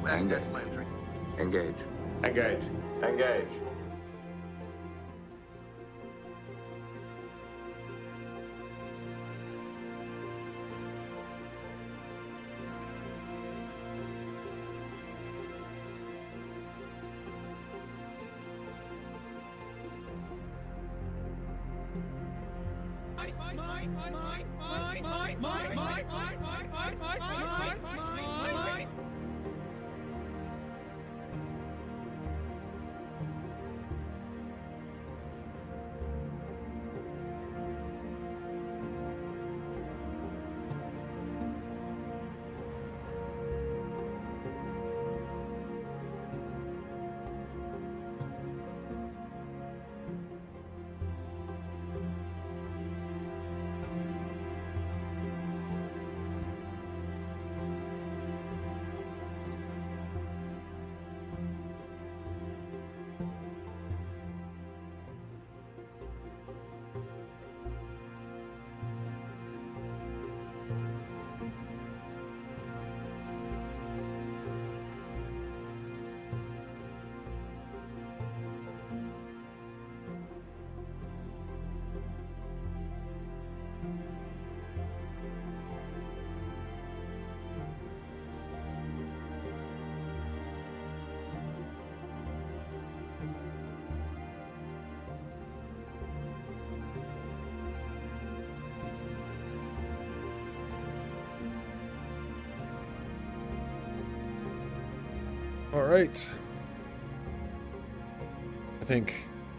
Engage. Engage. Engage. Engage. All right. I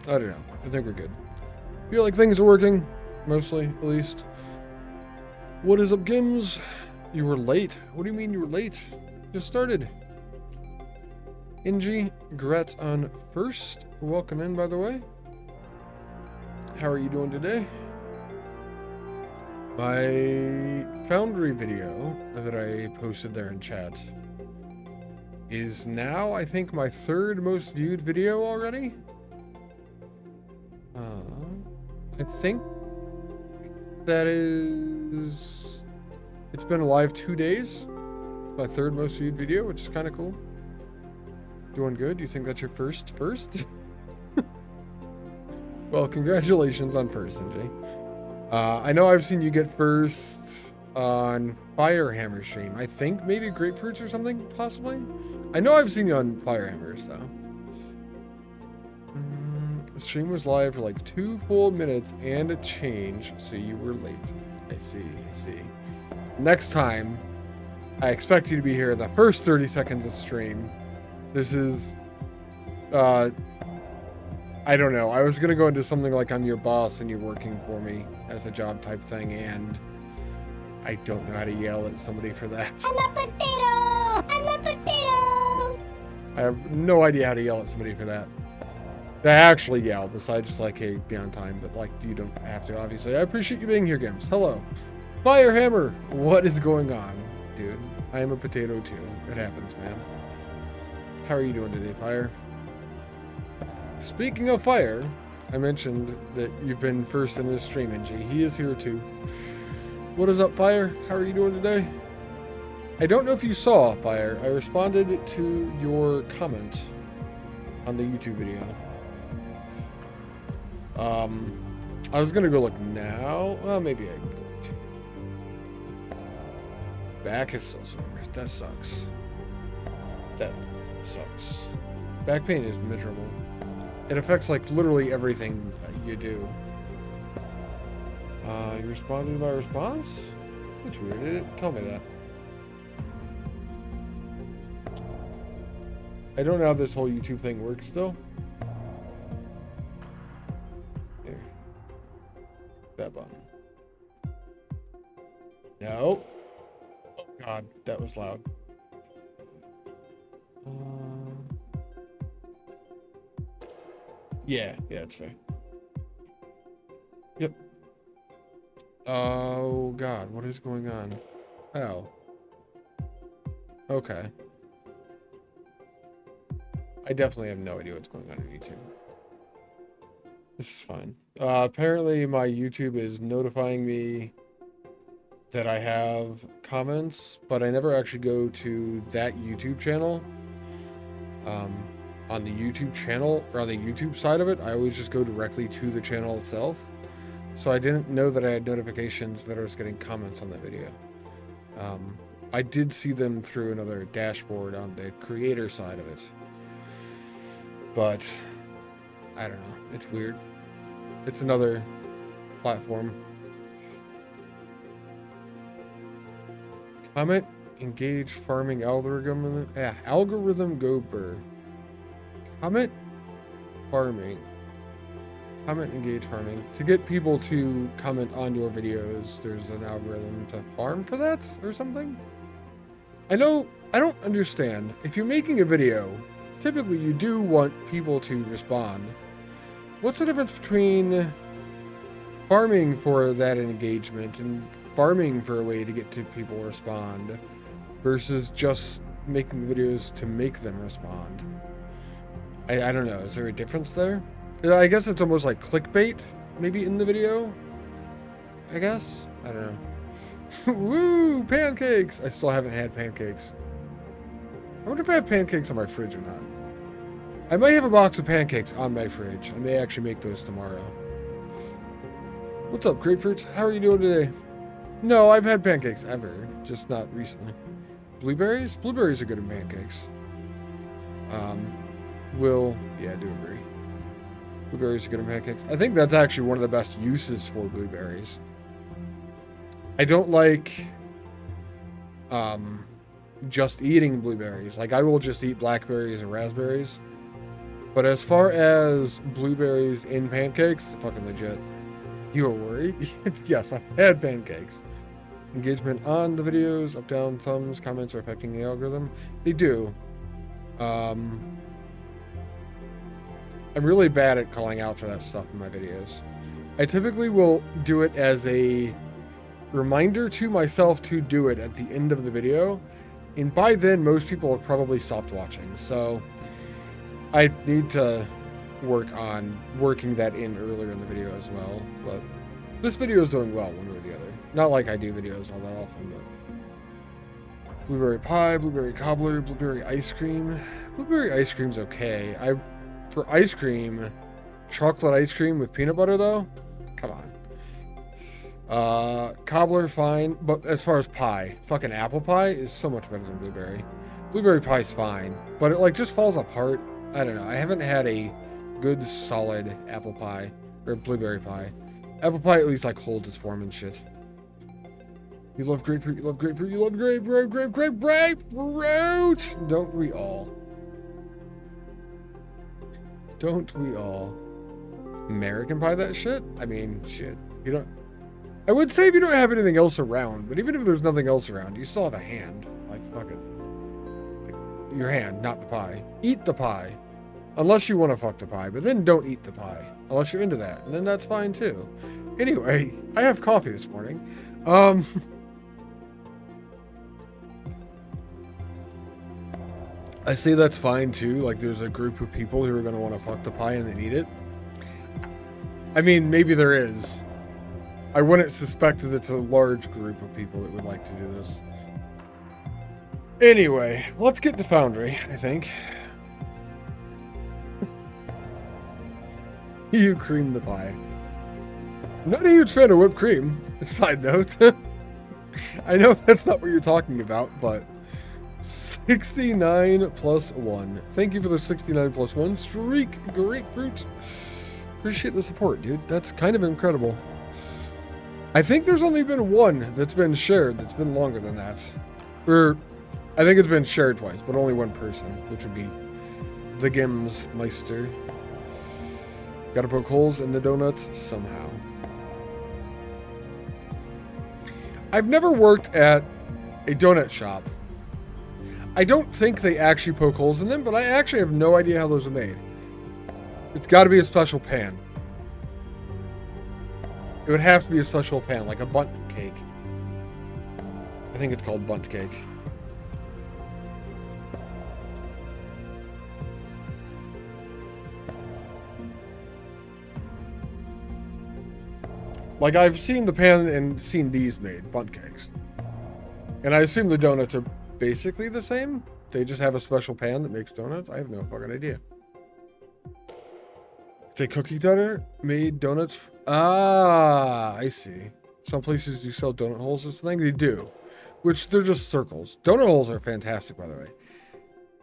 don't know. I think we're good. Feel like things are working, mostly, at least. What is up, Gims? You were late. What do you mean you were late? Just started. Ingy, congrats on first. Welcome in, by the way. How are you doing today? My Foundry video that I posted there in chat is now, I think, my third most viewed video already. I think that is... It's been live 2 days. My third most viewed video, which is kind of cool. Doing good. Do you think that's your first? Well, congratulations on first, NJ. I know I've seen you get first on Firehammer stream. I think maybe Grapefruits or something, possibly. I know I've seen you on Firehammers, though. The stream was live for like 2 full minutes and a change, so you were late. I see. Next time, I expect you to be here in the first 30 seconds of stream. This is... I don't know. I was going to go into something like I'm your boss and you're working for me as a job type thing, and I don't know how to yell at somebody for that. I'm a potato! I'm a potato! I have no idea how to yell at somebody for that. I actually yell, besides just like, hey, be on time, but like, you don't have to, obviously. I appreciate you being here, Gims. Hello. Firehammer! What is going on, dude? I am a potato too. It happens, man. How are you doing today, Fire? Speaking of Fire, I mentioned that you've been first in this stream, NG. He is here too. What is up, Fire? How are you doing today? I don't know if you saw, Fire. I responded to your comment on the YouTube video. I was gonna go look now. Well, maybe I can go to. Back is so sore. That sucks. That sucks. Back pain is miserable. It affects like literally everything you do. You responded to my response? That's weird. It didn't tell me that. I don't know how this whole YouTube thing works still. There. That button. No. Oh god, that was loud. Yeah, it's fair. Yep. Oh god, what is going on? Oh. Okay. I definitely have no idea what's going on YouTube. This is fine. Apparently my YouTube is notifying me that I have comments, but I never actually go to that YouTube channel. On the YouTube channel, or on the YouTube side of it, I always just go directly to the channel itself. So I didn't know that I had notifications that I was getting comments on that video. I did see them through another dashboard on the creator side of it. But I don't know. It's weird. It's another platform. Comment, engage farming algorithm. Yeah, algorithm go burr. Comment, farming. Comment, engage farming. To get people to comment on your videos, there's an algorithm to farm for that or something? I don't understand. If you're making a video, typically you do want people to respond. What's the difference between farming for that engagement and farming for a way to get to people respond versus just making videos to make them respond? I don't know. Is there a difference there? I guess it's almost like clickbait, maybe, in the video. I guess? I don't know. Woo! Pancakes! I still haven't had pancakes. I wonder if I have pancakes on my fridge or not. I might have a box of pancakes on my fridge. I may actually make those tomorrow. What's up, Grapefruit? How are you doing today? No, I've had pancakes ever, just not recently. Blueberries? Blueberries are good in pancakes. Yeah, I do agree. Blueberries are good in pancakes. I think that's actually one of the best uses for blueberries. I don't like just eating blueberries. Like, I will just eat blackberries and raspberries. But as far as blueberries in pancakes, it's fucking legit. You are worried? Yes, I've had pancakes. Engagement on the videos, up, down, thumbs, comments are affecting the algorithm. They do. I'm really bad at calling out for that stuff in my videos. I typically will do it as a reminder to myself to do it at the end of the video. And by then, most people have probably stopped watching. So I need to work on working that in earlier in the video as well. But this video is doing well one way or the other. Not like I do videos all that often, but blueberry pie, blueberry cobbler, blueberry ice cream. Blueberry ice cream's okay. For ice cream, chocolate ice cream with peanut butter though? Come on. Cobbler, fine. But as far as pie, fucking apple pie is so much better than blueberry. Blueberry pie's fine, but it like just falls apart. I don't know. I haven't had a good solid apple pie or blueberry pie. Apple pie at least like holds its form and shit. You love grapefruit, you love grapefruit, you love grapefruit! Don't we all? Don't we all? American Pie that shit? I mean, shit. You don't... I would say if you don't have anything else around, but even if there's nothing else around, you still have a hand. Like, fuck it. Like, your hand, not the pie. Eat the pie. Unless you want to fuck the pie, but then don't eat the pie. Unless you're into that, and then that's fine too. Anyway, I have coffee this morning. I say that's fine too. Like, there's a group of people who are going to want to fuck the pie and then eat it. I mean, maybe there is. I wouldn't suspect that it's a large group of people that would like to do this. Anyway, let's get to Foundry, I think. You cream the pie. Not a huge fan of whipped cream. Side note. I know that's not what you're talking about, but 69 plus 1. Thank you for the 69 plus 1 streak, grapefruit. Appreciate the support, dude. That's kind of incredible. I think there's only been one that's been shared that's been longer than that. Or, I think it's been shared twice, but only one person, which would be the Gims Meister. Gotta poke holes in the donuts somehow. I've never worked at a donut shop. I don't think they actually poke holes in them, but I actually have no idea how those are made. It's got to be a special pan. It would have to be a special pan, like a bundt cake. I think it's called bundt cake. Like, I've seen the pan and seen these made, bundt cakes. And I assume the donuts are basically the same. They just have a special pan that makes donuts. I have no fucking idea. It's a cookie cutter made donuts. Ah, I see. Some places do sell donut holes as a thing. They do. Which, they're just circles. Donut holes are fantastic, by the way.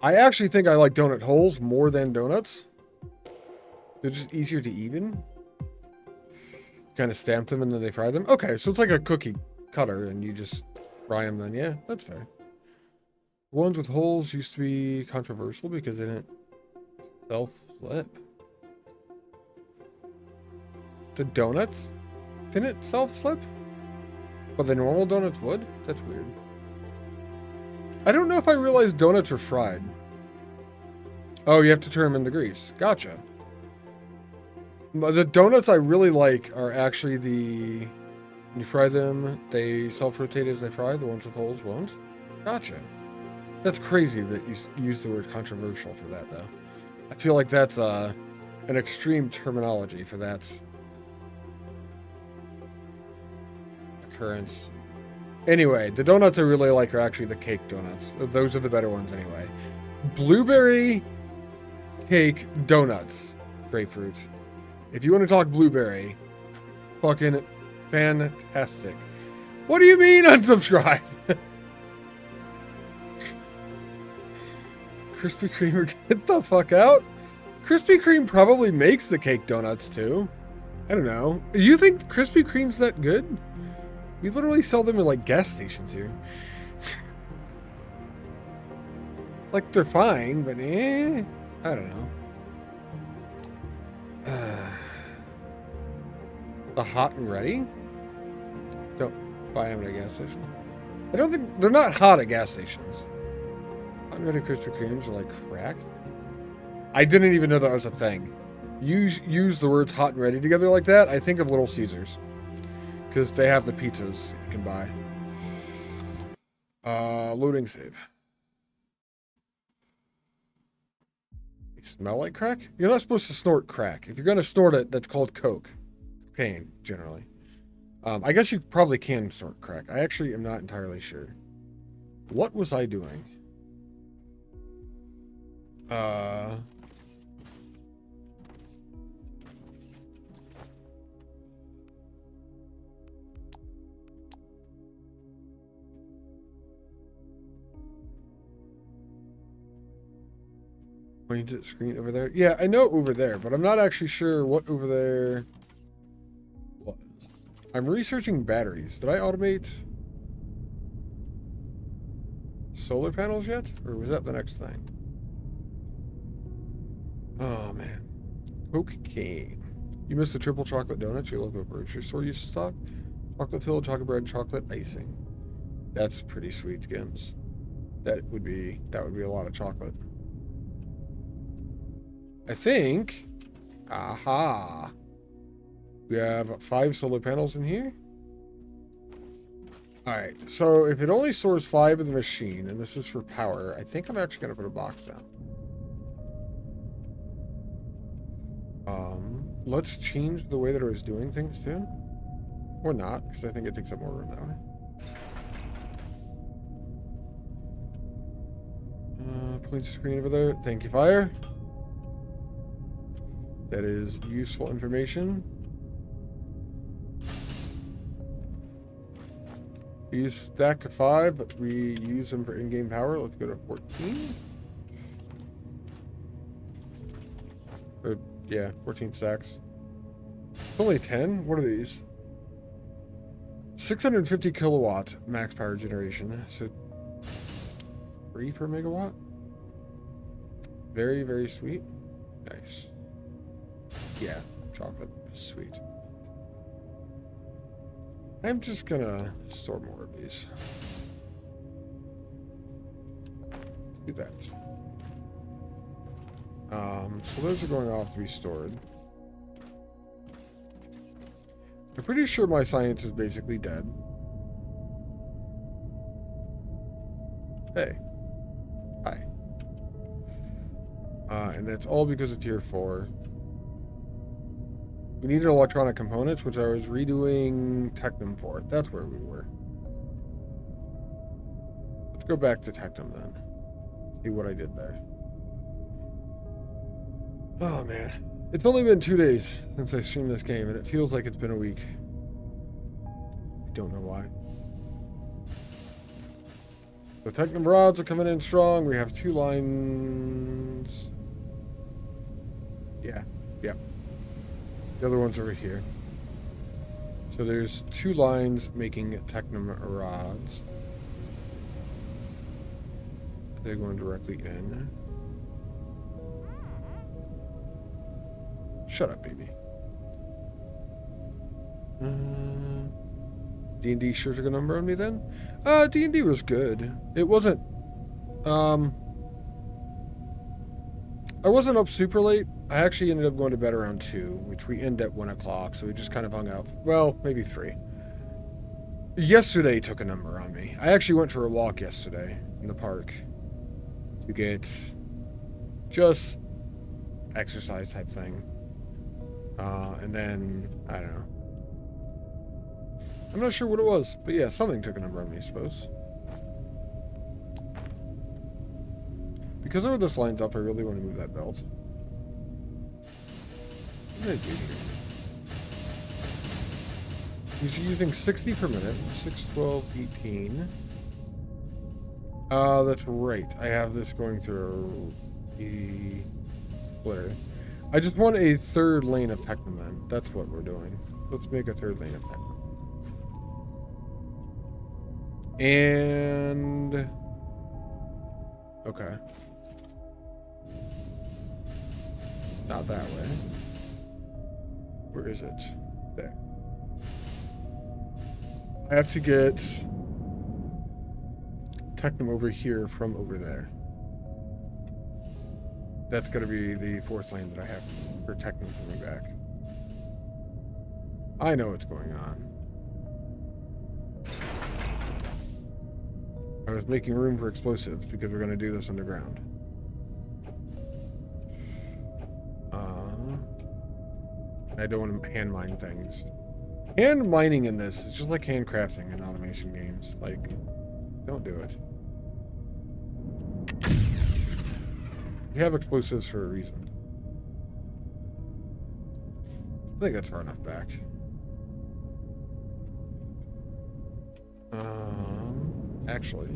I actually think I like donut holes more than donuts. They're just easier to even. Kind of stamp them and then they fry them. Okay, so it's like a cookie cutter and you just fry them then. Yeah, that's fair. Ones with holes used to be controversial because they didn't self-flip. The donuts didn't self-flip? But the normal donuts would? That's weird. I don't know if I realized donuts are fried. Oh, you have to turn them in the grease. Gotcha. The donuts I really like are actually the... When you fry them, they self-rotate as they fry. The ones with holes won't. Gotcha. That's crazy that you use the word controversial for that, though. I feel like that's an extreme terminology for that occurrence. Anyway, the donuts I really like are actually the cake donuts. Those are the better ones anyway. Blueberry cake donuts. Grapefruit. If you want to talk blueberry, fucking fantastic. What do you mean unsubscribe? Krispy Kreme, get the fuck out. Krispy Kreme probably makes the cake donuts too. I don't know. You think Krispy Kreme's that good? We literally sell them in like gas stations here. Like they're fine, but I don't know. The hot and ready? Don't buy them at a gas station. I don't think they're not hot at gas stations. Hot and ready Krispy Kremes are like crack. I didn't even know that was a thing. You use the words hot and ready together like that, I think of Little Caesars. Because they have the pizzas you can buy. Loading save. They smell like crack? You're not supposed to snort crack. If you're going to snort it, that's called cocaine, generally. I guess you probably can snort crack. I actually am not entirely sure. What was I doing? Pointed at screen over there. Yeah, I know over there, but I'm not actually sure what over there was. I'm researching batteries. Did I automate solar panels yet? Or was that the next thing? Oh, man. Cocaine. You missed the triple chocolate donuts your local grocery store used to stock? Chocolate filled, chocolate bread, chocolate icing. That's pretty sweet, Gims. That would be a lot of chocolate. I think. Aha. We have 5 solar panels in here. Alright, so if it only stores 5 in the machine, and this is for power, I think I'm actually going to put a box down. Let's change the way that I was doing things too. Or not, because I think it takes up more room that way. Please screen over there. Thank you, Fire. That is useful information. These stack to 5, but we use them for in-game power. Let's go to 14. Or, yeah, 14 stacks. It's only 10. What are these? 650 kilowatt max power generation. So 3 per megawatt. Very, very sweet. Nice. Yeah, chocolate. Sweet. I'm just gonna store more of these. Do that. So those are going off to be stored. I'm pretty sure my science is basically dead. Hey. Hi. And that's all because of tier 4. We needed electronic components, which I was redoing Technum for. That's where we were. Let's go back to Technum then. See what I did there. Oh man. It's only been 2 days since I streamed this game, and it feels like it's been a week. I don't know why. So Technum rods are coming in strong. We have 2 lines. Yeah. The other one's over here. So there's 2 lines making Technum rods. They're going directly in. Shut up, baby. D&D sure took a number on me then? D&D was good. It wasn't... I wasn't up super late. I actually ended up going to bed around 2, which we end at 1 o'clock, so we just kind of hung out. Well, maybe 3. Yesterday took a number on me. I actually went for a walk yesterday in the park to get just exercise type thing. And then, I don't know. I'm not sure what it was, but yeah, something took a number on me, I suppose. Because of this lines up, I really want to move that belt. What did I do here? He's using 60 per minute. 6, 12, 18. That's right. I have this going through the splitter. I just want a 3rd lane of Technum then. That's what we're doing. Let's make a 3rd lane of Technum. And... okay. Not that way. Where is it? There. I have to get Technum over here from over there. That's going to be the 4th lane that I have for Technum coming back. I know what's going on. I was making room for explosives because we're going to do this underground. I don't want to hand mine things. Hand mining in this is just like handcrafting in automation games. Like, don't do it. You have explosives for a reason. I think that's far enough back. Actually,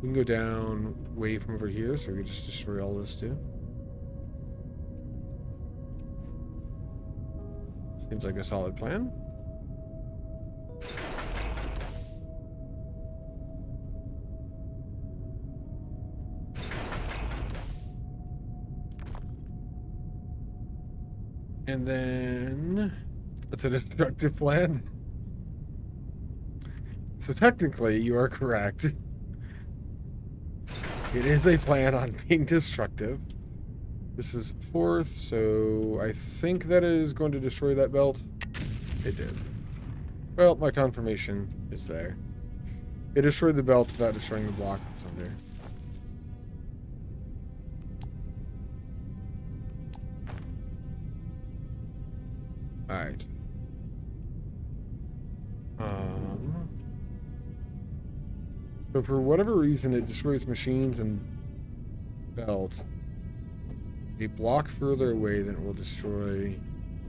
we can go down way from over here, so we can just destroy all this too. Seems like a solid plan. And then it's a destructive plan. So technically, you are correct. It is a plan on being destructive. This is 4th, so I think that is going to destroy that belt. It did. Well, my confirmation is there. It destroyed the belt without destroying the block that's under. Alright. So for whatever reason, it destroys machines and belts a block further away than it will destroy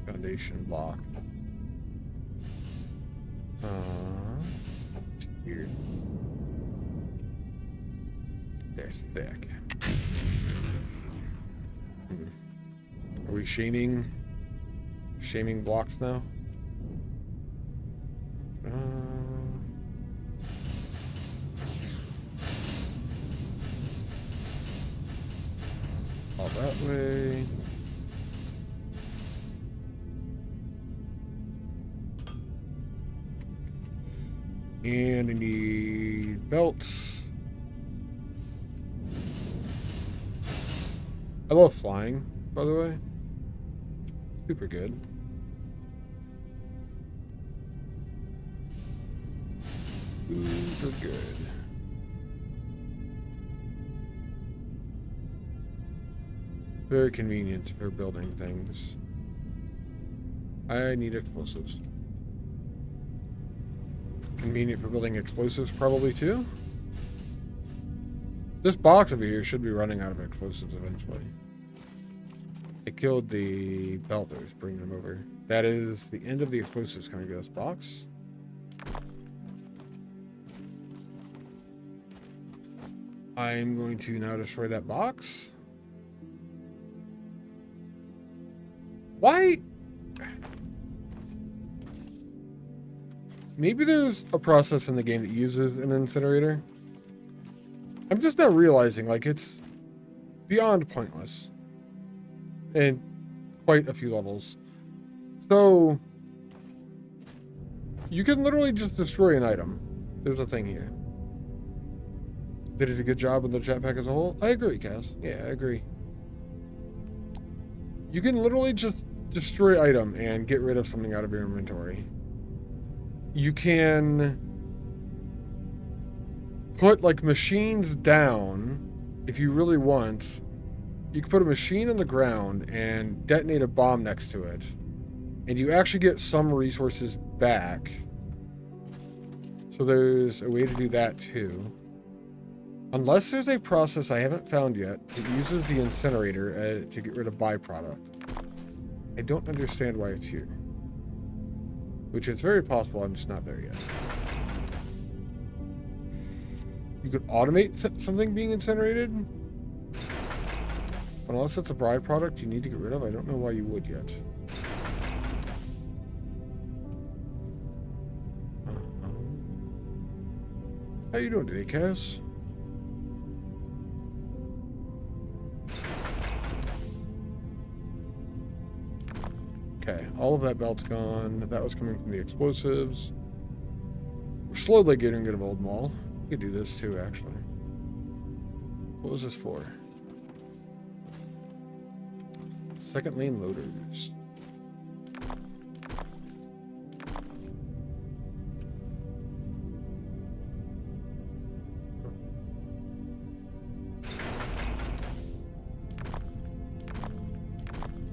foundation block. Weird. They're thick. Are we shaming blocks now? All that way. And I need belts. I love flying, by the way. Super good. Super good. Very convenient for building things. I need explosives. Convenient for building explosives probably too. This box over here should be running out of explosives eventually. I killed the belters, bringing them over. That is the end of the explosives coming to this box. I'm going to now destroy that box. Why? Maybe there's a process in the game that uses an incinerator. I'm just not realizing, like, it's beyond pointless. In quite a few levels. So, you can literally just destroy an item. There's a thing here. Did it a good job with the jetpack as a whole? I agree, Cass. Yeah, I agree. You can literally just destroy item and get rid of something out of your inventory. You can put, like, machines down if you really want. You can put a machine on the ground and detonate a bomb next to it. And you actually get some resources back. So there's a way to do that too. Unless there's a process I haven't found yet that uses the incinerator to get rid of byproduct. I don't understand why it's here. Which is very possible I'm just not there yet. You could automate something being incinerated. But unless it's a byproduct you need to get rid of, I don't know why you would yet. How you doing today, Cass? Okay, all of that belt's gone. That was coming from the explosives. We're slowly getting rid of old mall. We could do this too, actually. What was this for? Second lane loaders.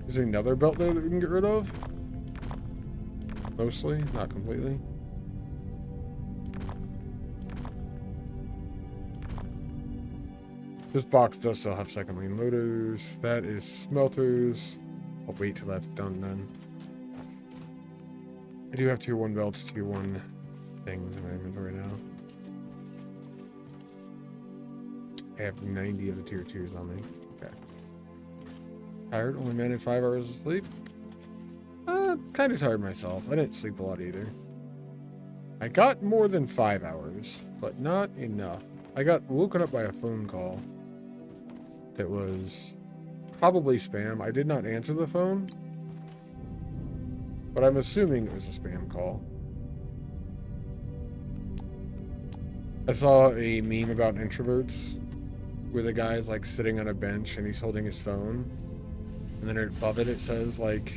Is there another belt there that we can get rid of? Mostly, not completely. This box does still have second lane loaders. That is smelters. I'll wait till that's done then. I do have tier 1 belts, tier 1 things in my inventory now. I have 90 of the tier 2s on me. Okay. Tired? Only managed 5 hours of sleep? Kind of tired myself. I didn't sleep a lot either. I got more than 5 hours, but not enough. I got woken up by a phone call that was probably spam. I did not answer the phone, but I'm assuming it was a spam call. I saw a meme about introverts where the guy's like sitting on a bench and he's holding his phone. And then above it, it says, like,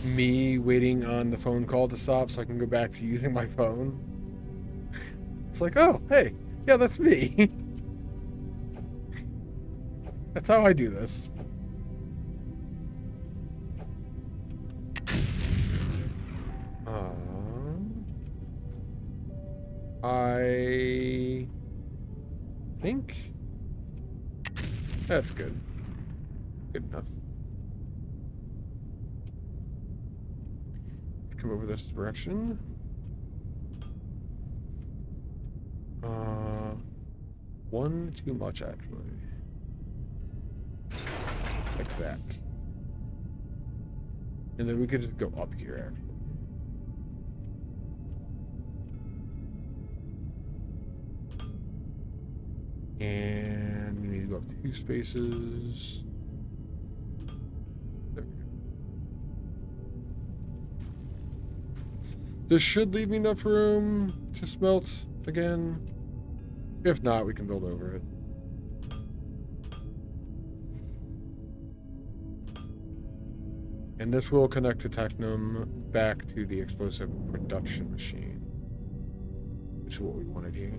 me waiting on the phone call to stop so I can go back to using my phone. It's like, oh, hey, yeah, that's me. That's how I do this. I think that's good. Good enough. Come over this direction. One too much actually. Like that. And then we could just go up here actually. And we need to go up 2 spaces. There we go. This should leave me enough room to smelt again. If not, we can build over it. And this will connect to Technum back to the explosive production machine, which is what we wanted here.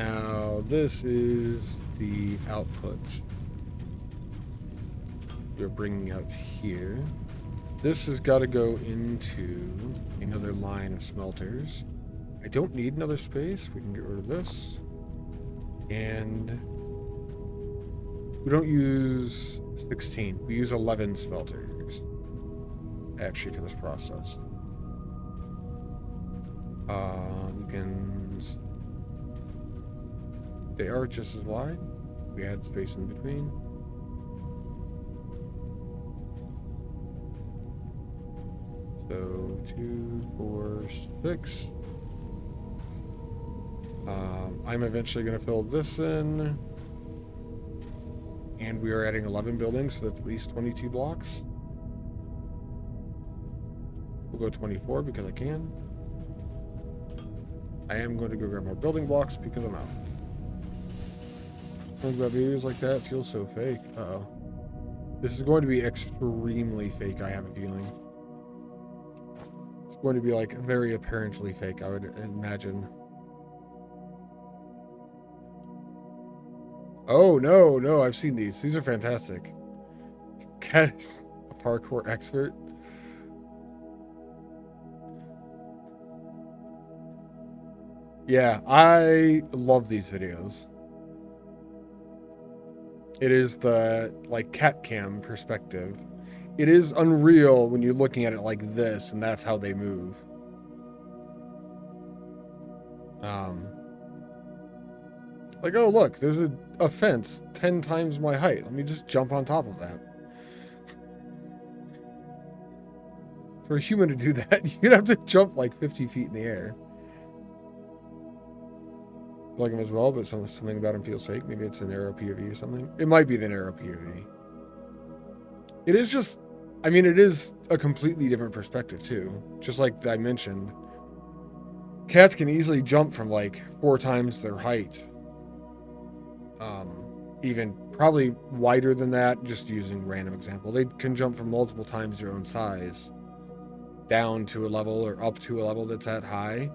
Now, this is the output you're bringing out here. This has got to go into another line of smelters. I don't need another space. We can get rid of this. And we don't use 16. We use 11 smelters, actually, for this process. We can... They are just as wide. We add space in between. So 2, 4, 6. I'm eventually going to fill this in. And we are adding 11 buildings, so that's at least 22 blocks. We'll go 24 because I can. I am going to go grab more building blocks because I'm out. Think about videos like that, it feels so fake. Uh-oh. This is going to be extremely fake, I have a feeling. It's going to be, like, very apparently fake, I would imagine. Oh, no, I've seen these. These are fantastic. Cat is a parkour expert. Yeah, I love these videos. It is the, like, cat cam perspective. It is unreal when you're looking at it like this, and that's how they move. Like, oh, look, there's a fence 10 times my height. Let me just jump on top of that. For a human to do that, you'd have to jump like 50 feet in the air. I like him as well, but something about him feels fake. Maybe it's an arrow POV or something. It might be the arrow POV. It is just, I mean, it is a completely different perspective too. Just like I mentioned, cats can easily jump from like 4 times their height. Even probably wider than that, just using random example. They can jump from multiple times their own size down to a level or up to a level that's that high.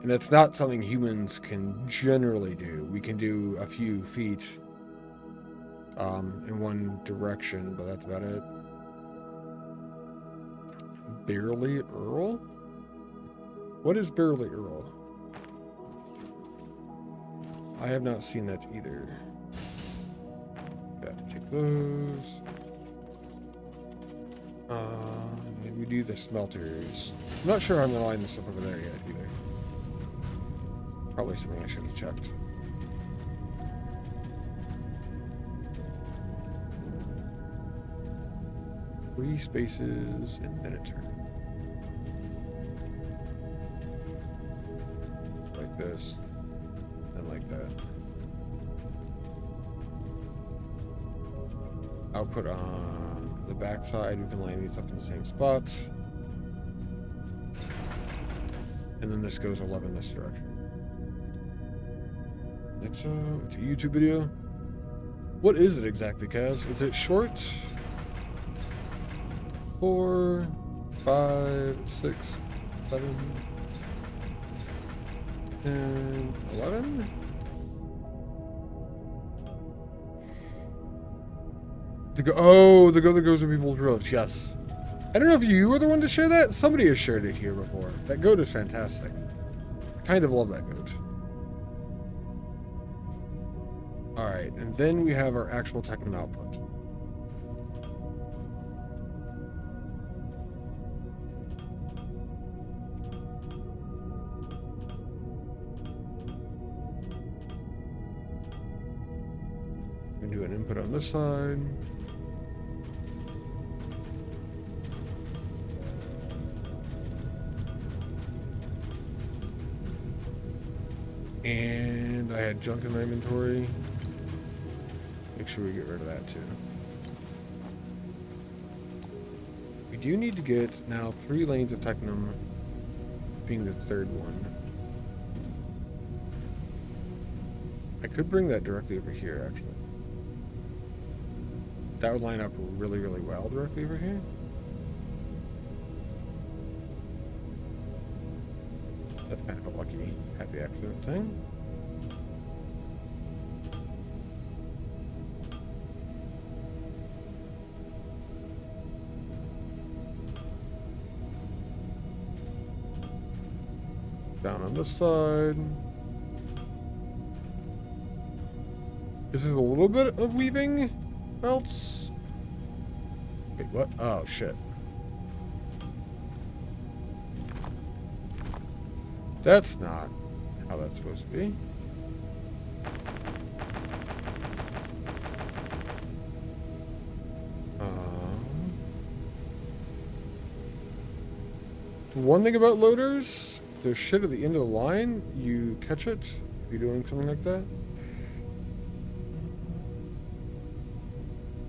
And that's not something humans can generally do. We can do a few feet in one direction, but that's about it. Barely Earl? What is Barely Earl? I have not seen that either. Got to take those. And we do the smelters. I'm not sure how I'm going to line this up over there yet either. Probably something I should have checked. Three spaces and then a turn. Like this. And like that. Output on the back side. We can line these up in the same spot. And then this goes 11 this direction. Like so. It's a YouTube video. What is it exactly, Kaz? Is it short? 4, 5, 6, 7, 10, 11? The go that goes with people's roads, yes. I don't know if you were the one to share that. Somebody has shared it here before. That goat is fantastic. I kind of love that goat. Alright, and then we have our actual Techno output. We can do an input on this side. And I had junk in my inventory. Make sure we get rid of that too. We do need to get now 3 lanes of Technum, being the 3rd one. I could bring that directly over here, actually. That would line up really, really well directly over here. That's kind of a lucky, happy accident thing. Down on this side. This is a little bit of weaving belts. Wait, what? Oh, shit. That's not how that's supposed to be. One thing about loaders, if there's shit at the end of the line, you catch it if you're doing something like that.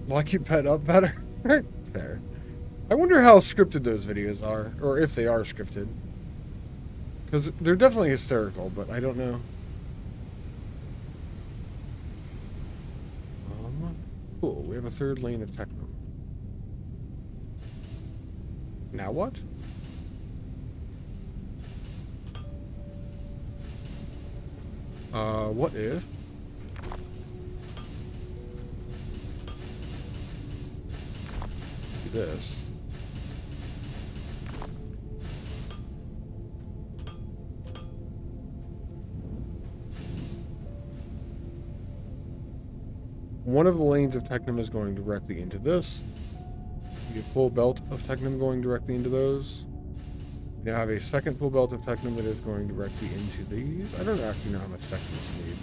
Lock your pet up better. Fair. I wonder how scripted those videos are, or if they are scripted. Because they're definitely hysterical, but I don't know. Cool, we have a third lane of techno. Now what? What if? Do this. One of the lanes of Technum is going directly into this. You get full belt of Technum going directly into those. You now have a second full belt of Technum that is going directly into these. I don't actually know how much Technum this needs.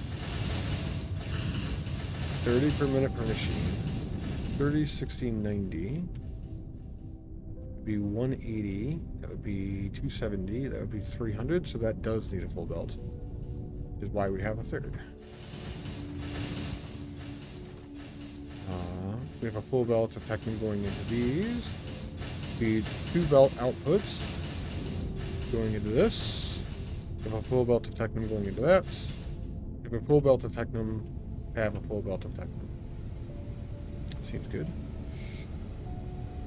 30 per minute per machine. 30, 60, 90. That would be 180. That would be 270. That would be 300. So that does need a full belt. Which is why we have a third. We have a full belt of Technum going into these. Feeds 2 belt outputs going into this. We have a full belt of Technum going into that. We have a full belt of Technum. Have a full belt of Technum. Seems good.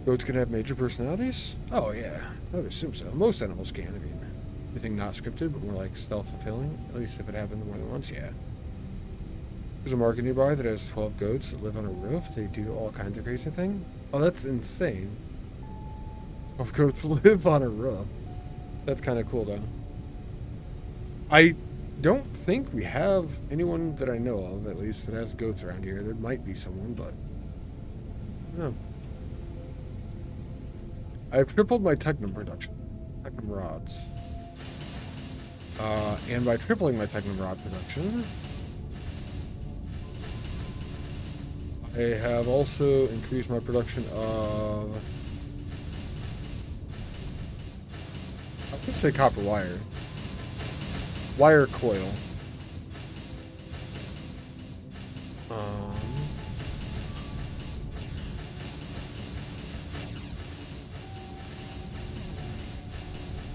Goats can have major personalities? Oh yeah, I would assume so. Most animals can. I mean, anything not scripted, but more like self-fulfilling. At least if it happened more than once, yeah. There's a market nearby that has 12 goats that live on a roof. They do all kinds of crazy things. Oh, that's insane. 12 goats live on a roof. That's kind of cool, though. I don't think we have anyone that I know of, at least, that has goats around here. There might be someone, but no. I've tripled my Technum production. Technum rods. And by tripling my Technum rod production, I have also increased my production of, I could say copper wire. Wire coil.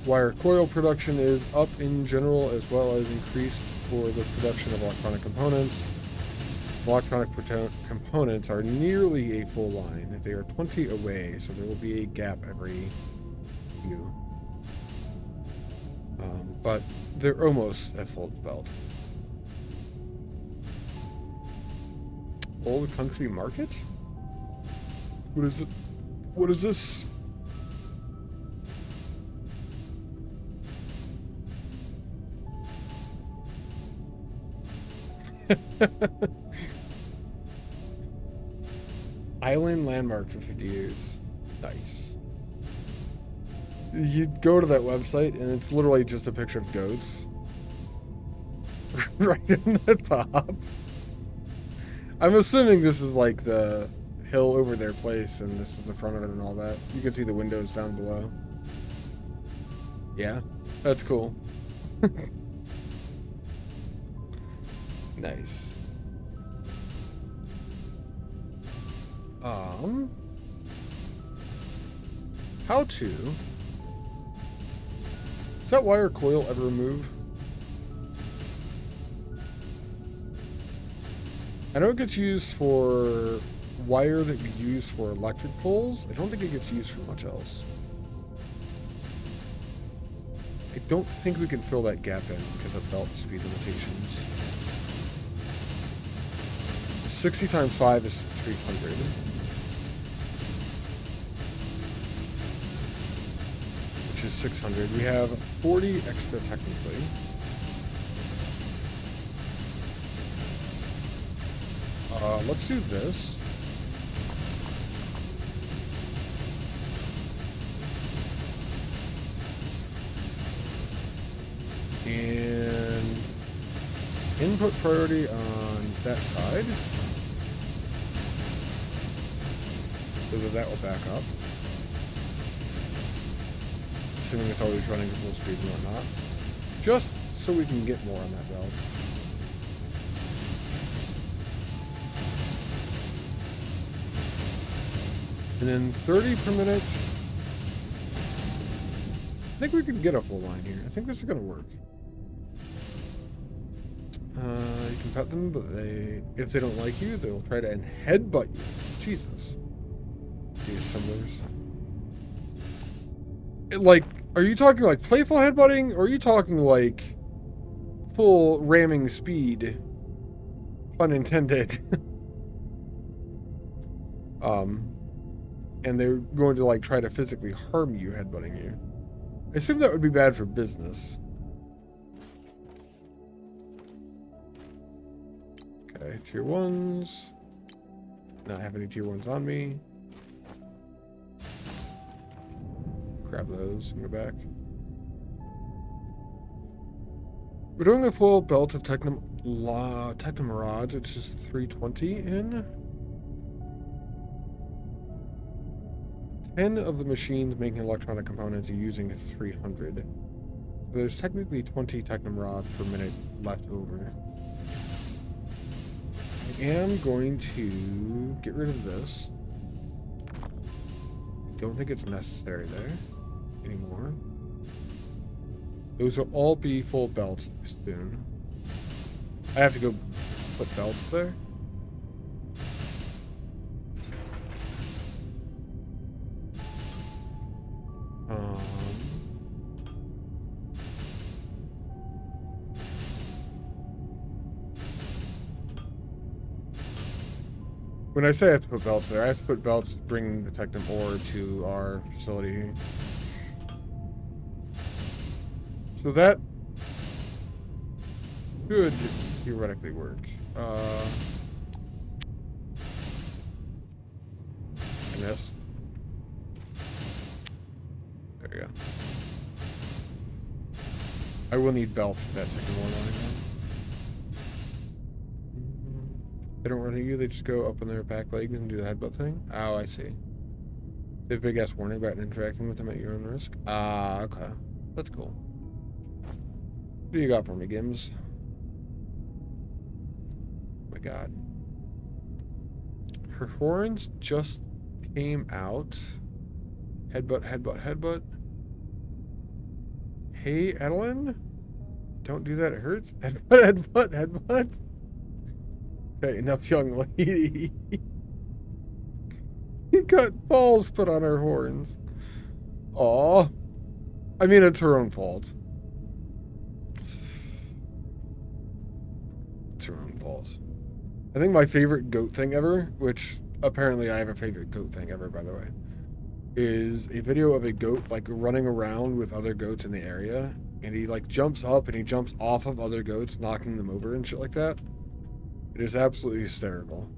Wire coil production is up in general, as well as increased for the production of electronic components. Electronic components are nearly a full line. They are 20 away, so there will be a gap every few. But they're almost at full belt. Old Country Market? What is it? What is this? Island landmark for 50 years. Nice. You go to that website and it's literally just a picture of goats. Right in the top. I'm assuming this is like the hill over their place and this is the front of it and all that. You can see the windows down below. Yeah, that's cool. Nice. How to? Does that wire coil ever move? I know it gets used for wire that you use for electric poles. I don't think it gets used for much else. I don't think we can fill that gap in because of belt speed limitations. 60 times 5 is 300. Which is 600. We have 40 extra technically. Let's do this. And input priority on that side. So that will back up. Assuming it's always running at full speed and whatnot. Just so we can get more on that belt. And then 30 per minute. I think we can get a full line here. I think this is going to work. You can pet them, but if they don't like you, they'll try to headbutt you. Jesus. These assemblers. Like, are you talking like playful headbutting, or are you talking like full ramming speed? Pun intended. And they're going to like try to physically harm you, headbutting you. I assume that would be bad for business. Okay, tier 1s. Not have any tier 1s on me. Grab those and go back. We're doing a full belt of Technomirage, which is 320 in. 10 of the machines making electronic components are using 300. So there's technically 20 Technomirage per minute left over. I am going to get rid of this. I don't think it's necessary there anymore. Those will all be full belts soon. I have to go put belts there. When I say I have to put belts there, I have to put belts bringing the Technum ore to our facility. So that should theoretically work. I missed. There we go. I will need belts for that Technum ore line again. They don't run at you, they just go up on their back legs and do the headbutt thing? Oh, I see. They have a big ass warning about interacting with them at your own risk? Ah, okay. That's cool. What do you got for me, Gims? Oh my god. Her horns just came out. Headbutt, headbutt, headbutt. Hey, Adeline? Don't do that, it hurts. Headbutt, headbutt, headbutt. Okay, enough, young lady. You got balls put on her horns. Aw. I mean, it's her own fault. It's her own fault. I think my favorite goat thing ever, which apparently I have a favorite goat thing ever, by the way, is a video of a goat, like, running around with other goats in the area, and he, like, jumps up and he jumps off of other goats, knocking them over and shit like that. It is absolutely hysterical.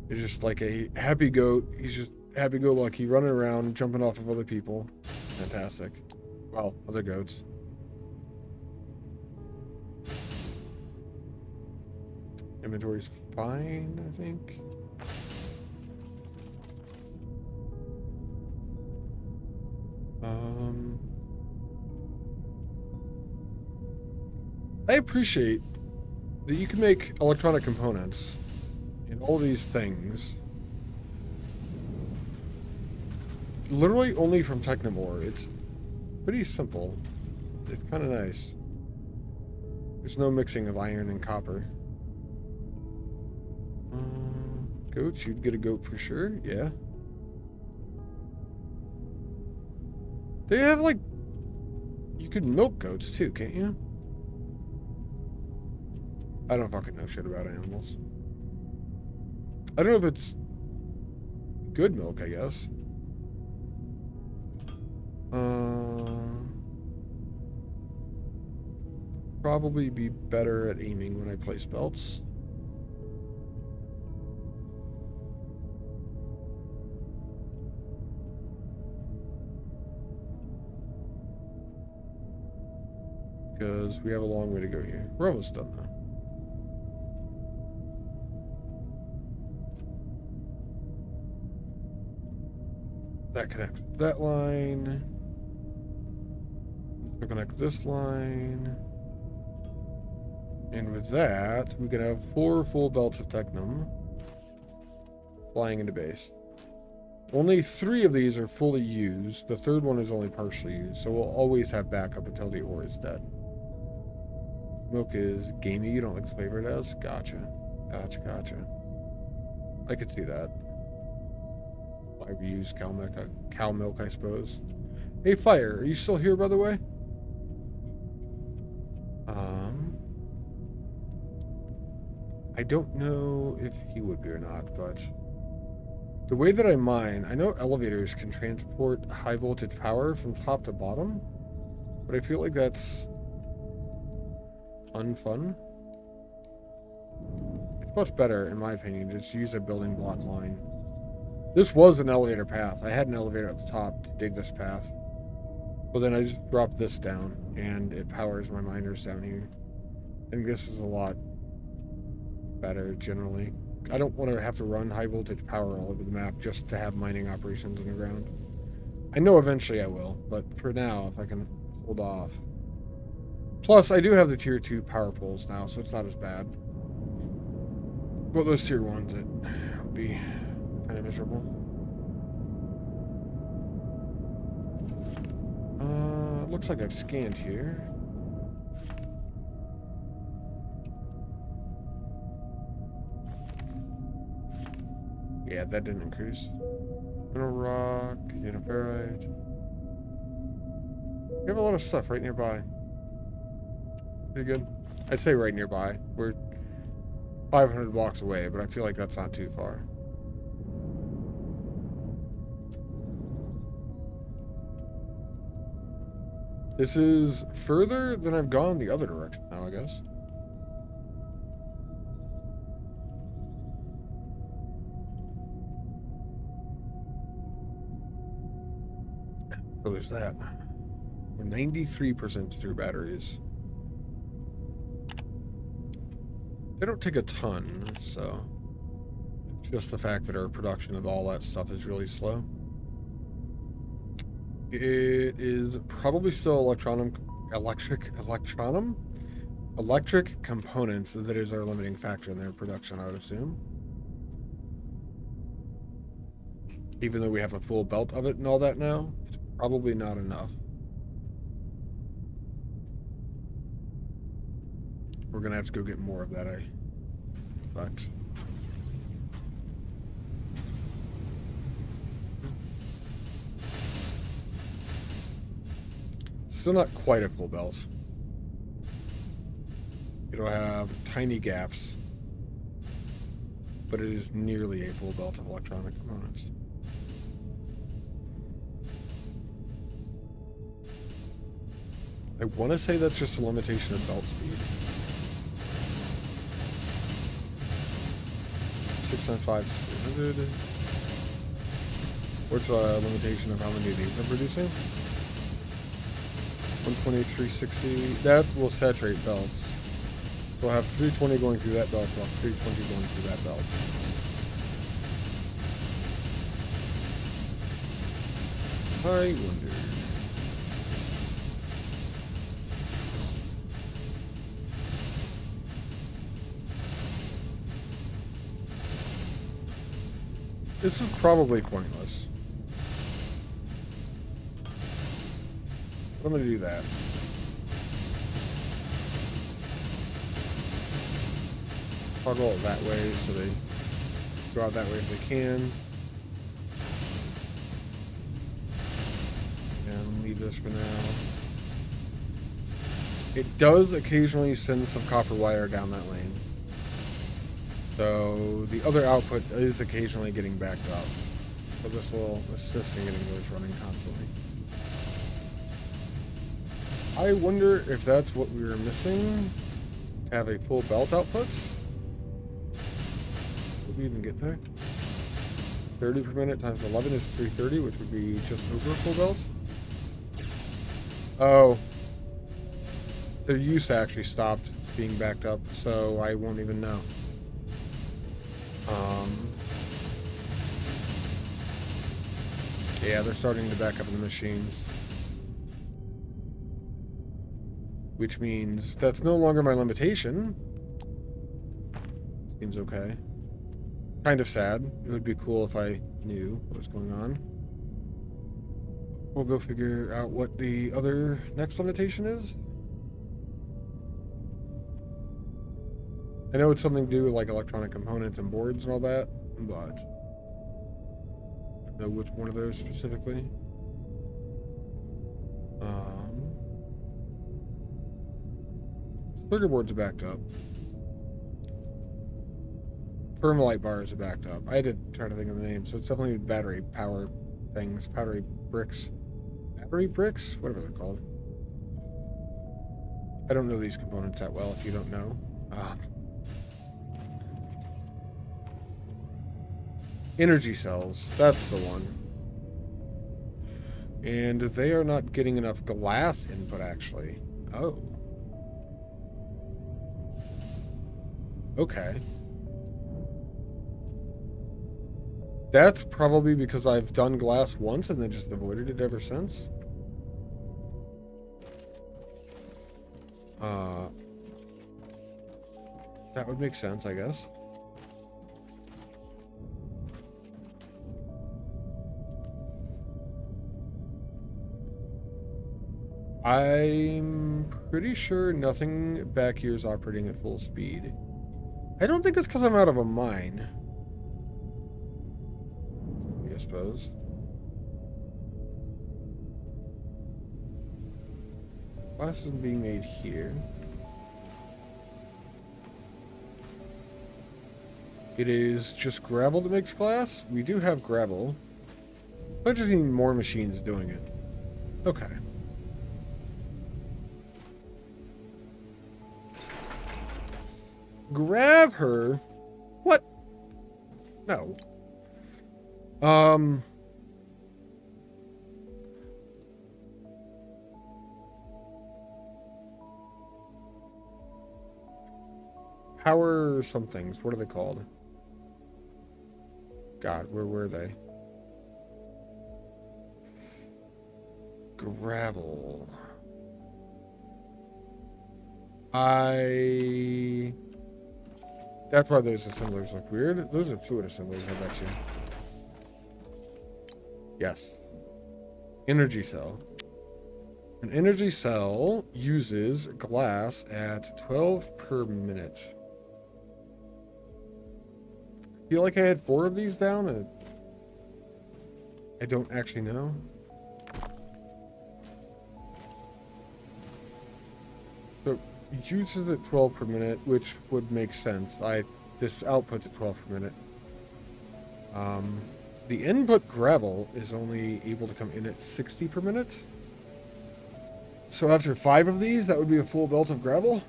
It's just like a happy goat. He's just happy-go-lucky, running around, jumping off of other people. Fantastic. Well, other goats. Inventory's fine, I think. I appreciate that you can make electronic components and all these things literally only from Technum ore. It's pretty simple. It's kind of nice. There's no mixing of iron and copper. Goats, you'd get a goat for sure, yeah. They have, like, you could milk goats too, can't you? I don't fucking know shit about animals. I don't know if it's good milk, I guess. probably be better at aiming when I place belts. Because we have a long way to go here. We're almost done though. That connects that line. We'll connect this line. And with that, we can have 4 full belts of Technum flying into base. Only 3 of these are fully used. The third one is only partially used, so we'll always have backup until the ore is dead. Milk is gamey. You don't like the flavor it has? Gotcha. Gotcha. I could see that. Why we use cow milk, I suppose. Hey, Fire, are you still here, by the way? I don't know if he would be or not, but the way that I mine, I know elevators can transport high voltage power from top to bottom, but I feel like that's unfun. It's much better, in my opinion, to just use a building block line. This was an elevator path. I had an elevator at the top to dig this path, but then I just dropped this down, and it powers my miners down here. I think this is a lot better, generally. I don't want to have to run high voltage power all over the map just to have mining operations underground. I know eventually I will, but for now, if I can hold off. Plus, I do have the tier 2 power poles now, so it's not as bad. But those tier 1s, it would be kind of miserable. Looks like I've scanned here. Yeah, that didn't increase. Mineral rock, ferrite. We have a lot of stuff right nearby. Pretty good. I say right nearby. We're 500 blocks away, but I feel like that's not too far. This is further than I've gone the other direction now, I guess. So there's that. We're 93% through batteries. They don't take a ton, so it's just the fact that our production of all that stuff is really slow. It is probably still electric components that is our limiting factor in their production, I would assume. Even though we have a full belt of it and all that now, it's probably not enough. We're gonna have to go get more of that, I expect. Still not quite a full belt. It'll have tiny gaps, but it is nearly a full belt of electronic components. I want to say that's just a limitation of belt speed. 695 300. What's a limitation of how many of these I'm producing? 120, 360. That will saturate belts. We'll have 320 going through that belt, while 320 going through that belt. I wonder. This is probably pointless. I'm going to do that. Toggle it that way so they go out that way if they can. And leave this for now. It does occasionally send some copper wire down that lane. So the other output is occasionally getting backed up. So this will assist in getting those running constantly. I wonder if that's what we were missing to have a full belt output. Did we even get there? 30 per minute times 11 is 330, which would be just over a full belt. Oh. Their use actually stopped being backed up, so I won't even know. Yeah, they're starting to back up the machines. Which means that's no longer my limitation. Seems okay. Kind of sad. It would be cool if I knew what was going on. We'll go figure out what the other next limitation is. I know it's something to do with like electronic components and boards and all that, but I don't know which one of those specifically. Circuit boards are backed up. Thermalite bars are backed up. I had to try to think of the name, so it's definitely battery power things, battery bricks, whatever they're called. I don't know these components that well. If you don't know, energy cells. That's the one. And they are not getting enough glass input, actually. Oh. Okay. That's probably because I've done glass once and then just avoided it ever since. That would make sense, I guess. I'm pretty sure nothing back here is operating at full speed. I don't think it's because I'm out of a mine. I suppose. Glass isn't being made here. It is just gravel that makes glass. We do have gravel. I just need more machines doing it. Okay. Grab her? What? No. Power somethings. What are they called? God, where were they? Gravel. That's why those assemblers look weird. Those are fluid assemblers, I bet you. Yes. Energy cell. An energy cell uses glass at 12 per minute. I feel like I had 4 of these down, and I don't actually know. So it uses at 12 per minute, which would make sense. This outputs at 12 per minute. The input gravel is only able to come in at 60 per minute. So after 5 of these, that would be a full belt of gravel.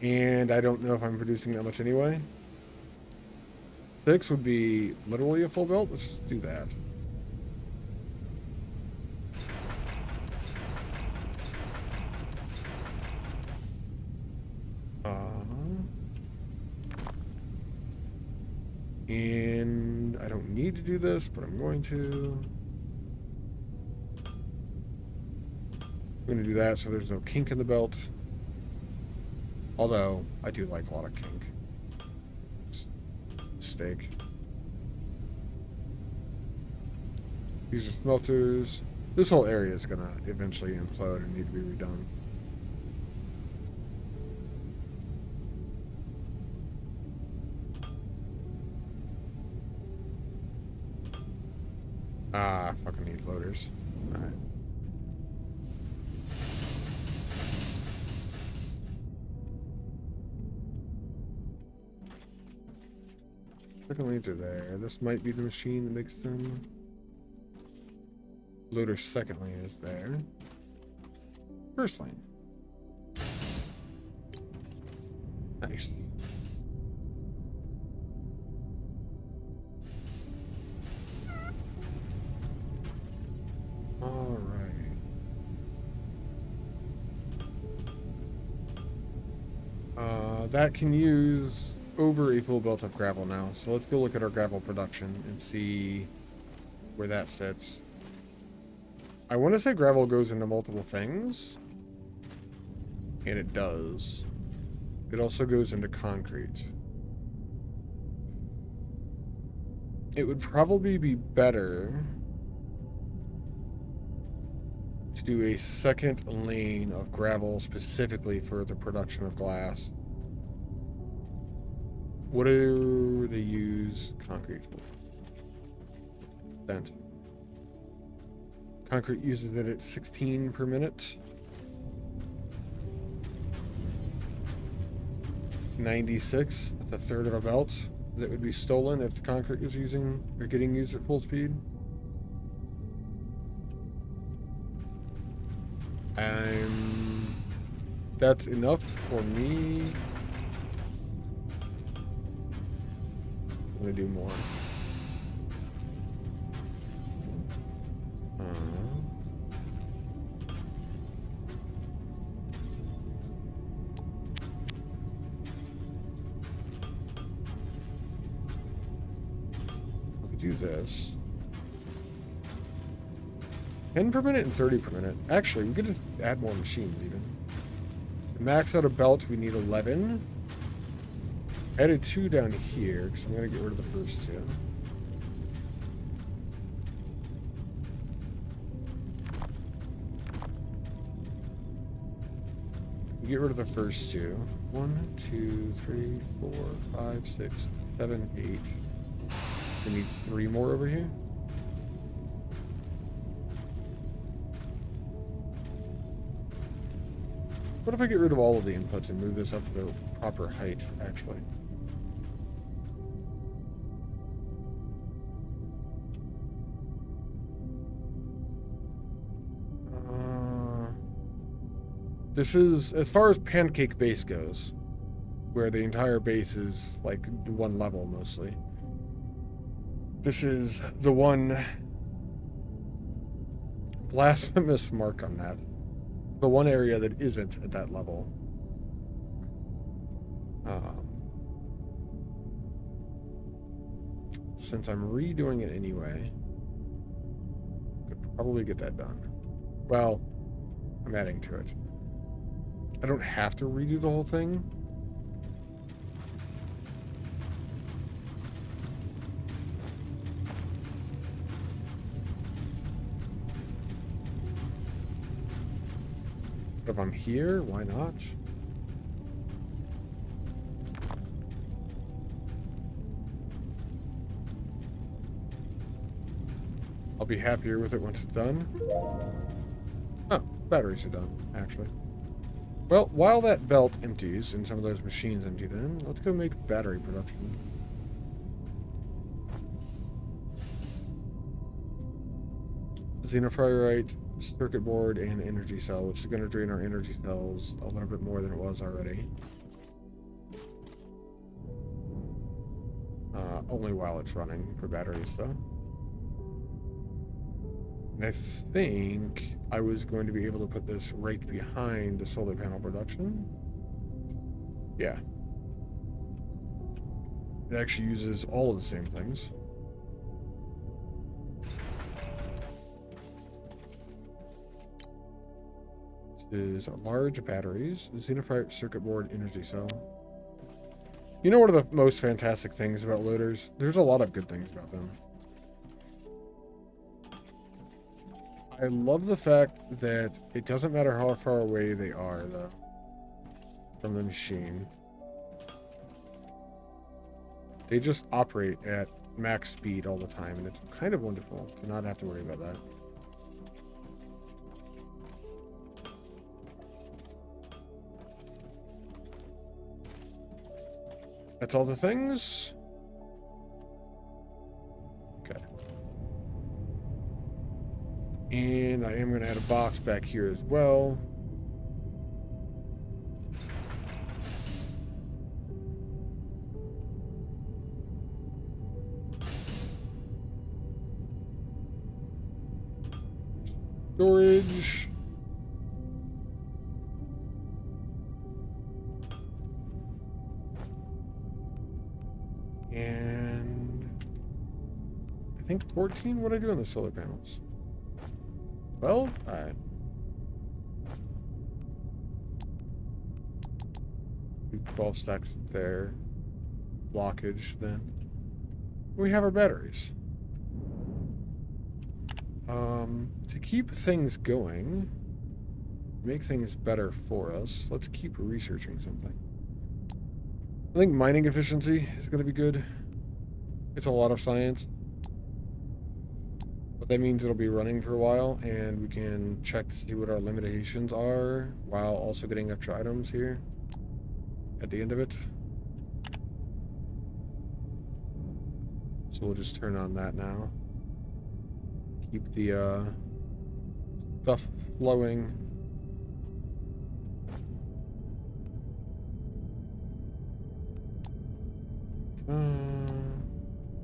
And I don't know if I'm producing that much anyway. 6 would be literally a full belt. Let's just do that. And I don't need to do this, but I'm going to. I'm going to do that so there's no kink in the belt. Although, I do like a lot of kink. Steak. These are smelters. This whole area is going to eventually implode and need to be redone. Ah, fucking need loaders. Alright. Second lanes are there. This might be the machine that makes them. Loader's second lane is there. First lane. Nice. All right. That can use over a full belt of gravel now. So let's go look at our gravel production and see where that sits. I want to say gravel goes into multiple things. And it does. It also goes into concrete. It would probably be better to do a second lane of gravel specifically for the production of glass. What do they use concrete for? Cent. Concrete uses it at 16 per minute. 96. That's a third of a belt that would be stolen if the concrete was using or getting used at full speed. That's enough for me. I'm gonna do more. Do this. 10 per minute and 30 per minute. Actually, we could just add more machines even. To max out a belt, we need 11. Added 2 down here, because I'm going to get rid of the first 2. Get rid of the first 2. 1, 2, 3, 4, 5, 6, 7, 8. We need 3 more over here. What if I get rid of all of the inputs and move this up to the proper height, actually? This is, as far as Pancake base goes, where the entire base is like one level mostly. This is the one blasphemous mark on that. The one area that isn't at that level. Since I'm redoing it anyway, I could probably get that done. Well, I'm adding to it. I don't have to redo the whole thing. If I'm here, why not? I'll be happier with it once it's done. Oh, batteries are done, actually. Well, while that belt empties and some of those machines empty then, let's go make battery production. Xenoferrite, circuit board, and energy cell, which is going to drain our energy cells a little bit more than it was already. Only while it's running for batteries, though. And I think I was going to be able to put this right behind the solar panel production. Yeah. It actually uses all of the same things. Is large batteries, Xenoferrite circuit board, energy cell. You know, one of the most fantastic things about loaders? There's a lot of good things about them. I love the fact that it doesn't matter how far away they are, though, from the machine. They just operate at max speed all the time, and it's kind of wonderful to not have to worry about that. That's all the things. And I am going to add a box back here as well. Storage. And I think 14. What do I do on the solar panels? 12? Alright. 12 stacks there. Blockage then. We have our batteries. To keep things going, make things better for us, let's keep researching something. I think mining efficiency is going to be good. It's a lot of science. But that means it'll be running for a while, and we can check to see what our limitations are while also getting extra items here at the end of it. So we'll just turn on that now. Keep the stuff flowing.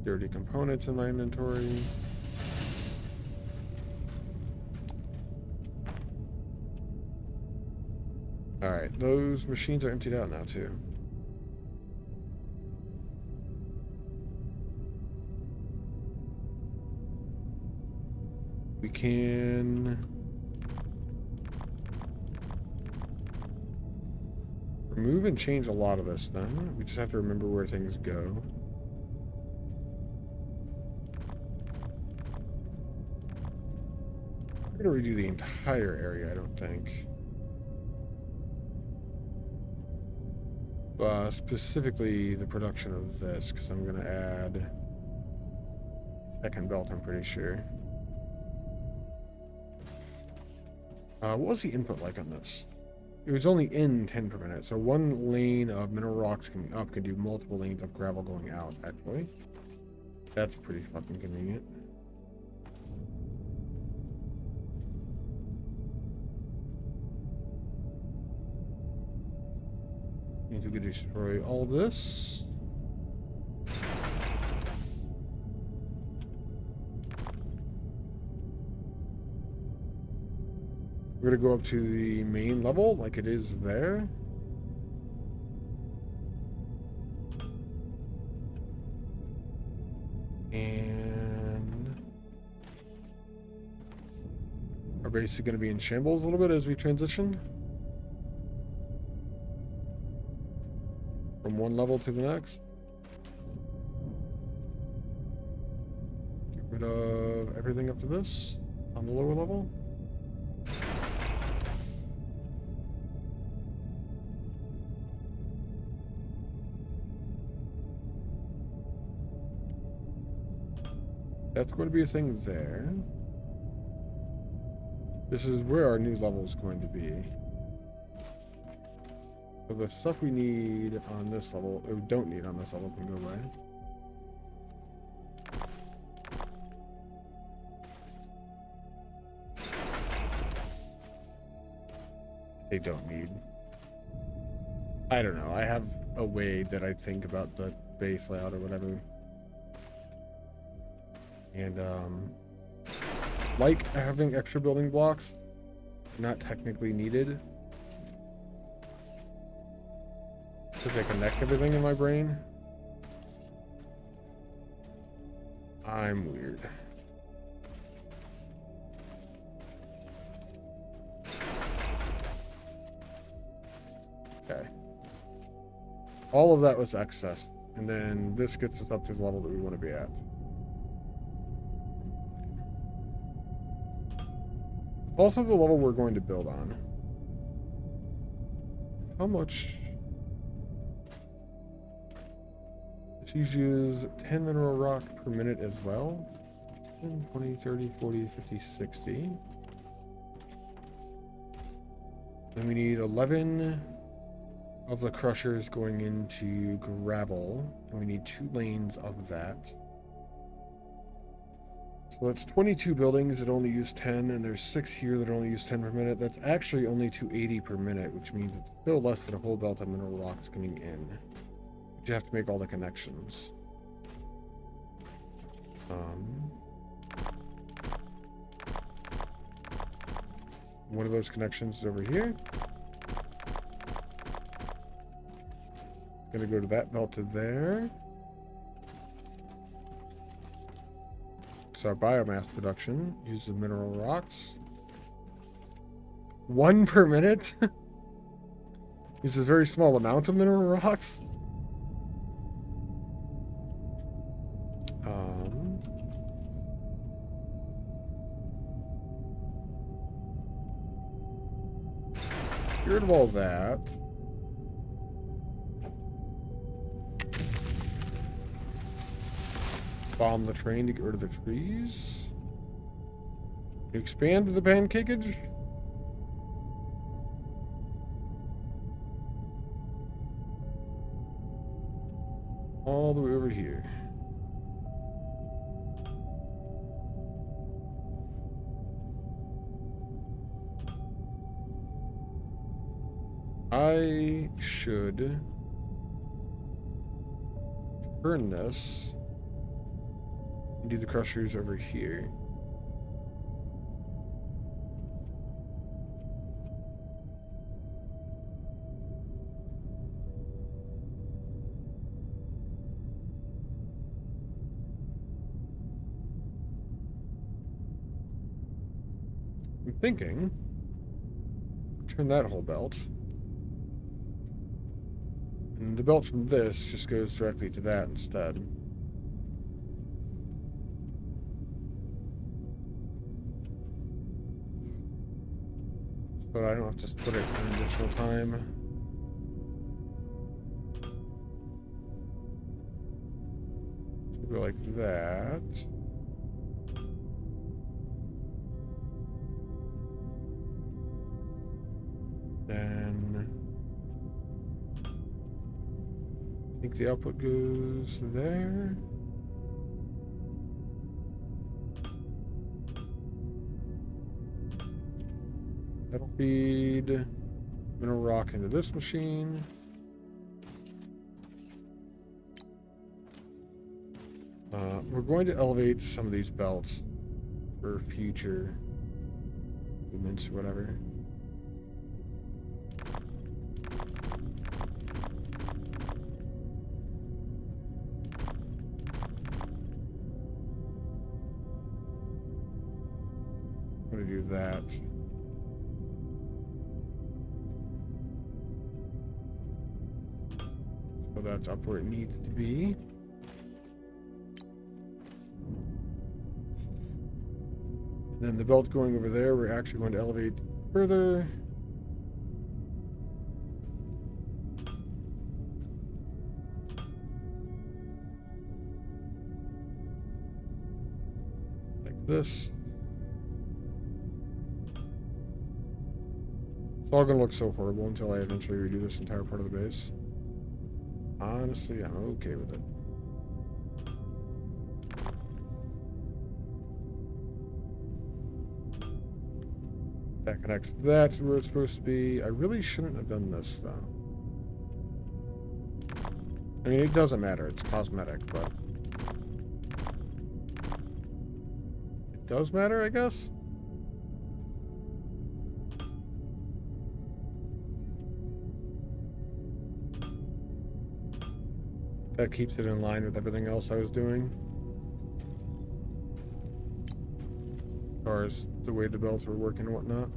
Dirty components in my inventory. Alright, those machines are emptied out now too. We can remove and change a lot of this then. We just have to remember where things go. I'm going to redo the entire area, I don't think. Specifically the production of this, because I'm going to add a second belt, I'm pretty sure. What was the input like on this? It was only in 10 per minute, so one lane of mineral rocks coming up can do multiple lanes of gravel going out, actually. That's pretty fucking convenient. Means we could destroy all this. We're gonna go up to the main level like it is there. And our base is gonna be in shambles a little bit as we transition from one level to the next. Get rid of everything up to this on the lower level. That's going to be a thing there. This is where our new level is going to be. So the stuff we need on this level, we don't need on this level, can go away. They don't need. I don't know. I have a way that I think about the base layout or whatever. And, like having extra building blocks, not technically needed. Because I connect everything in my brain. I'm weird. Okay. All of that was excess. And then this gets us up to the level that we want to be at. Also the level we're going to build on. How much? This uses 10 mineral rock per minute as well. 10, 20, 30, 40, 50, 60. Then we need 11 of the crushers going into gravel. And we need 2 lanes of that. So that's 22 buildings that only use 10, and there's 6 here that only use 10 per minute. That's actually only 280 per minute, which means it's still less than a whole belt of mineral rocks coming in. But you have to make all the connections. One of those connections is over here. Gonna go to that belt to there. So our biomass production uses mineral rocks. 1 per minute? Uses a very small amount of mineral rocks. Get rid of all that. Bomb the train to get rid of the trees. Expand the pancakeage. All the way over here. I should turn this and do the crushers over here. I'm thinking, turn that whole belt. And the belt from this just goes directly to that instead. But I don't have to split it an additional time. So go like that. Then I think the output goes there. That'll feed mineral rock into this machine. We're going to elevate some of these belts for future movements or whatever. I'm going to do that. So that's up where it needs to be. And then the belt going over there, we're actually going to elevate further. Like this. It's all going to look so horrible until I eventually redo this entire part of the base. Honestly, I'm okay with it. That connects that to where it's supposed to be. I really shouldn't have done this, though. I mean, it doesn't matter. It's cosmetic, but... it does matter, I guess? That keeps it in line with everything else I was doing. As far as the way the belts were working and whatnot.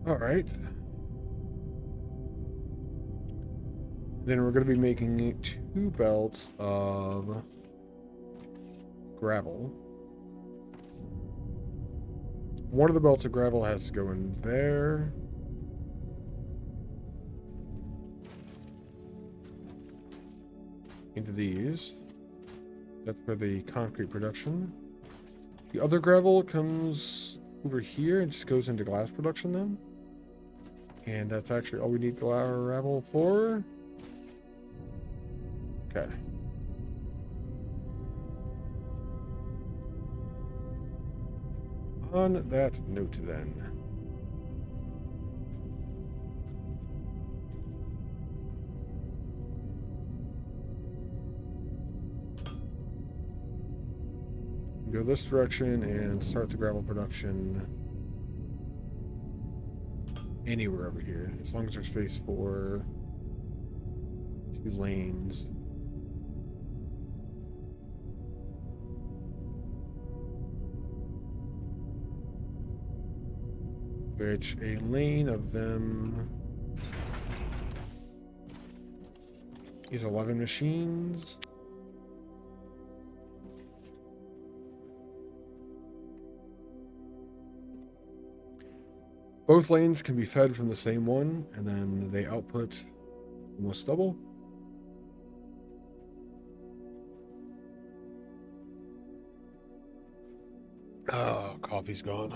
Alright. Then we're going to be making 2 belts of gravel. One of the belts of gravel has to go in there. Into these. That's for the concrete production. The other gravel comes over here and just goes into glass production then. And that's actually all we need gravel for. Okay. On that note, then. Go this direction and start the gravel production anywhere over here, as long as there's space for 2 lanes. Which a lane of them is 11 machines. Both lanes can be fed from the same one, and then they output almost double. Oh, coffee's gone.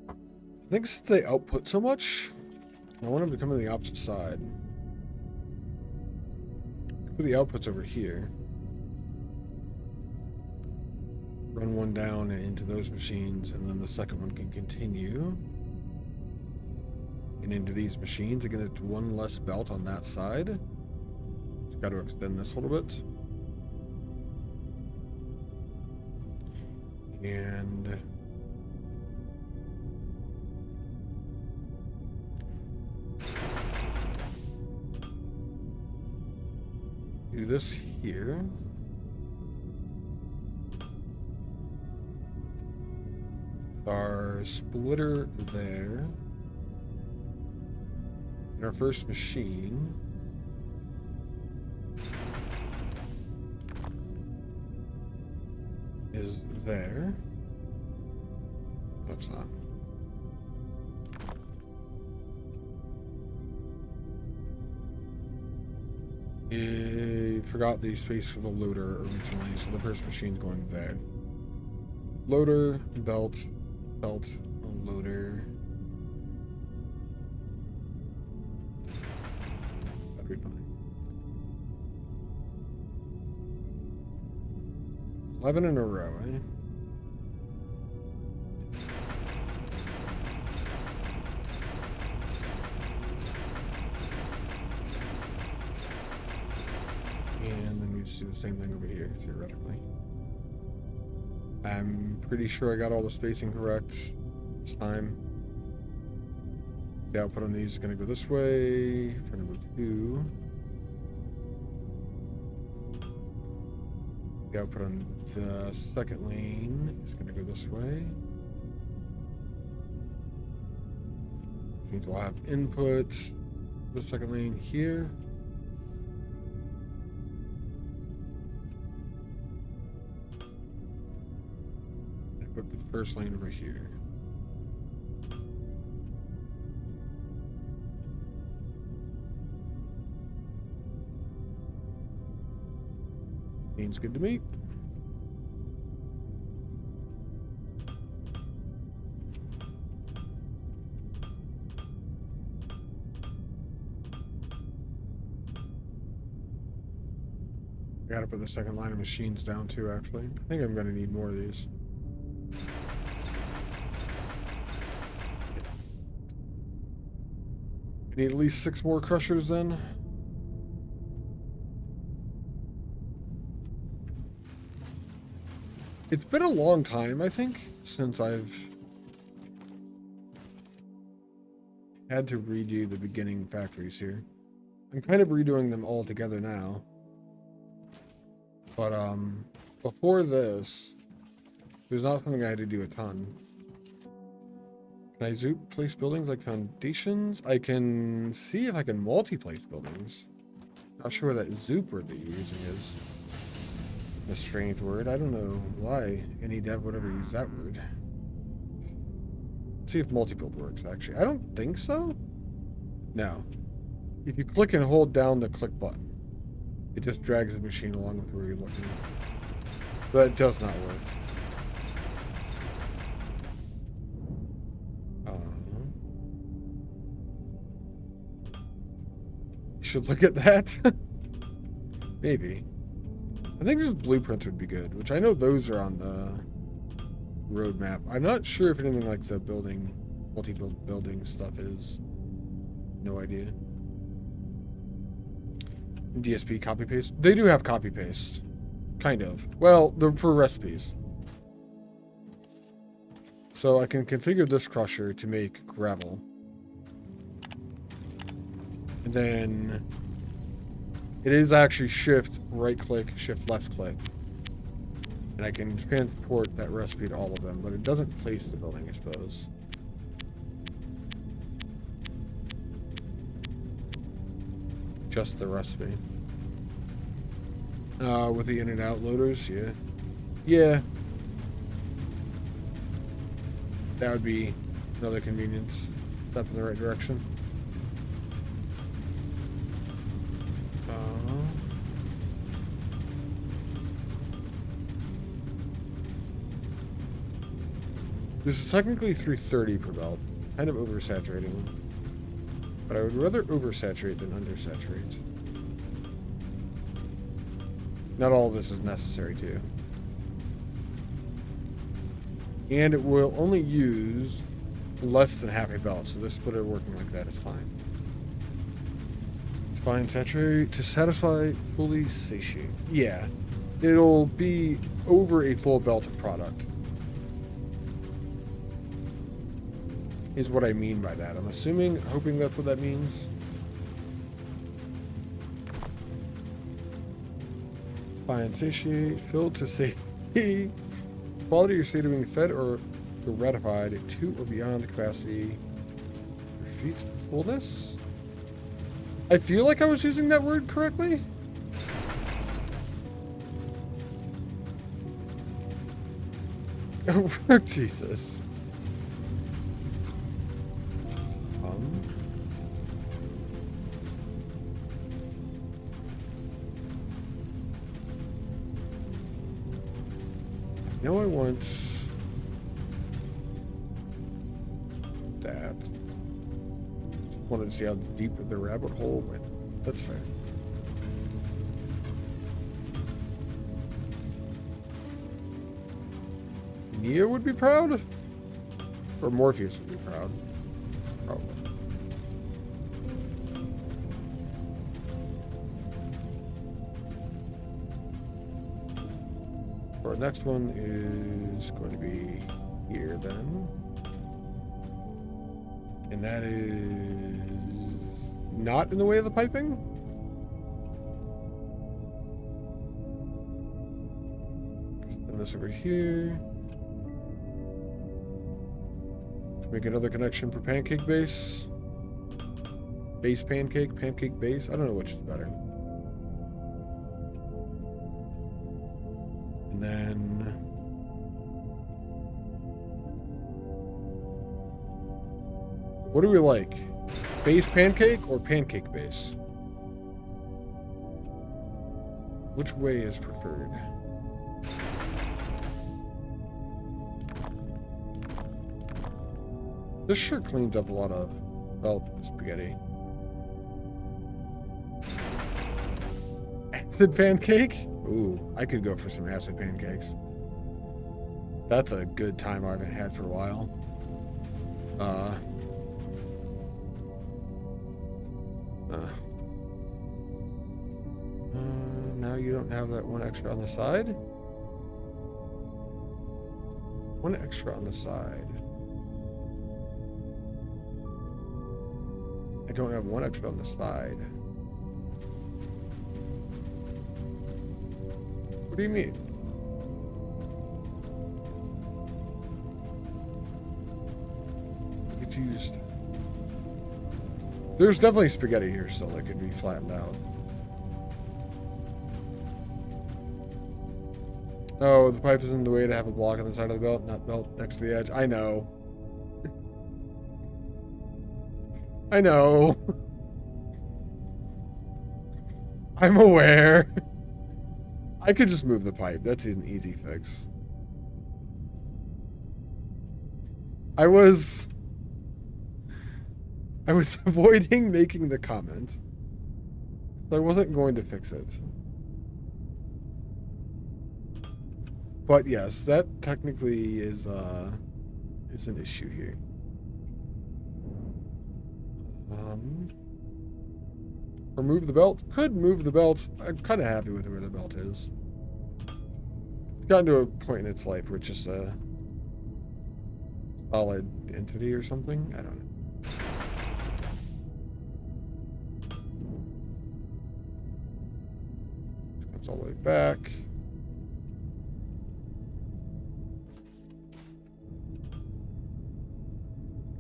I think since they output so much, I want them to come to the opposite side. Put the outputs over here. Run one down and into those machines, and then the second one can continue. And into these machines. Again, it's one less belt on that side. Just got to extend this a little bit. And do this here. Our splitter there. And our first machine is there. That's not. I forgot the space for the loader originally, so the first machine's going there. Loader, belt, loader. That'd be fine. 11 in a row, eh? And then we just do the same thing over here, theoretically. I'm pretty sure I got all the spacing correct this time. The output on these is going to go this way for number 2. The output on the second lane is going to go this way. Which means we'll have input for the second lane here. With the first lane over here. Seems good to me. I gotta put the second line of machines down too, actually. I think I'm gonna need more of these. I need at least 6 more crushers then. It's been a long time, I think, since I've had to redo the beginning factories here. I'm kind of redoing them all together now. But before this, there's not something I had to do a ton. Can I zoop place buildings like foundations? I can see if I can multi-place buildings. Not sure what that zoop word that you're using is. A strange word. I don't know why any dev would ever use that word. Let's see if multi-build works, actually. I don't think so. No. If you click and hold down the click button, it just drags the machine along with where you're looking. But it does not work. You should look at that. Maybe. I think just blueprints would be good, which I know those are on the roadmap. I'm not sure if anything like the building, multi-building stuff is. No idea. DSP copy paste. They do have copy paste. Kind of. Well, for recipes. So I can configure this crusher to make gravel. And then it is actually shift right click, shift left click. And I can transport that recipe to all of them, but it doesn't place the building, I suppose. Just the recipe. With the in and out loaders, yeah. Yeah. That would be another convenience. Step in the right direction. This is technically 330 per belt. Kind of oversaturating. But I would rather oversaturate than undersaturate. Not all of this is necessary too. And it will only use less than half a belt, so this splitter working like that is fine. It's fine, saturate to satisfy, fully satiate. Yeah, it'll be over a full belt of product. Is what I mean by that. I'm assuming, hoping that's what that means. Fine, satiate, fill to satiate. Quality or state of being fed or ratified to or beyond capacity. Refeed fullness? I feel like I was using that word correctly. Oh, Jesus. Now I want that. Wanted to see how deep the rabbit hole went. That's fair. Neo would be proud? Or Morpheus would be proud? Probably. Our next one is going to be here then. And that is not in the way of the piping? Send this over here. Make another connection for Pancake base. Base Pancake, Pancake base. I don't know which is better. And then what do we like? Base Pancake or Pancake base? Which way is preferred? This sure cleans up a lot of spaghetti. Acid pancake? Ooh, I could go for some acid pancakes. That's a good time I haven't had for a while. Now you don't have that one extra on the side? One extra on the side. I don't have one extra on the side. What do you mean? It's used. There's definitely spaghetti here still that could be flattened out. Oh, the pipe is in the way to have a block on the side of the belt, not belt next to the edge. I know. I know. I'm aware. I could just move the pipe. That's an easy fix. I was avoiding making the comment. So I wasn't going to fix it. But yes, that technically is an issue here. Remove the belt. Could move the belt. I'm kind of happy with where the belt is. It's gotten to a point in its life where it's just a solid entity or something. I don't know. Comes all the way back.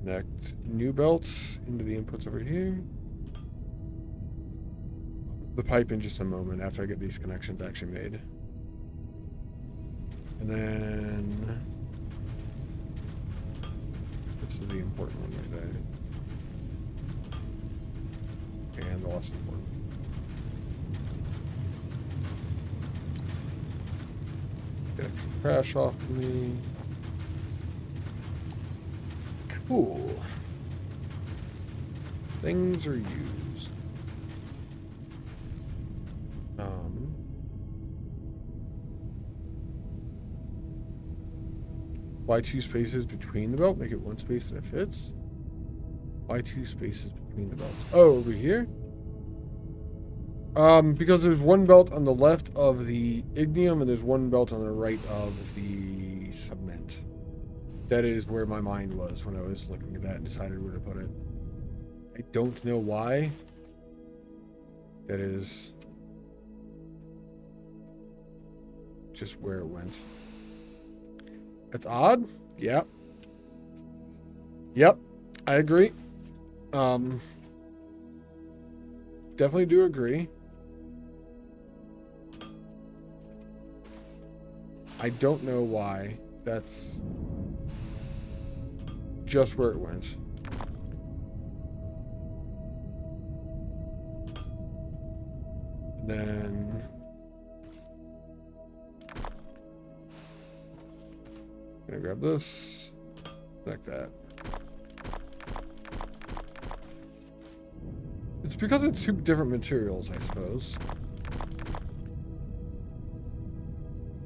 Connect new belts into the inputs over here. The pipe in just a moment after I get these connections actually made. And then this is the important one right there. And the less important. Get extra crash off me. Cool. Things are used. Why 2 spaces between the belt? Make it 1 space that it fits. Why 2 spaces between the belts? Oh, over here? Because there's 1 belt on the left of the ignium and there's 1 belt on the right of the cement. That is where my mind was when I was looking at that and decided where to put it. I don't know why. That is just where it went. That's odd. Yep. Yep. I agree. Definitely do agree. I don't know why. That's just where it went. And then I'm gonna grab this, like that. It's because it's 2 different materials, I suppose.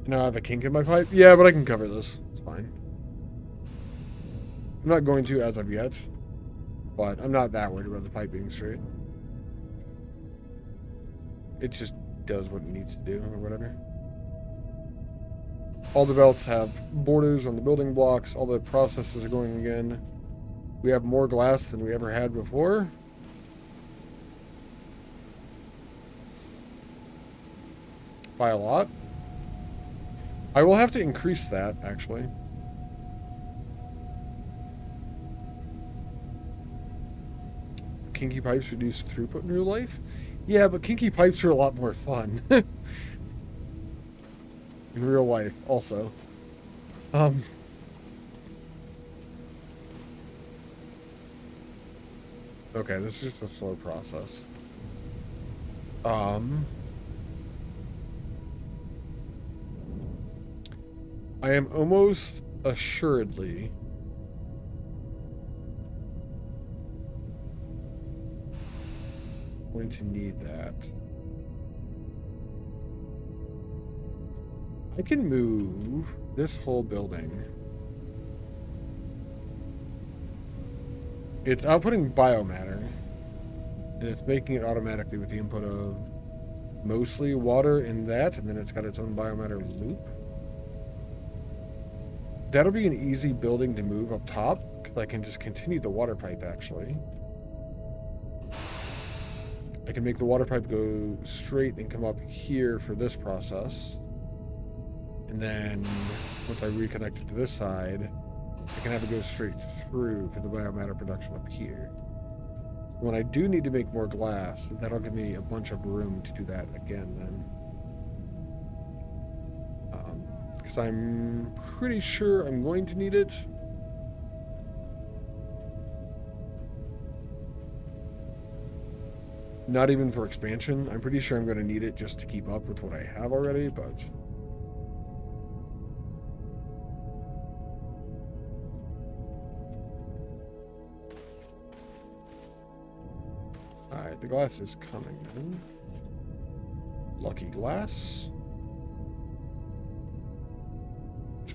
You know, I have a kink in my pipe? Yeah, but I can cover this. It's fine. I'm not going to as of yet, but I'm not that worried about the pipe being straight. It just does what it needs to do or whatever. All the belts have borders on the building blocks. All the processes are going again. We have more glass than we ever had before. By a lot. I will have to increase that, actually. Kinky pipes reduce throughput in real life? Yeah, but kinky pipes are a lot more fun. In real life, also. Okay, this is just a slow process. I am almost assuredly going to need that. I can move this whole building. It's outputting biomatter, and it's making it automatically with the input of mostly water in that, and then it's got its own biomatter loop. That'll be an easy building to move up top, because I can just continue the water pipe, actually. I can make the water pipe go straight and come up here for this process. And then, once I reconnect it to this side, I can have it go straight through for the biomatter production up here. When I do need to make more glass, that'll give me a bunch of room to do that again then. Because I'm pretty sure I'm going to need it. Not even for expansion. I'm pretty sure I'm going to need it just to keep up with what I have already, but... Alright, the glass is coming then. Lucky glass.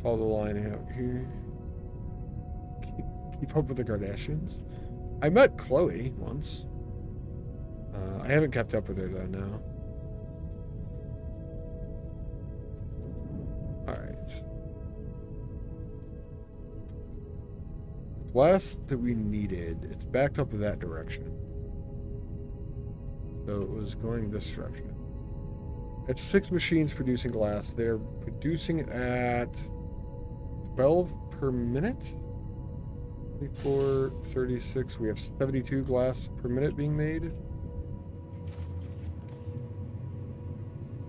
follow the line out here. Keep up with the Kardashians. I met Chloe once. I haven't kept up with her though now. Alright. The glass that we needed, it's backed up in that direction. So it was going this direction. It's 6 machines producing glass. They're producing it at 12 per minute. 24, 36. We have 72 glass per minute being made.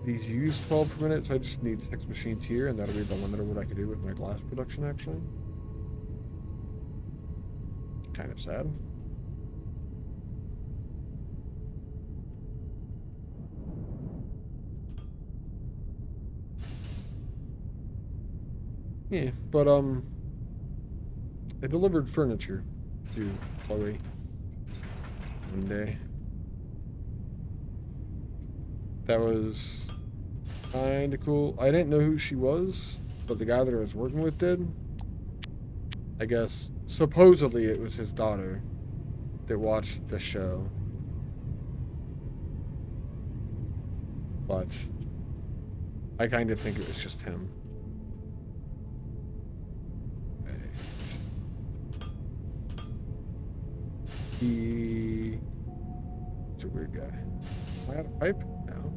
These use 12 per minute, so I just need 6 machines here, and that'll be the limit of what I can do with my glass production, actually. Kind of sad. Yeah, but I delivered furniture to Chloe one day. That was kind of cool. I didn't know who she was, but the guy that I was working with did. I guess supposedly it was his daughter that watched the show. But I kind of think it was just him. He's a weird guy. Am I out of pipe? No.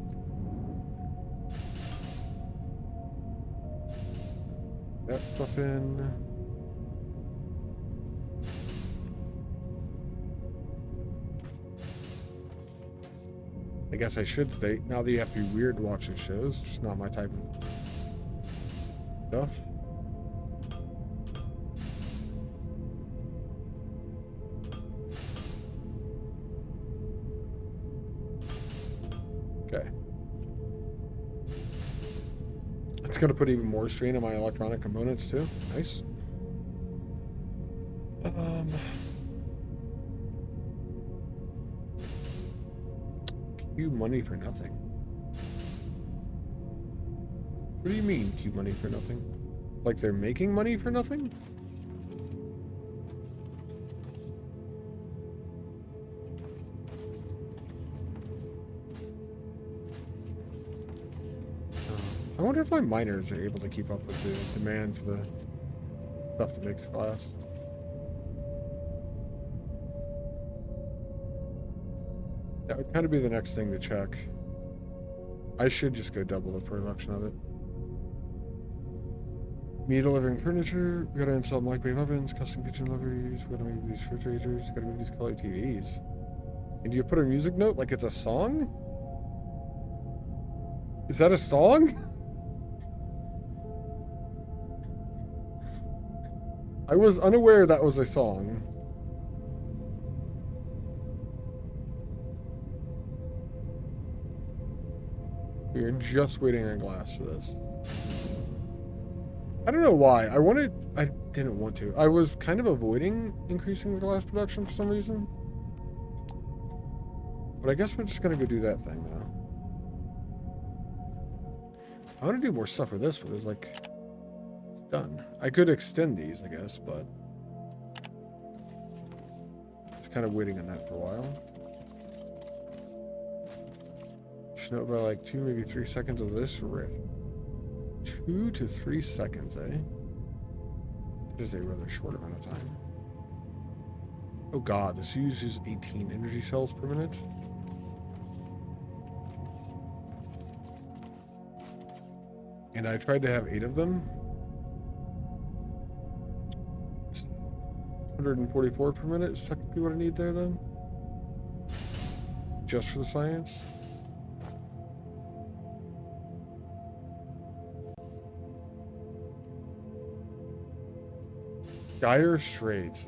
That stuff in. I guess I should state, now that you have to be weird to watch these shows, just not my type of stuff. Okay. It's going to put even more strain on my electronic components too. Nice. Q money for nothing. What do you mean, Q money for nothing? Like they're making money for nothing? I wonder if my miners are able to keep up with the demand for the stuff that makes glass. That would kind of be the next thing to check. I should just go double the production of it. Me delivering furniture. We gotta install microwave ovens, custom kitchen liveries. We gotta move these refrigerators. We gotta move these color TVs. And do you put a music note like it's a song? Is that a song? I was unaware that was a song. We are just waiting on glass for this. I don't know why. I didn't want to. I was kind of avoiding increasing the glass production for some reason. But I guess we're just going to go do that thing now. I want to do more stuff with this, but it's like, it's done. I could extend these, I guess, but it's kind of waiting on that for a while. Should know by like 2, maybe 3 seconds of this riff. 2 to 3 seconds, eh? That is a rather short amount of time. Oh god, this uses 18 energy cells per minute. And I tried to have 8 of them. 144 per minute is technically what I need there then. Just for the science. Dire Straits.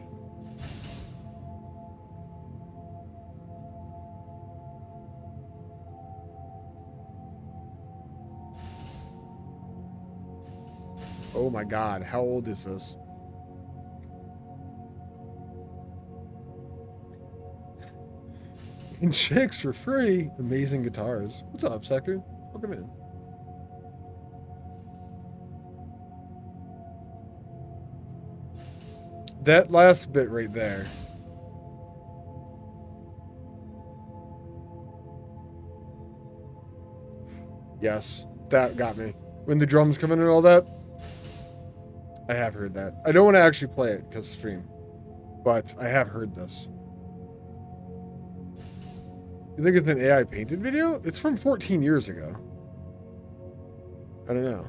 Oh my god, how old is this? And chicks for free. Amazing guitars. What's up, Seku? Welcome in. That last bit right there. Yes, that got me. When the drums come in and all that, I have heard that. I don't want to actually play it because stream, but I have heard this. You think it's an AI painted video? It's from 14 years ago. I don't know.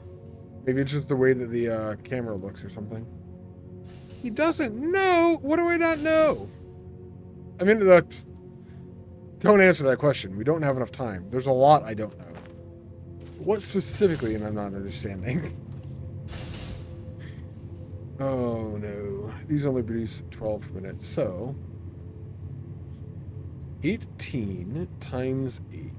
Maybe it's just the way that the camera looks or something. He doesn't know. What do I not know? I mean, don't answer that question. We don't have enough time. There's a lot I don't know. What specifically am I not understanding? Oh no. These only produce 12 minutes. So 18 times 8.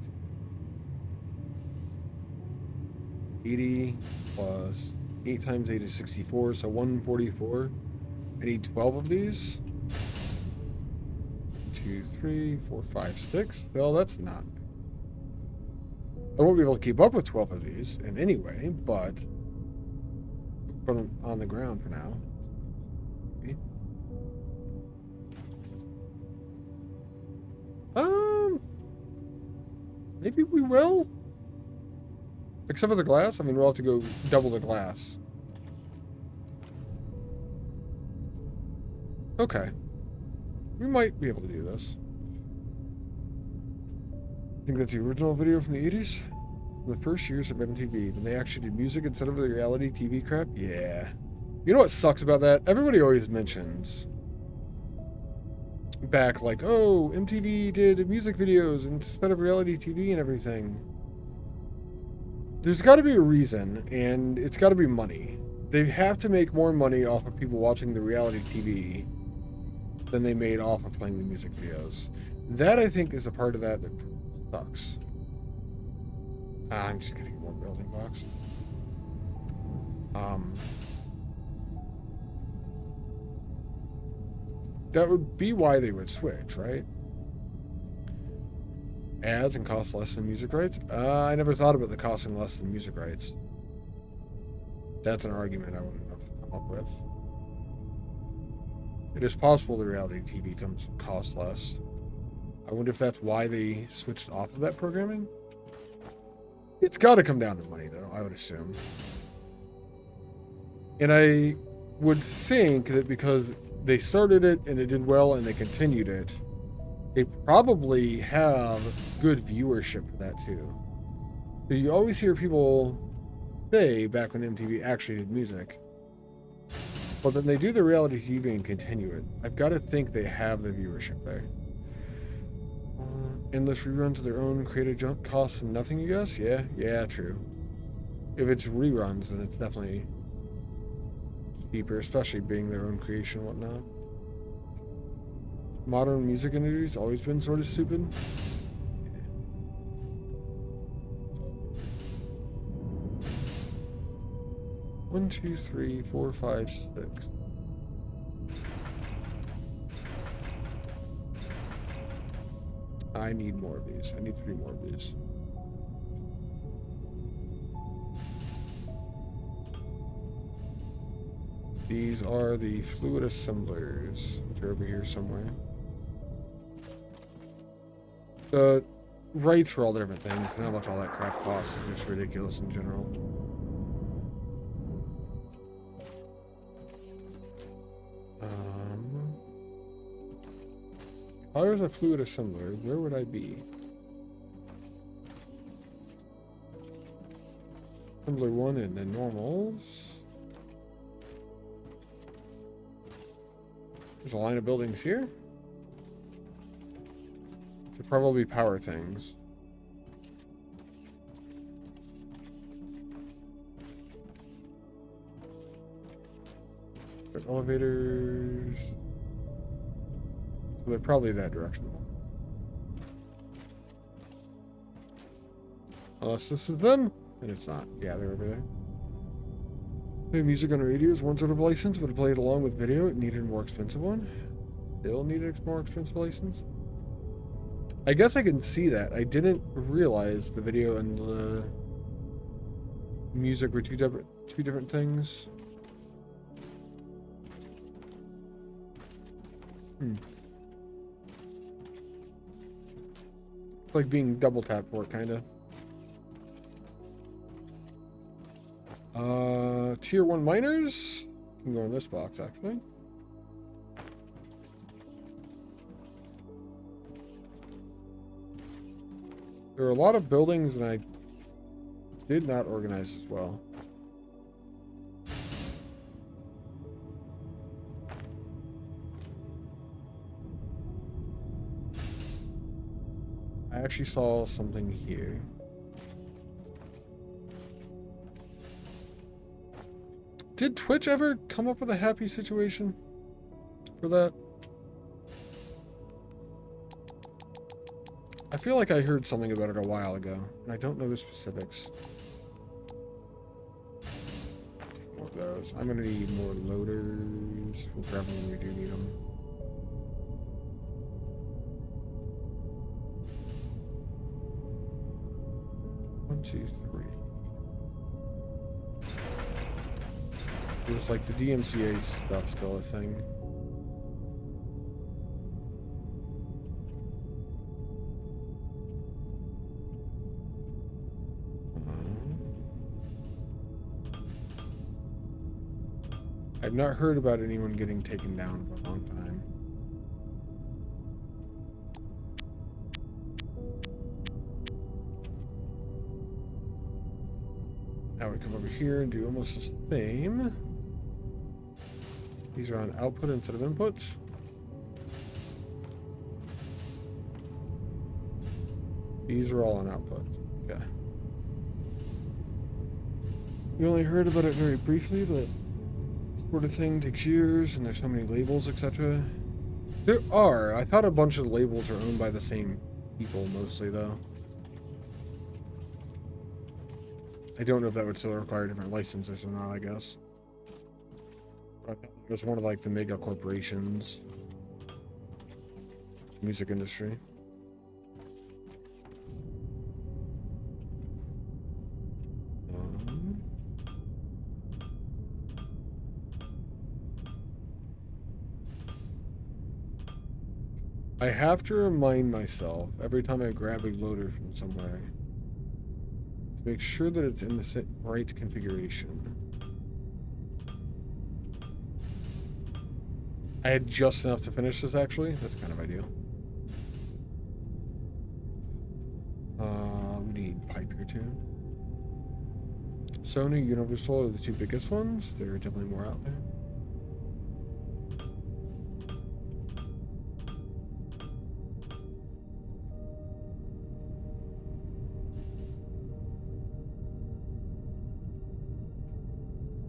80 plus 8 times 8 is 64, so 144. I need 12 of these. 2, 3, 4, 5, 6. Well, that's not. I won't be able to keep up with 12 of these in any way, but put them on the ground for now. Maybe we will. Except for the glass. I mean, we'll have to go double the glass. Okay. We might be able to do this. I think that's the original video from the 80s. The first years of MTV, when they actually did music instead of the reality TV crap. Yeah. You know what sucks about that? Everybody always mentions back like, oh, MTV did music videos instead of reality TV and everything. There's got to be a reason, and it's got to be money. They have to make more money off of people watching the reality TV than they made off of playing the music videos. That, I think, is a part of that sucks. I'm just getting more building blocks. That would be why they would switch, right? Ads and cost less than music rights? I never thought about the costing less than music rights. That's an argument I wouldn't have come up with. It is possible the reality TV cost less. I wonder if that's why they switched off of that programming? It's got to come down to money, though, I would assume. And I would think that because they started it and it did well and they continued it, they probably have good viewership for that too. So you always hear people say back when MTV actually did music, but then they do the reality TV and continue it. I've got to think they have the viewership there. Endless reruns of their own created junk costs them nothing, you guess? Yeah, true. If it's reruns, then it's definitely cheaper, especially being their own creation and whatnot. Modern music industry's always been sort of stupid. One, two, three, 4, 5, 6. I need more of these. I need 3 more of these. These are the fluid assemblers, which are over here somewhere. The rights for all the different things and how much all that crap costs is just ridiculous in general. If I was a fluid assembler, where would I be? Assembler 1 and then normals. There's a line of buildings here. Should probably power things. There's elevators. So they're probably that direction. Unless this is them, and it's not. Yeah, they're over there. Play music on radio is one sort of license, but to play it along with video, it needed a more expensive one. Still needed a more expensive license. I guess I can see that. I didn't realize the video and the music were two different things. It's like being double tapped for it, kind of. Tier 1 miners can go in this box, actually. There are a lot of buildings, and I did not organize as well. I actually saw something here. Did Twitch ever come up with a happy situation for that? I feel like I heard something about it a while ago, and I don't know the specifics. Take more of those. I'm gonna need more loaders. We'll grab them when we do need them. One, two, three. It's like the DMCA stuff still a thing. I've not heard about anyone getting taken down for a long time. Now we come over here and do almost the same. These are on output instead of inputs. These are all on output. Okay. You only heard about it very briefly, but this sort of thing takes years, and there's so many labels, etc. There are. I thought a bunch of labels are owned by the same people mostly, though. I don't know if that would still require different licenses or not, I guess. But I thought it was one of like the mega corporations. Music industry. I have to remind myself every time I grab a loader from somewhere to make sure that it's in the right configuration. I had just enough to finish this, actually. That's kind of ideal. We need pipe here too. Sony, Universal are the two biggest ones. There are definitely more out there.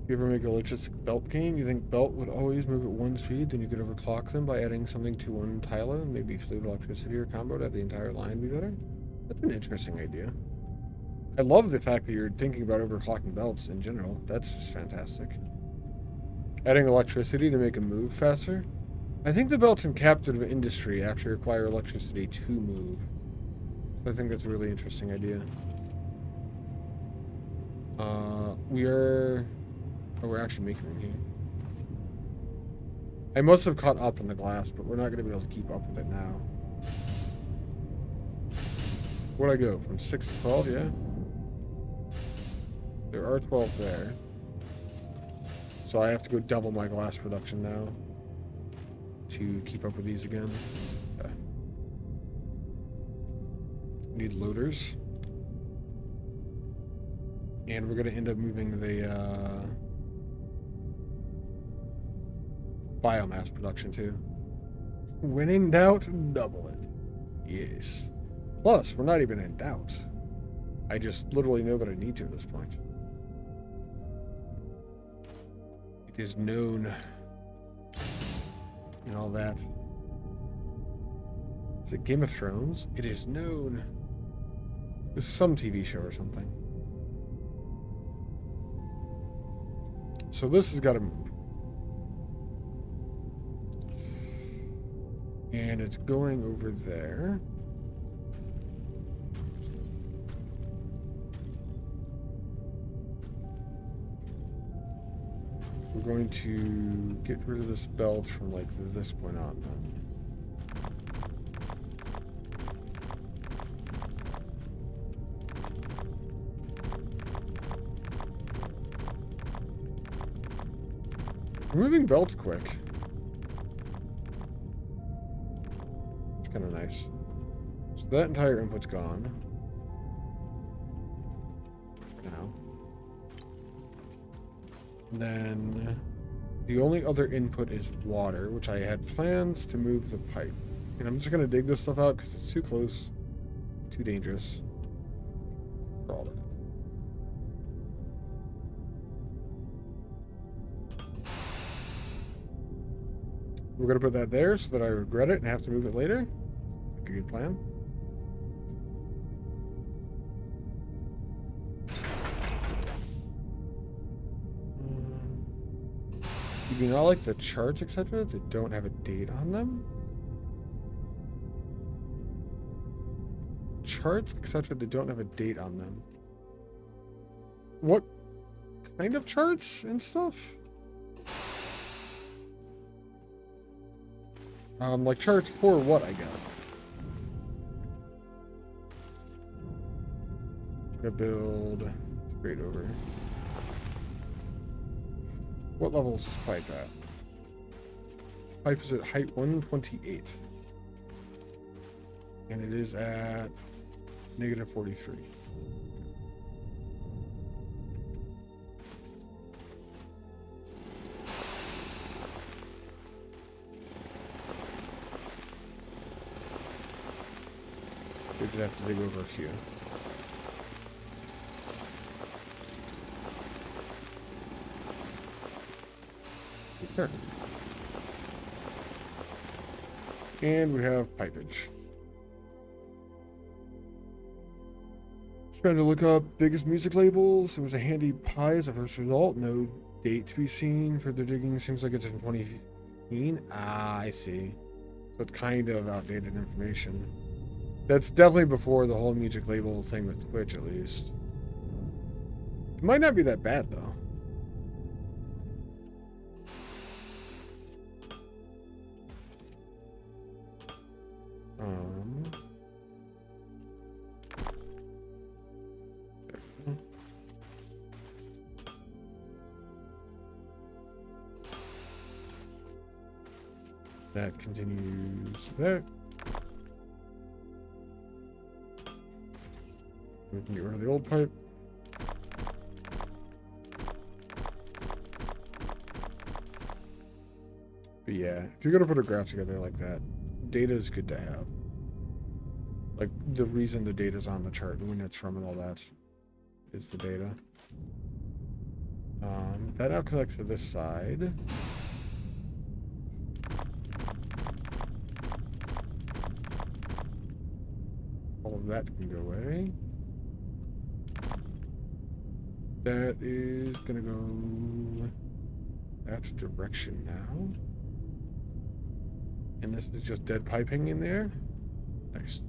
If you ever make a logistic belt game, you think belt would always move at one speed, then you could overclock them by adding something to one tile, maybe fluid electricity or combo to have the entire line be better? That's an interesting idea. I love the fact that you're thinking about overclocking belts in general. That's just fantastic. Adding electricity to make a move faster? I think the belts in captive industry actually require electricity to move. So I think that's a really interesting idea. We're actually making them here. I must have caught up on the glass, but we're not going to be able to keep up with it now. Where'd I go? From 6 to 12, yeah? There are 12 there. So I have to go double my glass production now to keep up with these again. Okay. Need loaders. And we're going to end up moving the biomass production too. When in doubt, double it. Yes. Plus, we're not even in doubt. I just literally know that I need to at this point. It is known. And all that. Is it Game of Thrones? It is known. It's some TV show or something. So this has got to move. And it's going over there. we're going to get rid of this belt from like this point on then. Removing belts quick. It's kind of nice. So that entire input's gone. For now. And then the only other input is water, which I had plans to move the pipe. And I'm just going to dig this stuff out because it's too close, too dangerous for all that. We're going to put that there so that I regret it and have to move it later. Like a good plan. You do not like the charts, etc. that don't have a date on them? Charts, etc. that don't have a date on them. What kind of charts and stuff? Like charts for what, I guess. I'm gonna build straight over. What level is this pipe at? Pipe is at height 128. And it is at negative 43. We just have to dig over a few. Sure. And we have pipage. Trying to look up biggest music labels. It was a handy pie as a first result. No date to be seen. Further digging seems like it's in 2015. Ah, I see. So it's kind of outdated information. That's definitely before the whole music label thing with Twitch, at least. It might not be that bad, though. That continues there. We can get rid of the old pipe. But yeah, if you're gonna put a graph together like that, data is good to have. Like the reason the data's on the chart and when it's from and all that is the data. That now connects to this side. All of that can go away. That is gonna go that direction now. And this is just dead piping in there. Nice.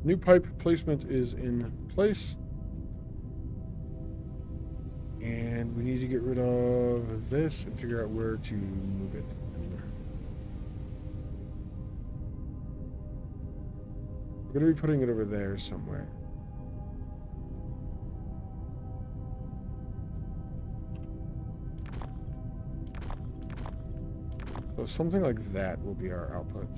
New pipe placement is in place. And we need to get rid of this and figure out where to move it. We're going to be putting it over there somewhere. So something like that will be our output.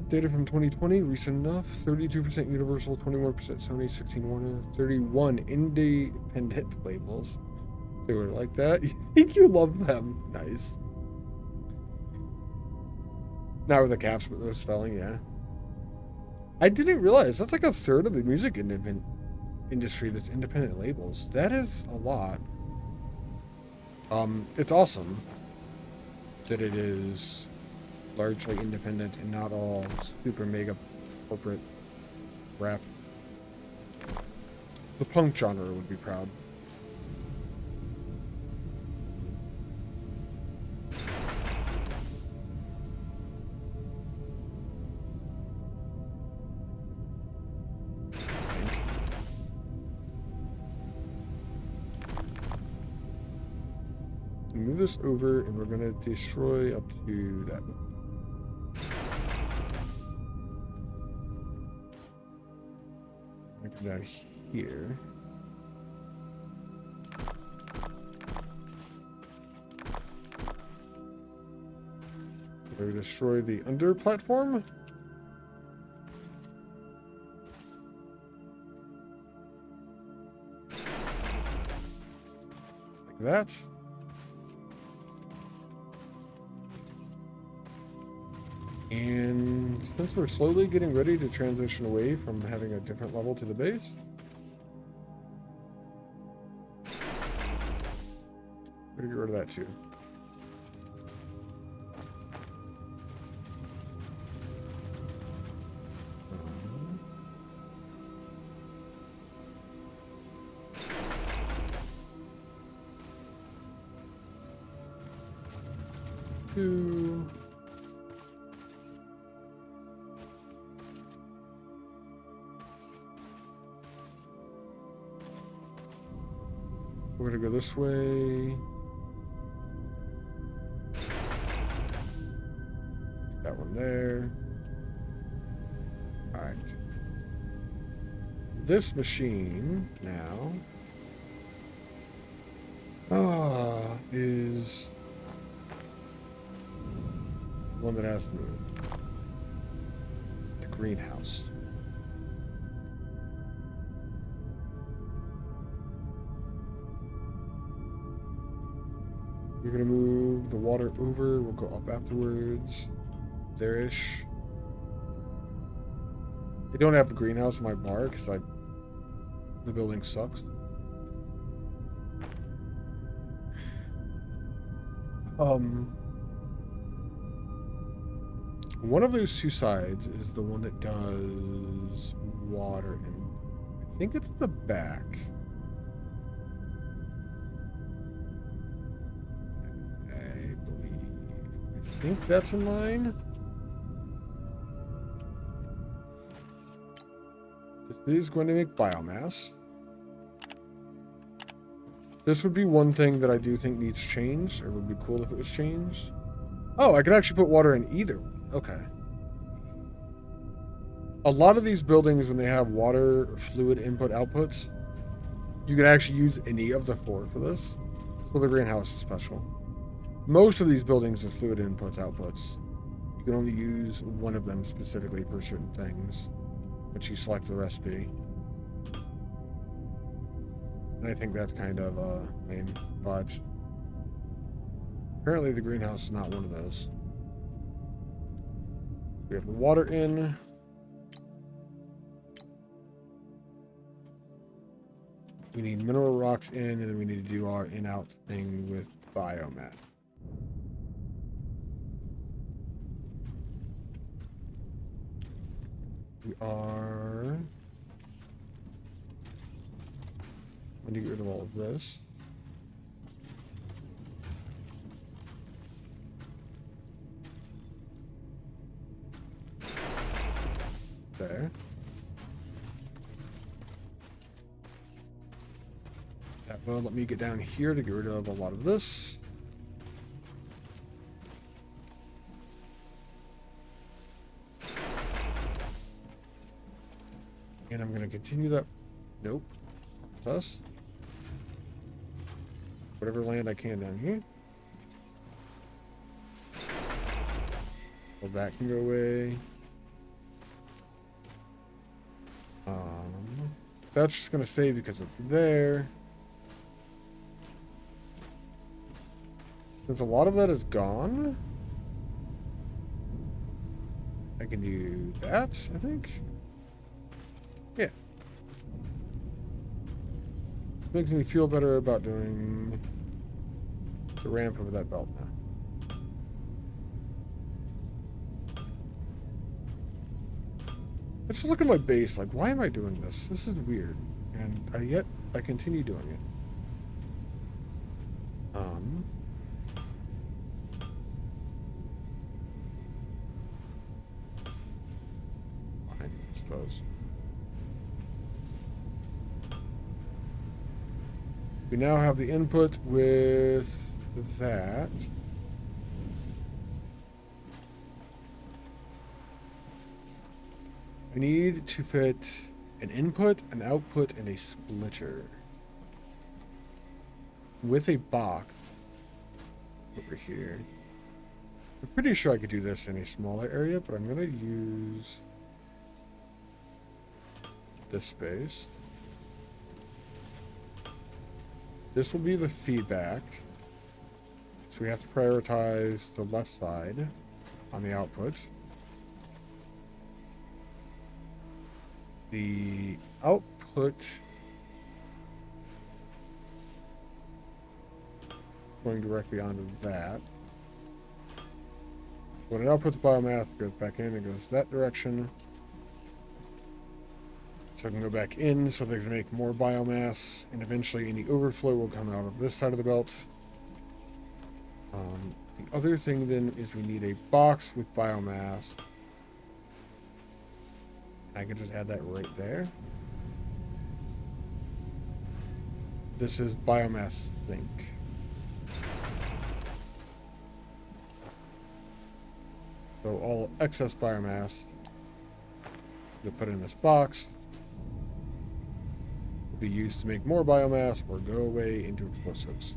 Data from 2020, recent enough. 32% Universal, 21% Sony, 16 Warner, 31 independent labels. They were like that. You think you love them? Nice. Not with the caps, but the spelling, yeah. I didn't realize that's like a third of the music industry that's independent labels. That is a lot. It's awesome that it is largely independent and not all super mega corporate rap. The punk genre would be proud. move this over, and we're gonna destroy up to that. Come down here. We're gonna destroy the under platform. Like that. And since we're slowly getting ready to transition away from having a different level to the base, we're gonna get rid of that too. Two. We're gonna go this way. That one there. All right. This machine now is one that has to move. The greenhouse. We're gonna move the water over. We'll go up afterwards. There-ish. I don't have the greenhouse in my bar because the building sucks. One of those two sides is the one that does water, and I think it's the back. I think that's in line. This is going to make biomass. This would be one thing that I do think needs changed, or would be cool if it was changed. Oh, I can actually put water in either one. Okay. A lot of these buildings, when they have water or fluid input outputs, you can actually use any of the four for this. So the greenhouse is special. Most of these buildings with fluid inputs, outputs, you can only use one of them specifically for certain things, once you select the recipe. And I think that's kind of lame, but apparently the greenhouse is not one of those. We have the water in. We need mineral rocks in, and then we need to do our in-out thing with biomass. We are going to get rid of all of this. There. That will let me get down here to get rid of a lot of this. And I'm going to continue that. Nope. That's us. Whatever land I can down here. Well, that can go away. That's just going to save because it's there. Since a lot of that is gone, I can do that, I think. Yeah. Makes me feel better about doing the ramp over that belt now. I just look at my base like, why am I doing this? This is weird. And yet I continue doing it. Fine, I suppose. We now have the input with that. I need to fit an input, an output, and a splitter. With a box over here. I'm pretty sure I could do this in a smaller area, but I'm going to use this space. This will be the feedback. So we have to prioritize the left side on the output. The output going directly onto that. When it outputs biomass, it goes back in, it goes that direction. So I can go back in so they can make more biomass, and eventually any overflow will come out of this side of the belt. The other thing then is we need a box with biomass. I can just add that right there. This is biomass sink. So all excess biomass you'll put in this box will be used to make more biomass or go away into explosives.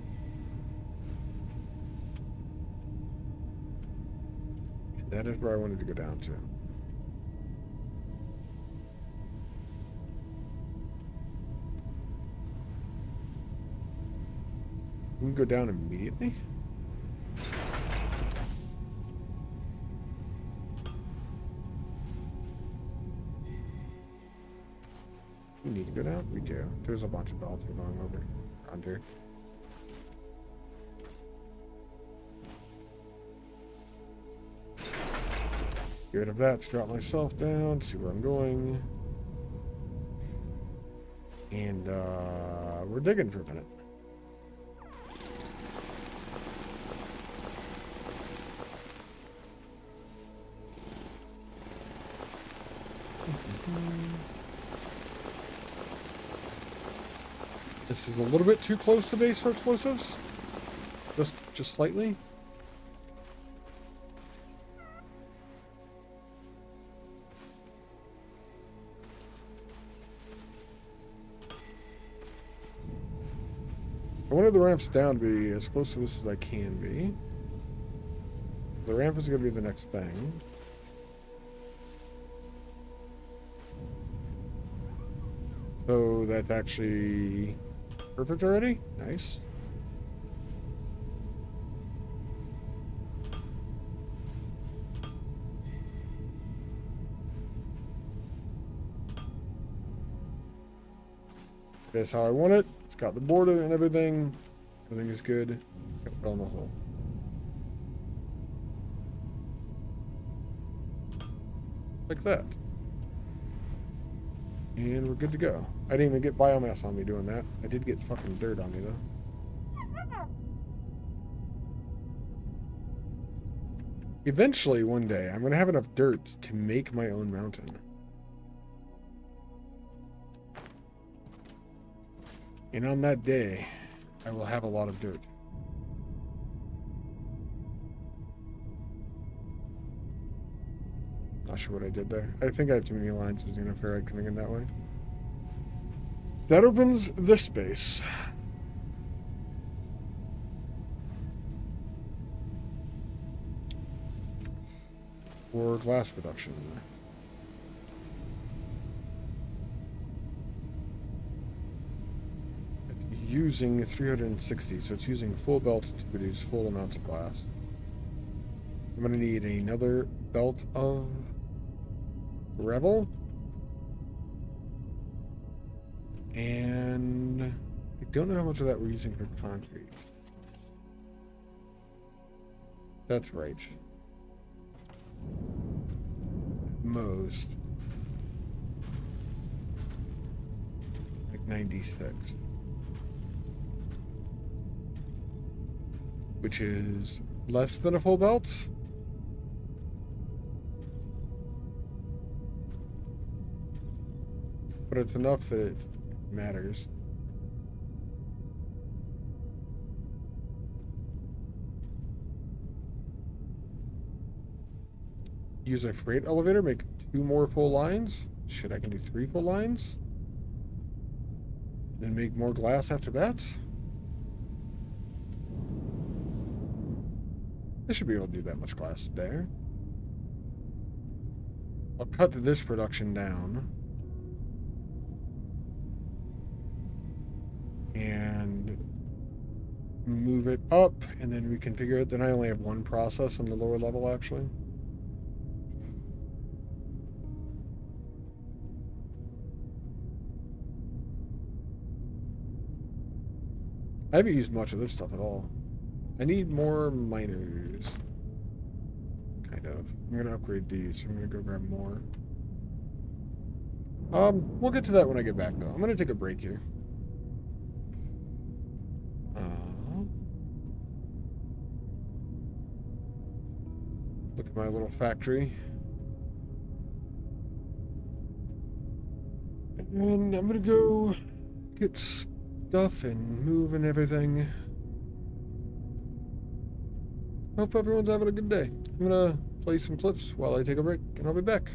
And that is where I wanted to go down to. We can go down immediately. We need to go down? We do. There's a bunch of belts we're going over. Under. Get rid of that to drop myself down, see where I'm going. And we're digging for a minute. This is a little bit too close to base for explosives. Just slightly. I wanted the ramps down to be as close to this as I can be. The ramp is going to be the next thing. So that's actually perfect already. Nice. That's how I want it. It's got the border and everything. Everything is good. Got it on the hole. Like that. And we're good to go. I didn't even get biomass on me doing that. I did get fucking dirt on me though. Eventually, one day, I'm gonna have enough dirt to make my own mountain. And on that day, I will have a lot of dirt. Not sure what I did there. I think I have too many lines of xenoferrite coming in that way. That opens this space. For glass production. It's using 360, so it's using full belt to produce full amounts of glass. I'm going to need another belt of gravel. And I don't know how much of that we're using for concrete. That's right. Most. Like 96. Which is less than a full belt. But it's enough that it matters. use a freight elevator, make 2 more full lines. Shit, I can do 3 full lines. Then make more glass after that. I should be able to do that much glass there. I'll cut this production down. And move it up, and then reconfigure it. Then I only have 1 process on the lower level, actually. I haven't used much of this stuff at all. I need more miners. Kind of. I'm gonna upgrade these. I'm gonna go grab more. We'll get to that when I get back, though. I'm gonna take a break here. Look at my little factory. And I'm gonna go get stuff and move and everything. Hope everyone's having a good day. I'm gonna play some clips while I take a break, and I'll be back.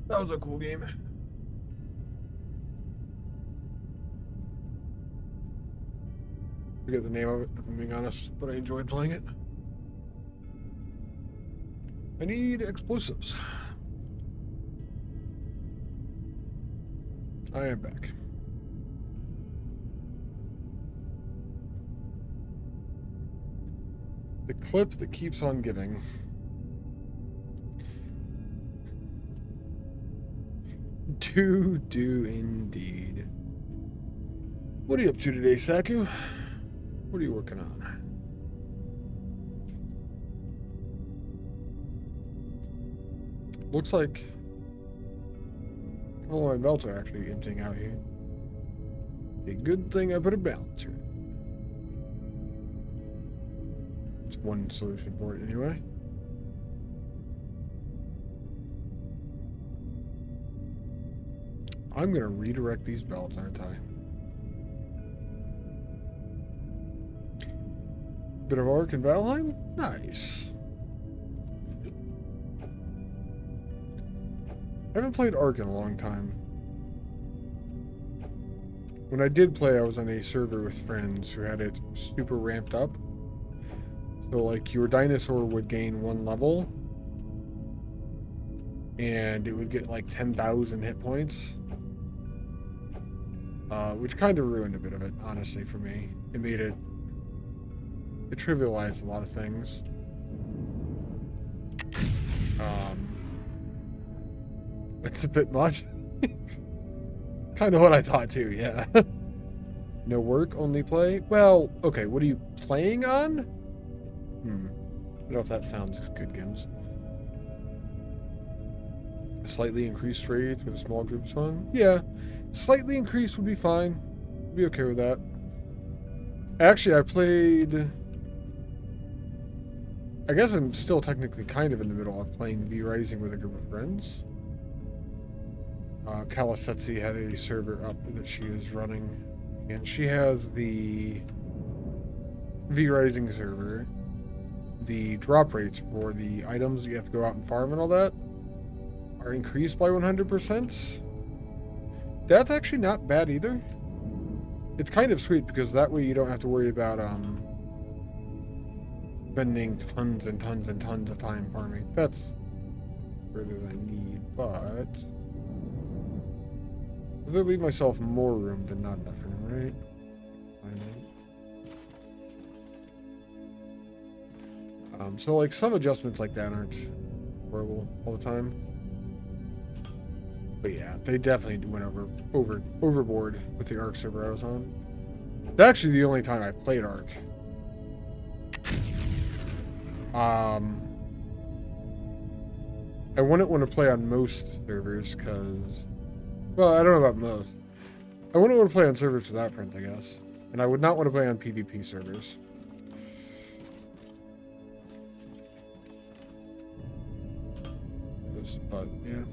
That was a cool game. I forget the name of it, if I'm being honest, but I enjoyed playing it. I need explosives. I am back. The clip that keeps on giving. Do indeed. What are you up to today, Saku? What are you working on? Looks like all my belts are actually emptying out here. A good thing I put a balance here. It's one solution for it anyway. I'm gonna redirect these belts, aren't I? Bit of Ark and Valheim? Nice. I haven't played Ark in a long time. When I did play, I was on a server with friends who had it super ramped up. So, like, your dinosaur would gain 1 level, and it would get, like, 10,000 hit points. Which kind of ruined a bit of it, honestly, for me. It made it... It trivialized a lot of things. It's a bit much. Kind of what I thought too, yeah. No work, only play? Well, okay, what are you playing on? I don't know if that sounds good, Gims. A slightly increased rate with a small group's fun? Yeah, slightly increased would be fine. I'd be okay with that. Actually, I played... I guess I'm still technically kind of in the middle of playing V-Rising with a group of friends. Kalasetsi had a server up that she is running, and she has the V-Rising server. The drop rates for the items you have to go out and farm and all that are increased by 100%. That's actually not bad either. It's kind of sweet because that way you don't have to worry about spending tons and tons and tons of time farming. That's further than I need, but I'd rather leave myself more room than not enough room, right? So like some adjustments like that aren't horrible all the time. But yeah, they definitely went overboard with the Ark server I was on. That's actually the only time I've played Ark. I wouldn't want to play on most servers because, well, I don't know about most. I wouldn't want to play on servers without friends, I guess. And I would not want to play on PvP servers. But, yeah.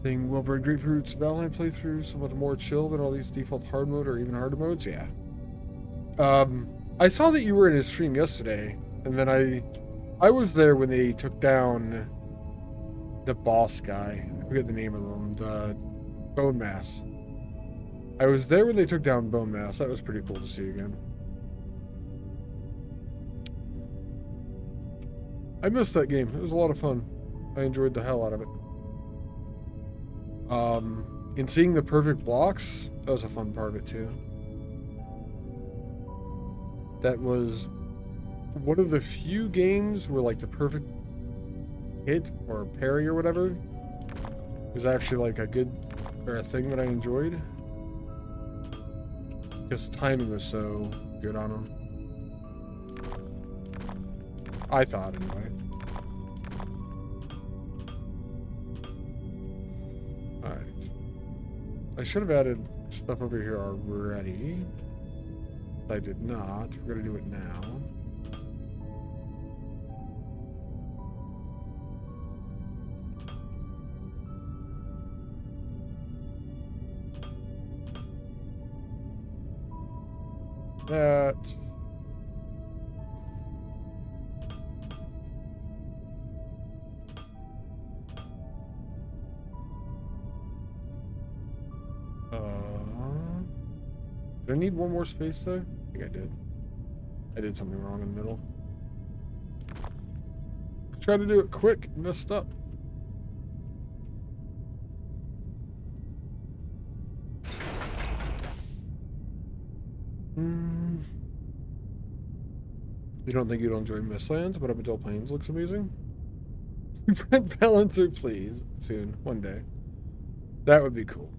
Saying well-bred grapefruits, Valheim playthrough, somewhat more chill than all these default hard mode or even harder modes? Yeah. I saw that you were in his stream yesterday, and then I was there when they took down the boss guy. I forget the name of them. The Bone Mass. I was there when they took down Bone Mass. That was pretty cool to see again. I missed that game. It was a lot of fun. I enjoyed the hell out of it. And seeing the perfect blocks, that was a fun part of it too. That was one of the few games where like the perfect hit or parry or whatever was actually like a good or a thing that I enjoyed. Because the timing was so good on them. I thought anyway. Alright. I should have added stuff over here already. I did not. We're going to do it now. That. Did I need one more space there? I think I did. I did something wrong in the middle. Tried to do it quick, messed up. You don't think you'd enjoy Mistlands, but Abadil Plains looks amazing? Print balancer, please. Soon. One day. That would be cool.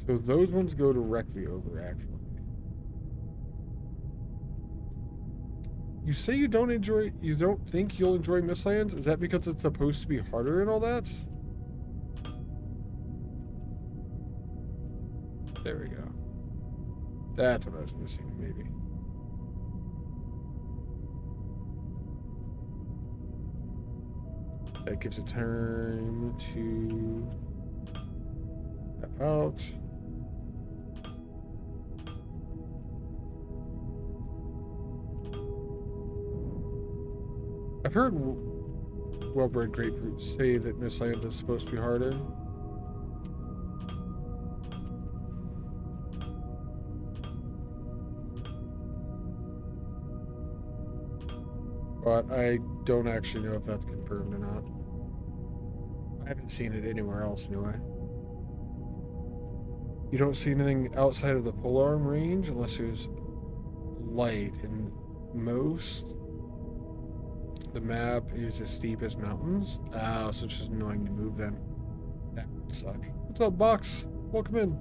So those ones go directly over, actually. You say you don't think you'll enjoy Mistlands? Is that because it's supposed to be harder and all that? There we go. That's what I was missing, maybe. That gives it time to step out. I've heard well-bred grapefruits say that Mistlands is supposed to be harder. But I don't actually know if that's confirmed or not. I haven't seen it anywhere else anyway. You don't see anything outside of the polearm range unless there's light, and most the map is as steep as mountains. Oh, so it's just annoying to move then. That would suck. What's up, Box? Welcome in.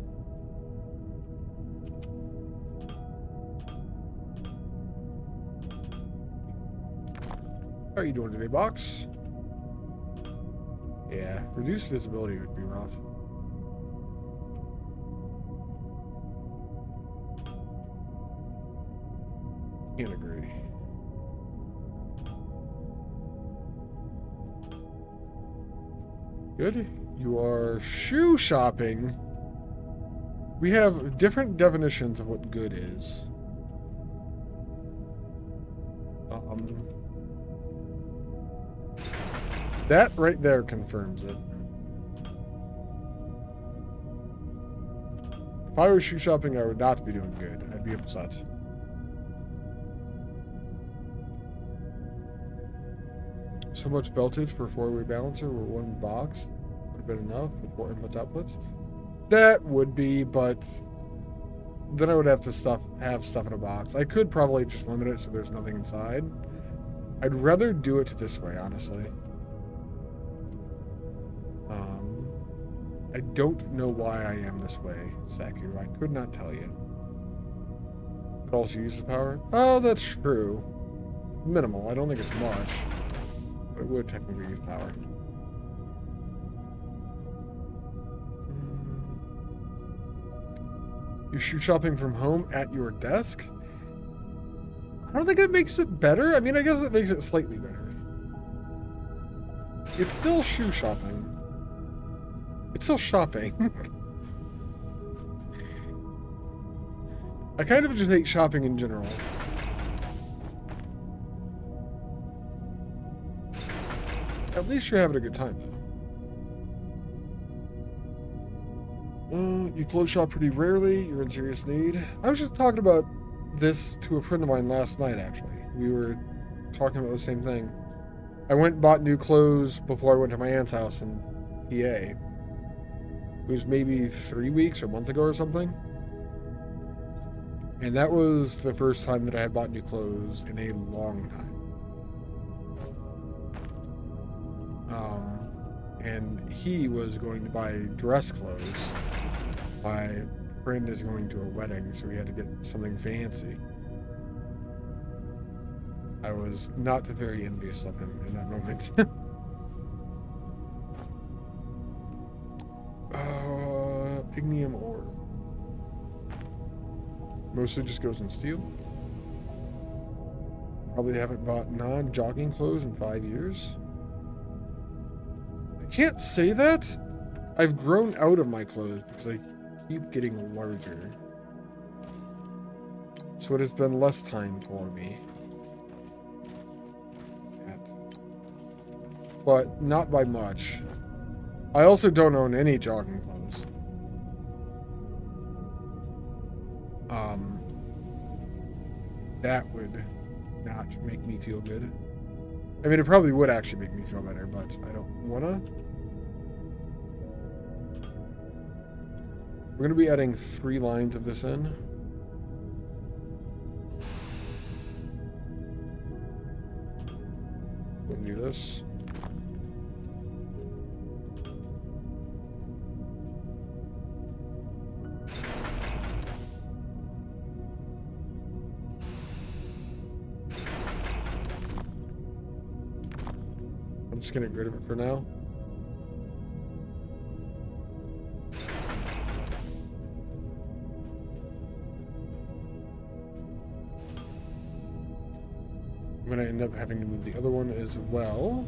How are you doing today, Box? Yeah, reduced visibility would be rough. Can't agree. Good. You are shoe shopping. We have different definitions of what good is. That right there confirms it. If I were shoe shopping, I would not be doing good. I'd be upset. So much beltage for a four-way balancer where one box would have been enough with 4 inputs outputs. That would be, but then I would have to have stuff in a box. I could probably just limit it so there's nothing inside. I'd rather do it this way, honestly. I don't know why I am this way, Saku. I could not tell you. It also uses power. Oh, that's true. Minimal. I don't think it's much. But it would technically use power. You're shoe shopping from home at your desk? I don't think it makes it better. I mean, I guess it makes it slightly better. It's still shoe shopping. It's still shopping. I kind of just hate shopping in general. At least you're having a good time, though. You clothes shop pretty rarely. You're in serious need. I was just talking about this to a friend of mine last night, actually. We were talking about the same thing. I went and bought new clothes before I went to my aunt's house in PA. It was maybe 3 weeks or a month ago or something. And that was the first time that I had bought new clothes in a long time. And he was going to buy dress clothes. My friend is going to a wedding, so we had to get something fancy. I was not very envious of him in that moment. Ignium ore. Mostly just goes in steel. Probably haven't bought non-jogging clothes in 5 years. I can't say that. I've grown out of my clothes because I keep getting larger. So it has been less time for me. But not by much. I also don't own any jogging clothes. that would not make me feel good. I mean, it probably would actually make me feel better, but I don't wanna. We're gonna be adding 3 lines of this in. We'll do this. I'm just gonna get rid of it for now. I'm gonna end up having to move the other one as well.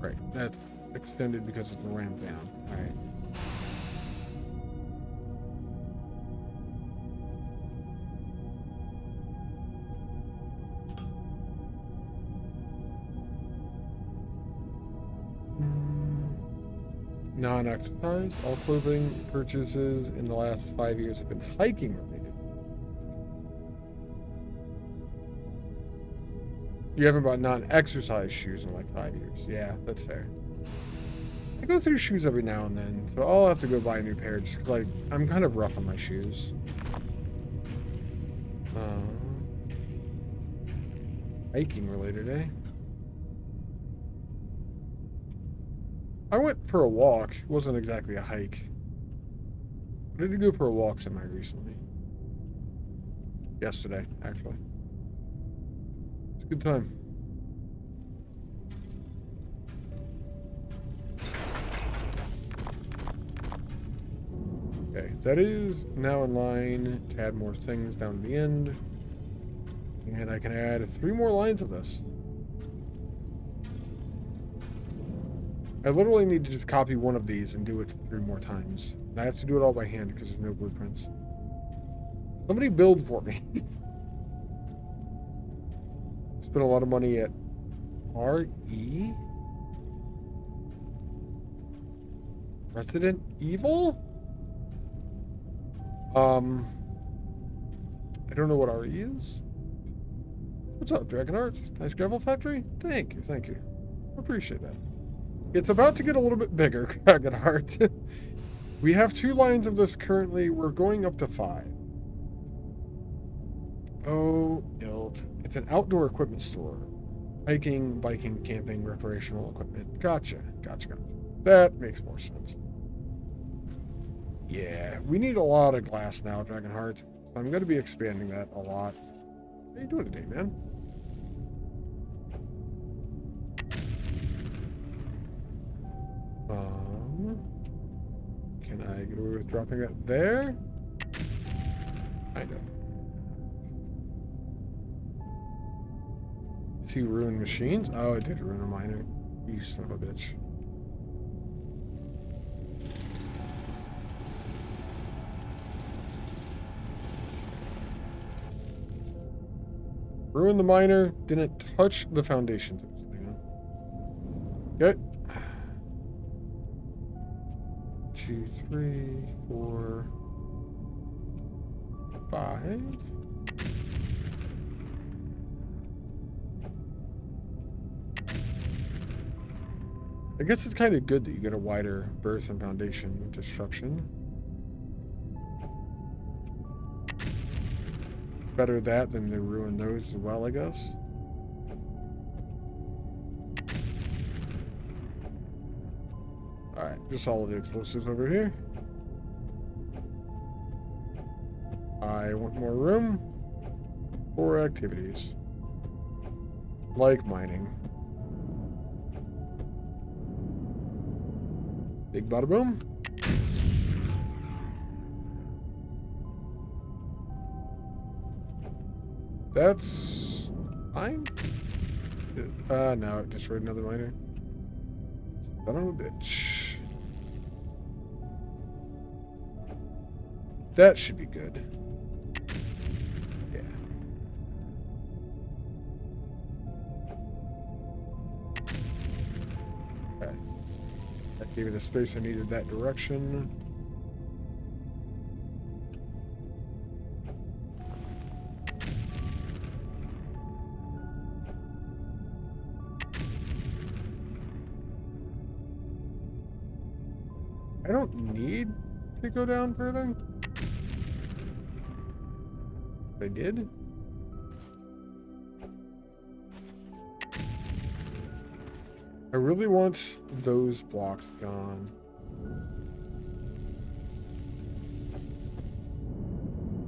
Right, that's extended because of the ramp down. All right. Non-exercise. All clothing purchases in the last 5 years have been hiking related. You haven't bought non-exercise shoes in like 5 years. Yeah, that's fair. I go through shoes every now and then, so I'll have to go buy a new pair just 'cause, like, I'm kind of rough on my shoes. Hiking related, eh? I went for a walk. It wasn't exactly a hike. I did go for a walk semi recently. Yesterday, actually. It's a good time. Okay, that is now in line to add more things down to the end. And I can add 3 more lines of this. I literally need to just copy one of these and do it 3 more times. And I have to do it all by hand because there's no blueprints. Somebody build for me. Spent a lot of money at RE? Resident Evil? I don't know what RE is. What's up, Dragonheart? Nice gravel factory? Thank you, thank you. I appreciate that. It's about to get a little bit bigger, Dragonheart. We have 2 lines of this currently. We're going up to 5. Oh, Ilt. It's an outdoor equipment store. Hiking, biking, camping, recreational equipment. Gotcha. That makes more sense. Yeah, we need a lot of glass now, Dragonheart. So I'm going to be expanding that a lot. How you doing today, man? Can I get away with dropping it there? Kind of. See, ruin machines? Oh, it did ruin a miner. You son of a bitch. Ruin the miner, didn't touch the foundations. Okay. 2, 3, 4, 5. I guess it's kind of good that you get a wider berth and foundation destruction. Better that than to ruin those as well, I guess. Alright, just all of the explosives over here. I want more room for activities. Like mining. Big bada boom. That's fine. No, it destroyed another miner. Son of a bitch. That should be good. Yeah. Okay. Gave me the space I needed that direction. I don't need to go down further. But I did. I really want those blocks gone.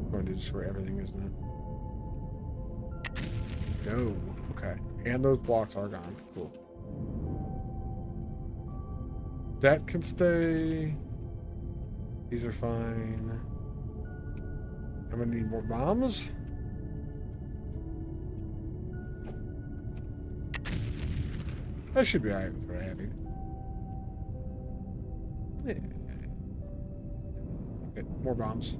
I'm going to destroy everything, isn't it? No. Okay. And those blocks are gone. Cool. That can stay. These are fine. I'm gonna need more bombs. I should be alright with what I have here. Yeah. Okay, more bombs.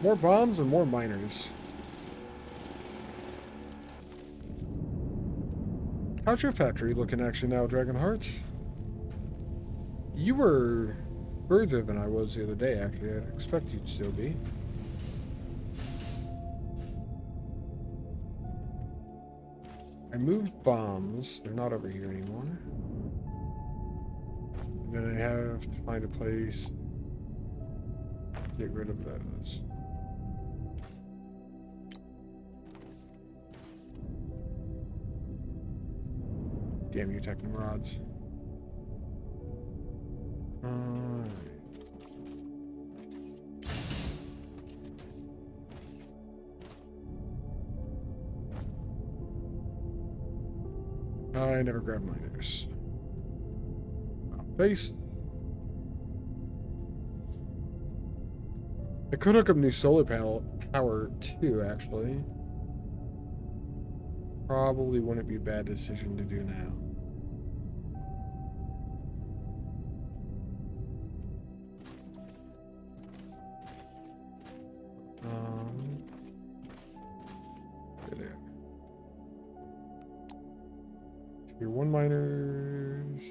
More bombs and more miners. How's your factory looking actually now, Dragonheart? You were further than I was the other day, actually. I'd expect you'd still be. I moved bombs. They're not over here anymore. And then I have to find a place to get rid of those. Damn you, Techno rods. I never grab miners. Base. I could hook up new solar panel power too, actually. Probably wouldn't be a bad decision to do now. There. Tier 1 miners.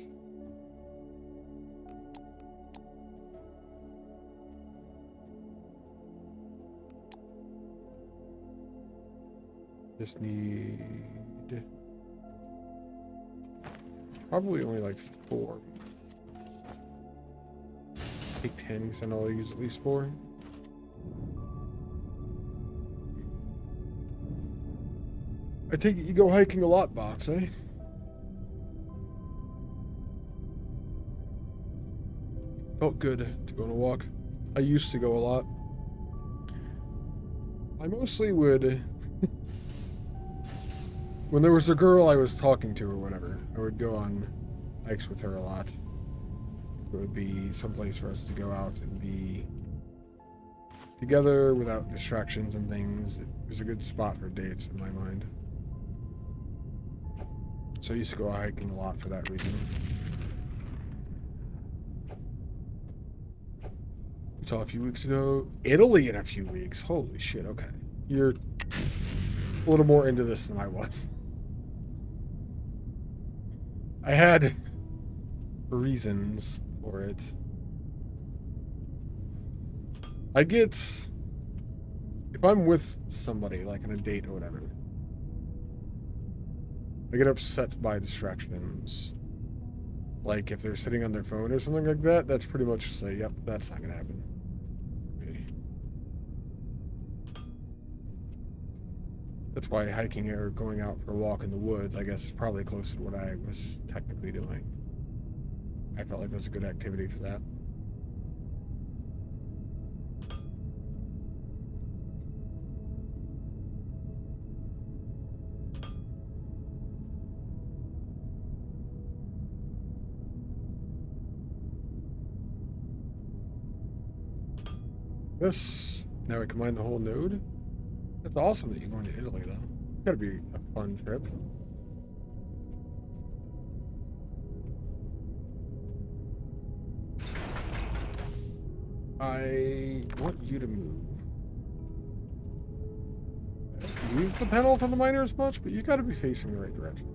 Just need probably only like 4. Take 10 because I know I'll use at least 4. I take it you go hiking a lot, Box, eh? Felt good to go on a walk. I used to go a lot. I mostly would... When there was a girl I was talking to or whatever, I would go on hikes with her a lot. It would be someplace for us to go out and be together without distractions and things. It was a good spot for dates in my mind. So I used to go hiking a lot for that reason. We saw a few weeks ago. Italy in a few weeks. Holy shit, okay. You're a little more into this than I was. I had reasons for it. I get... If I'm with somebody, like on a date or whatever, I get upset by distractions. Like if they're sitting on their phone or something like that, that's pretty much just like, yep, that's not gonna happen. That's why hiking or going out for a walk in the woods, I guess, is probably close to what I was technically doing. I felt like it was a good activity for that. Yes. Now we can mine the whole node. That's awesome that you're going to Italy, though. It's gotta be a fun trip. I want you to move. You? the panel from the miner as much, but you got to be facing the right direction.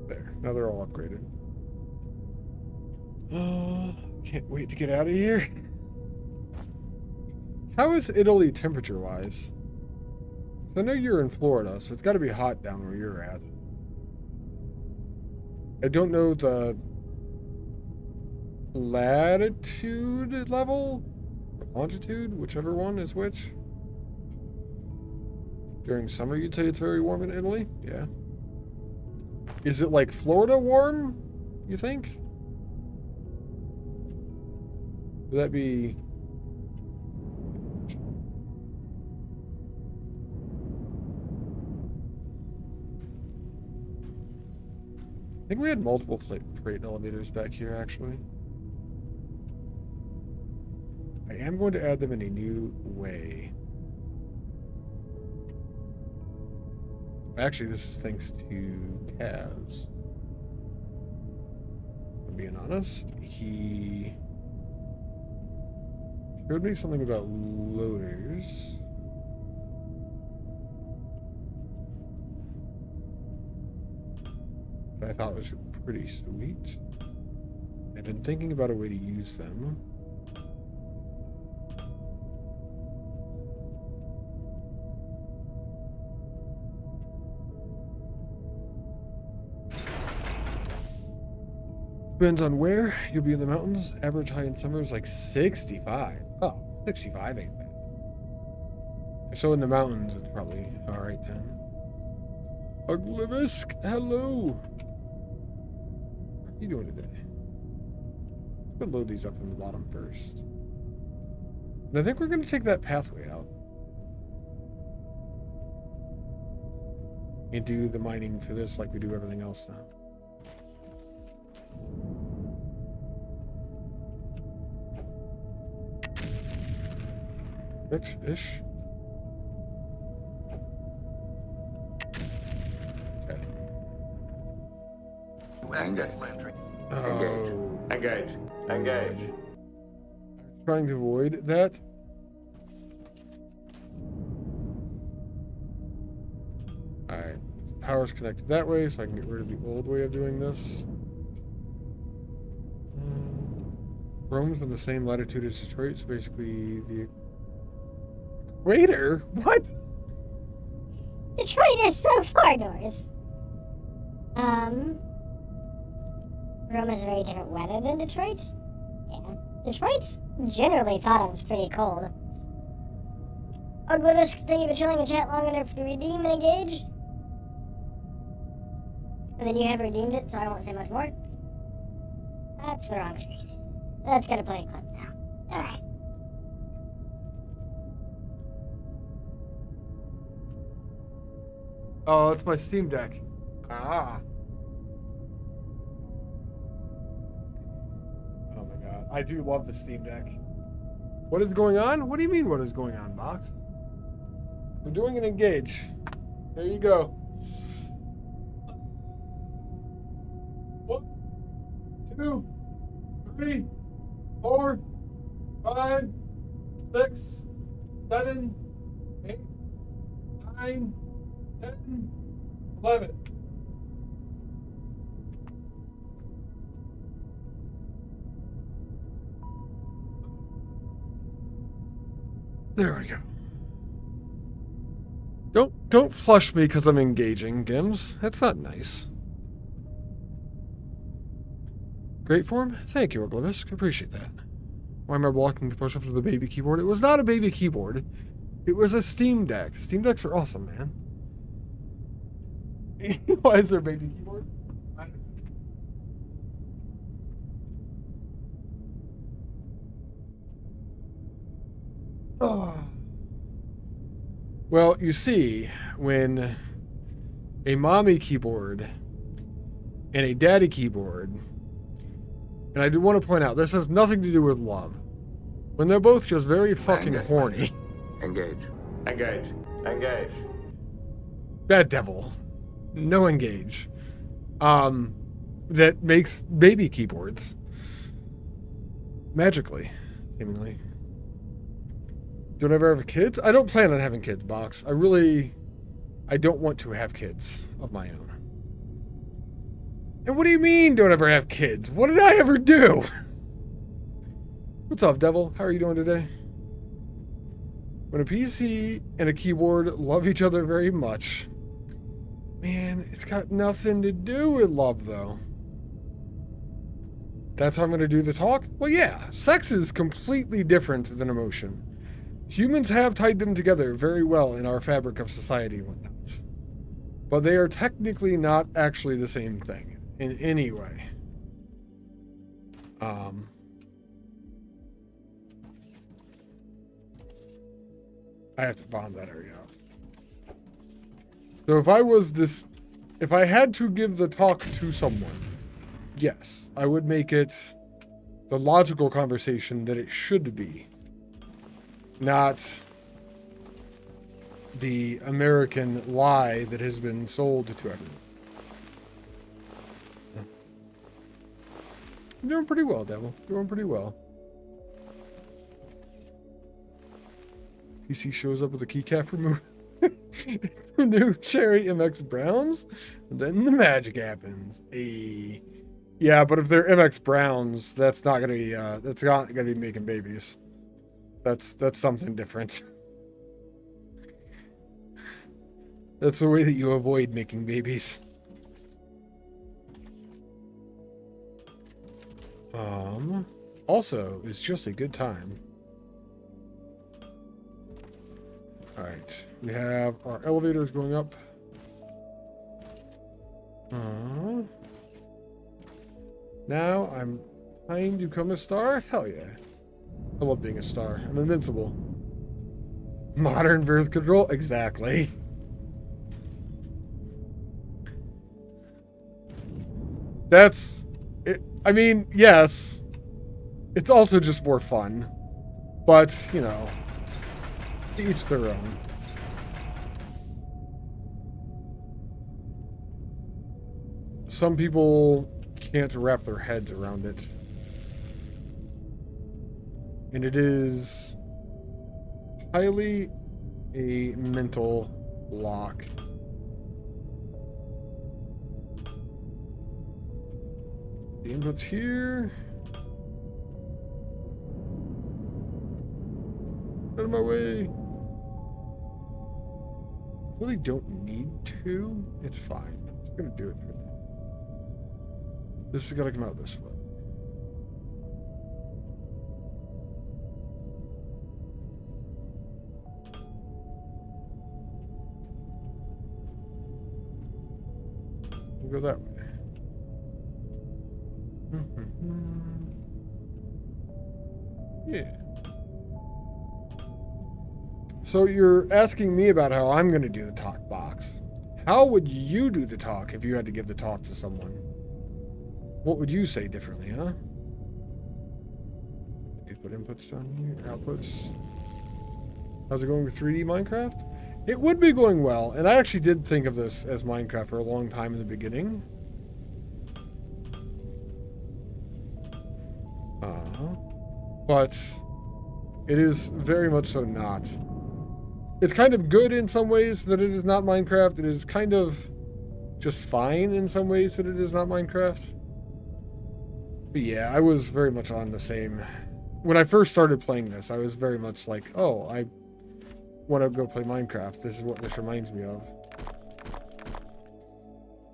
There. Now they're all upgraded. Can't wait to get out of here. How is Italy temperature-wise? I know you're in Florida, so it's got to be hot down where you're at. I don't know the latitude level, or longitude, whichever one is which. During summer, you'd say it's very warm in Italy? Yeah. Is it like Florida warm, you think? Would that be... I think we had multiple freight elevators back here, actually. I am going to add them in a new way. Actually, this is thanks to Taz. If I'm being honest, he showed me something about loaders. That I thought was pretty sweet. I've been thinking about a way to use them. Depends on where. You'll be in the mountains. Average high in summer is like 65. Oh, 65 ain't bad. So in the mountains, it's probably alright then. Uglivisk, hello. How are you doing today? Let's go load these up from the bottom first. And I think we're going to take that pathway out. And do the mining for this like we do everything else now. Ish. Okay. Engage. Oh. Engage. Engage. I'm trying to avoid that. Alright. Power's connected that way, so I can get rid of the old way of doing this. Rome's on the same latitude as Detroit, so basically the equator? What? Detroit is so far north. Rome has very different weather than Detroit. Yeah. Detroit's generally thought of as pretty cold. Uglivisk, thank you for chilling in chat long enough to redeem and engage. And then you have redeemed it, so I won't say much more. That's the wrong screen. That's gonna play a clip now. Alright. Oh, it's my Steam Deck. Ah. Oh my god. I do love the Steam Deck. What is going on? What do you mean, what is going on, Box? We're doing an engage. There you go. 1, 2, 3, 4, 5, 6, 7, 8, 9, 10, 11. There we go. Don't flush me because I'm engaging, Gims. That's not nice. Great form? Thank you, Orglevisk. Appreciate that. Why am I blocking the push-up to the baby keyboard? It was not a baby keyboard. It was a Steam Deck. Steam Decks are awesome, man. Why is there a baby keyboard? I don't know. Oh. Well, you see, when a mommy keyboard and a daddy keyboard, and I do want to point out, this has nothing to do with love. When they're both just very fucking horny. Engage. Engage. Engage. Bad devil. No engage. That makes baby keyboards. Magically, seemingly. Don't ever have kids? I don't plan on having kids, Box. I don't want to have kids of my own. And what do you mean, don't ever have kids? What did I ever do? What's up, Devil? How are you doing today? When a PC and a keyboard love each other very much. Man, it's got nothing to do with love, though. That's how I'm going to do the talk? Well, yeah. Sex is completely different than emotion. Humans have tied them together very well in our fabric of society and whatnot. But they are technically not actually the same thing in any way. I have to bomb that area out. So if I had to give the talk to someone, yes, I would make it the logical conversation that it should be. Not the American lie that has been sold to everyone. You're doing pretty well, Devil. Doing pretty well. PC shows up with a keycap remover. New Cherry MX Browns. And then the magic happens. Yeah, but if they're MX Browns, that's not gonna be that's not gonna be making babies. That's something different. That's the way that you avoid making babies. Also, it's just a good time. Alright, we have our elevators going up. Now I'm trying to become a star? Hell yeah. I love being a star. I'm invincible. Modern birth control? Exactly. That's it. I mean, yes. It's also just more fun. But, you know, to each their own. Some people can't wrap their heads around it. And it is highly a mental block. The input's here. Out of my way. Really don't need to. It's fine. It's gonna do it for now. This is gonna come out this way. We'll go that way. Yeah. So you're asking me about how I'm going to do the talk, Box. How would you do the talk if you had to give the talk to someone? What would you say differently, huh? You put inputs down here, outputs. How's it going with 3D Minecraft? It would be going well, and I actually did think of this as Minecraft for a long time in the beginning. But it is very much so not. It's kind of good in some ways that it is not Minecraft. It is kind of just fine in some ways that it is not Minecraft. But yeah, I was very much on the same. When I first started playing this, I was very much like, oh, I want to go play Minecraft. This is what this reminds me of.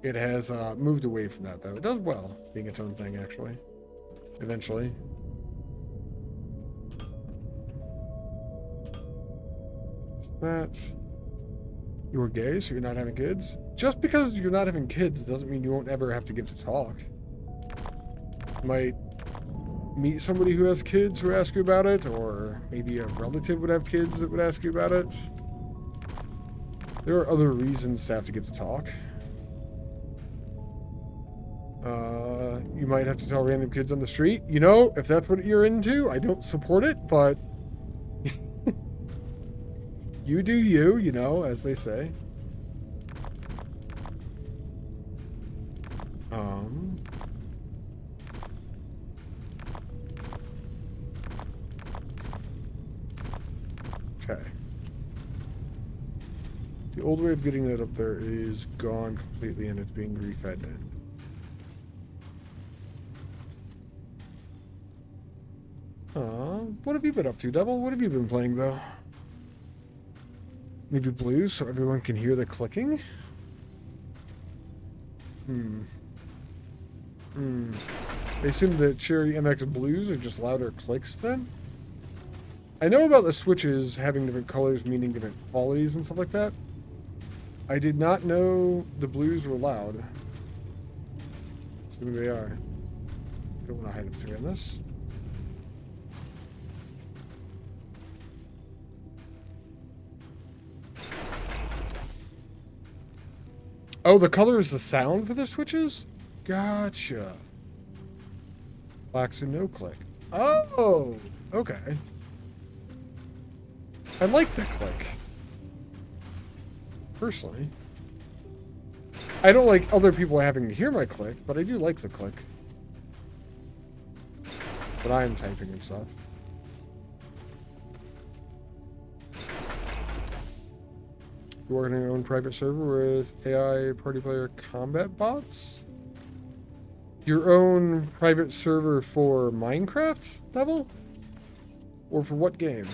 It has moved away from that, though. It does well, being its own thing, actually. Eventually. That. You're gay, so you're not having kids? Just because you're not having kids doesn't mean you won't ever have to give the talk. You might meet somebody who has kids who ask you about it, or maybe a relative would have kids that would ask you about it. There are other reasons to have to give the talk. You might have to tell random kids on the street. You know, if that's what you're into, I don't support it, but you do you, you know, as they say. The old way of getting that up there is gone completely and it's being refed. What have you been up to, Devil? What have you been playing, though? Maybe blues so everyone can hear the clicking? I assume that Cherry MX Blues are just louder clicks, then? I know about the switches having different colors, meaning different qualities and stuff like that. I did not know the blues were loud. So maybe they are. Don't want to hide up through on this. Oh, the color is the sound for the switches? Gotcha. Blacks and no click. Oh, okay. I like the click. Personally. I don't like other people having to hear my click, but I do like the click. But I am typing and stuff. You're working on your own private server with AI party player combat bots? Your own private server for Minecraft, Devil? Or for what game?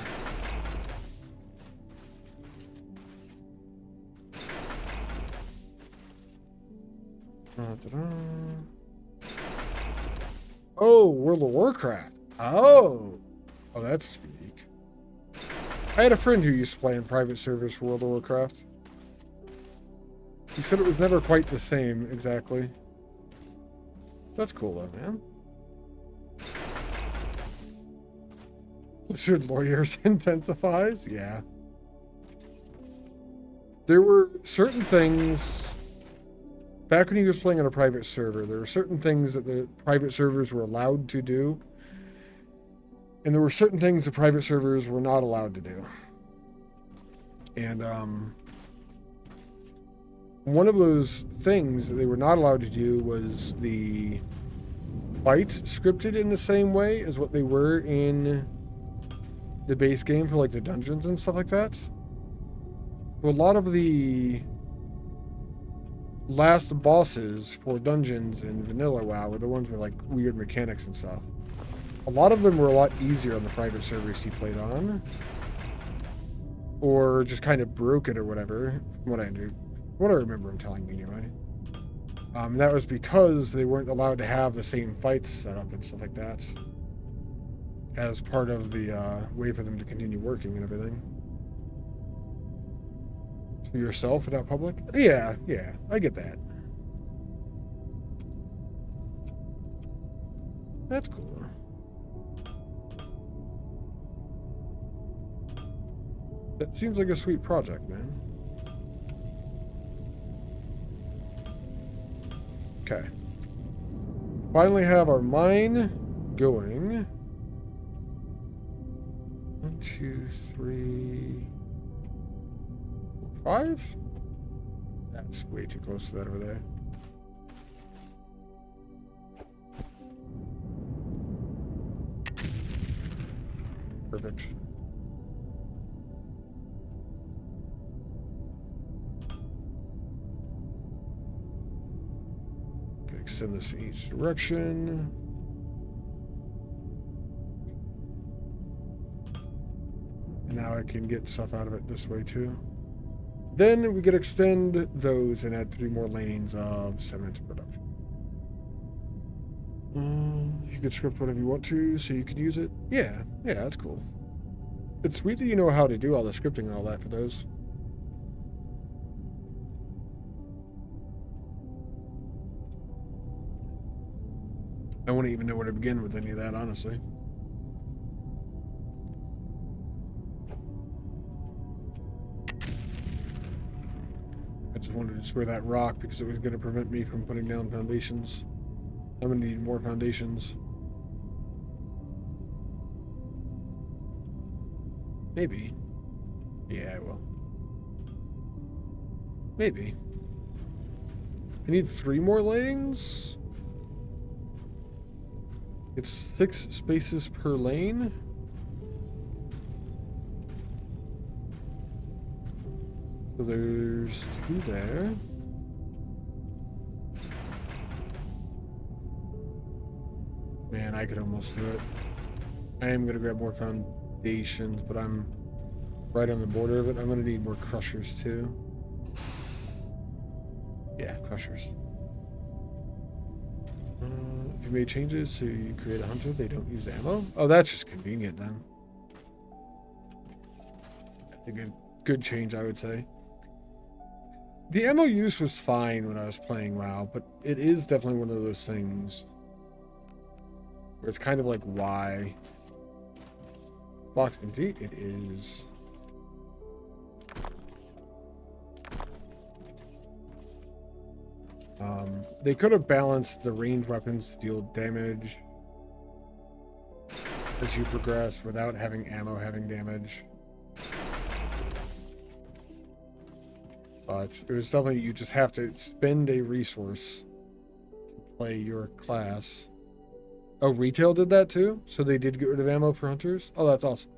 Oh, World of Warcraft. Oh, that's unique. I had a friend who used to play in private servers for World of Warcraft. He said it was never quite the same, exactly. That's cool, though, man. Blizzard lawyers intensifies? Yeah. There were certain things... Back when he was playing on a private server, there were certain things that the private servers were allowed to do. And there were certain things the private servers were not allowed to do. And, one of those things that they were not allowed to do was the fights scripted in the same way as what they were in the base game for, like, the dungeons and stuff like that. So a lot of the last bosses for dungeons in vanilla WoW were the ones with, like, weird mechanics and stuff. A lot of them were a lot easier on the private servers he played on. Or just kind of broke it or whatever, from what I remember him telling me anyway. And that was because they weren't allowed to have the same fights set up and stuff like that. As part of the way for them to continue working and everything. For yourself and not public? Yeah, I get that. That's cool. That seems like a sweet project, man. Okay. Finally have our mine going. 1, 2, 3, 4, 5? That's way too close to that over there. Perfect. Extend this in each direction. And now I can get stuff out of it this way too. Then we could extend those and add 3 more lanes of cement production. You could script whatever you want to, so you could use it. Yeah, that's cool. It's sweet that you know how to do all the scripting and all that for those. I wouldn't even know where to begin with any of that, honestly. I just wanted to square that rock because it was going to prevent me from putting down foundations. I'm going to need more foundations. Maybe. Yeah, I will. Maybe. I need 3 more lanes? It's 6 spaces per lane. So So there's 2 there. Man, I could almost do it. I am going to grab more foundations, but I'm right on the border of it. I'm going to need more crushers too. Yeah, crushers. If you made changes so you create a hunter, they don't use ammo. Oh, that's just convenient then. A good change, I would say. The ammo use was fine when I was playing WoW, but it is definitely one of those things where it's kind of like, why? Box empty? It is. They could have balanced the ranged weapons to deal damage as you progress without having ammo having damage. But it was definitely, you just have to spend a resource to play your class. Oh, retail did that too? So they did get rid of ammo for hunters? Oh, that's awesome.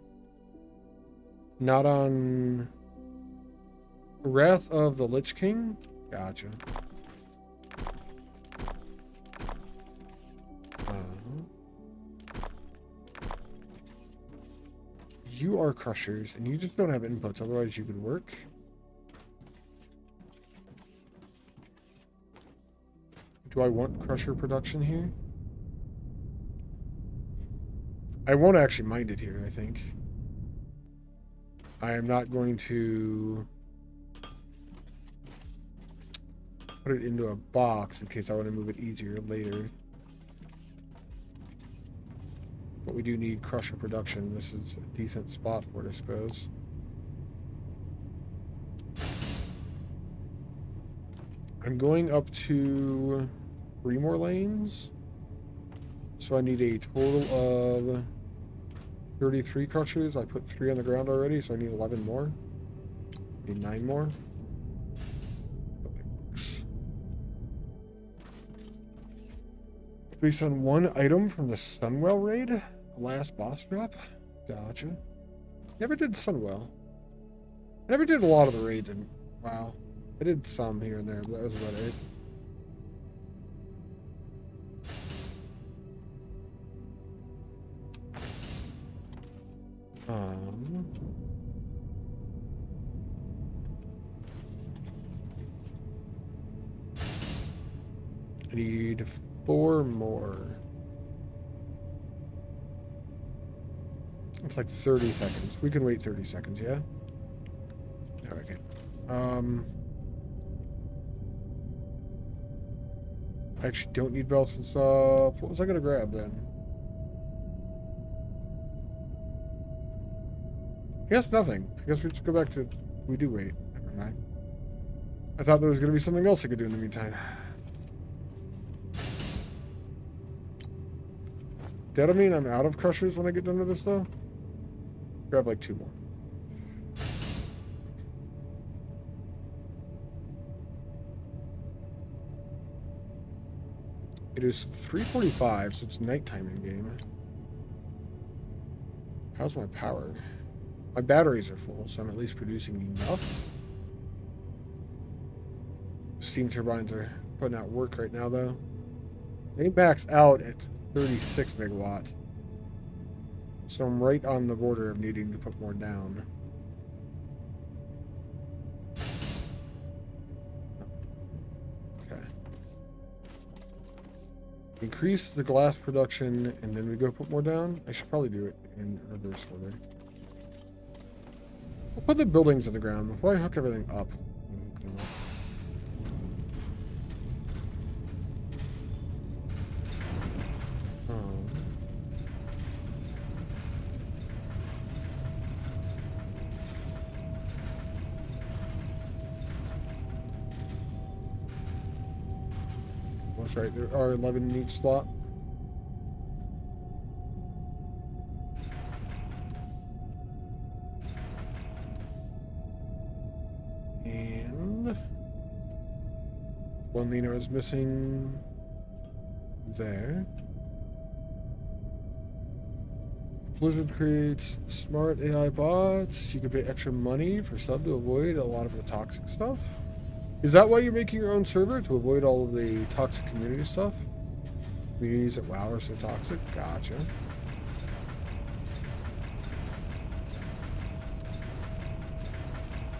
Not on Wrath of the Lich King? Gotcha. You are crushers, and you just don't have inputs, otherwise you could work. Do I want crusher production here? I won't actually mind it here, I think. I am not going to put it into a box in case I want to move it easier later. But we do need crusher production. This is a decent spot for it, I suppose. I'm going up to 3 more lanes. So I need a total of 33 crushers. I put 3 on the ground already, so I need 11 more. Need 9 more. Based on 1 item from the Sunwell raid? Last boss drop? Gotcha. Never did Sunwell. I never did a lot of the raids in WoW. I did some here and there, but that was about it. I need 4 more. It's like 30 seconds. We can wait 30 seconds, yeah? Okay. I actually don't need belts and stuff. What was I gonna grab then? I guess nothing. I guess we just go back to... We do wait. Never mind. I thought there was gonna be something else I could do in the meantime. That'll mean I'm out of crushers when I get done with this, though. Grab like 2 more. It is 3:45, so it's nighttime in game. How's my power? My batteries are full, so I'm at least producing enough. Steam turbines are putting out work right now, though. They max out at 36 megawatts. So I'm right on the border of needing to put more down. Okay. Increase the glass production and then we go put more down. I should probably do it in reverse order. I'll put the buildings on the ground before I hook everything up. That's right, there are 11 in each slot. And one leaner is missing there. Blizzard creates smart AI bots. You can pay extra money for sub to avoid a lot of the toxic stuff. Is that why you're making your own server? To avoid all of the toxic community stuff? Communities at WoW are so toxic? Gotcha.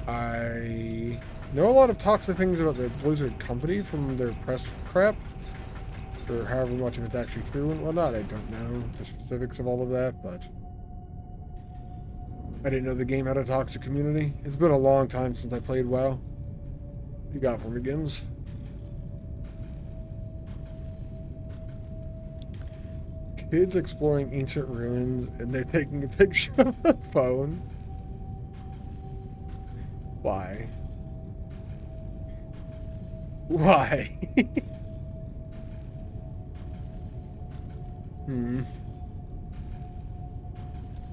I know a lot of toxic things about the Blizzard company from their press crap. Or however much of it's actually true and whatnot. I don't know the specifics of all of that, but I didn't know the game had a toxic community. It's been a long time since I played WoW. What you got for me, Gims? Kids exploring ancient ruins and they're taking a picture of the phone. Why? Why?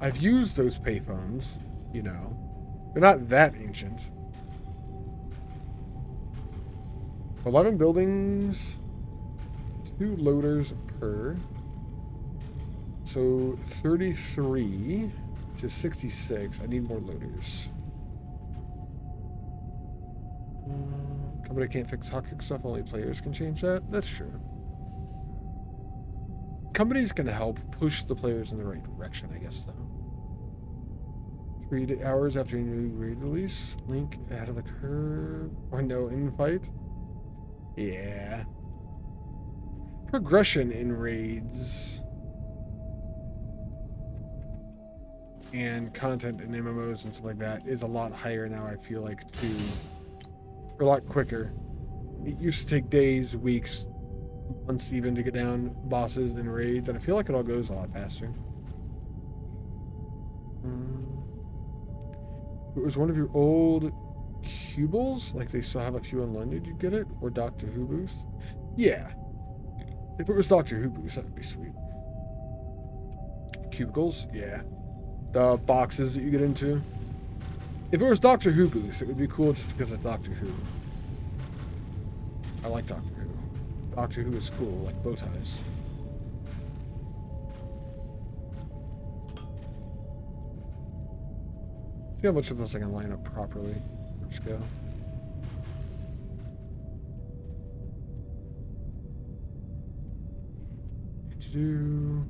I've used those payphones, you know. They're not that ancient. 11 buildings, 2 loaders per. So 33 to 66. I need more loaders. Company can't fix toxic stuff, only players can change that. That's true. Companies can help push the players in the right direction, I guess, though. 3 hours after a new raid release, Link ahead of the curve, or no invite. Yeah. Progression in raids and content in MMOs and stuff like that is a lot higher now, I feel like, too. Or a lot quicker. It used to take days, weeks, months even to get down bosses and raids, and I feel like it all goes a lot faster. If it was one of your old Cubles, like they still have a few online, did you get it? Or Doctor Who booth? Yeah. If it was Doctor Who booth, that would be sweet. Cubicles? Yeah. The boxes that you get into. If it was Doctor Who booth, it would be cool just because it's Doctor Who. I like Doctor Who. Doctor Who is cool, like bow ties. See how much of this I can line up properly. Let's go. Do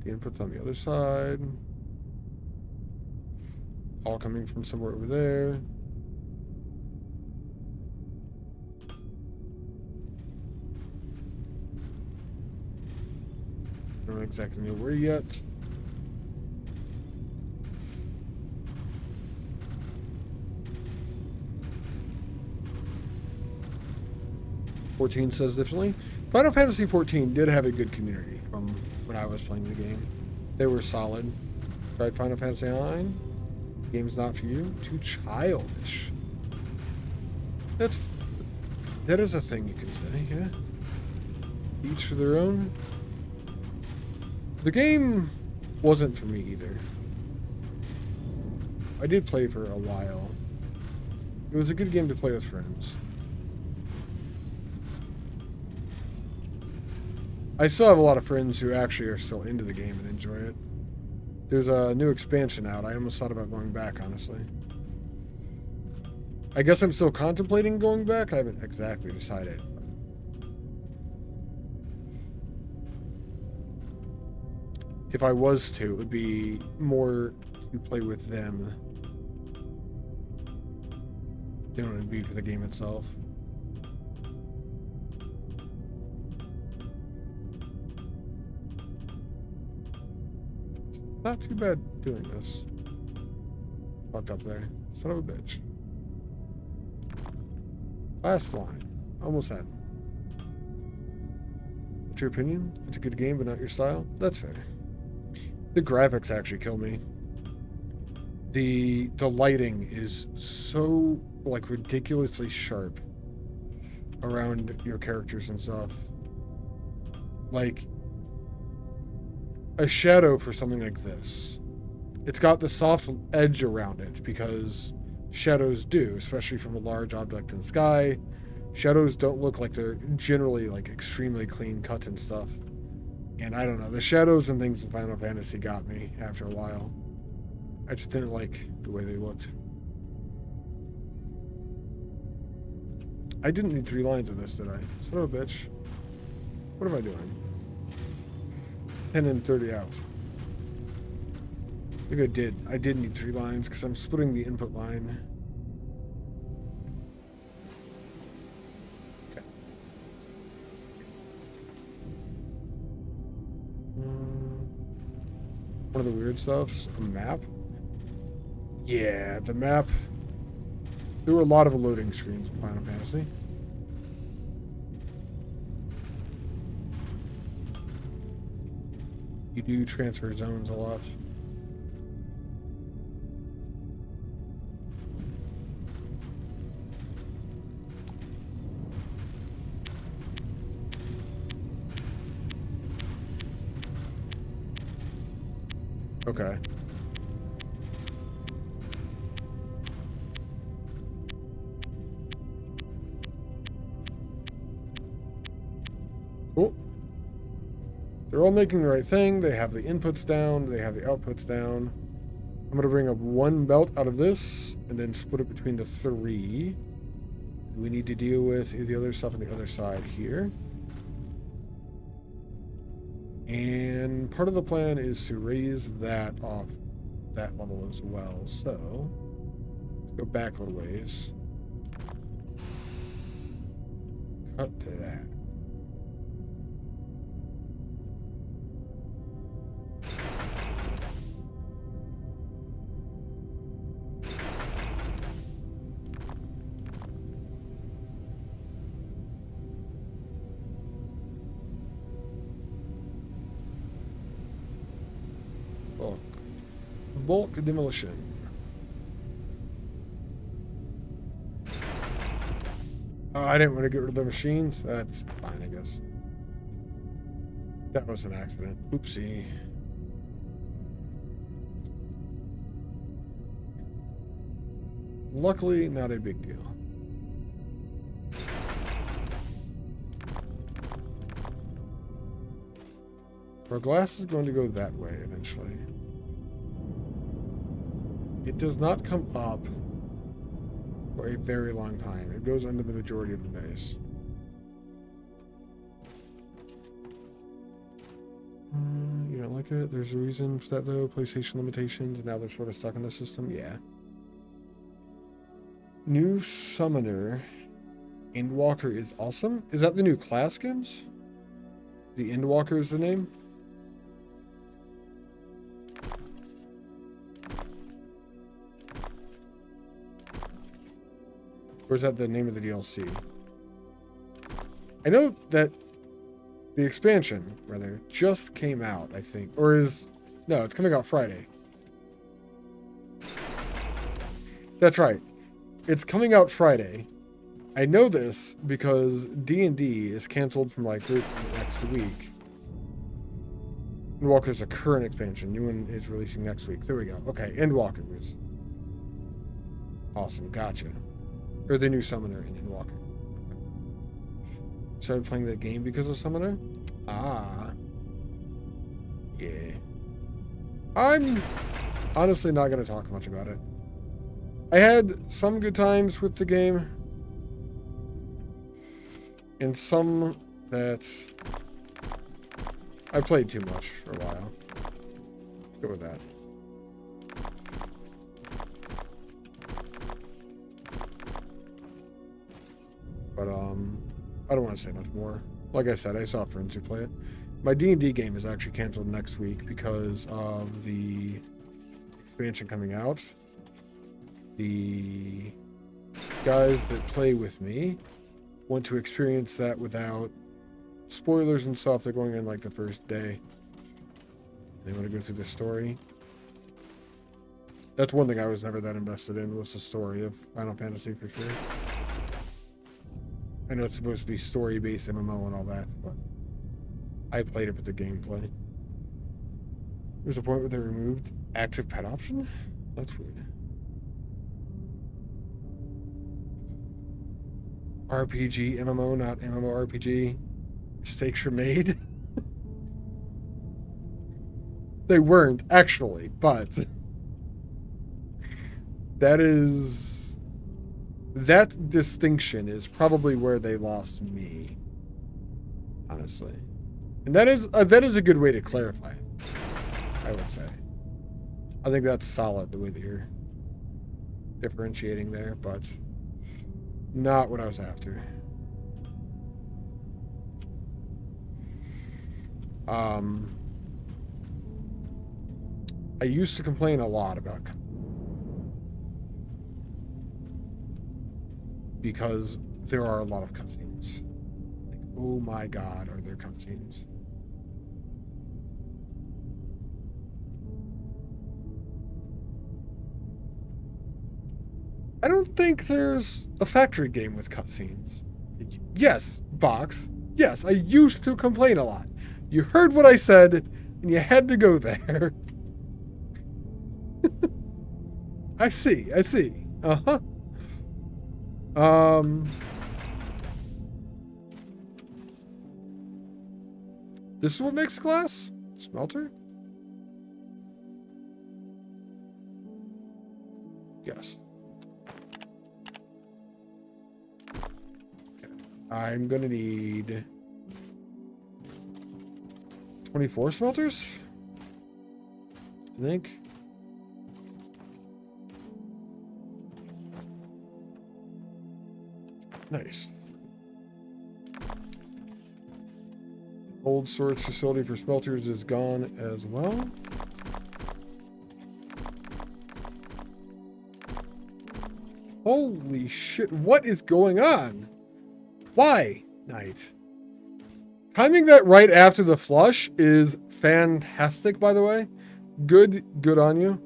the inputs on the other side. All coming from somewhere over there. I don't exactly know where yet. XIV says differently. Final Fantasy XIV did have a good community from when I was playing the game. They were solid. Tried Final Fantasy IX. Game's not for you. Too childish. That is a thing you can say, yeah. Each to their own. The game wasn't for me either. I did play for a while. It was a good game to play with friends. I still have a lot of friends who actually are still into the game and enjoy it. There's a new expansion out. I almost thought about going back, honestly. I guess I'm still contemplating going back. I haven't exactly decided. If I was to, it would be more to play with them than it would be for the game itself. Not too bad doing this. Fucked up there. Son of a bitch. Last line. Almost had. What's your opinion? It's a good game, but not your style? That's fair. The graphics actually kill me. The lighting is so, like, ridiculously sharp around your characters and stuff. Like, a shadow for something like this. It's got the soft edge around it because shadows do, especially from a large object in the sky. Shadows don't look like they're generally like extremely clean cut and stuff. And I don't know, the shadows and things in Final Fantasy got me after a while. I just didn't like the way they looked. I didn't need 3 lines of this, did I? Son of a bitch. What am I doing? 10 and 30 out. I think I did. I did need 3 lines because I'm splitting the input line. Okay. One of the weird stuffs, a map. Yeah, the map. There were a lot of loading screens in Final Fantasy. You do transfer zones a lot. Okay. Cool. They're all making the right thing. They have the inputs down. They have the outputs down. I'm going to bring up 1 belt out of this and then split it between the 3. We need to deal with the other stuff on the other side here. And part of the plan is to raise that off that level as well. So, let's go back a little ways. Cut to that. Bulk demolition. Oh, I didn't want to get rid of the machines. That's fine, I guess. That was an accident. Oopsie. Luckily, not a big deal. Our glass is going to go that way eventually. It does not come up for a very long time. It goes under the majority of the base. You don't like it? There's a reason for that though. PlayStation limitations. Now they're sort of stuck in the system. Yeah. New Summoner. Endwalker is awesome. Is that the new class skins? The Endwalker is the name? Or is that the name of the DLC? I know that the expansion, rather, just came out, I think. Or is... No, it's coming out Friday. That's right. It's coming out Friday. I know this because D&D is canceled from my group next week. Endwalker's a current expansion. New one is releasing next week. There we go. Okay, Endwalker was... Awesome, gotcha. Or the new Summoner in Endwalker. Started playing the game because of Summoner? Ah. Yeah. I'm honestly not going to talk much about it. I had some good times with the game. And some that I played too much for a while. Let's go with that. But, I don't want to say much more. Like I said, I saw friends who play it. My D&D game is actually canceled next week because of the expansion coming out. The guys that play with me want to experience that without spoilers and stuff. They're going in like the first day. They want to go through the story. That's one thing I was never that invested in, was the story of Final Fantasy for sure. I know it's supposed to be story-based MMO and all that, but I played it for the gameplay. There's a point where they removed active pet option? That's weird. RPG, MMO, not MMORPG. Mistakes were made. They weren't, actually, but that distinction is probably where they lost me, honestly. And that is a good way to clarify it, I would say. I think that's solid, the way that you're differentiating there, but not what I was after. I used to complain a lot about because there are a lot of cutscenes. Like, oh my god, are there cutscenes? I don't think there's a factory game with cutscenes. Yes, Box. Yes, I used to complain a lot. You heard what I said, and you had to go there. I see. Uh-huh. This is what makes glass? Smelter? Yes. Okay. I'm gonna need 24 smelters, I think. Nice. Old storage facility for smelters is gone as well. Holy shit, what is going on? Why, Knight? Timing that right after the flush is fantastic, by the way. Good on you.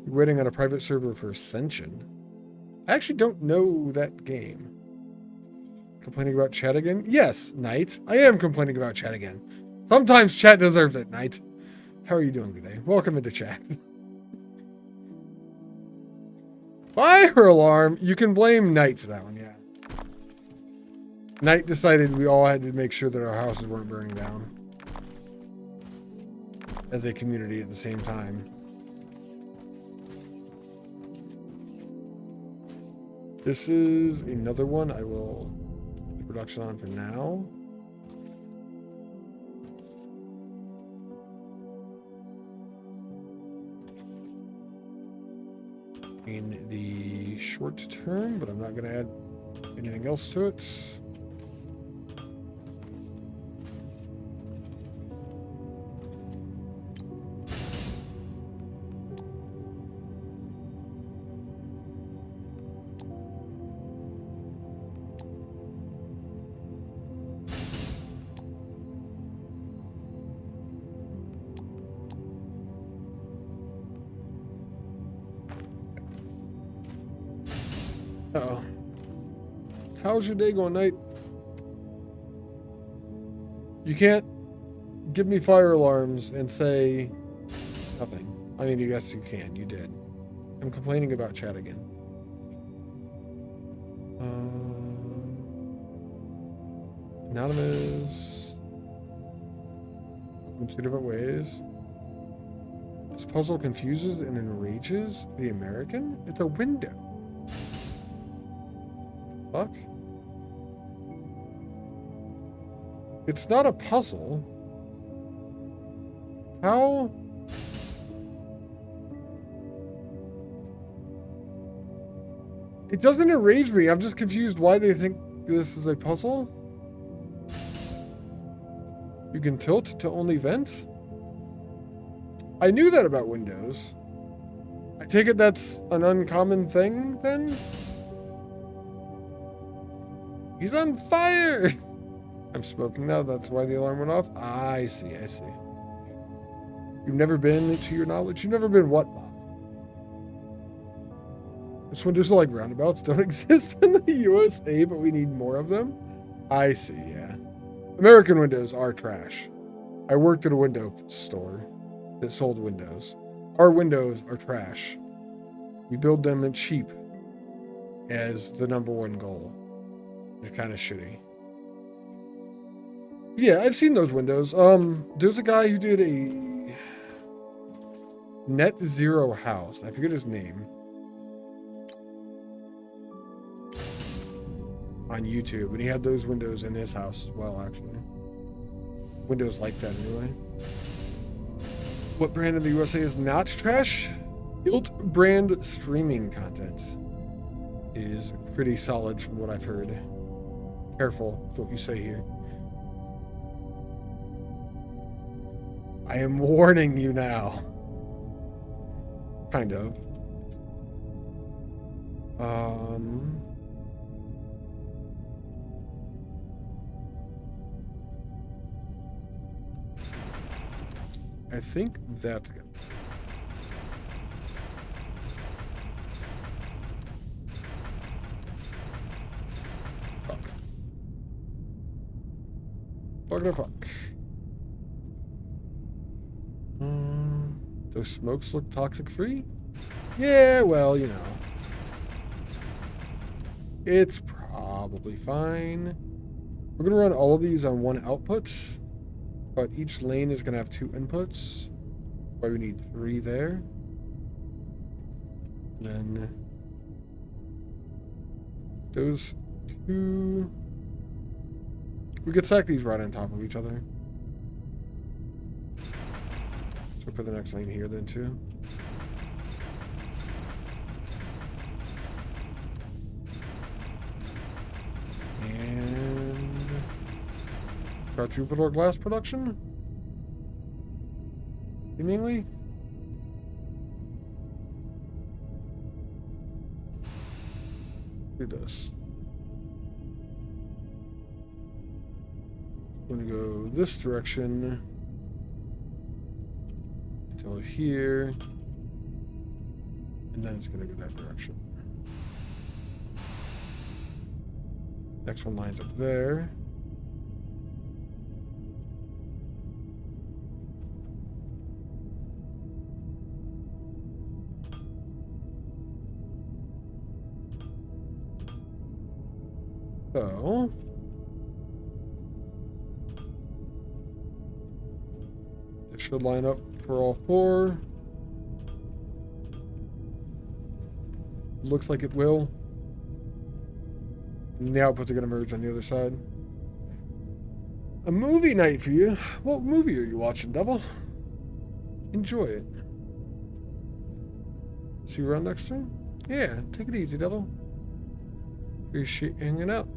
Waiting on a private server for Ascension. I actually don't know that game. Complaining about chat again? Yes, Knight. I am complaining about chat again. Sometimes chat deserves it, Knight. How are you doing today? Welcome into chat. Fire alarm! You can blame Knight for that one, yeah. Knight decided we all had to make sure that our houses weren't burning down. As a community at the same time. This is another one I will put production on for now. In the short term, but I'm not going to add anything else to it. Uh-oh. How's your day going, Knight? You can't give me fire alarms and say nothing. I mean, I guess you can. You did. I'm complaining about chat again. Anonymous. In two different ways. This puzzle confuses and enrages the American? It's a window. Fuck? It's not a puzzle. How? It doesn't enrage me. I'm just confused why they think this is a puzzle. You can tilt to only vent? I knew that about Windows. I take it that's an uncommon thing, then? He's on fire! I'm smoking now, that's why the alarm went off? I see. You've never been, to your knowledge? You've never been what, Bob? This windows are like roundabouts, don't exist in the USA, but we need more of them? I see, yeah. American windows are trash. I worked at a window store that sold windows. Our windows are trash. We build them at cheap as the #1 goal. It's kind of shitty. Yeah, I've seen those windows. There's a guy who did a net zero house. I forget his name. On YouTube, and he had those windows in his house as well, actually. Windows like that, anyway. What brand in the USA is not trash? Ilt brand streaming content is pretty solid from what I've heard. Careful with what you say here. I am warning you now. Kind of. I think that's good. Fuck. Fuck. Those smokes look toxic free? Yeah, well, you know. It's probably fine. We're going to run all of these on one output, but each lane is going to have 2 inputs. Why we need 3 there. And then those 2. We could stack these right on top of each other. So put the next lane here then too. And quadruple glass production? Seemingly? Do this. I'm gonna go this direction until here, and then it's gonna go that direction. Next one lines up there. So this should line up for all 4. Looks like it will. And the outputs are going to merge on the other side. A movie night for you. What movie are you watching, Devil? Enjoy it. See you around next time? Yeah, take it easy, Devil. Appreciate you hanging out.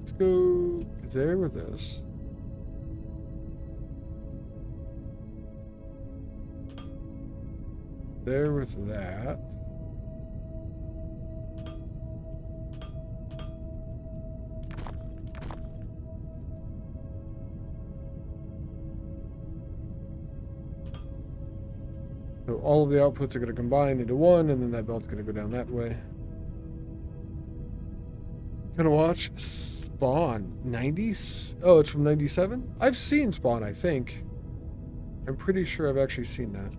Let's go there with this. There with that. So all of the outputs are going to combine into one, and then that belt's going to go down that way. Gonna watch Spawn 90s. Oh, it's from 97? I've seen Spawn, I think. I'm pretty sure I've actually seen that.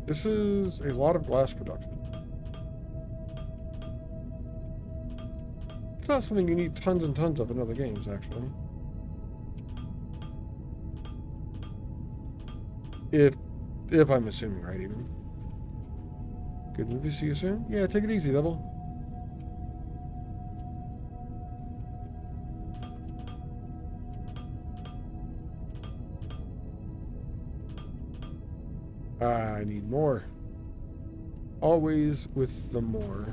This is a lot of glass production. It's not something you need tons and tons of in other games, actually. If I'm assuming right, even. Good movie, see you soon? Yeah, take it easy, Devil. I need more. Always with the more.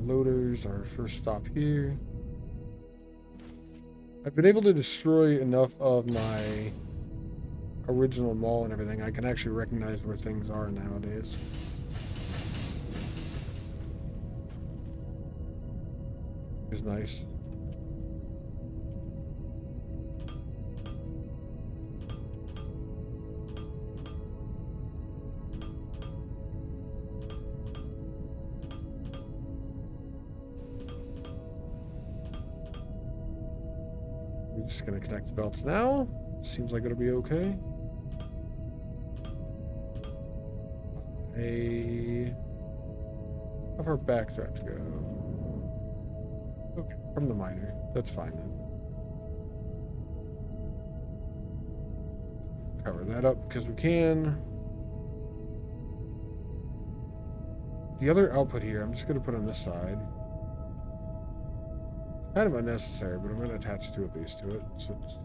Loaders, our first stop here. I've been able to destroy enough of my original mall and everything. I can actually recognize where things are nowadays. It's nice. We're just going to connect the belts now. seems like it'll be okay. How far back do I have to go? Okay, from the miner. That's fine then. Cover that up because we can. The other output here, I'm just going to put on this side. It's kind of unnecessary, but I'm going to attach two of these to it. So it's...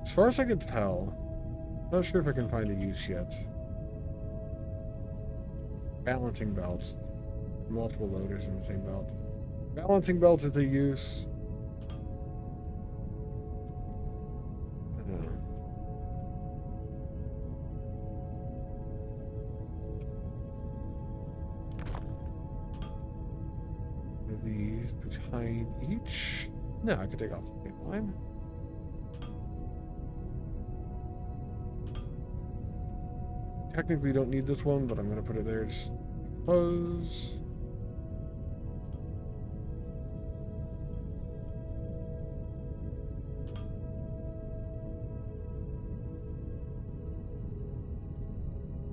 As far as I can tell, not sure if I can find a use yet. Balancing belts. Multiple loaders in the same belt. Balancing belts is a use. I don't know. Are these behind each? No, I could take off the same line. Technically don't need this one, but I'm going to put it there just because.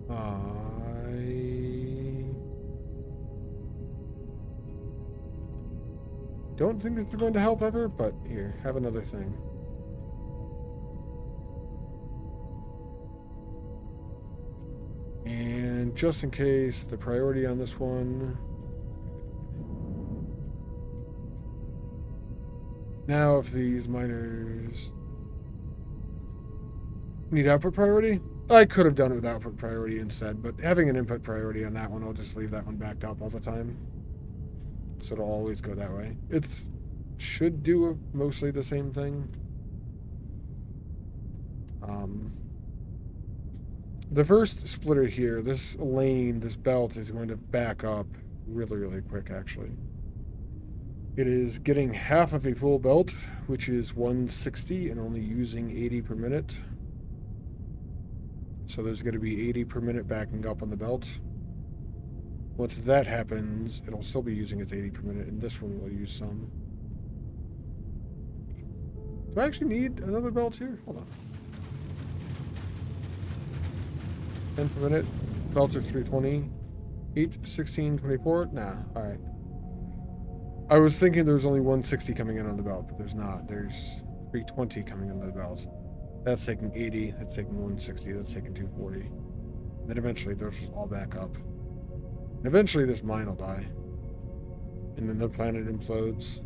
I don't think it's going to help ever, but here, have another thing. And just in case, the priority on this one. Now, if these miners need output priority, I could have done it with output priority instead, but having an input priority on that one, I'll just leave that one backed up all the time. So it'll always go that way. It should do mostly the same thing. The first splitter here, this lane, this belt is going to back up really, really quick, actually. It is getting half of a full belt, which is 160, and only using 80 per minute. So there's going to be 80 per minute backing up on the belt. Once that happens, it'll still be using its 80 per minute, and this one will use some. Do I actually need another belt here? Hold on. 10 per minute. Belts are 320. 8, 16, 24. Nah, alright. I was thinking there was only 160 coming in on the belt, but there's not. There's 320 coming into the belt. That's taking 80. That's taking 160. That's taking 240. And then eventually those will all back up. And eventually this mine will die. And then the planet implodes.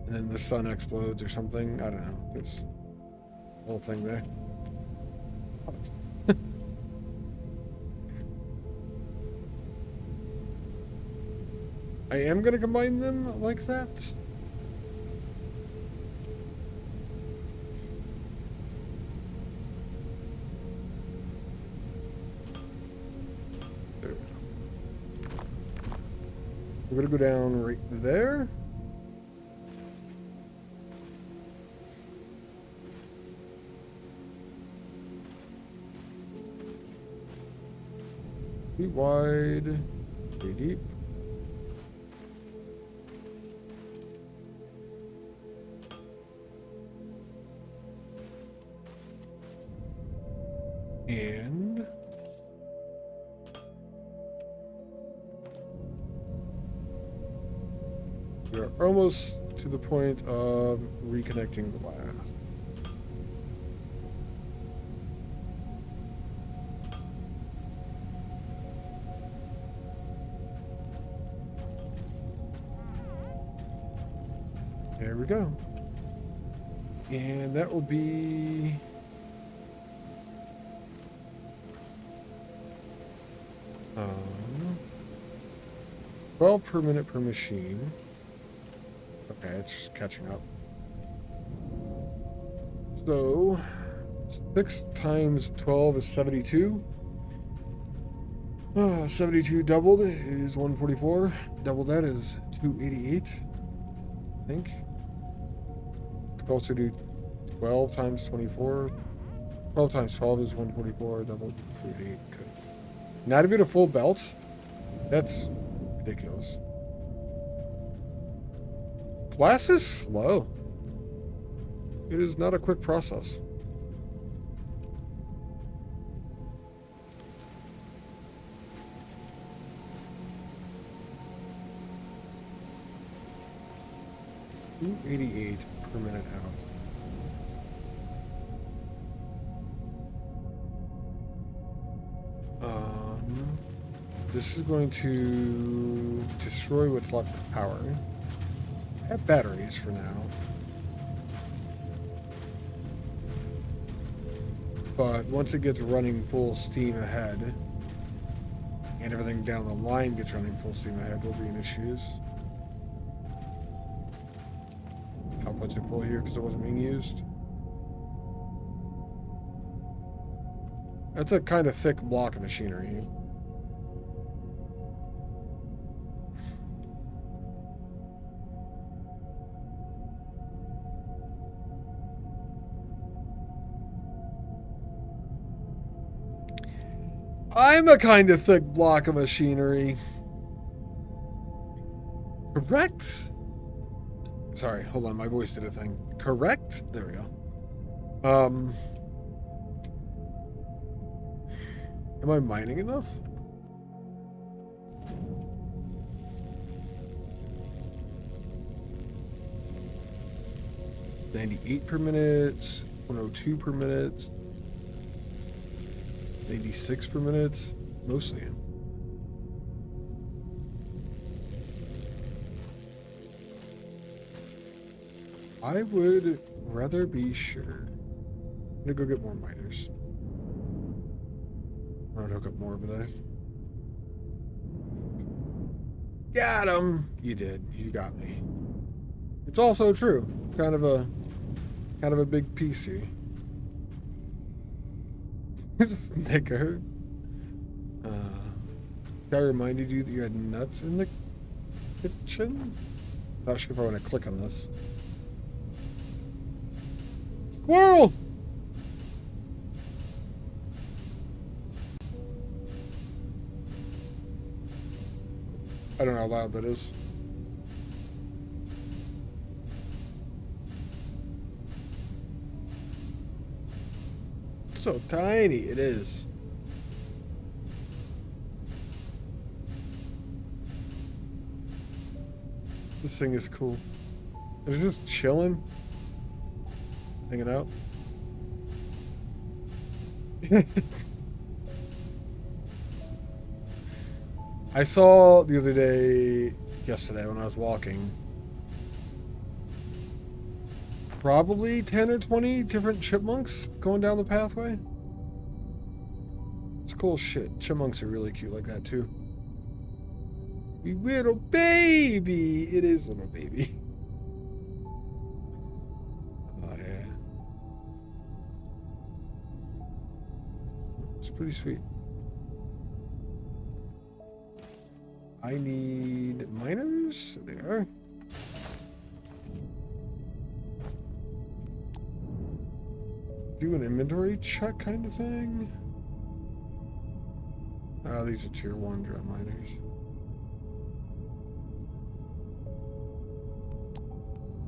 And then the sun explodes or something. I don't know. There's a whole thing there. I am going to combine them like that. There we go. We're going to go down right there. Be wide, be deep. And we are almost to the point of reconnecting the last. There we go. And that will be 12 per minute per machine. Okay, it's just catching up. So 6 times 12 is 72. 72 doubled is 144. Double that is 288, I think. Could also do 12 times 24. 12 times 12 is 144. Doubled 288. Good. Not even a full belt. That's ridiculous. Glass is slow. It is not a quick process. $2.88 per minute out. This is going to destroy what's left of power. I have batteries for now. But once it gets running full steam ahead, and everything down the line gets running full steam ahead, we'll be in issues. Outputs are full here because it wasn't being used. That's a kind of thick block of machinery. I'm a kind of thick block of machinery. Correct? Sorry, hold on, my voice did a thing. Correct? There we go. Am I mining enough? $98 per minute, 102 per minute, 86 per minute, mostly. I would rather be sure. I'm gonna go get more miners. I would hook up more over there. Got him! You did. You got me. It's also true. Kind of a big PC. Snicker. Guy reminded you that you had nuts in the kitchen? Not sure if I want to click on this. Squirrel! I don't know how loud that is. So tiny it is. This thing is cool. It's just chilling, hanging out. I saw the other day, yesterday when I was walking, probably 10 or 20 different chipmunks going down the pathway. It's cool shit. Chipmunks are really cute like that too. We little baby. It is little baby. Oh yeah. It's pretty sweet. I need miners. There they are. Do an inventory check kind of thing. Oh, these are tier 1 drum miners.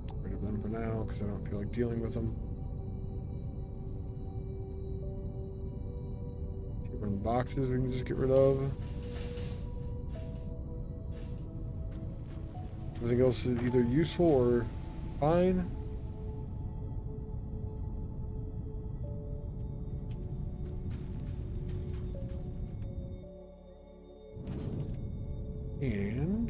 Get rid of them for now because I don't feel like dealing with them. Tier 1 boxes we can just get rid of. Everything else is either useful or fine. And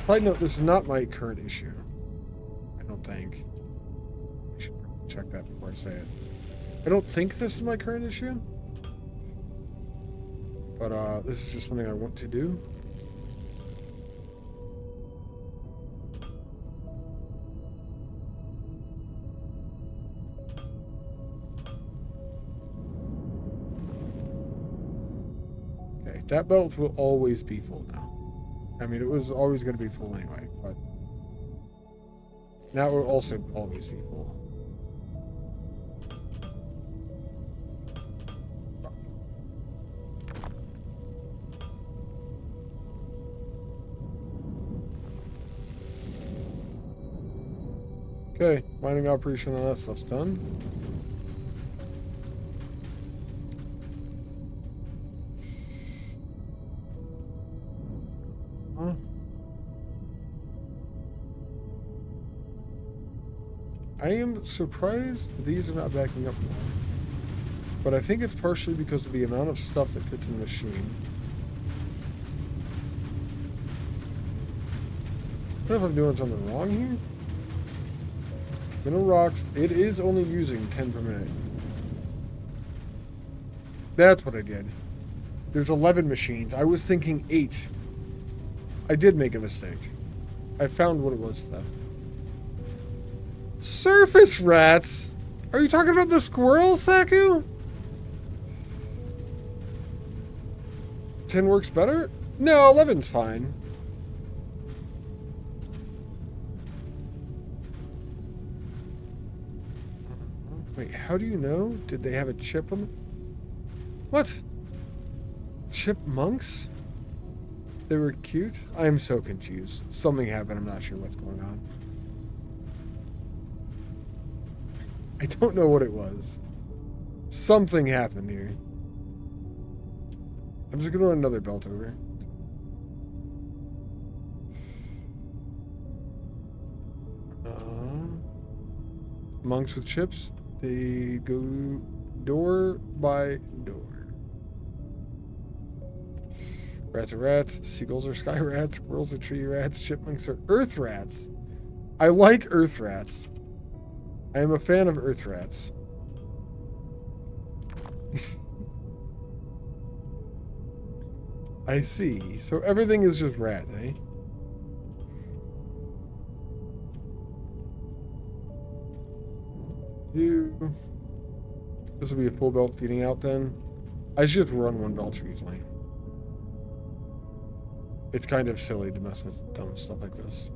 side note, this is not my current issue. I don't think. I should check that before I say it. I don't think this is my current issue. But this is just something I want to do. Okay, that belt will always be full now. I mean, it was always going to be full anyway, but now it will also always be full. Okay, mining operation on that stuff's done. Huh? I am surprised these are not backing up more. But I think it's partially because of the amount of stuff that fits in the machine. I don't know if I'm doing something wrong here. Mineral rocks, it is only using 10 per minute. That's what I did. There's 11 machines. I was thinking 8. I did make a mistake. I found what it was, though. Surface rats? Are you talking about the squirrel, Saku? 10 works better? No, 11's fine. Wait, how do you know? Did they have a chip on them? What? Chipmunks? They were cute? I am so confused. Something happened. I'm not sure what's going on. I don't know what it was. Something happened here. I'm just going to run another belt over. Monks with chips. They go door by door. Rats are rats. Seagulls are sky rats. Squirrels are tree rats. Chipmunks are earth rats. I like earth rats. I am a fan of earth rats. I see. So everything is just rat, eh? This will be a full belt feeding out then. I should just run one belt usually. It's kind of silly to mess with dumb stuff like this.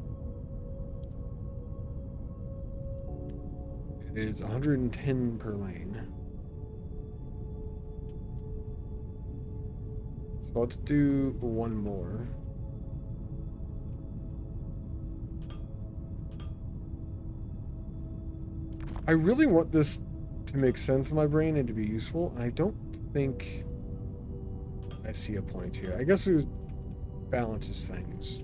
It is 110 per lane. So let's do one more. I really want this to make sense in my brain and to be useful. And I don't think I see a point here. I guess it balances things.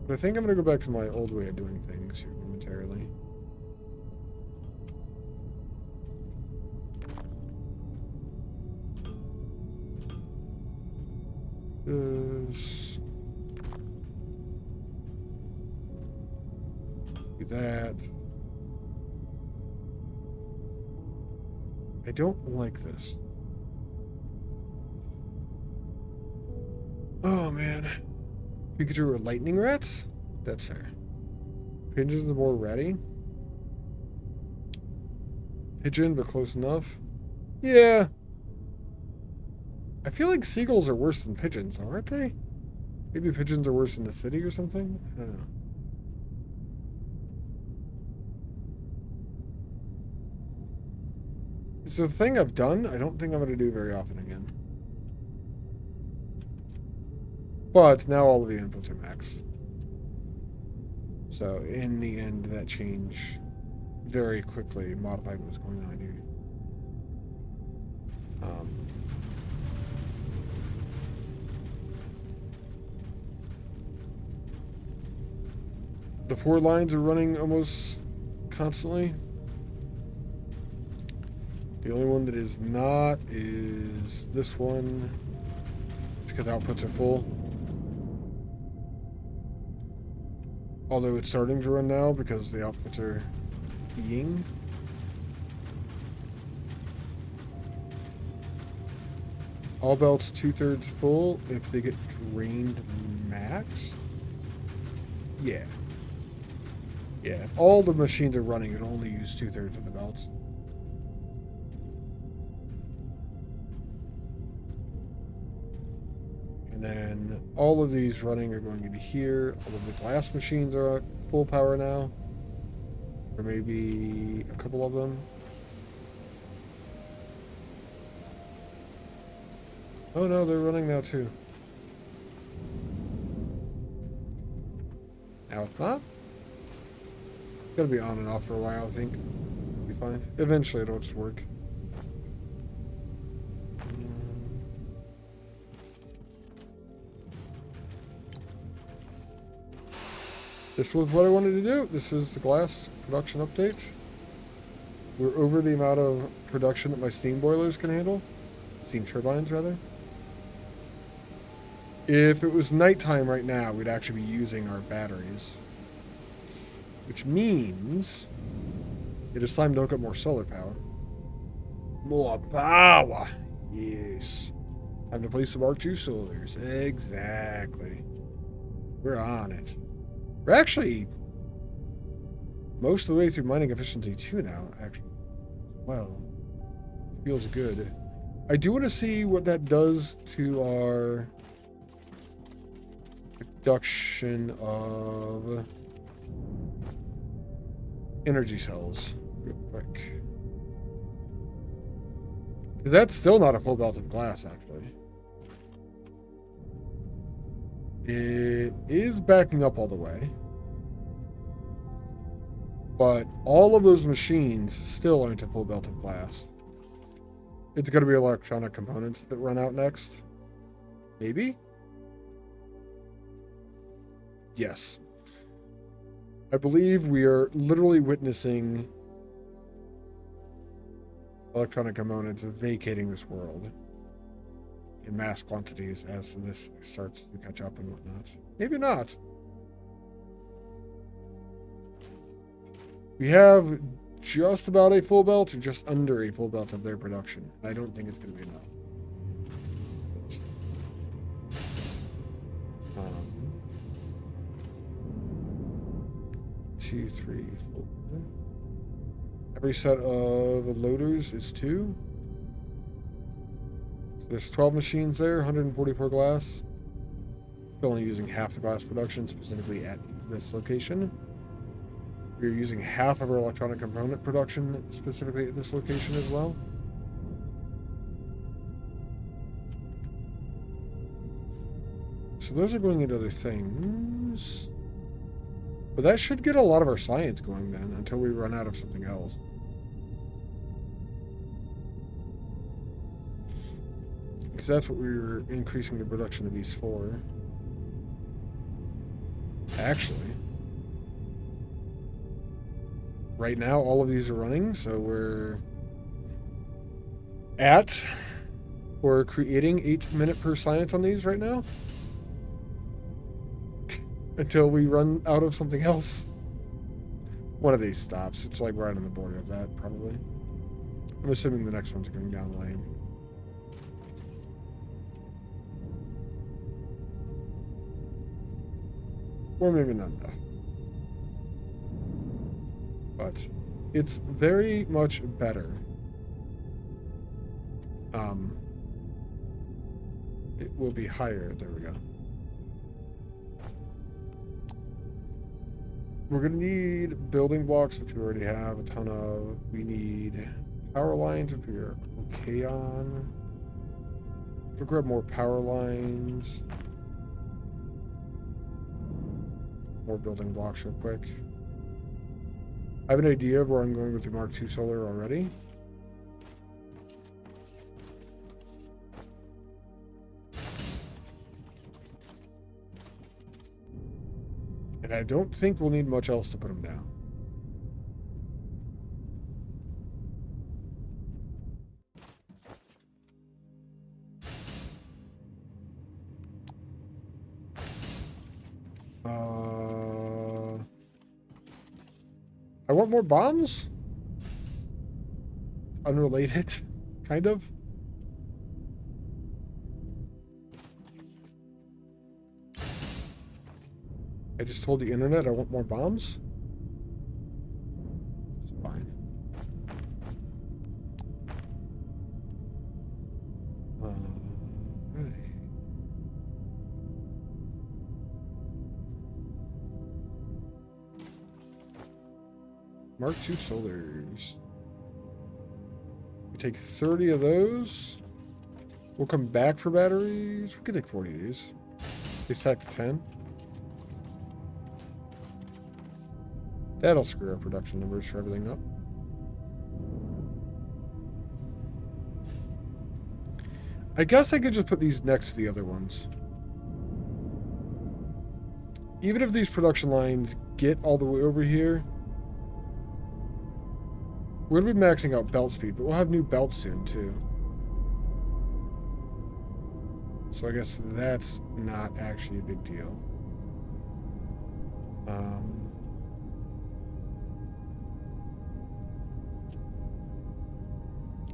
But I think I'm going to go back to my old way of doing things here momentarily. Do that. I don't like this. Oh man. Pikachu are lightning rats? That's fair. Pigeons are more ratty. Pigeon, but close enough. Yeah. I feel like seagulls are worse than pigeons, aren't they? Maybe pigeons are worse in the city or something? I don't know. It's a thing I've done. I don't think I'm going to do very often again. But now all of the inputs are maxed. So in the end, that change very quickly modified what was going on here. The 4 lines are running almost constantly. The only one that is not is this one. It's because outputs are full. Although it's starting to run now because the outputs are being. All belts 2/3 full if they get drained max. Yeah. Yeah, if all the machines are running, it only use 2/3 of the belts. And then all of these running are going into here. All of the glass machines are at full power now. Or maybe a couple of them. Oh no, they're running now too. Now it's not. It's gotta be on and off for a while, I think. It'll be fine. Eventually it'll just work. This was what I wanted to do. This is the glass production update. We're over the amount of production that my steam boilers can handle. Steam turbines, rather. If it was nighttime right now, we'd actually be using our batteries. Which means it is time to hook up more solar power. More power! Yes. Time to place some Mark II solars. Exactly. We're on it. We're actually most of the way through mining efficiency 2 now, actually. Well, feels good. I do want to see what that does to our production of energy cells real quick. Because that's still not a full belt of glass, actually. It is backing up all the way. But all of those machines still aren't a full belt of glass. It's going to be electronic components that run out next. Maybe? Yes. I believe we are literally witnessing electronic components vacating this world in mass quantities as this starts to catch up and whatnot. Maybe not. We have just about a full belt or just under a full belt of their production. I don't think it's going to be enough. 2, 3, 4. Every set of loaders is 2. So there's 12 machines there, 144 glass. Still only using half the glass production, specifically at this location. We're using half of our electronic component production, specifically at this location as well. So those are going into other things. But that should get a lot of our science going then, until we run out of something else. Because that's what we were increasing the production of these for. Actually, right now all of these are running, so we're creating 8 minute per science on these right now. Until we run out of something else. One of these stops. It's like right on the border of that, probably. I'm assuming the next one's going down the lane. Or maybe not enough. But it's very much better. It will be higher. There we go. We're going to need building blocks, which we already have a ton of. We need power lines, which we are okay on. We'll grab more power lines. More building blocks real quick. I have an idea of where I'm going with the Mark II solar already. And I don't think we'll need much else to put them down. I want more bombs? Unrelated, kind of. I just told the internet I want more bombs. It's fine. Right. Mark II solars. We take 30 of those. We'll come back for batteries. We could take 40 of these. They stack to 10. That'll screw our production numbers for everything up. I guess I could just put these next to the other ones. Even if these production lines get all the way over here, we're going to be maxing out belt speed, but we'll have new belts soon, too. So I guess that's not actually a big deal.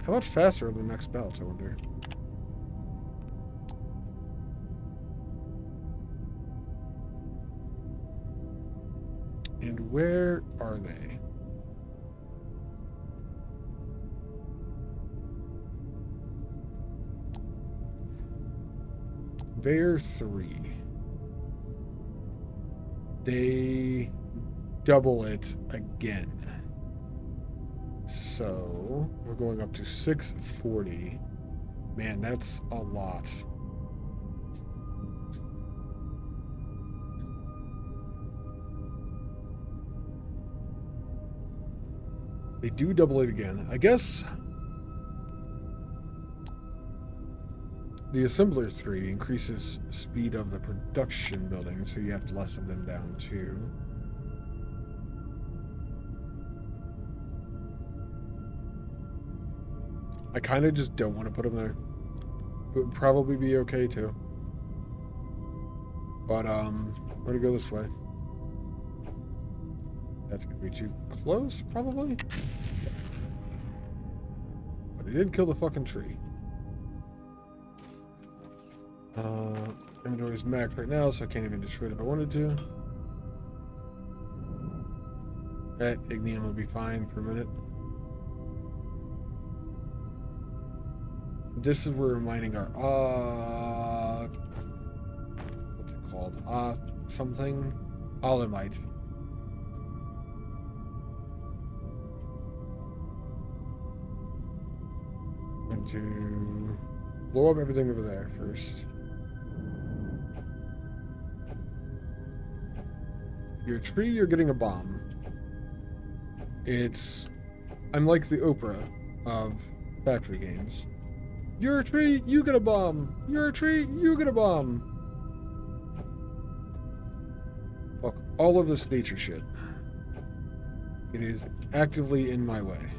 How much faster are the next belts, I wonder? And where are they? They're 3. They double it again. So we're going up to 640. Man, that's a lot. They do double it again. I guess the assembler 3 increases speed of the production building, so you have less of them down too. I kind of just don't want to put them there. It would probably be okay too. But we're gonna go this way. That's gonna be too close, probably. But it did kill the fucking tree. Inventory is maxed right now, so I can't even destroy it if I wanted to. That Ignium will be fine for a minute. This is where we're mining our what's it called? Something Olimite. Going to blow up everything over there first. If you're a tree, you're getting a bomb. I'm like the Oprah of factory games. You're a tree, you get a bomb. You're a tree, you get a bomb. Fuck all of this nature shit. It is actively in my way.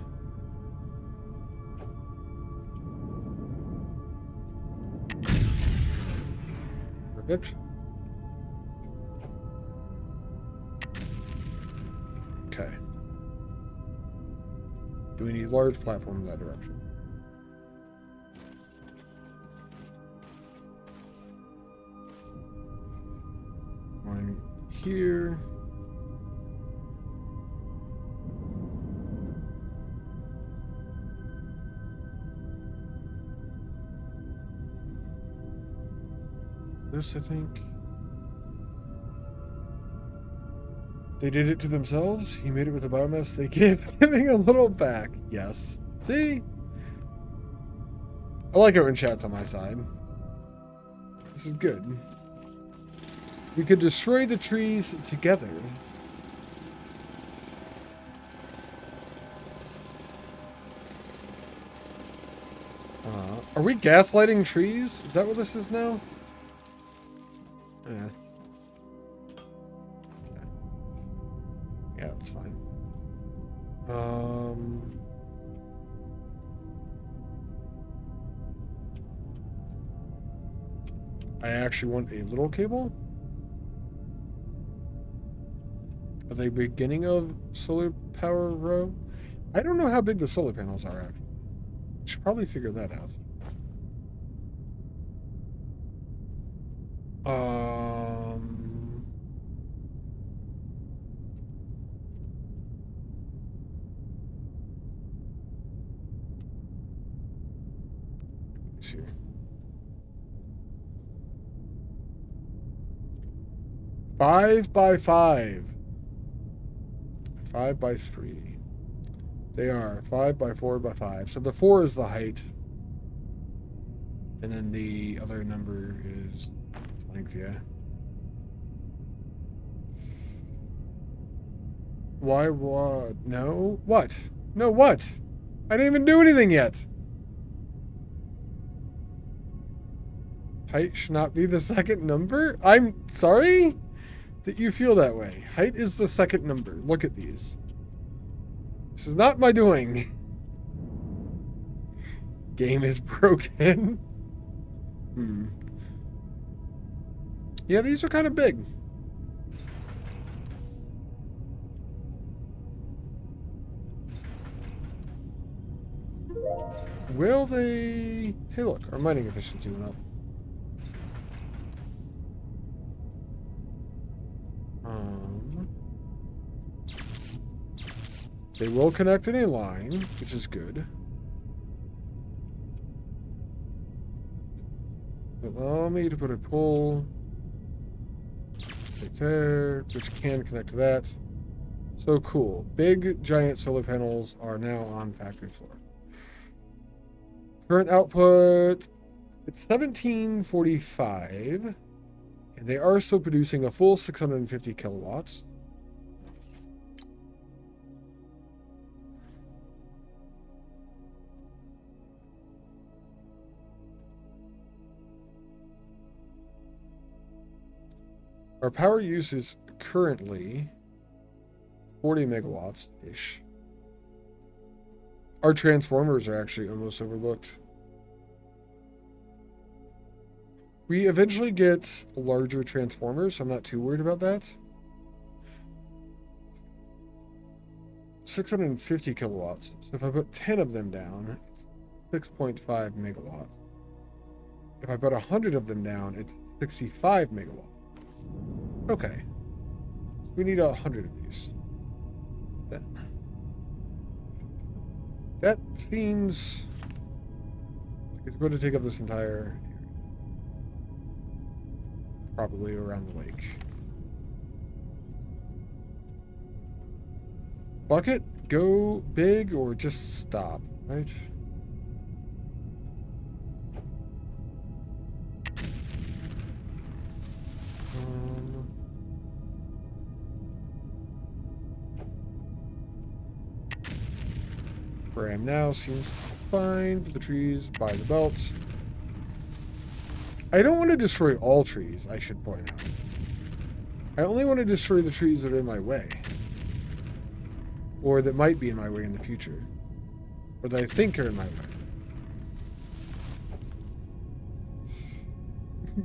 Perfect. Okay. Do we need large platform in that direction? One here. This, I think. They did it to themselves. He made it with the biomass they gave, giving a little back. Yes. See? I like it when chat's on my side. This is good. We could destroy the trees together. Are we gaslighting trees? Is that what this is now? Yeah. Yeah, that's fine. I actually want a little cable. Are they beginning of solar power row? I don't know how big the solar panels are actually. I should probably figure that out. Let's see. 5 by 5. 5 by 3. They are 5 by 4 by 5. So the 4 is the height. And then the other number is length, yeah. Why, what? No? What? No, what? I didn't even do anything yet. Height should not be the second number? I'm sorry that you feel that way. Height is the second number. Look at these. This is not my doing. Game is broken. Yeah, these are kind of big. Will they... Hey, look, our mining efficiency went up. They will connect in a line, which is good. Allow me to put a pole right there, which can connect to that. So cool. Big, giant solar panels are now on factory floor. Current output, it's 1745. And they are still producing a full 650 kilowatts. Our power use is currently 40 megawatts-ish. Our transformers are actually almost overbooked. We eventually get larger transformers, so I'm not too worried about that. 650 kilowatts. So if I put 10 of them down, it's 6.5 megawatts. If I put 100 of them down, it's 65 megawatts. Okay. So we need 100 of these. Then. That seems like it's going to take up this entire area. Probably around the lake. Bucket, go big or just stop, right? Where I am now seems fine for the trees by the belt. I don't want to destroy all trees, I should point out. I only want to destroy the trees that are in my way. Or that might be in my way in the future. Or that I think are in my way.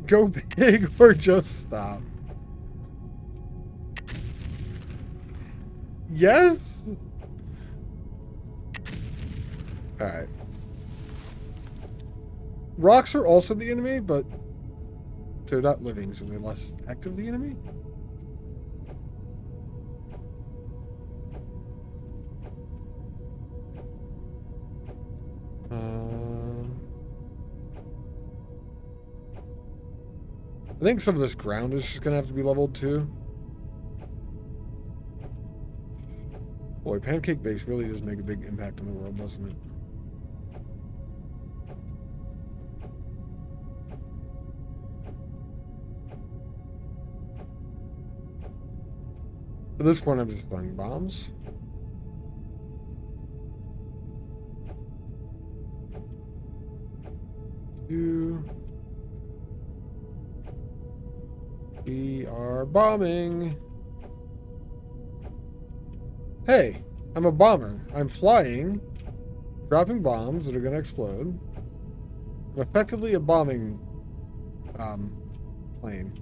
Go big or just stop. Yes? Alright. Rocks are also the enemy, but they're not living, so they're less active the enemy. I think some of this ground is just going to have to be leveled too. Boy, Pancake base really does make a big impact on the world, doesn't it? At this point, I'm just throwing bombs. We are bombing. Hey, I'm a bomber. I'm flying, dropping bombs that are going to explode. I'm effectively a bombing plane.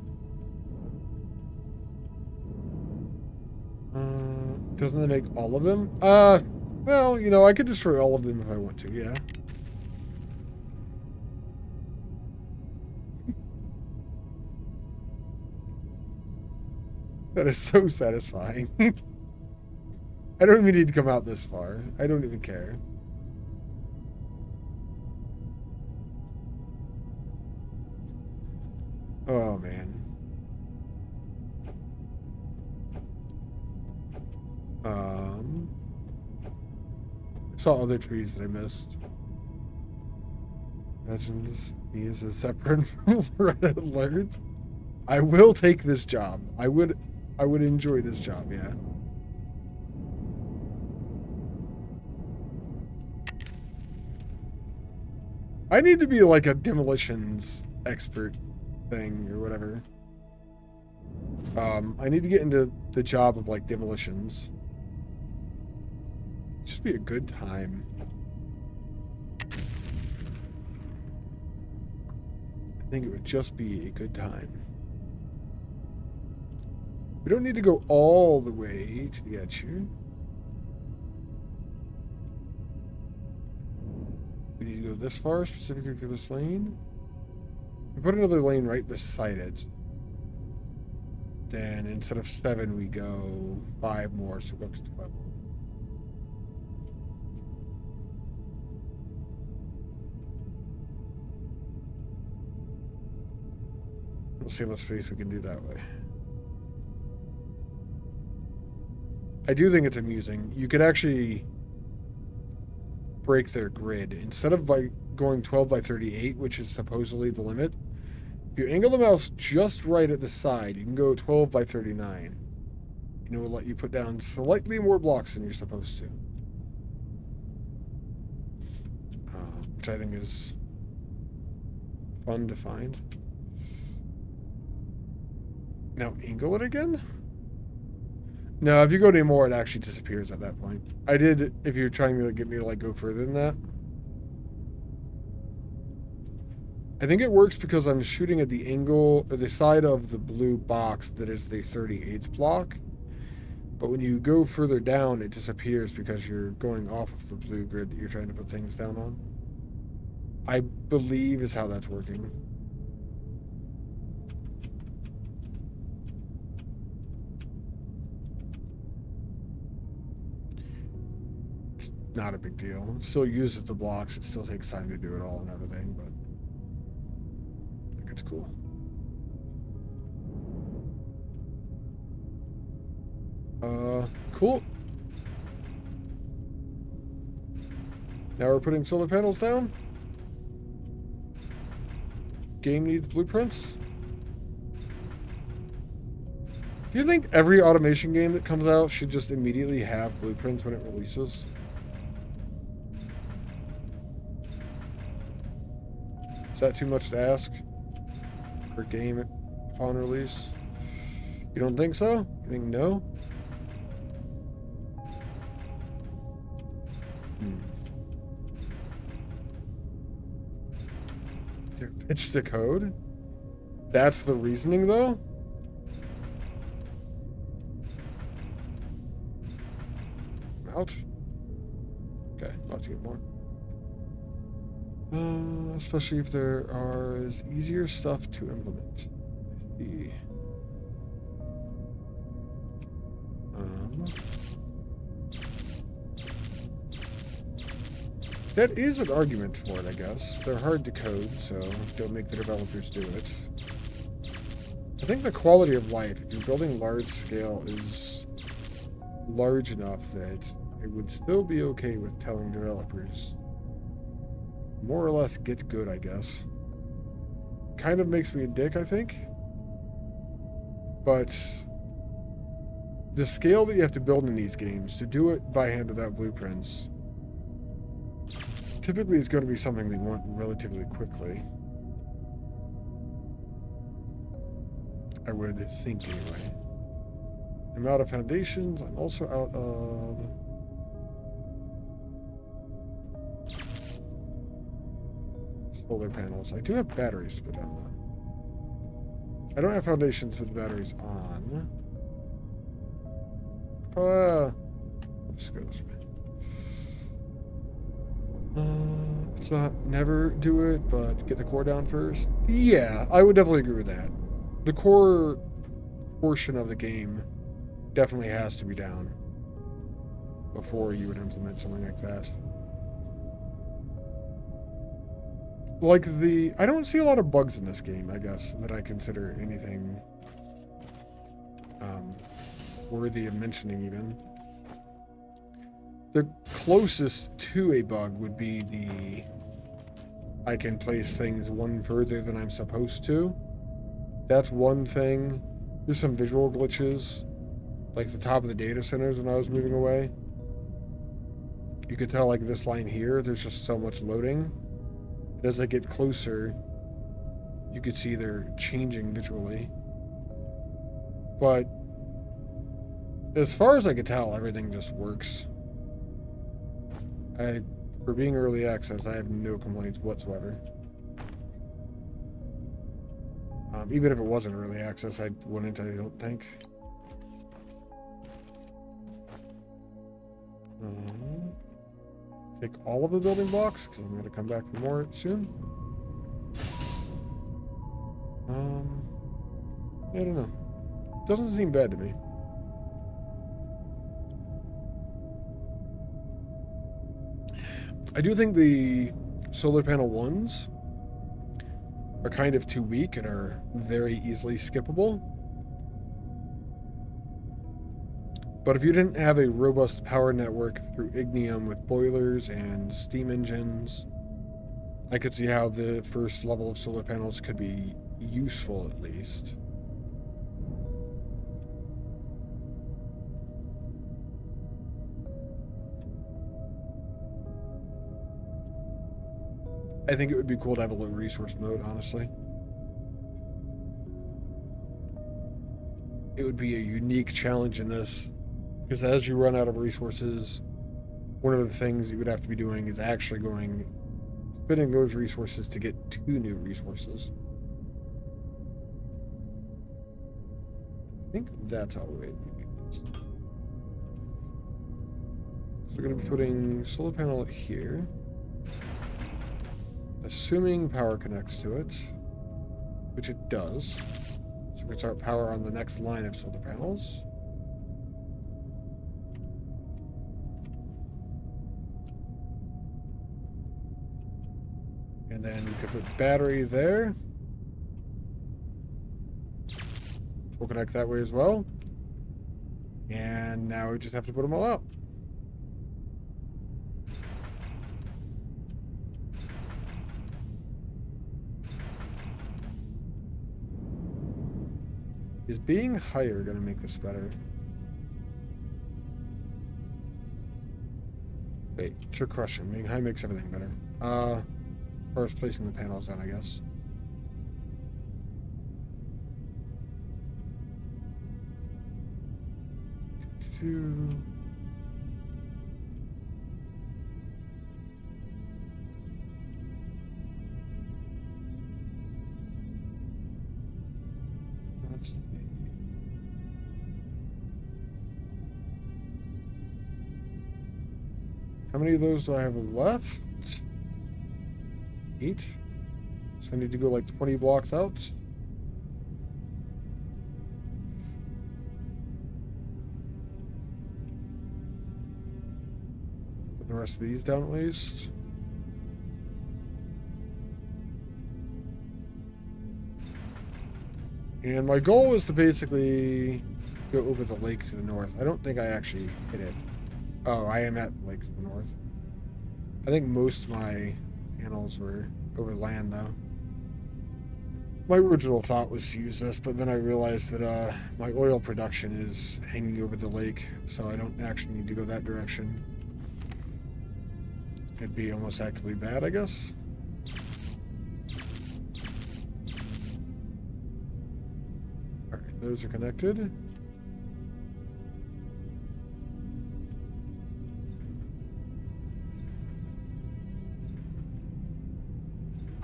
Doesn't that make all of them? Well, you know, I could destroy all of them if I want to, yeah. That is so satisfying. I don't even need to come out this far. I don't even care. Oh, man. I saw other trees that I missed. Legends, me as a separate from Red Alert. I will take this job. I would enjoy this job, yeah. I need to be like a demolitions expert thing or whatever. I need to get into the job of like demolitions. Just be a good time. I think it would just be a good time. We don't need to go all the way to the edge here. We need to go this far specifically for this lane. We put another lane right beside it. Then instead of 7, we go 5 more, so we'll go up to 12. We'll see how much space we can do that way. I do think it's amusing. You could actually break their grid. Instead of by going 12 by 38, which is supposedly the limit, if you angle the mouse just right at the side, you can go 12 by 39. And it will let you put down slightly more blocks than you're supposed to. Which I think is fun to find. Now angle it again? No, if you go any more, it actually disappears at that point. I did, if you're trying to get me to like go further than that. I think it works because I'm shooting at the angle, or the side of the blue box that is the 38th block. But when you go further down, it disappears because you're going off of the blue grid that you're trying to put things down on. I believe is how that's working. It's not a big deal. It still uses the blocks. It still takes time to do it all and everything, but I think it's cool. Cool. Now we're putting solar panels down. Game needs blueprints. Do you think every automation game that comes out should just immediately have blueprints when it releases? Is that too much to ask for a game upon release? You don't think so? You think no? Pitch the code? That's the reasoning, though? Out? Okay, about to get more. Especially if there is easier stuff to implement. I see. That is an argument for it, I guess. They're hard to code, so don't make the developers do it. I think the quality of life, if you're building large scale, is large enough that I would still be okay with telling developers more or less get good, I guess. Kind of makes me a dick, I think. But the scale that you have to build in these games, to do it by hand without blueprints, typically it's going to be something they want relatively quickly. I would think anyway. I'm out of foundations. I'm also out of solar panels. I do have batteries to put down though. I don't have foundations with batteries on. Let's go this way. It's not never do it, but get the core down first. Yeah, I would definitely agree with that. The core portion of the game definitely has to be down before you would implement something like that. I don't see a lot of bugs in this game, I guess, that I consider anything worthy of mentioning even. The closest to a bug would be I can place things one further than I'm supposed to. That's one thing. There's some visual glitches, like the top of the data centers when I was moving away. You could tell, like this line here, there's just so much loading. As I get closer, you can see they're changing visually. But as far as I can tell, everything just works. For being early access, I have no complaints whatsoever. Even if it wasn't early access, I wouldn't, I don't think. Take all of the building blocks, because I'm going to come back for more soon. I don't know. Doesn't seem bad to me. I do think the solar panel ones are kind of too weak and are very easily skippable. But if you didn't have a robust power network through Ignium with boilers and steam engines, I could see how the first level of solar panels could be useful at least. I think it would be cool to have a low resource mode, honestly. It would be a unique challenge in this, because as you run out of resources, one of the things you would have to be doing is actually spending those resources to get 2 new resources. I think that's how we do this. So we're going to be putting solar panel here. Assuming power connects to it, which it does. So we can start power on the next line of solar panels. And then we could put battery there. We'll connect that way as well. And now we just have to put them all out. Is being higher going to make this better? Wait, trick question. Being high makes everything better. As far as placing the panels down, I guess. Let's see. How many of those do I have left? 8. So I need to go like 20 blocks out. Put the rest of these down at least. And my goal is to basically go over the lake to the north. I don't think I actually hit it. Oh, I am at the lake to the north. I think most of my panels were over land, though. My original thought was to use this, but then I realized that my oil production is hanging over the lake, so I don't actually need to go that direction. It'd be almost actively bad, I guess. Alright, those are connected.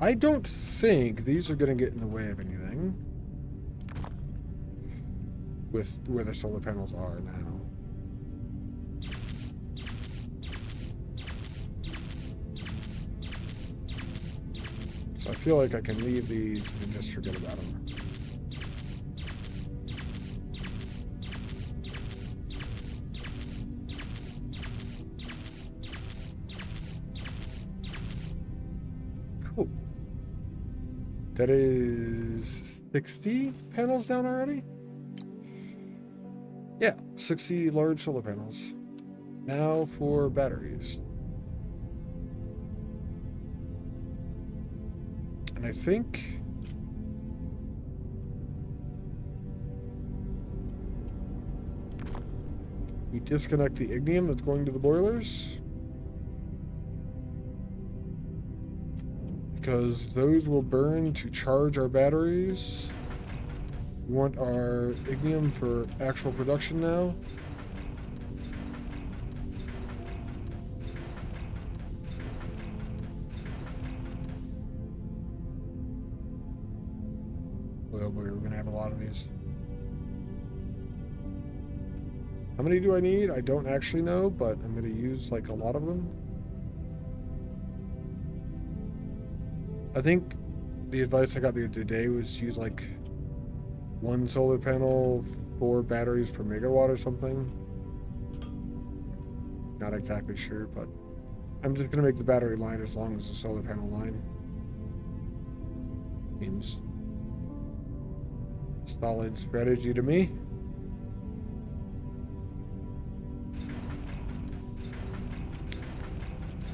I don't think these are going to get in the way of anything with where the solar panels are now. So I feel like I can leave these and just forget about them. Cool. That is 60 panels down already? Yeah, 60 large solar panels. Now for batteries. And I think we disconnect the ignium that's going to the boilers. because those will burn to charge our batteries. We want our ignium for actual production now. Well, we're going to have a lot of these. How many do I need? I don't actually know, but I'm going to use like a lot of them. I think the advice I got the other day was use like 1 solar panel, 4 batteries per megawatt or something. Not exactly sure, but I'm just going to make the battery line as long as the solar panel line. Seems a solid strategy to me.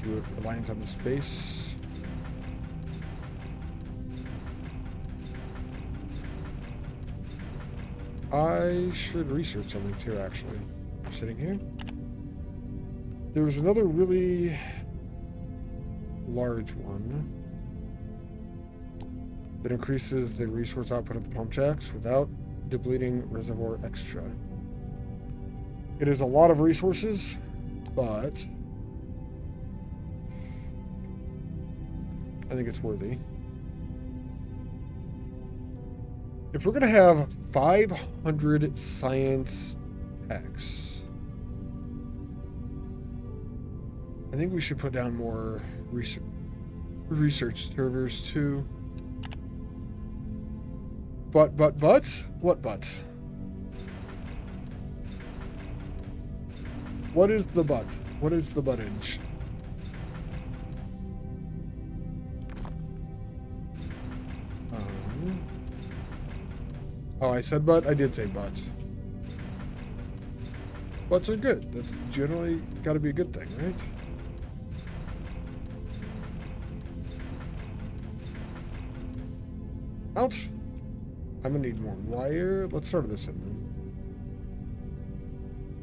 Do it reliant on the space. I should research something too, actually. I'm sitting here. There was another really large one that increases the resource output of the pump jacks without depleting reservoir extra. It is a lot of resources, but I think it's worthy. If we're going to have 500 science techs, I think we should put down more research servers too. But? What but? What is the but? What is the buttage? Oh, I said but? I did say but. Buts are good. That's generally got to be a good thing, right? Ouch. I'm going to need more wire. Let's start this in then.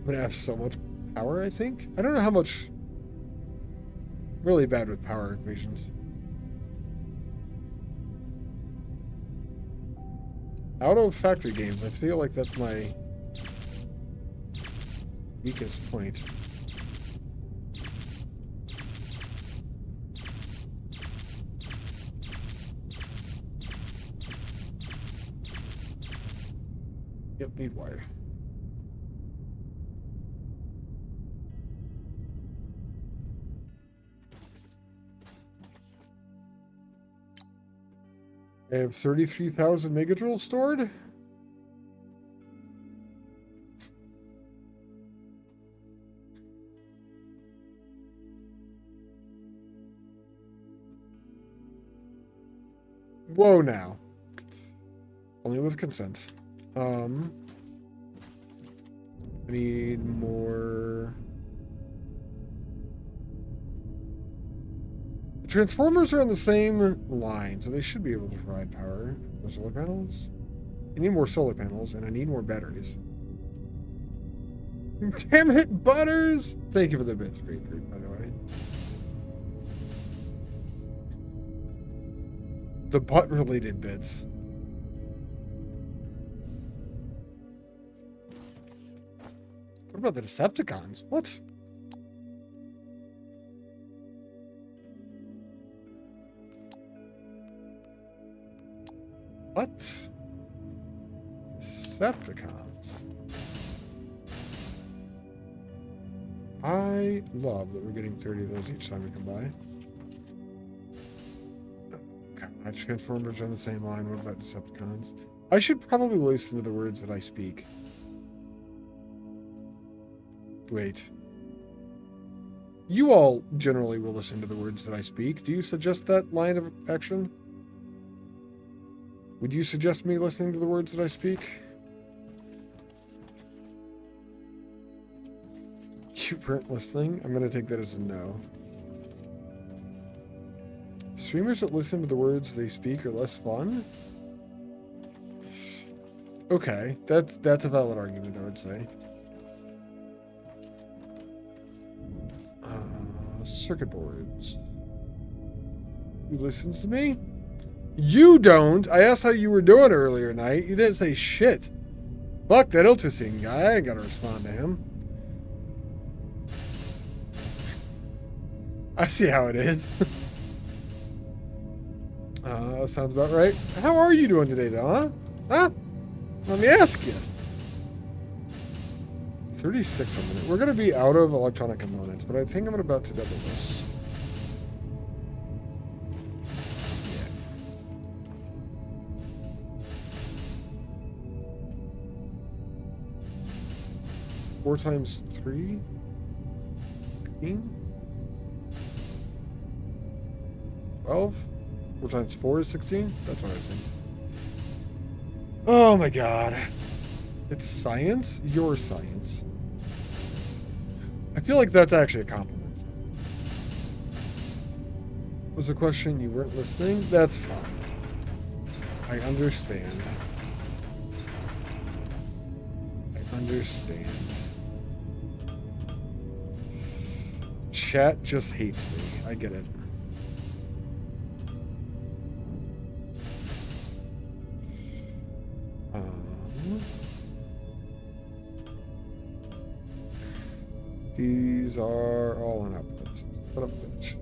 I'm going to have so much power, I think. I don't know how much. I'm really bad with power equations. Out of factory games, I feel like that's my weakest point. Yep, need wire. I have 33,000 megajoules stored. Whoa now. Only with consent. I need more. The transformers are on the same line, so they should be able to provide power for solar panels. I need more solar panels, and I need more batteries. Damn it, Butters! Thank you for the bits, Grapefruit, by the way. The butt-related bits. What about the Decepticons? What? What? Decepticons. I love that we're getting 30 of those each time we come by. God, Transformers are on the same line. What about Decepticons? I should probably listen to the words that I speak. Wait. You all generally will listen to the words that I speak. Do you suggest that line of action? Would you suggest me listening to the words that I speak? You weren't listening? I'm going to take that as a no. Streamers that listen to the words they speak are less fun? Okay, that's a valid argument, I would say. Circuit boards. who listens to me. You don't. I asked how you were doing earlier night. You didn't say shit. Fuck that Iltisine guy. I ain't gotta respond to him. I see how it is. Sounds about right. How are you doing today, though, huh? Huh? Let me ask you. 36 a minute. We're going to be out of electronic components, but I think I'm about to double this. Yeah. 4 times 3? 16? 12? 4 times 4 is 16? That's what I think. Oh my god. It's science? Your science. I feel like that's actually a compliment. Was the question you weren't listening? That's fine. I understand. I understand. Chat just hates me. I get it. These are all in outputs. Put up bitch.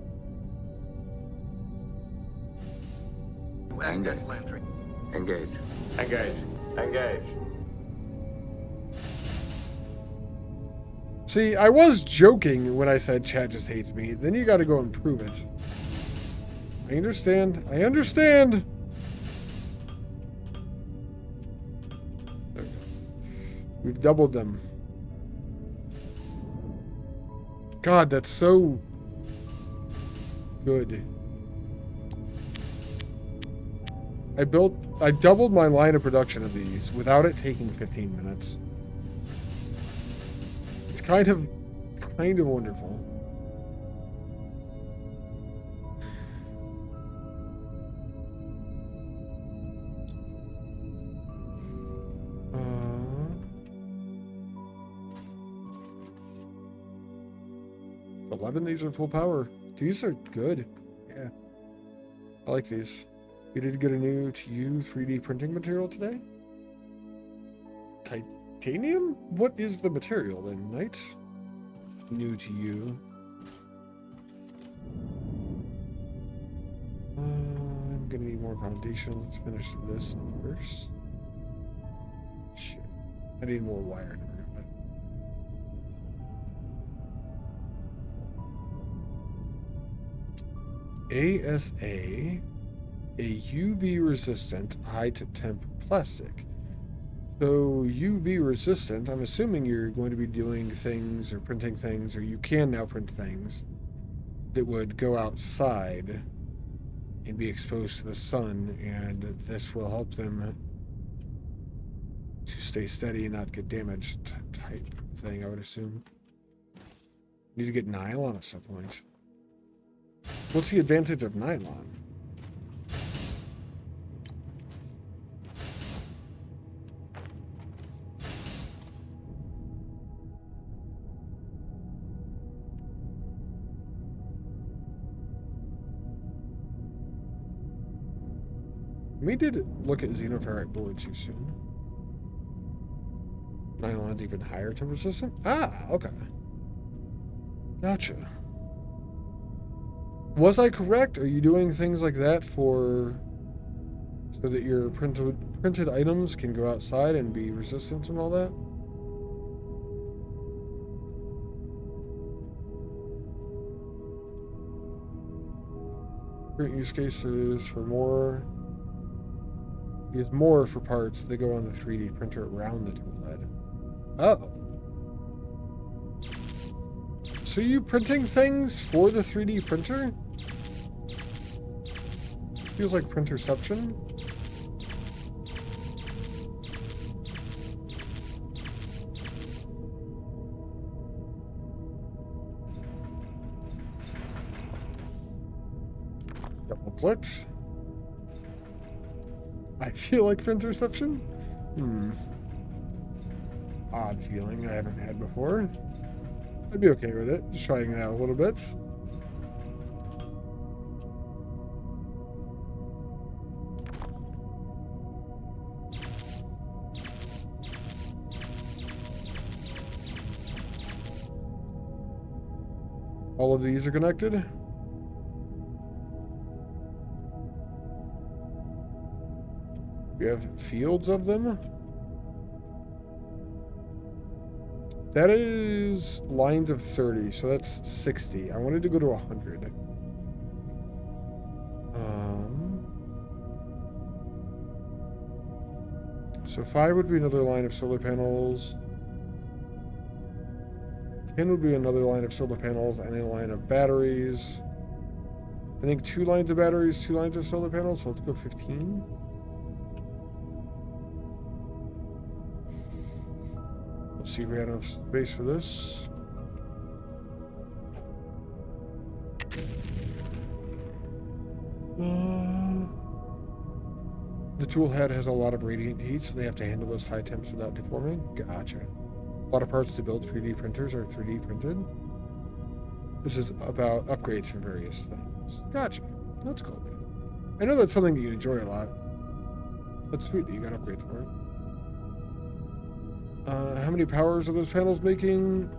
Engage. Engage. Engage. Engage. See, I was joking when I said chat just hates me. Then you gotta go and prove it. I understand. I understand. There we go. We've doubled them. God, that's so good. I doubled my line of production of these without it taking 15 minutes. It's kind of wonderful. These are full power. These are good. Yeah. I like these. You did get a new to you 3D printing material today? Titanium? What is the material then, Knight? New to you. I'm gonna need more foundation. Let's finish this first. Shit. I need more wire. ASA, a UV resistant high to temp plastic. So UV resistant, I'm assuming you're going to be doing things or printing things, or you can now print things that would go outside and be exposed to the sun, and this will help them to stay steady and not get damaged type thing, I would assume. Need to get nylon at some point. What's the advantage of nylon? We did look at xenoferrite board too soon. Nylon's even higher temp resistant? Ah, okay. Gotcha. Was I correct? Are you doing things like that so that your printed items can go outside and be resistant and all that? Current use cases for more. Use more for parts that go on the 3D printer around the tool head. Oh. So you printing things for the 3D printer? Feels like printerception. Double clicked. I feel like printerception? Odd feeling I haven't had before. I'd be okay with it. Just trying it out a little bit. All of these are connected. We have fields of them. That is lines of 30, so that's 60. I wanted to go to 100. So 5 would be another line of solar panels. 10 would be another line of solar panels and a line of batteries. I think 2 lines of batteries, 2 lines of solar panels, so let's go 15. Let's see if we have enough space for this. The tool head has a lot of radiant heat, so they have to handle those high temps without deforming. Gotcha. A lot of parts to build 3D printers are 3D printed. This is about upgrades for various things. Gotcha. That's cool, man. I know that's something that you enjoy a lot. That's sweet that you got upgrades for it. How many powers are those panels making?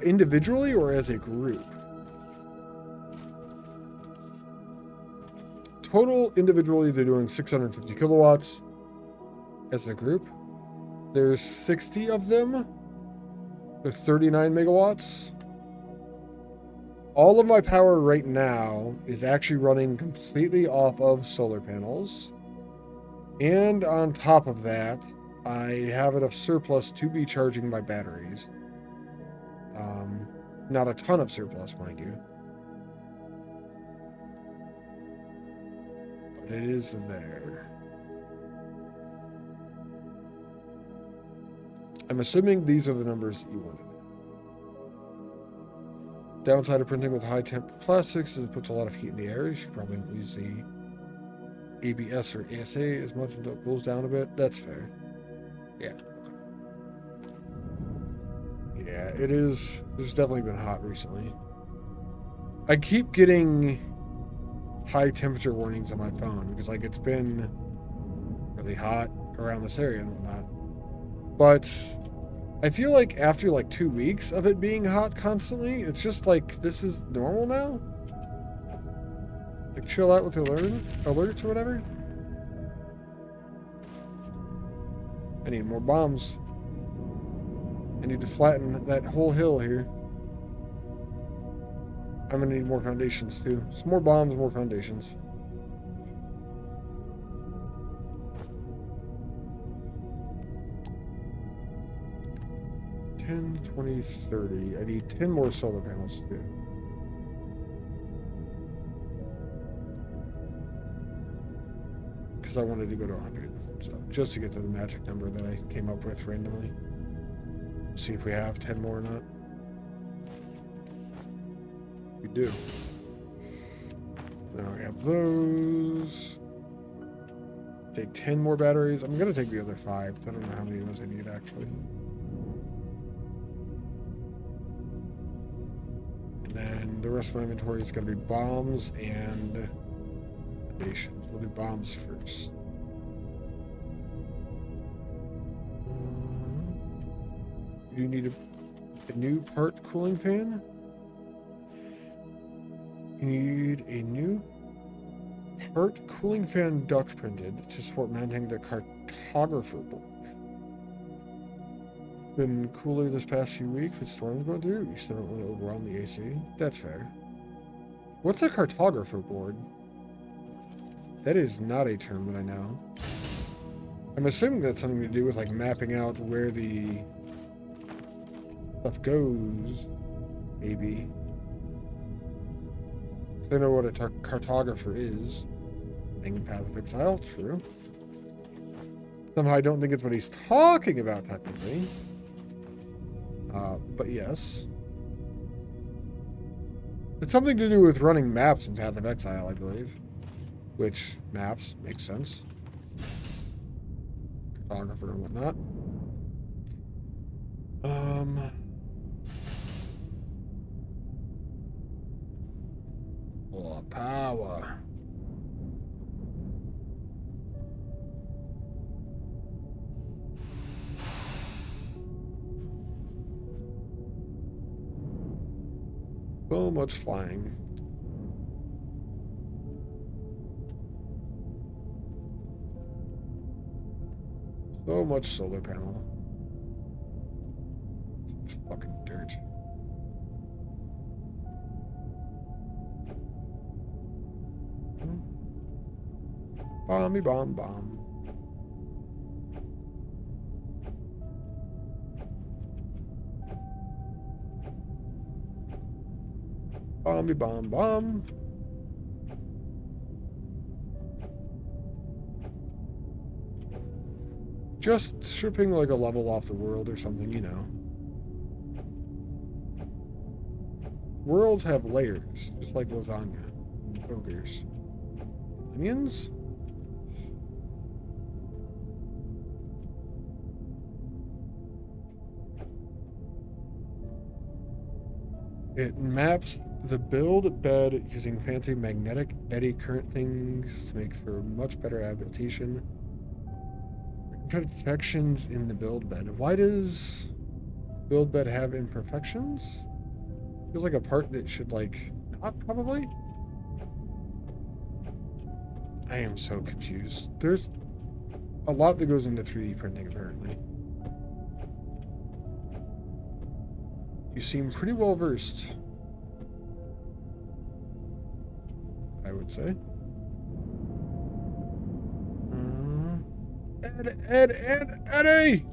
Individually or as a group? Total individually, they're doing 650 kilowatts. As a group, there's 60 of them. They're 39 megawatts. All of my power right now is actually running completely off of solar panels. And on top of that, I have enough surplus to be charging my batteries. Not a ton of surplus, mind you. But it is there. I'm assuming these are the numbers that you wanted. Downside of printing with high temp plastics is it puts a lot of heat in the air. You should probably use the ABS or ASA as much until it cools down a bit. That's fair. Yeah. Yeah, it is. It's definitely been hot recently. I keep getting high temperature warnings on my phone because, like, it's been really hot around this area and whatnot. But I feel like after like 2 weeks of it being hot constantly, it's just like this is normal now. Like, chill out with alerts or whatever. I need more bombs. I need to flatten that whole hill here. I'm gonna need more foundations too. Some more bombs, more foundations. $10, $20, $30. I need 10 more solar panels too. Because I wanted to go to 100. So just to get to the magic number that I came up with randomly. See if we have 10 more or not. We do. Now we have those. Take 10 more batteries. I'm going to take the other 5. I don't know how many of those I need actually. And then the rest of my inventory is going to be bombs and foundations. We'll do bombs first. You need a new part cooling fan. You need a new part cooling fan duct printed to support mounting the cartographer board. It's been cooler this past few weeks with storms going through. You still don't want to overwhelm the AC. That's fair. What's a cartographer board? That is not a term that I know. I'm assuming that's something to do with like mapping out where the stuff goes, maybe. I know what a cartographer is. In Path of Exile, true. Somehow I don't think it's what he's talking about, technically. But yes. It's something to do with running maps in Path of Exile, I believe. Which, maps, makes sense. Cartographer and whatnot. Oh, power. So much flying. So much solar panel. Fucking dirt. Bomby bomb bomb. Bomby bomb bomb. Just stripping like a level off the world or something, you know. Worlds have layers, just like lasagna. Ogres. Onions? It maps the build bed using fancy magnetic eddy current things to make for much better adaptation. Imperfections in the build bed. Why does build bed have imperfections? Feels like a part that should like not probably. I am so confused. There's a lot that goes into 3D printing apparently. You seem pretty well versed, I would say. Eddie!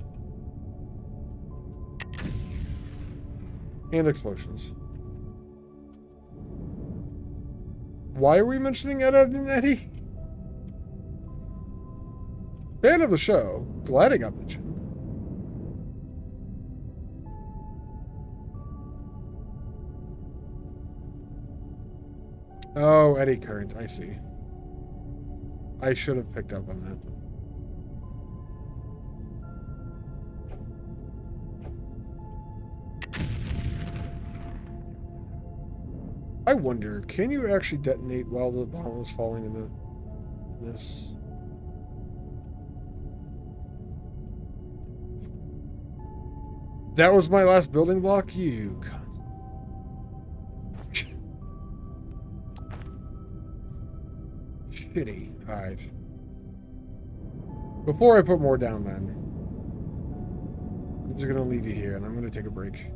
And explosions. Why are we mentioning Ed and Eddie? Fan of the show. Glad it got mentioned. Oh, eddy current. I see. I should have picked up on that. I wonder, can you actually detonate while the bomb is falling in this? That was my last building block? You cunt. Shitty. Alright. Before I put more down then, I'm just gonna leave you here and I'm gonna take a break.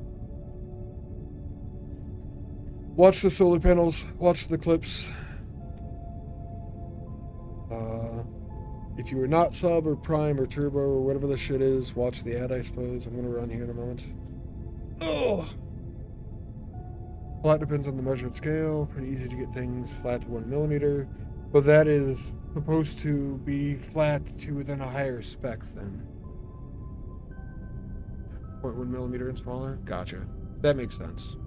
Watch the solar panels, watch the clips. If you were not sub or prime or turbo or whatever the shit is, watch the ad, I suppose. I'm gonna run here in a moment. Oh! Flat depends on the measured scale. Pretty easy to get things flat to 1 millimeter. But that is supposed to be flat to within a higher spec then. 0.1 millimeter and smaller? Gotcha. That makes sense.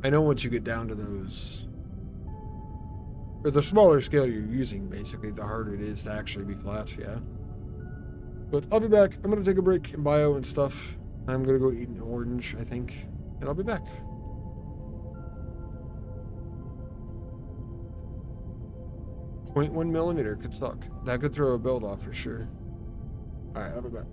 I know once you get down to those, or the smaller scale you're using, basically, the harder it is to actually be flat, yeah. But I'll be back. I'm going to take a break in bio and stuff. I'm going to go eat an orange, I think, and I'll be back. 0.1 millimeter could suck. That could throw a build off for sure. All right, I'll be back.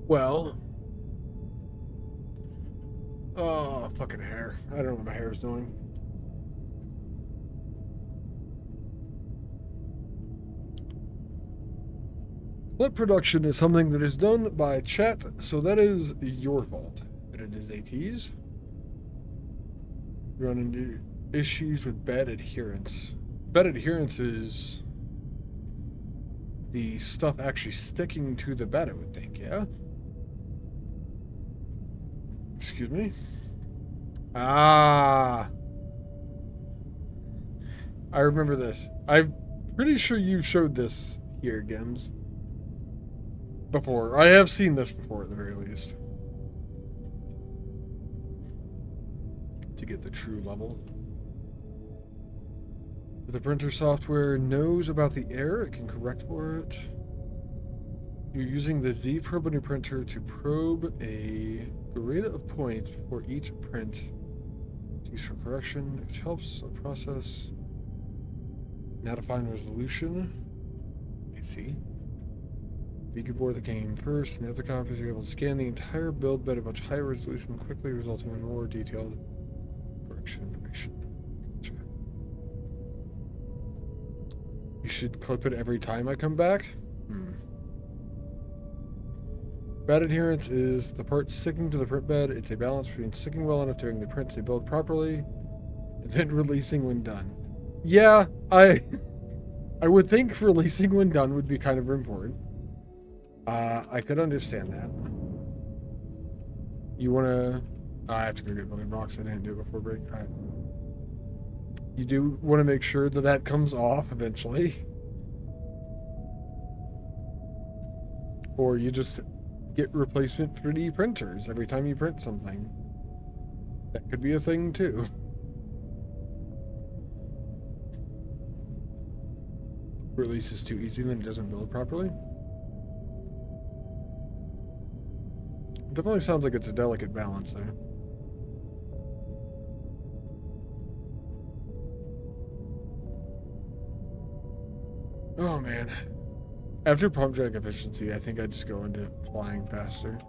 Well. Oh, fucking hair. I don't know what my hair is doing. Clip production is something that is done by chat, so that is your fault that it is ATs. Run into issues with bed adherence. Bed adherence is the stuff actually sticking to the bed, I would think, yeah? Excuse me? Ah. I remember this. I'm pretty sure you showed this here, Gems. Before. I have seen this before, at the very least. To get the true level. If the printer software knows about the error, it can correct for it. You're using the Z probe on your printer to probe a array of points before each print. It's used for correction, which helps the process. Now to find resolution. I see. You can board the game first, and the other copies are able to scan the entire build bed at much higher resolution, quickly resulting in more detailed correction information. Gotcha. You should clip it every time I come back? Bed adherence is the part sticking to the print bed. It's a balance between sticking well enough during the print to build properly, and then releasing when done. Yeah, I would think releasing when done would be kind of important. I could understand that. You wanna... I have to go get building blocks. I didn't do it before break. Alright. You do want to make sure that that comes off eventually. Or you just get replacement 3D printers every time you print something. That could be a thing too. Release is too easy, then it doesn't build properly. Definitely sounds like it's a delicate balance there. Oh man. After pump drag efficiency, I think I just go into flying faster.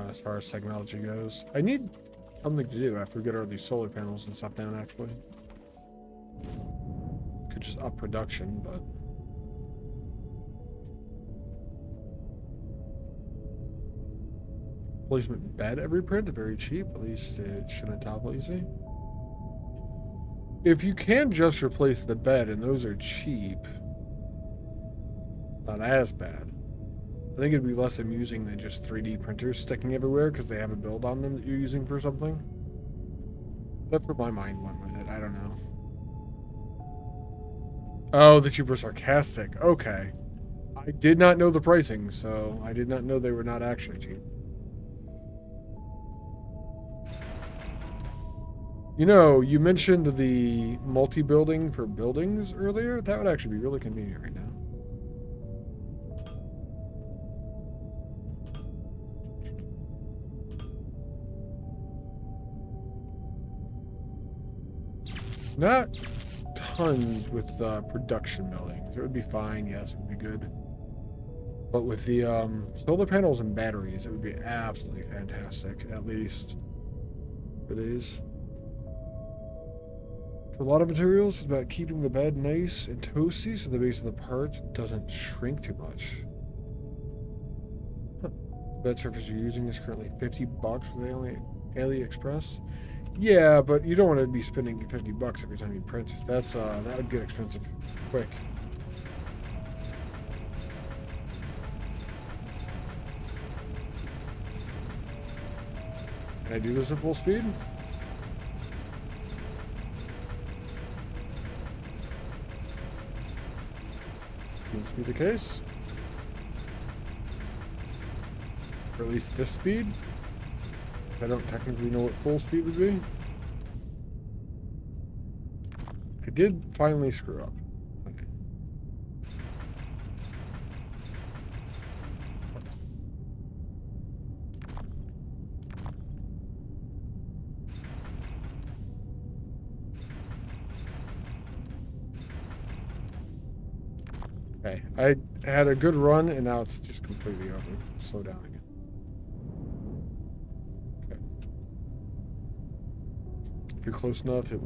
As far as technology goes, I need something to do after we get all these solar panels and stuff down, actually. Could just up production, but... Placement bed every print, very cheap. At least it shouldn't topple easy. If you can just replace the bed and those are cheap, not as bad. I think it'd be less amusing than just 3D printers sticking everywhere because they have a build on them that you're using for something. That's where my mind went with it. I don't know. Oh, that you were sarcastic. Okay. I did not know the pricing, so I did not know they were not actually cheap. You know, you mentioned the multi-building for buildings earlier. That would actually be really convenient right now. Not tons with production buildings. It would be fine, yes, it would be good. But with the solar panels and batteries, it would be absolutely fantastic, at least for these. For a lot of materials, it's about keeping the bed nice and toasty so the base of the part doesn't shrink too much. The bed surface you're using is currently $50 with AliExpress. Yeah, but you don't want to be spending $50 every time you print. That's that would get expensive quick. Can I do this at full speed? Seems to be the case. Or at least this speed. I don't technically know what full speed would be. I did finally screw up. Okay. Okay, I had a good run, and now it's just completely over. Slow down again. Okay. If you're close enough, it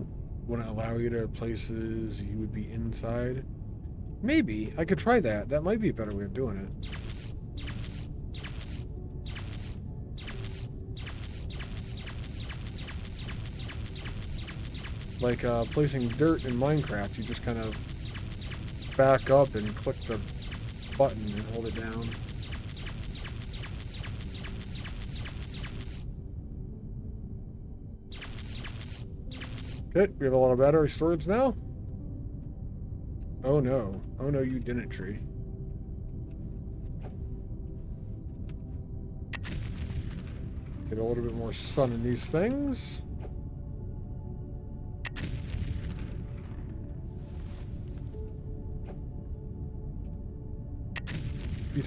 wouldn't allow you to places you would be inside. Maybe. I could try that. That might be a better way of doing it. Like placing dirt in Minecraft, you just kind of back up and click the button and hold it down. Good, we have a lot of battery storage now. Oh no. Oh no, you didn't, tree. Get a little bit more sun in these things.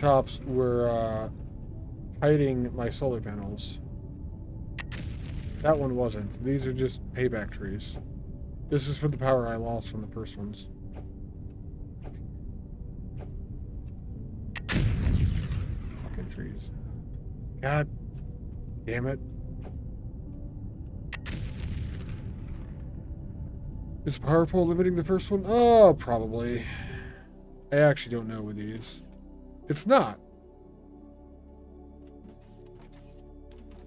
Tops were hiding my solar panels. That one wasn't. These are just payback trees. This is for the power I lost from the first ones. Fucking trees. God damn it. Is power pole limiting the first one? Oh, probably. I actually don't know with these. It's not.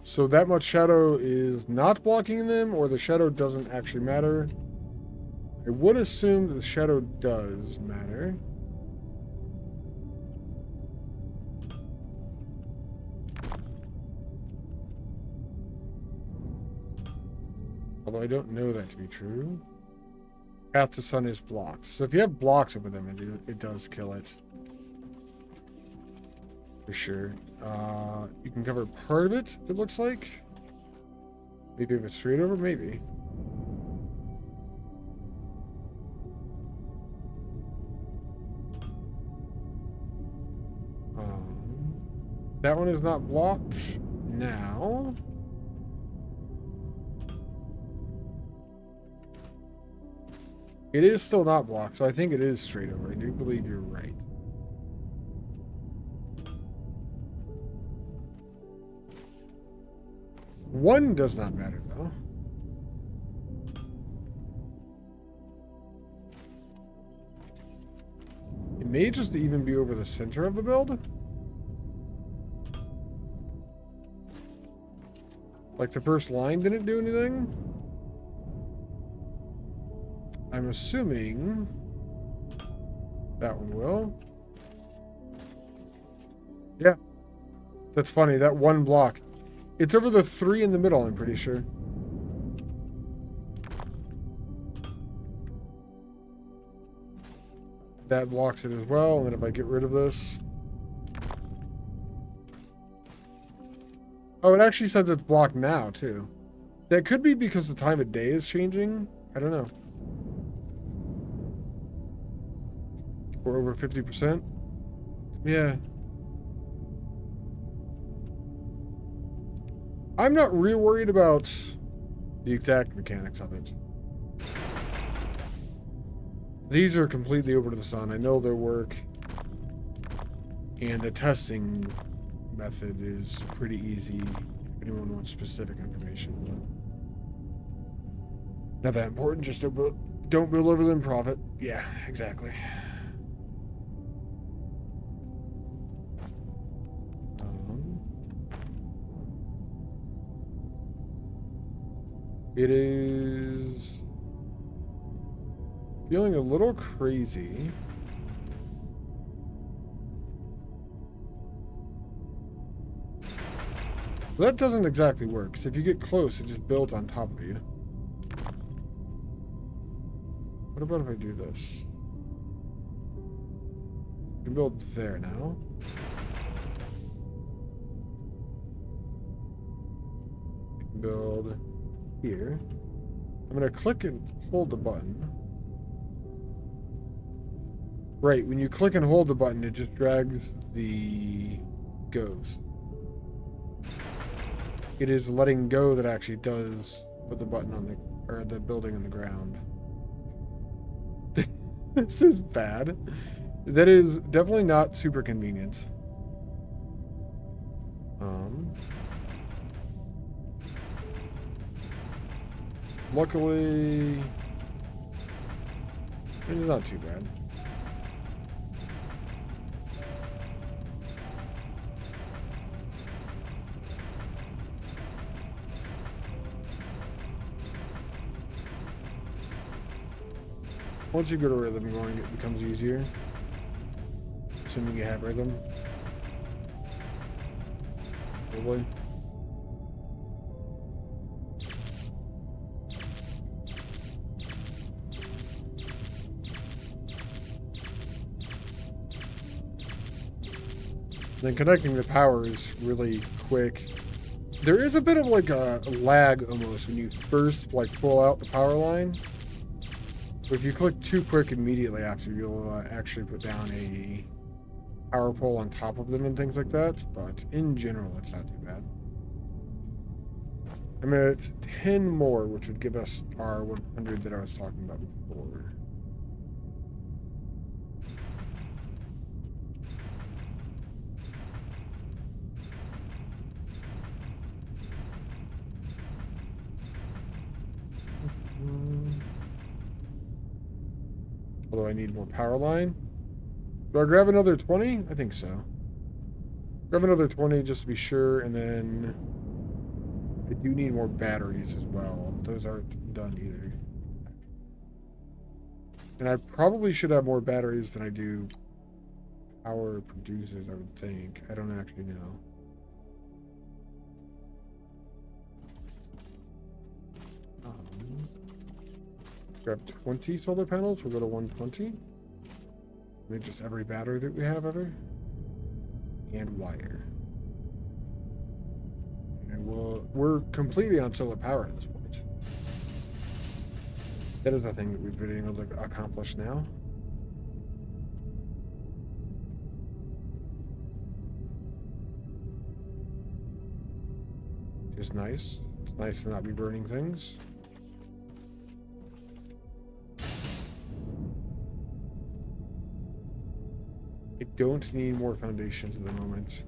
So that much shadow is not blocking them, or the shadow doesn't actually matter. I would assume that the shadow does matter. Although I don't know that to be true. Path to sun is blocked. So if you have blocks over them, it does kill it. For sure. You can cover part of it, it looks like. Maybe if it's straight over, maybe. That one is not blocked now. It is still not blocked, so I think it is straight over. I do believe you're right. One does not matter, though. It may just even be over the center of the build. Like the first line didn't do anything. I'm assuming that one will. Yeah. That's funny, that one block. It's over the 3 in the middle, I'm pretty sure. That blocks it as well, and then if I get rid of this... Oh, it actually says it's blocked now, too. That could be because the time of day is changing. I don't know. We're over 50%. Yeah. I'm not real worried about the exact mechanics of it. These are completely over to the sun. I know their work. And the testing method is pretty easy if anyone wants specific information. But not that important, just don't build over them, profit. Yeah, exactly. It is feeling a little crazy. That doesn't exactly work, because if you get close, it just builds on top of you. What about if I do this? You can build there now. You can build here. I'm going to click and hold the button. Right, when you click and hold the button, it just drags the ghost. It is letting go that actually does put the button on the, or the building on the ground. This is bad. That is definitely not super convenient. Luckily, it's not too bad. Once you go to rhythm going, it becomes easier. Assuming you have rhythm. Probably. Then connecting the power is really quick. There is a bit of like a lag almost when you first like pull out the power line. So if you click too quick immediately after, you'll actually put down a power pole on top of them and things like that. But in general, it's not too bad. I'm at 10 more, which would give us our 100 that I was talking about before. Although I need more power line. Do I grab another 20? I think so. Grab another 20 just to be sure, and then I do need more batteries as well. Those aren't done either. And I probably should have more batteries than I do power producers, I would think. I don't actually know. Grab 20 solar panels. We'll go to 120. Then just every battery that we have ever. And wire. And we're completely on solar power at this point. That is a thing that we've been able to accomplish now. Which is nice. It's nice to not be burning things. I don't need more foundations at the moment.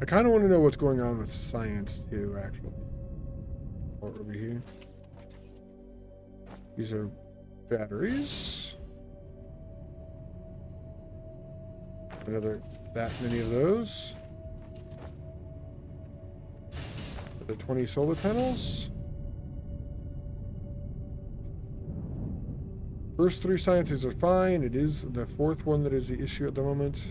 I kind of want to know what's going on with science too, actually. Or over here. These are batteries. Another that many of those. The 20 solar panels. First 3 sciences are fine. It is the 4th one that is the issue at the moment.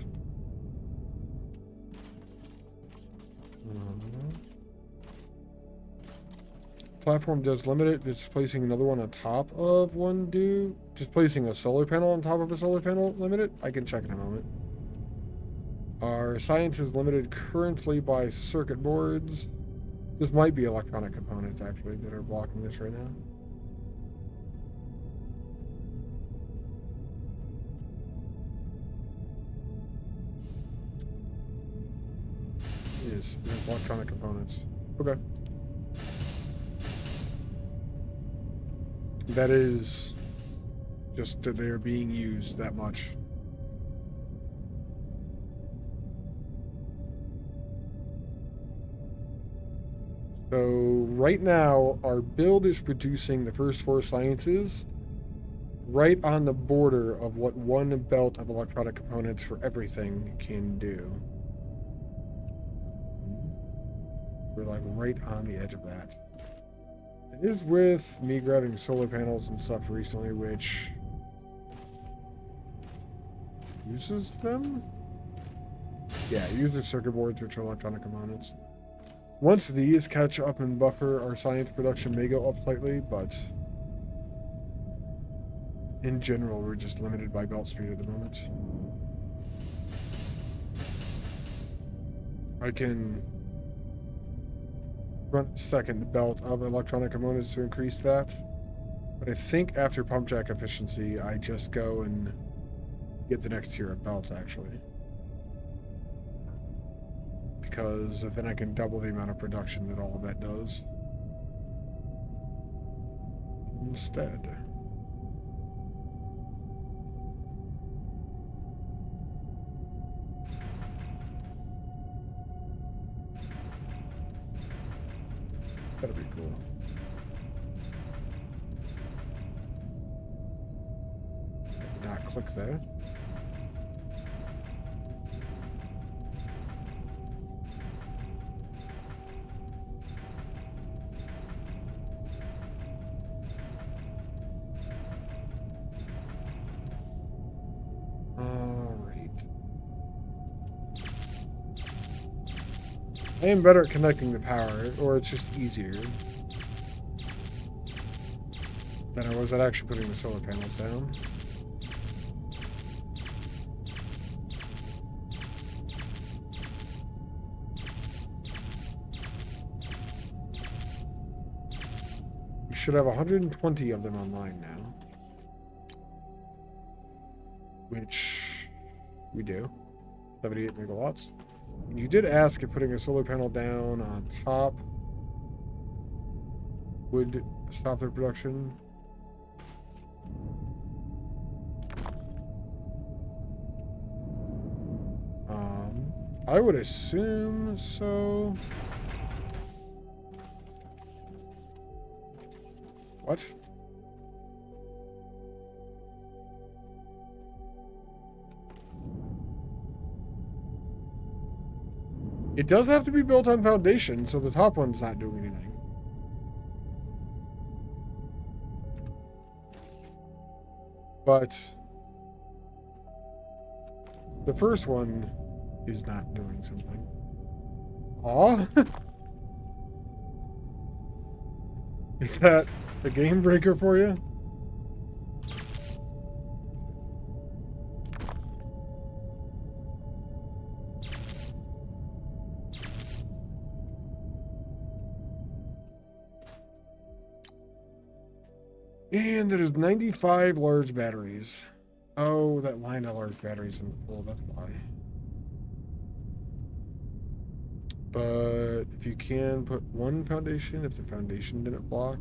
Platform does limit it. It's placing another one on top of one do. Just placing a solar panel on top of a solar panel limit it. I can check in a moment. Our science is limited currently by circuit boards. This might be electronic components actually that are blocking this right now. Yes, it's electronic components. Okay. That is just that they're being used that much. So right now, our build is producing the first 4 sciences right on the border of what one belt of electronic components for everything can do. We're like right on the edge of that. It is with me grabbing solar panels and stuff recently, which uses them? Yeah, it uses circuit boards, which are electronic components. Once these catch up and buffer, our science production may go up slightly, but in general, we're just limited by belt speed at the moment. I can run a second belt of electronic components to increase that. But I think after pump jack efficiency, I just go and get the next tier of belts, actually. Because then I can double the amount of production that all of that does. instead. That'd be cool. Not click there. I am better at connecting the power, or it's just easier than I was at actually putting the solar panels down. We should have 120 of them online now, which we do. 78 megawatts. You did ask if putting a solar panel down on top would stop their production. I would assume so. What? It does have to be built on foundation, so the top one's not doing anything. But the first one is not doing something. Aw? Is that a game breaker for you? And there's 95 large batteries. Oh, that line of large batteries isn't full, that's why. But if you can put one foundation, if the foundation didn't block,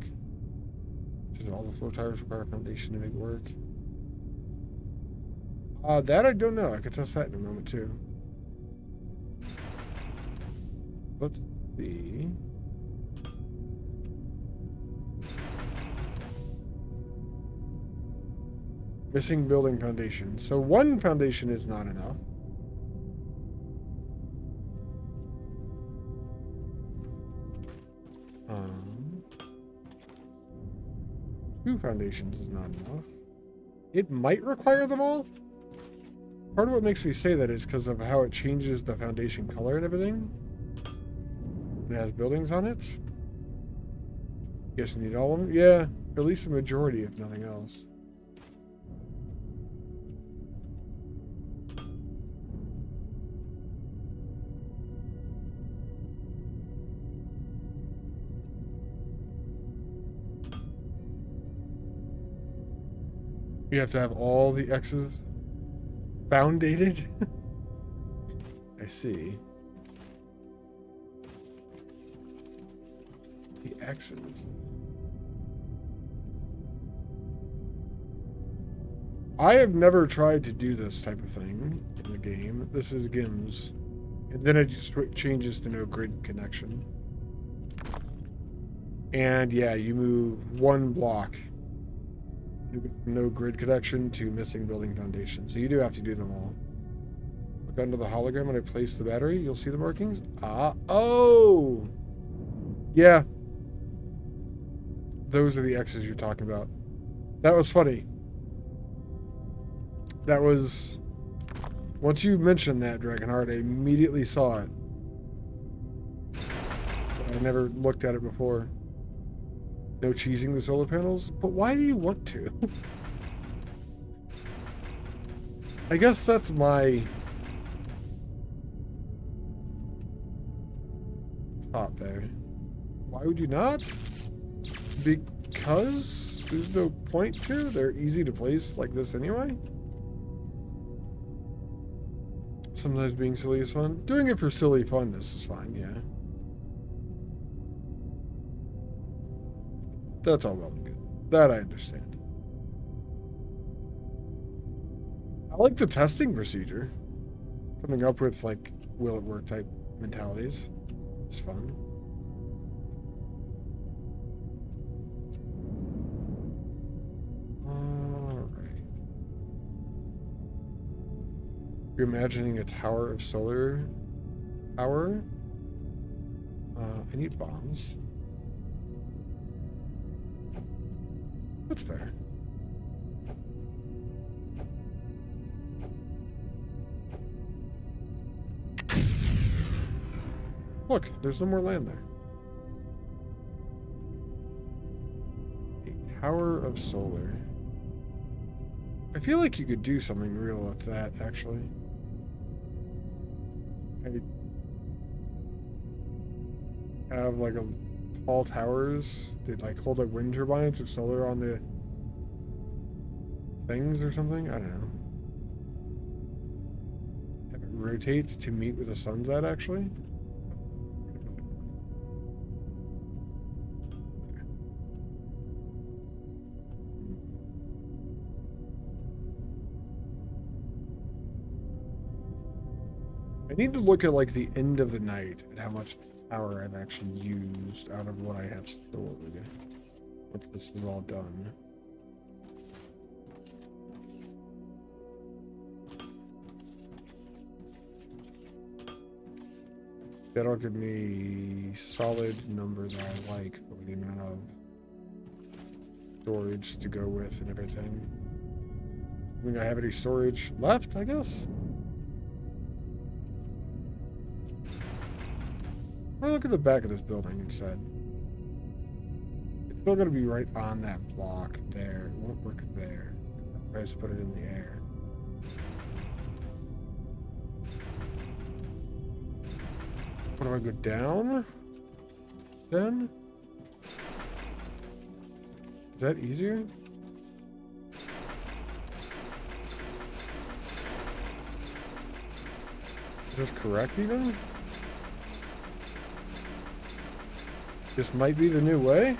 because all the flow tires require a foundation to make it work. That I don't know. I could test that in a moment too. Let's see. Missing building foundation. So one foundation is not enough. Two foundations is not enough. It might require them all. Part of what makes me say that is because of how it changes the foundation color and everything. It has buildings on it. Guess you need all of them. Yeah, at least a majority, if nothing else. You have to have all the X's foundated? I see. The X's. I have never tried to do this type of thing in the game. This is GIMS. And then it just changes to no grid connection. And yeah, you move one block. No grid connection to missing building foundation. So you do have to do them all. Look under the hologram when I place the battery. You'll see the markings. Oh! Yeah. Those are the X's you're talking about. That was funny. That was... Once you mentioned that, Dragonheart, I immediately saw it. I never looked at it before. No cheesing the solar panels? But why do you want to? I guess that's my thought there. Why would you not? Because there's no point to. They're easy to place like this anyway. Sometimes being silly is fun. Doing it for silly funness is fine, yeah. That's all well and good. That I understand. I like the testing procedure. Coming up with, like, will it work type mentalities. It's fun. Alright. You're imagining a tower of solar power? I need bombs. That's fair. Look, there's no more land there. A tower of solar. I feel like you could do something real with that, actually. I have like a tall towers that like hold like wind turbines with solar on the things or something. I don't know. Have it rotate to meet where the sun's at, actually. I need to look at like the end of the night at how much power I've actually used out of what I have stored once this is all done. That'll give me solid number that I like for the amount of storage to go with and everything. I think I have any storage left, I guess. Or look at the back of this building instead. It's still going to be right on that block there. It won't work there. I just put it in the air. What do I go down? Then? Is that easier? Is this correct even? This might be the new way.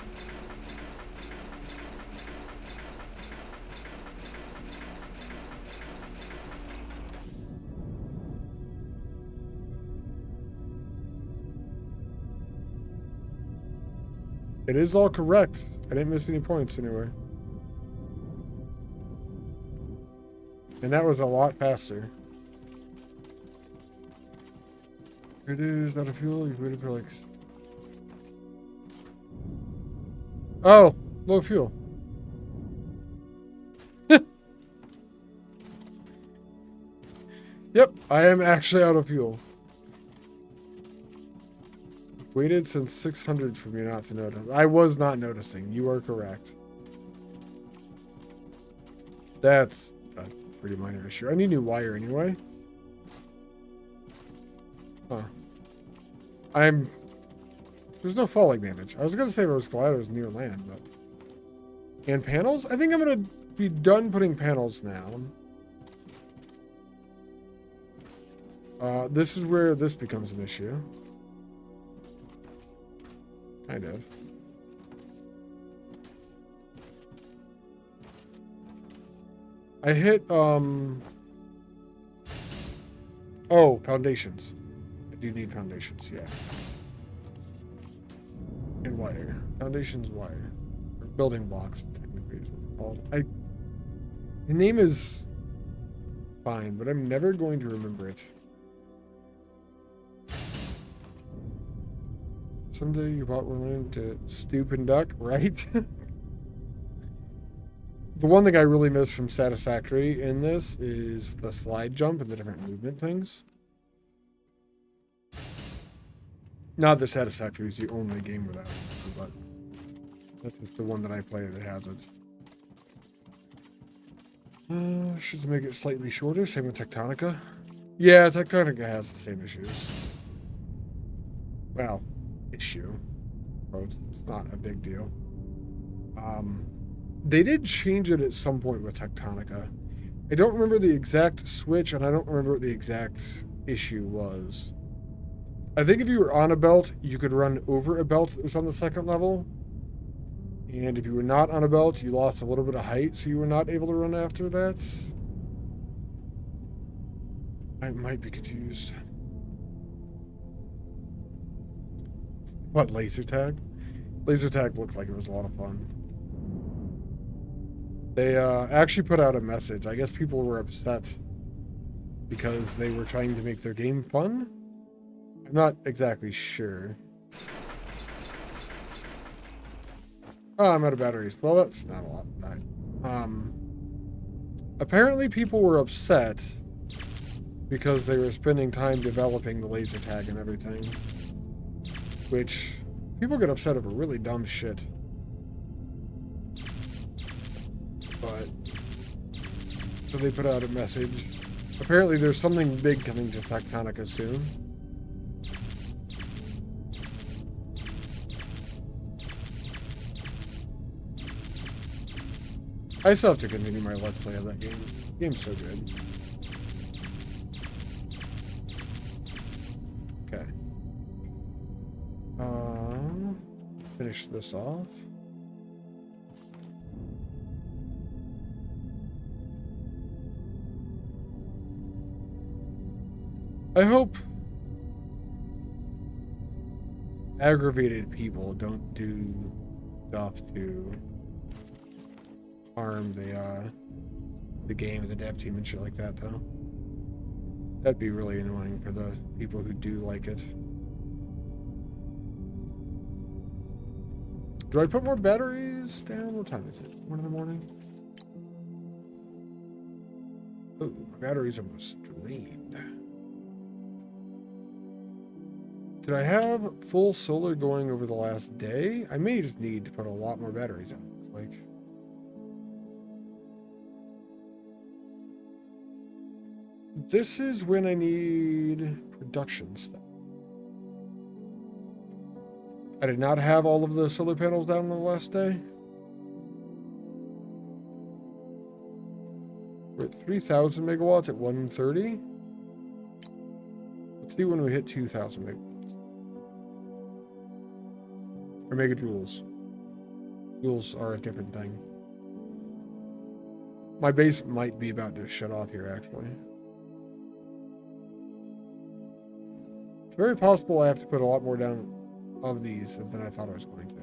It is all correct. I didn't miss any points anywhere. And that was a lot faster. It is not a fuel. You've waited for like... Oh, low fuel. Yep, I am actually out of fuel. Waited since 600 for me not to notice. I was not noticing. You are correct. That's a pretty minor issue. I need new wire anyway. Huh. There's no falling damage. I was going to say I was glad I was near land, but... And panels? I think I'm going to be done putting panels now. This is where this becomes an issue. Kind of. I hit, Oh, foundations. I do need foundations, yeah. And wire. Foundations wire. Or building blocks, technically is what they're called. The name is fine, but I'm never going to remember it. Someday you bought one land to stoop and duck, right? The one thing I really miss from Satisfactory in this is the slide jump and the different movement things. Not that Satisfactory is the only game without it, but that's just the one that I play that has it. Should make it slightly shorter, same with Tectonica. Yeah, Tectonica has the same issues. Well, issue. Oh, it's not a big deal. They did change it at some point with Tectonica. I don't remember the exact switch, and I don't remember what the exact issue was. I think if you were on a belt, you could run over a belt that was on the second level. And if you were not on a belt, you lost a little bit of height, so you were not able to run after that. I might be confused. What, laser tag? Laser tag looked like it was a lot of fun. They actually put out a message. I guess people were upset because they were trying to make their game fun. I'm not exactly sure. Oh, I'm out of batteries. Well, that's not a lot. Apparently people were upset because they were spending time developing the laser tag and everything. Which, people get upset over really dumb shit. But, so they put out a message. Apparently there's something big coming to Tectonica soon. I still have to continue my Let's Play of that game. The game's so good. Okay. Finish this off. I hope aggravated people don't do stuff to harm the game and the dev team and shit like that, though. That'd be really annoying for the people who do like it. Do I put more batteries down? What time is it? 1 in the morning? Oh, my batteries are almost drained. Did I have full solar going over the last day? I may just need to put a lot more batteries on. Like, this is when I need production stuff. I did not have all of the solar panels down on the last day. We're at 3,000 megawatts at 130. Let's see when we hit 2,000 megawatts. Or megajoules. Joules are a different thing. My base might be about to shut off here, actually. It's very possible I have to put a lot more down of these than I thought I was going to.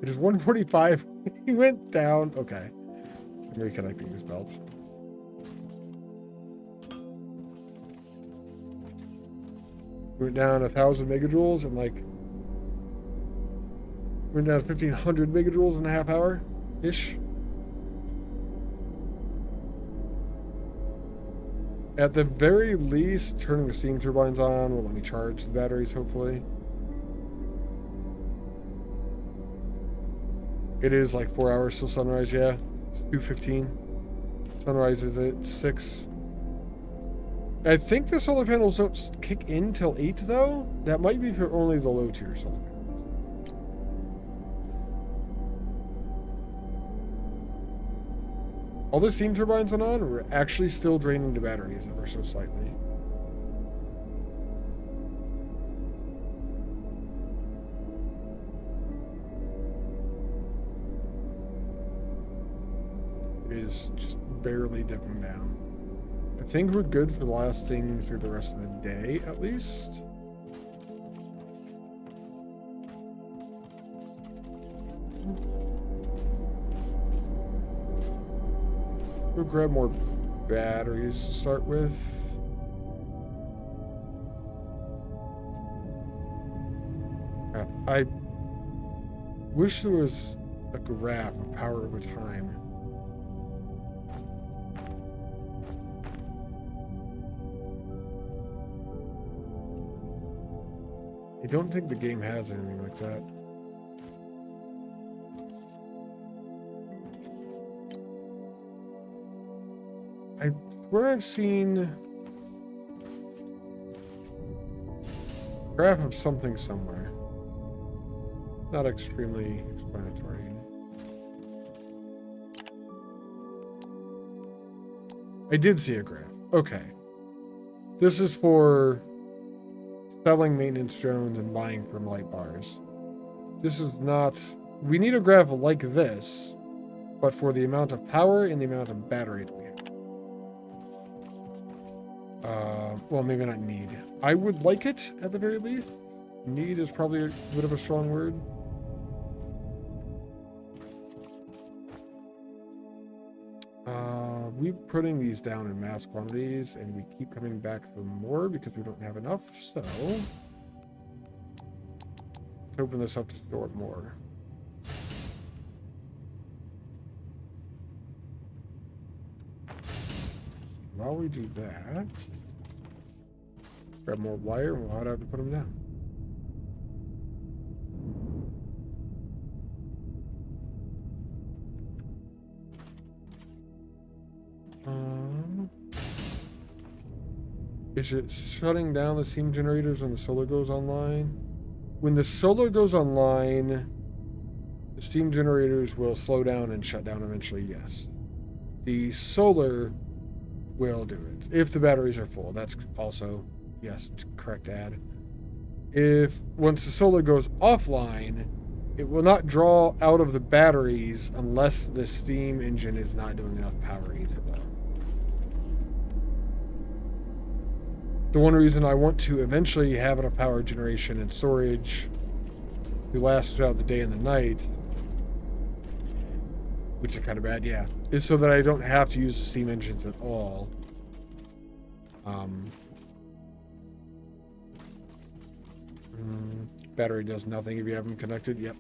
It is 145. He went down. Okay. I'm reconnecting this belt. We went down 1,000 megajoules and like went down 1,500 megajoules in a half hour ish. At the very least, turning the steam turbines on will let me charge the batteries, hopefully. It is like 4 hours till sunrise, yeah. It's 2:15. Sunrise is at 6. I think the solar panels don't kick in till 8, though. That might be for only the low tier solar panels. All the steam turbines on, we're actually still draining the batteries ever so slightly. It is just barely dipping down. I think we're good for lasting through the rest of the day, at least. We'll grab more batteries to start with. I wish there was a graph of power over time. I don't think the game has anything like that. I swear I've seen a graph of something somewhere. Not extremely explanatory. I did see a graph. Okay. This is for selling maintenance drones and buying from light bars. This is not we need a graph like this, but for the amount of power and the amount of battery that we have. Well, maybe not need. I would like it at the very least. Need is probably a bit of a strong word. We're putting these down in mass quantities, and we keep coming back for more because we don't have enough. So let's open this up to store more. While we do that, grab more wire and we'll head out to put them down. Is it shutting down the steam generators when the solar goes online? When the solar goes online, the steam generators will slow down and shut down eventually, yes. The solar will do it. If the batteries are full, that's also, yes, correct add. If once the solar goes offline, it will not draw out of the batteries unless the steam engine is not doing enough power either, though. The one reason I want to eventually have enough power generation and storage to last throughout the day and the night, which is kind of bad, yeah, is so that I don't have to use the steam engines at all. Battery does nothing if you have them connected. Yep.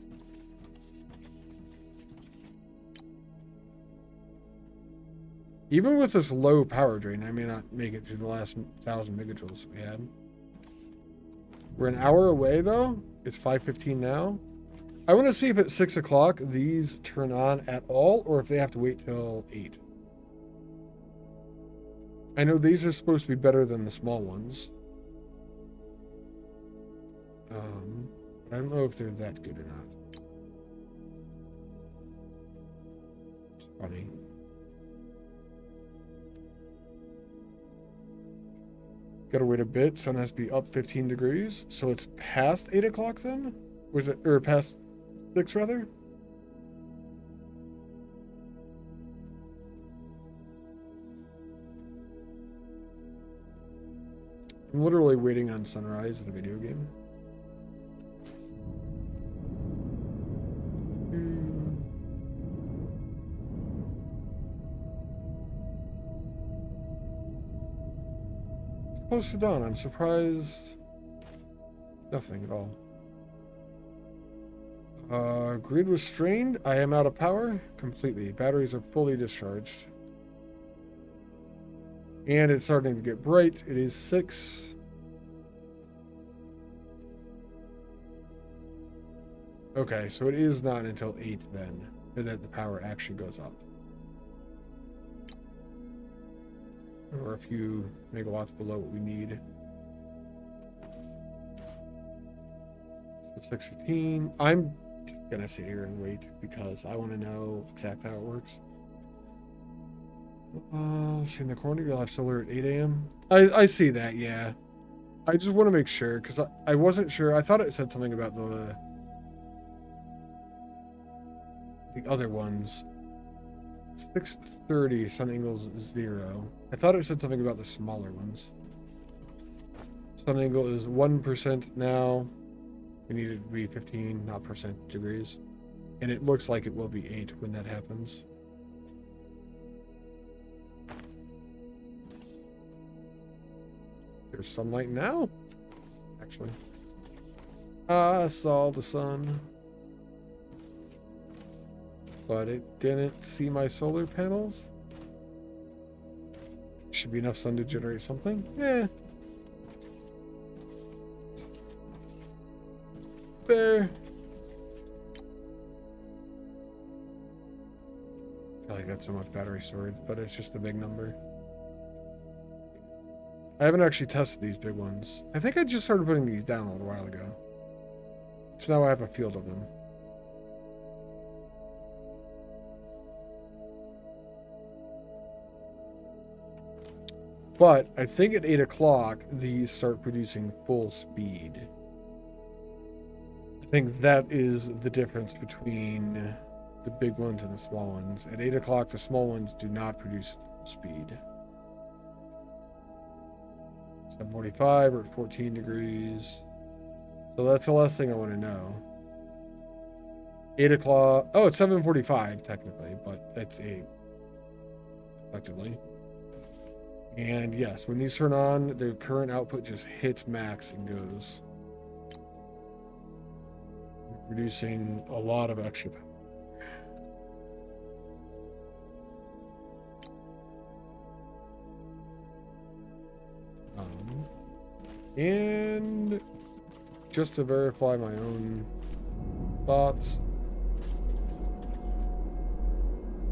Even with this low power drain, I may not make it through the last 1,000 megajoules we had. We're an hour away, though. It's 5:15 now. I want to see if at 6 o'clock these turn on at all, or if they have to wait till 8. I know these are supposed to be better than the small ones. I don't know if they're that good or not. It's funny. Gotta wait a bit. Sun has to be up 15 degrees. So it's past 8 o'clock then? Was it, or past 6 rather? I'm literally waiting on sunrise in a video game. It's close to dawn. I'm surprised. Nothing at all. Grid was strained. I am out of power completely. Batteries are fully discharged. And it's starting to get bright. It is 6. Okay, so it is not until 8 then that the power actually goes up. Or a few megawatts below what we need. So 6:15. I'm just gonna sit here and wait because I want to know exactly how it works. See in the corner, you'll have solar at 8 a.m. I see that, yeah. I just want to make sure because I wasn't sure. I thought it said something about the other ones. 6:30, sun angle's 0. I thought it said something about the smaller ones. Sun angle is 1% now. We need it to be 15, not percent degrees. And it looks like it will be 8 when that happens. There's sunlight now, actually. I saw the sun. But it didn't see my solar panels. Should be enough sun to generate something. Yeah. There. I feel like that's so much battery storage, but it's just a big number. I haven't actually tested these big ones. I think I just started putting these down a little while ago. So now I have a field of them. But I think at 8 o'clock, these start producing full speed. I think that is the difference between the big ones and the small ones. At 8 o'clock, the small ones do not produce full speed. 7:45 or 14 degrees. So that's the last thing I want to know. 8 o'clock. Oh, it's 7:45 technically, but it's 8 effectively. And yes, when these turn on, the current output just hits max and goes. Producing a lot of extra power. And just to verify my own thoughts,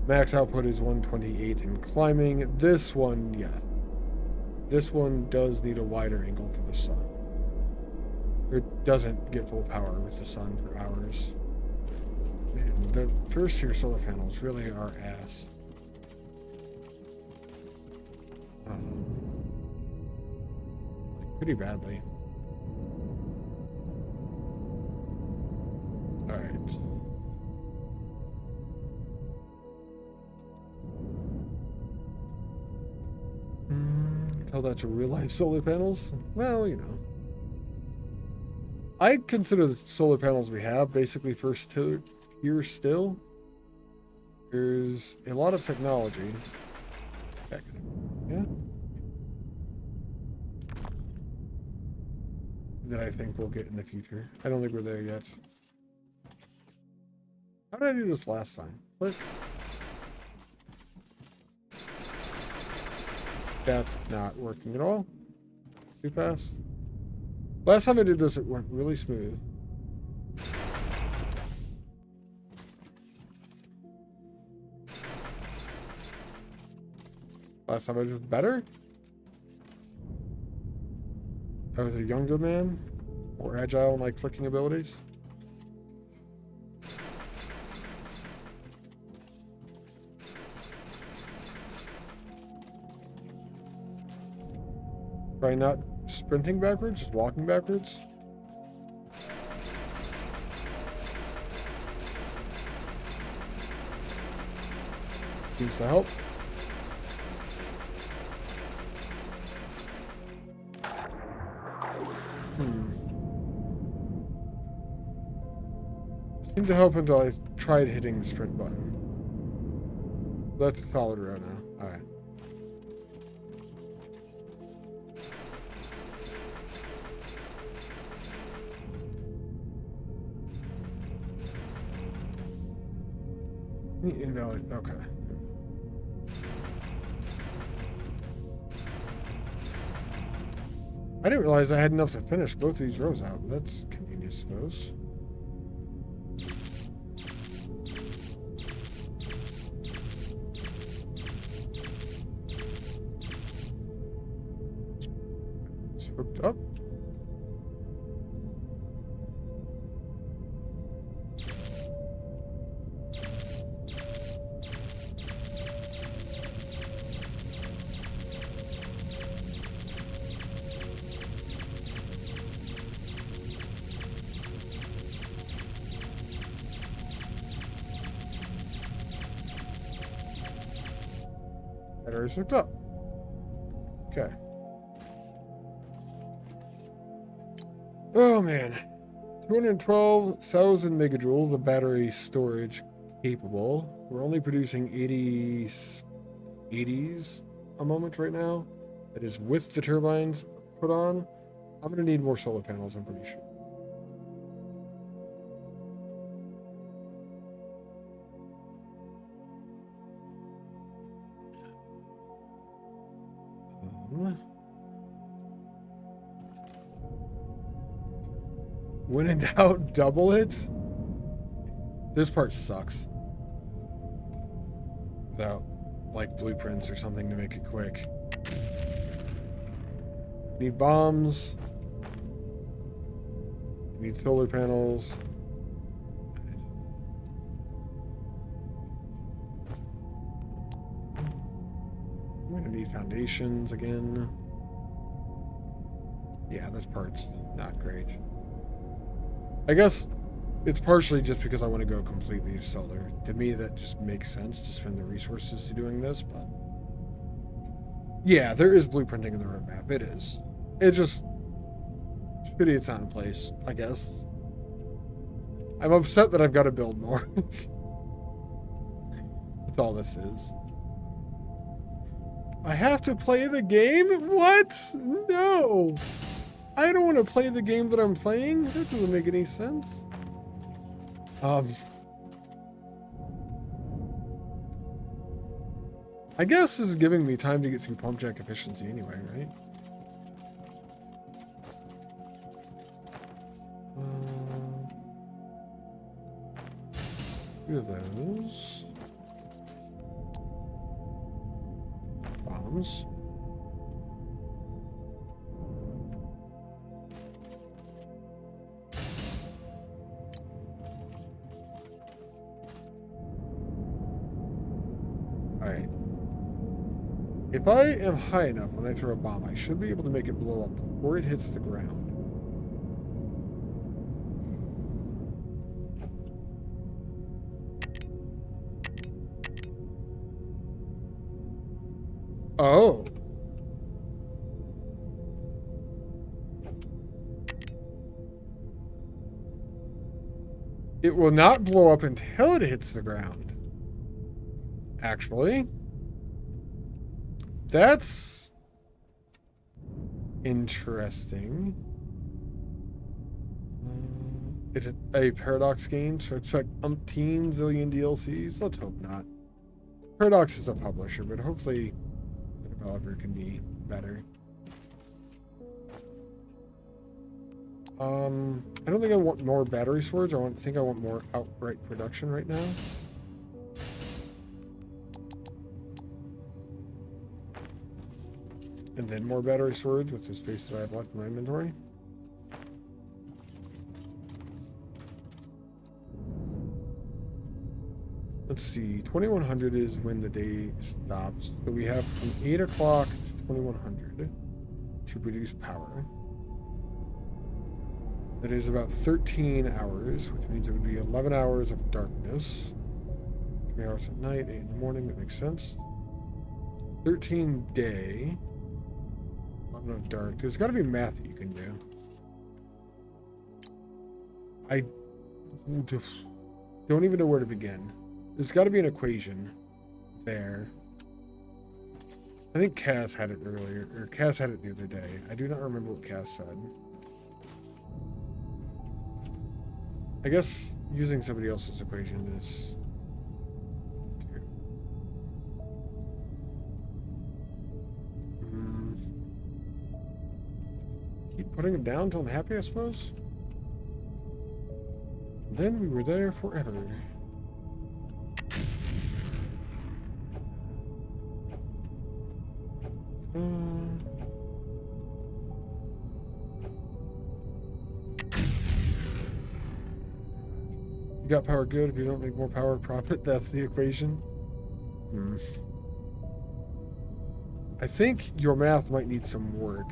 max output is 128 and climbing. This one, yes. This one does need a wider angle for the sun. It doesn't get full power with the sun for hours. Man, the first tier solar panels really are ass. Pretty badly. All right. Tell that to real-life solar panels? Well, you know. I consider the solar panels we have basically first tier still. There's a lot of technology. Yeah. That I think we'll get in the future. I don't think we're there yet. How did I do this last time? What? That's not working at all. Too fast. Last time I did this, it went really smooth. Last time I did it better. I was a younger man, more agile in my clicking abilities. Try not sprinting backwards, just walking backwards. Seems to help. Seemed to help until I tried hitting the sprint button. That's a solid row now. Alright. Invalid. Okay. I didn't realize I had enough to finish both these rows out. That's convenient, I suppose. It's hooked up. Battery's hooked up. Okay. Oh man. 212,000 megajoules of battery storage capable. We're only producing 80s a moment right now. That is with the turbines put on. I'm going to need more solar panels, I'm pretty sure. When in doubt, double it. This part sucks. Without, like, blueprints or something to make it quick. Need bombs. Need solar panels. I'm gonna need foundations again. Yeah, this part's not great. I guess it's partially just because I want to go completely solar. To me, that just makes sense to spend the resources to doing this, but yeah, there is blueprinting in the roadmap. It is. It just shitty it's not in place, I guess. I'm upset that I've got to build more. That's all this is. I have to play the game? What? No! I don't want to play the game that I'm playing. That doesn't make any sense. I guess this is giving me time to get through pump jack efficiency anyway, right? Two of those. Bombs. Alright. If I am high enough when I throw a bomb, I should be able to make it blow up before it hits the ground. Oh. It will not blow up until it hits the ground. Actually. That's interesting. It's a Paradox game, so expect umpteen zillion DLCs. Let's hope not. Paradox is a publisher, but hopefully the developer can be better. I don't think I want more battery swords. I think I want more outright production right now. And then more battery storage with the space that I have left in my inventory. Let's see, 2100 is when the day stops. So we have from 8 o'clock to 2100 to produce power. That is about 13 hours, which means it would be 11 hours of darkness. 3 hours at night, 8 in the morning, that makes sense. 13 day. 11 of dark. There's got to be math that you can do. I don't even know where to begin. There's got to be an equation there. I think Cass had it earlier, or Cass had it the other day. I do not remember what Cass said. I guess using somebody else's equation is... Keep putting it down until I'm happy, I suppose. And then we were there forever. You got power good. If you don't make more power, profit. That's the equation. I think your math might need some work.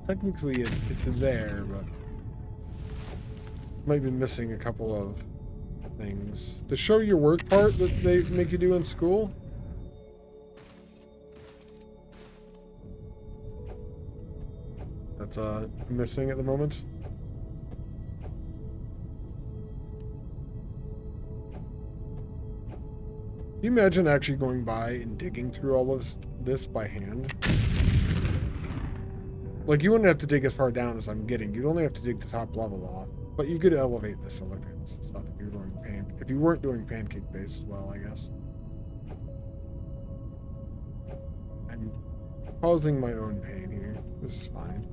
Technically, it's there, but might be missing a couple of things. The show your work part that they make you do in school. That's missing at the moment. Can you imagine actually going by and digging through all of this by hand? Like, you wouldn't have to dig as far down as I'm getting. You'd only have to dig the top level off. But you could elevate the solar panels and stuff if you were doing if you weren't doing pancake base as well, I guess. I'm causing my own pain here. This is fine.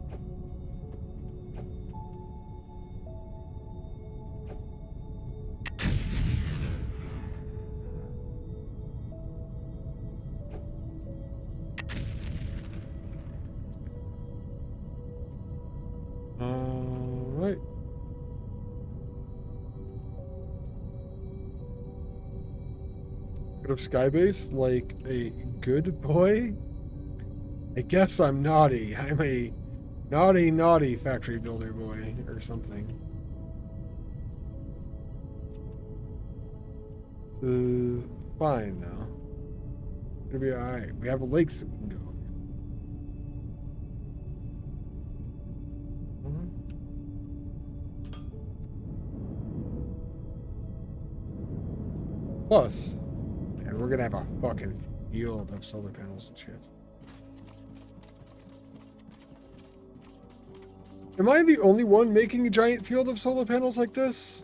Right. Could have skybase like a good boy? I guess I'm naughty. I'm a naughty factory builder boy or something. This is fine now. It's gonna be alright. We have a lake so we can go. Plus, man, we're gonna have a fucking field of solar panels and shit. Am I the only one making a giant field of solar panels like this?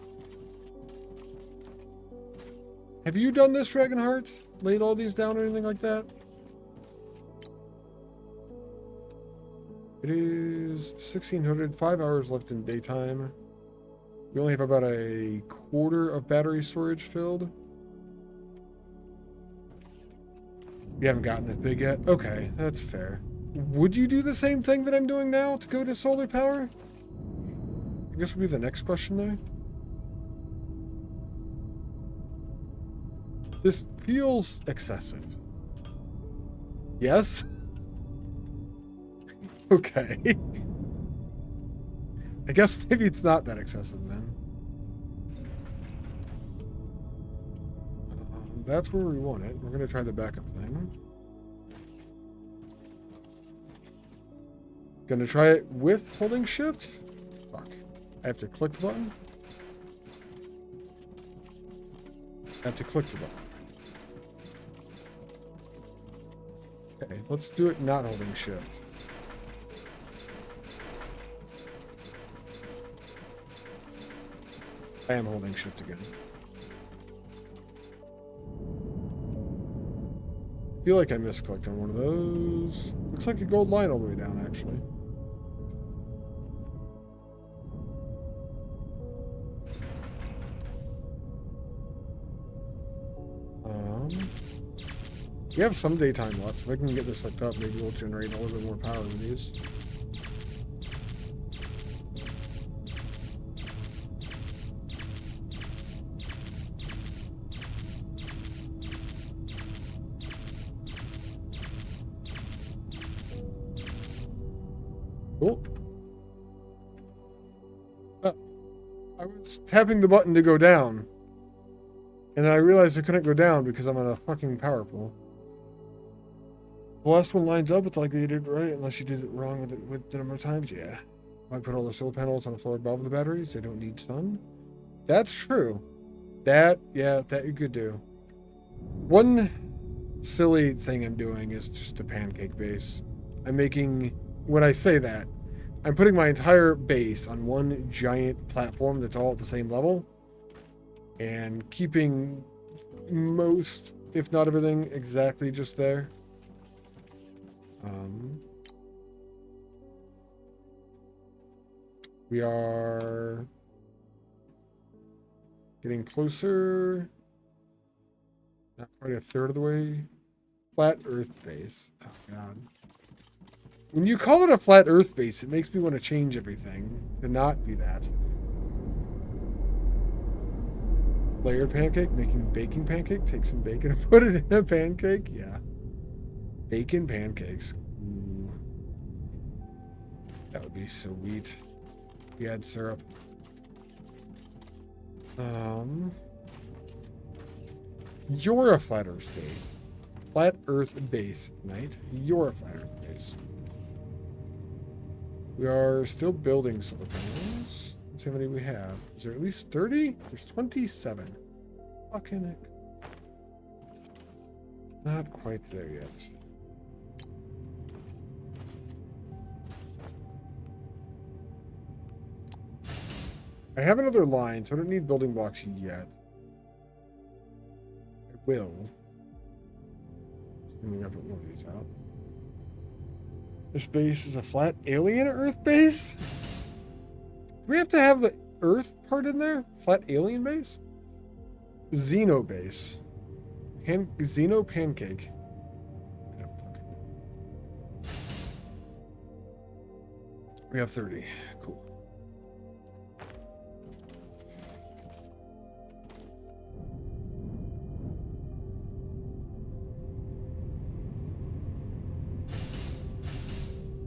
Have you done this, Dragonheart? Laid all these down or anything like that? It is 1600, 5 hours left in daytime. We only have about a quarter of battery storage filled. You haven't gotten this big yet? Okay, that's fair. Would you do the same thing that I'm doing now to go to solar power? I guess would be the next question there. This feels excessive. Yes? Okay. I guess maybe it's not that excessive then. That's where we want it. We're going to try the backup thing. Gonna try it with holding shift? Fuck. I have to click the button? I have to click the button. Okay, let's do it not holding shift. I am holding shift again. I feel like I misclicked on one of those. Looks like a gold line all the way down, actually. We have some daytime left. If I can get this hooked up, maybe we'll generate a little bit more power with these. Cool. I was tapping the button to go down. And then I realized I couldn't go down because I'm on a fucking power pole. The last one lines up, it's like they did right, unless you did it wrong with the number of times. Yeah. Might put all the solar panels on the floor above the batteries. They don't need sun. That's true. That you could do. One silly thing I'm doing is just the pancake base. I'm making, when I say that, I'm putting my entire base on one giant platform that's all at the same level. And keeping most, if not everything, exactly just there. We are getting closer. Not quite a third of the way. Flat Earth base. Oh, God. When you call it a flat Earth base, it makes me want to change everything to not be that. Layered pancake, making baking pancake. Take some bacon and put it in a pancake. Yeah. Bacon pancakes. Ooh. That would be sweet. We add syrup. You're a flat Earth base. Flat Earth base, Knight. You're a flat Earth base. We are still building solar panels. Let's see how many we have. Is there at least 30? There's 27. Fucking heck. Not quite there yet. I have another line, so I don't need building blocks yet. I will. Assuming I put one of these out. This base is a flat alien Earth base? Do we have to have the Earth part in there? Flat alien base? Xeno base. Xeno pancake. I don't fucking know. We have 30. Cool.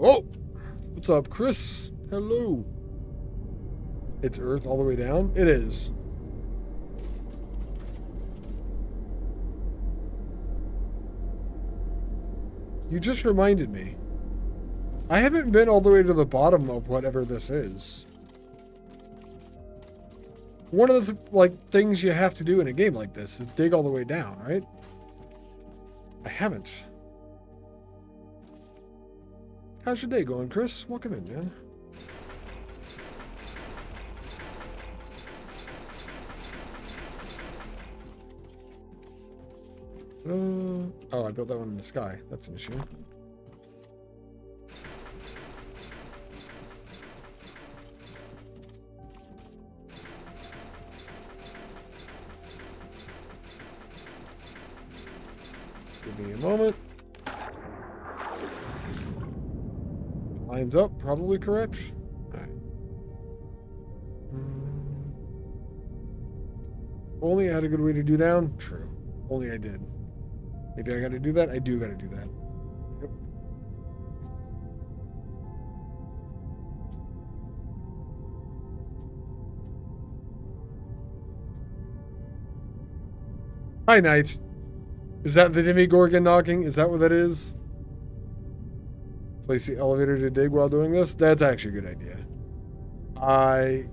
Oh! What's up, Chris? Hello. It's Earth all the way down? It is. You just reminded me. I haven't been all the way to the bottom of whatever this is. One of the things you have to do in a game like this is dig all the way down, right? I haven't. How's your day going, Chris? Welcome in, man. Oh, I built that one in the sky. That's an issue. Give me a moment. Lines up, probably correct. All right. Only I had a good way to do down? True. Only I did. Maybe I gotta do that? I do gotta do that. Yep. Hi, Knight. Is that the Demigorgon knocking? Is that what that is? Place the elevator to dig while doing this? That's actually a good idea. I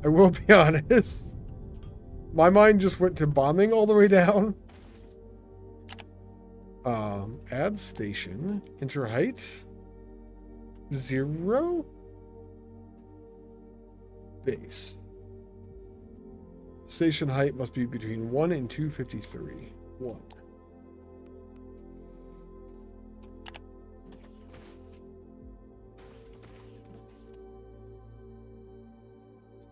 will be honest. My mind just went to bombing all the way down. Add station. Enter height. 0. Base. Station height must be between 1 and 253. 1.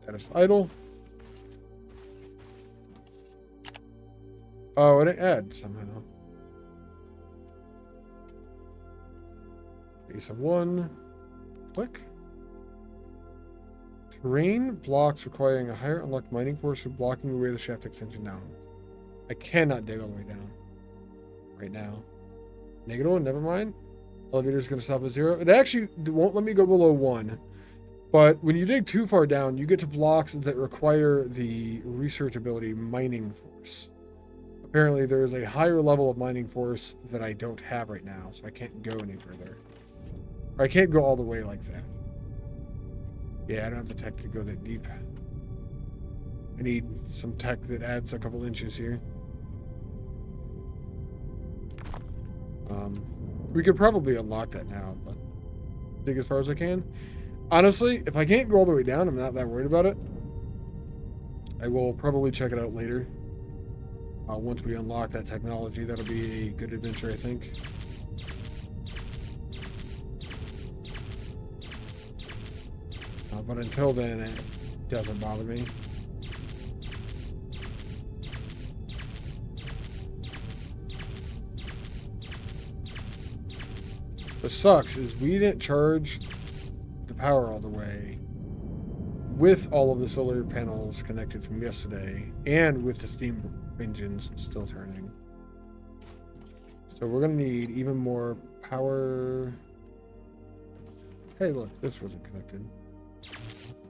Status idle. Oh, it didn't add somehow. Base of 1. Click. Terrain blocks requiring a higher unlocked mining force for blocking away the shaft extension down. I cannot dig all the way down. Right now. -1, never mind. Elevator's going to stop at 0. It actually won't let me go below 1. But when you dig too far down, you get to blocks that require the research ability mining force. Apparently, there is a higher level of mining force that I don't have right now, so I can't go any further. Or I can't go all the way like that. Yeah, I don't have the tech to go that deep. I need some tech that adds a couple inches here. We could probably unlock that now, but dig as far as I can. Honestly, if I can't go all the way down, I'm not that worried about it. I will probably check it out later. Once we unlock that technology, that'll be a good adventure, I think. But until then, it doesn't bother me. What sucks is we didn't charge the power all the way with all of the solar panels connected from yesterday and with the steam engines still turning. So we're going to need even more power. Hey, look, this wasn't connected.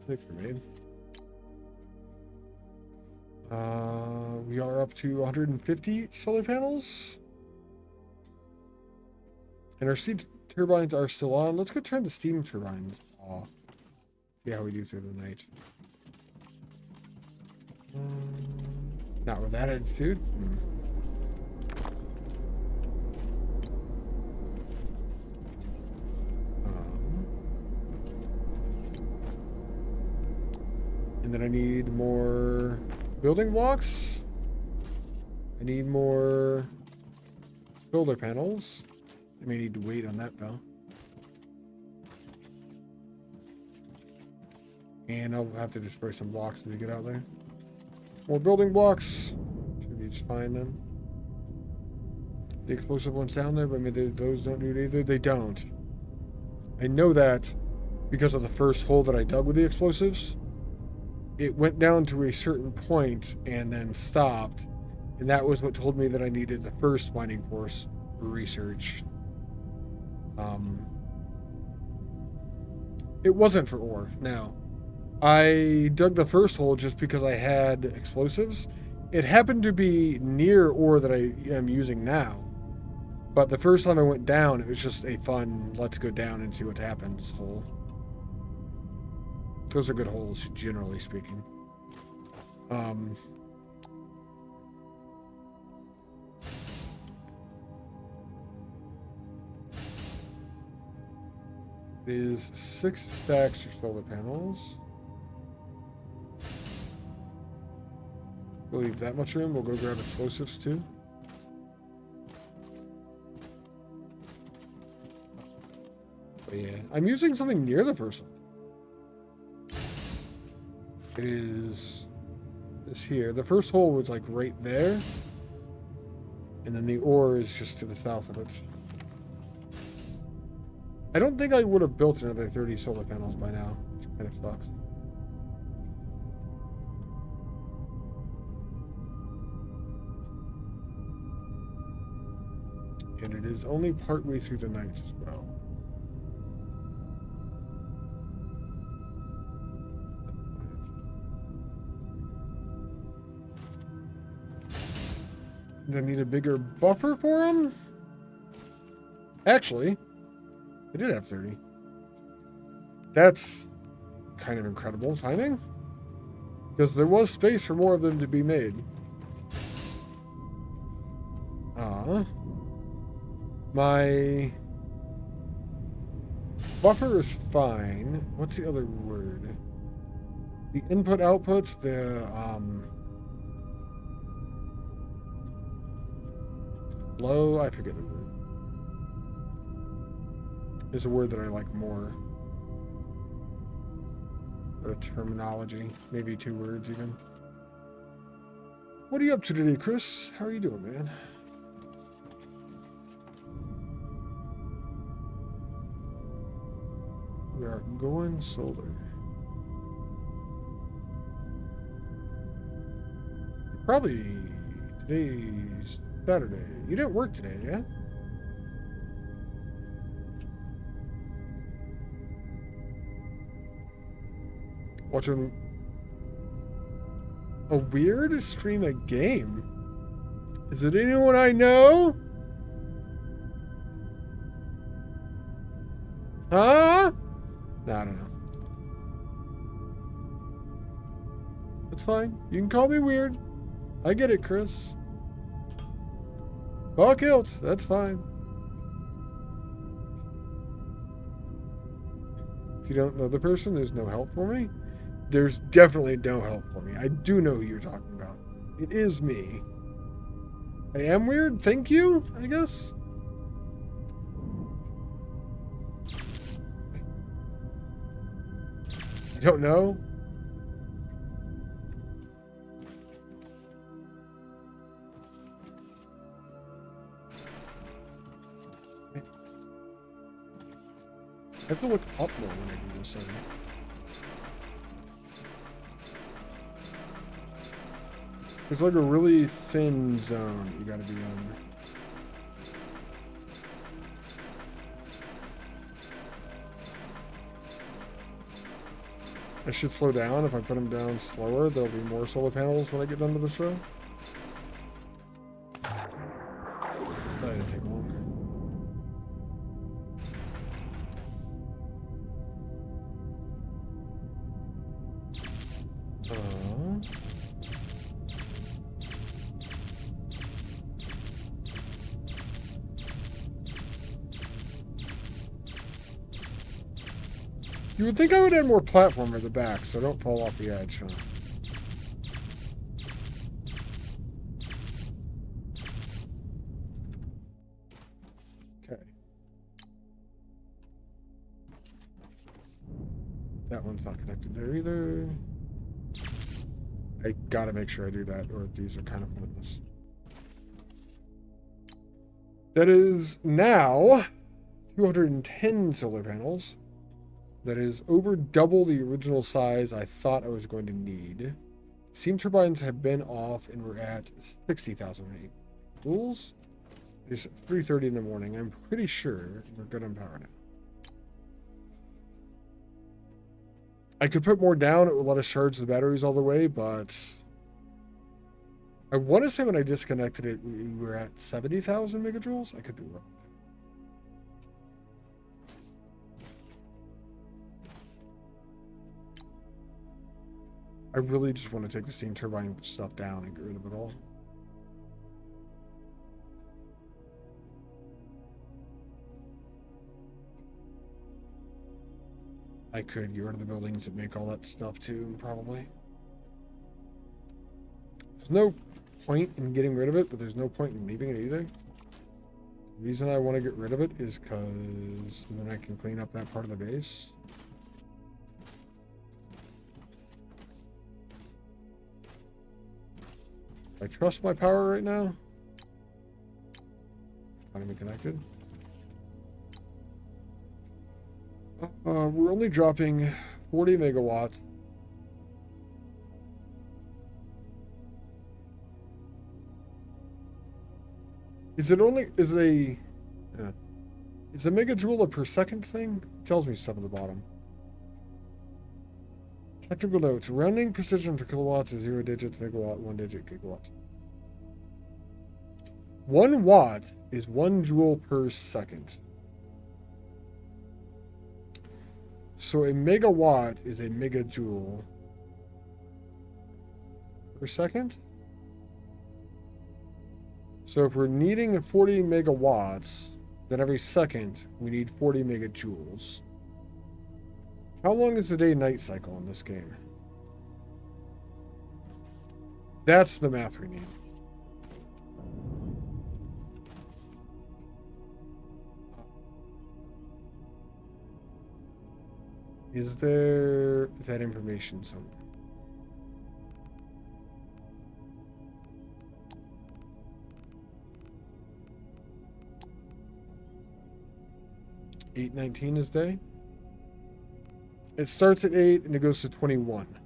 Thanks for made. We are up to 150 solar panels. And our steam turbines are still on. Let's go turn the steam turbines off. See how we do through the night. Not with that attitude. And then I need more building blocks. I need more solar panels. I may need to wait on that though. And I'll have to destroy some blocks as we get out there. More building blocks. Should be just fine then. The explosive ones down there, but I mean, those don't do it either. They don't. I know that because of the first hole that I dug with the explosives. It went down to a certain point and then stopped. And that was what told me that I needed the first mining force for research. It wasn't for ore, no. I dug the first hole just because I had explosives. It happened to be near ore that I am using now. But the first time I went down, it was just a fun, let's go down and see what happens hole. Those are good holes, generally speaking. It is 6 stacks of solar panels. We'll leave that much room. We'll go grab explosives too. But yeah, I'm using something near the first one. It is this here. The first hole was like right there. And then the ore is just to the south of it. I don't think I would have built another 30 solar panels by now, which kind of sucks. And it is only partway through the night as well. Do I need a bigger buffer for him? Actually, I did have 30. That's kind of incredible timing. Because there was space for more of them to be made. My buffer is fine. What's the other word? The input output, the flow, I forget the word. There's a word that I like more. A terminology. Maybe 2 words even. What are you up to today, Chris? How are you doing, man? We are going solar. Probably today's Saturday. You didn't work today, yeah? Watching a weird stream a game. Is it anyone I know? Huh? No, I don't know. That's fine. You can call me weird. I get it, Chris. Ball kilts. That's fine. If you don't know the person, there's no help for me. There's definitely no help for me. I do know who you're talking about. It is me. I am weird. Thank you, I guess. I don't know. I have to look up more when I do this thing. There's like a really thin zone you gotta be on. I should slow down. If I put them down slower, there'll be more solar panels when I get done with the show. That didn't take long. You would think I would add more platform at the back, so don't fall off the edge, huh? Okay. That one's not connected there either. I gotta make sure I do that, or these are kind of pointless. That is now 210 solar panels. That is over double the original size I thought I was going to need. Steam turbines have been off and we're at 60,000 joules. It's 3:30 in the morning. I'm pretty sure we're good on power now. I could put more down. It would let us charge the batteries all the way, but I want to say when I disconnected it, we were at 70,000 megajoules. I could be wrong. I really just want to take the steam turbine stuff down and get rid of it all. I could get rid of the buildings that make all that stuff too, probably. There's no point in getting rid of it, but there's no point in leaving it either. The reason I want to get rid of it is because then I can clean up that part of the base. I trust my power right now. Finally connected. We're only dropping 40 megawatts. Is a megajoule a per second thing? It tells me stuff at the bottom. Technical notes. Rounding precision for kilowatts is 0 digits, megawatt, 1 digit, gigawatts. 1 watt is 1 joule per second. So a megawatt is a megajoule per second. So if we're needing 40 megawatts, then every second we need 40 megajoules. How long is the day-night cycle in this game? That's the math we need. Is there that information somewhere? $8.19 is day. It starts at 8 and it goes to 21.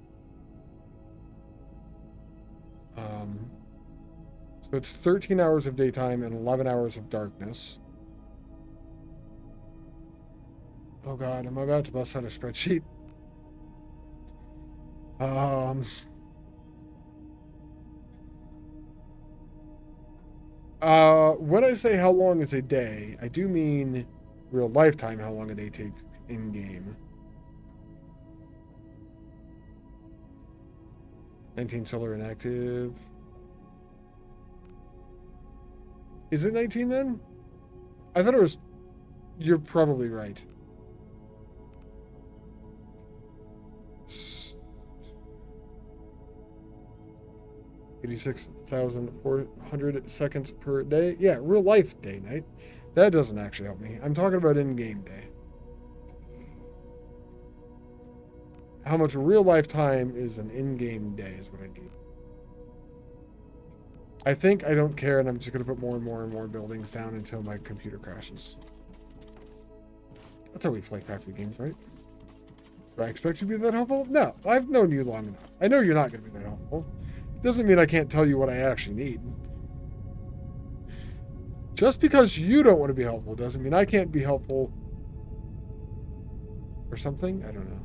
So it's 13 hours of daytime and 11 hours of darkness. Oh God, am I about to bust out a spreadsheet? When I say how long is a day, I do mean real lifetime how long a day takes in game. 19 solar inactive. Is it 19 then? I thought it was. You're probably right. 86,400 seconds per day. Yeah, real life day night. That doesn't actually help me. I'm talking about in-game day. How much real life time is an in-game day is what I need. I think I don't care, and I'm just going to put more and more and more buildings down until my computer crashes. That's how we play Factory games, right? Do I expect you to be that helpful? No, I've known you long enough. I know you're not going to be that helpful. It doesn't mean I can't tell you what I actually need. Just because you don't want to be helpful doesn't mean I can't be helpful. Or something? I don't know.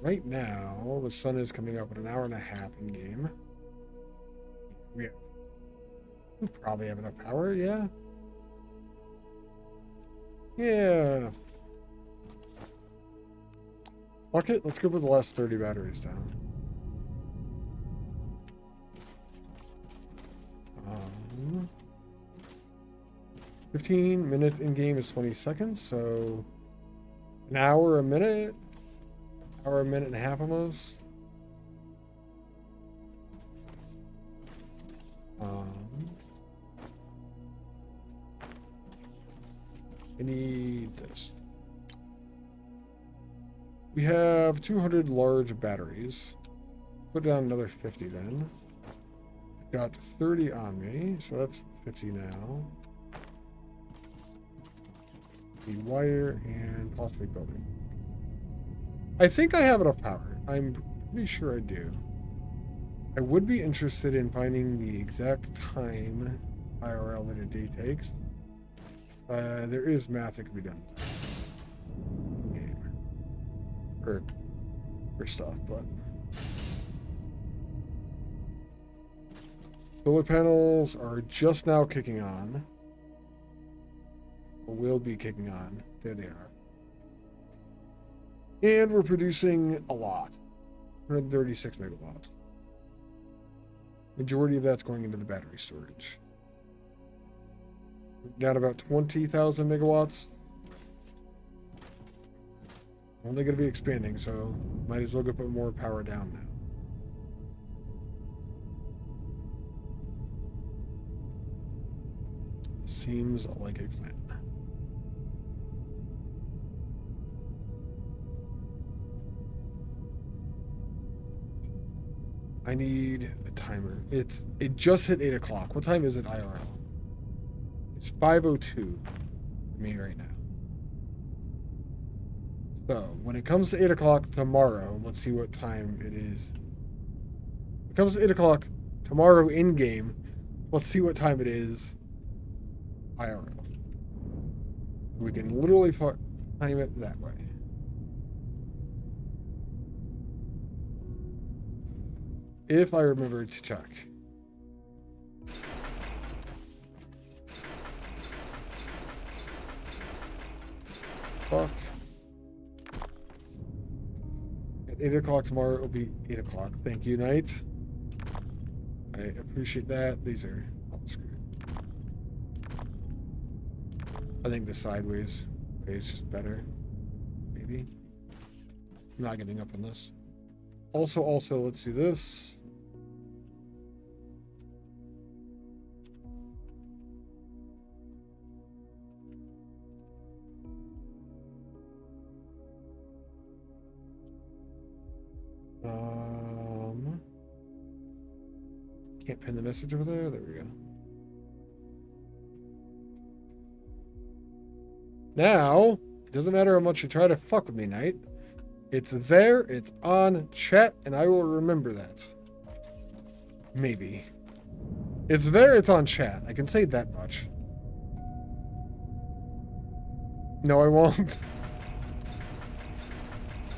Right now, the sun is coming up in an hour and a half in game. We probably have enough power, yeah. Yeah. Fuck it, let's go with the last 30 batteries down. 15 minutes in game is 20 seconds, so an hour a minute. Hour, a minute and a half almost. I need this. We have 200 large batteries. Put down another 50 then. I've got 30 on me, so that's 50 now. The wire and possibly building. I think I have enough power. I'm pretty sure I do. I would be interested in finding the exact time IRL that a day takes. There is math that can be done. for stuff, but solar panels are just now kicking on. Or will be kicking on. There they are. And we're producing a lot. 136 megawatts. Majority of that's going into the battery storage. Down about 20,000 megawatts. Only going to be expanding, so might as well go put more power down now. Seems like a plan. I need a timer. It just hit 8 o'clock. What time is it IRL? It's 5:02 for me right now. So, when it comes to 8 o'clock tomorrow, let's see what time it is. When it comes to 8 o'clock tomorrow in-game, let's see what time it is IRL. We can literally time it that way. If I remember to check. Fuck. At 8 o'clock tomorrow, it'll be 8 o'clock. Thank you, Knight. I appreciate that. These are all screwed. I think the sideways way is just better. Maybe. I'm not getting up on this. Also, let's do this. Can't pin the message over there. There we go. Now, it doesn't matter how much you try to fuck with me, Knight. It's there, it's on chat, and I will remember that. Maybe. It's there, it's on chat. I can say that much. No, I won't.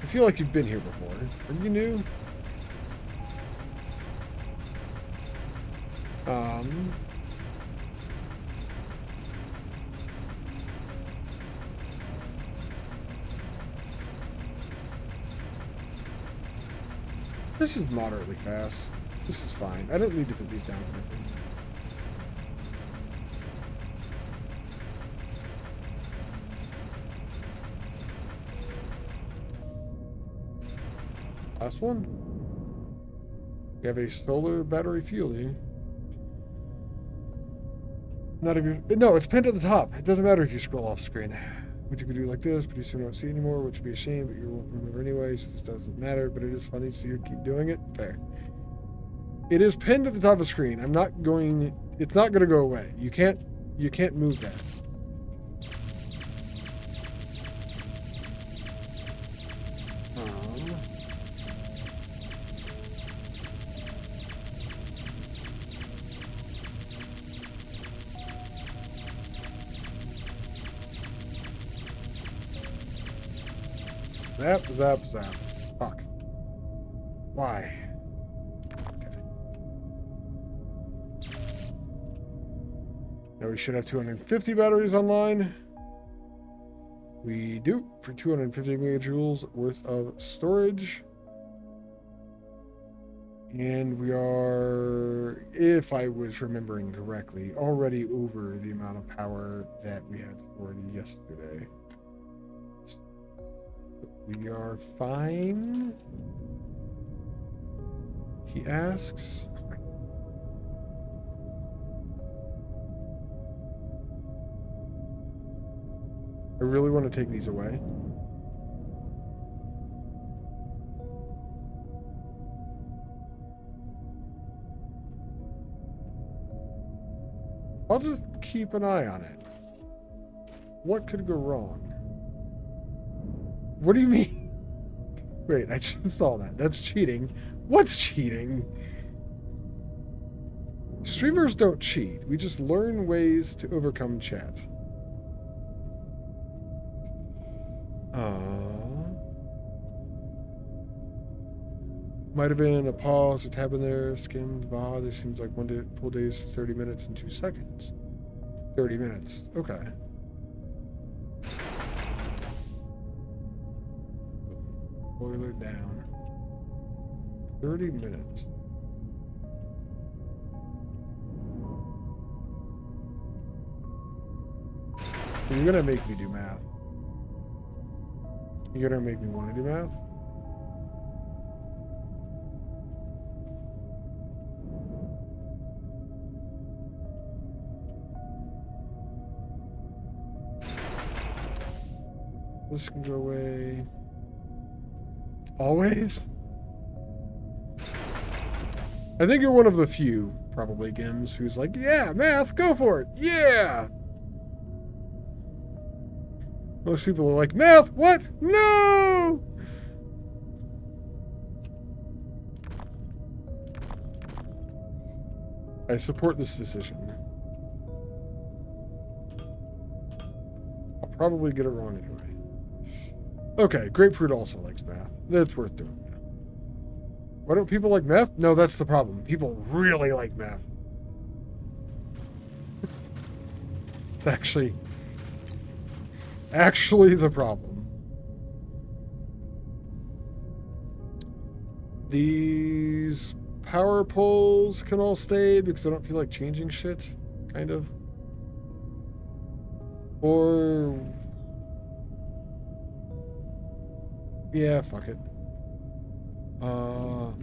I feel like you've been here before. Are you new? This is moderately fast. This is fine. I don't need to put these down for anything. Last one. We have a solar battery fuel here. Not a good. No, it's pinned at the top. It doesn't matter if you scroll off screen. What you could do like this, but you soon won't see it anymore, which would be a shame, but you won't remember anyways. So this doesn't matter, but it is funny, so you keep doing it. Fair. It is pinned at the top of the screen. I'm not going. It's not going to go away. You can't move that. Zap. Fuck. Why? Okay. Now we should have 250 batteries online. We do, for 250 megajoules worth of storage. And we are, if I was remembering correctly, already over the amount of power that we had stored yesterday. We are fine, he asks. I really want to take these away. I'll just keep an eye on it. What could go wrong? What do you mean? Wait, I just saw that. That's cheating. What's cheating? Streamers don't cheat. We just learn ways to overcome chat. Might have been a pause or tab in there. Skimmed. Wow, this seems like one day, full days, 30 minutes and 2 seconds. 30 minutes. Okay. Boiler down. 30 minutes. You're gonna make me do math. You're gonna make me want to do math? This can go away. Always? I think you're one of the few, probably, Gims, who's like, yeah, math, go for it. Yeah! Most people are like, math, what? No! I support this decision. I'll probably get it wrong anyway. Okay, grapefruit also likes math. That's worth doing. Why don't people like math? No, that's the problem. People really like math. It's actually the problem. These power poles can all stay because I don't feel like changing shit, kind of. Or... yeah, fuck it.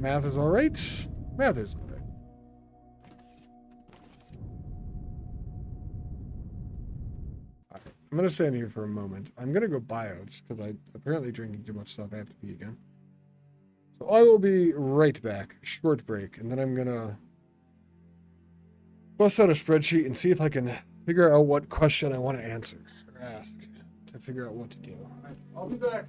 Math is alright. Math is alright. I'm gonna stand here for a moment. I'm gonna go bio just because I'm apparently drinking too much stuff. I have to pee again. So I will be right back. Short break, and then I'm gonna bust out a spreadsheet and see if I can figure out what question I want to answer or ask to figure out what to do. Alright, I'll be back.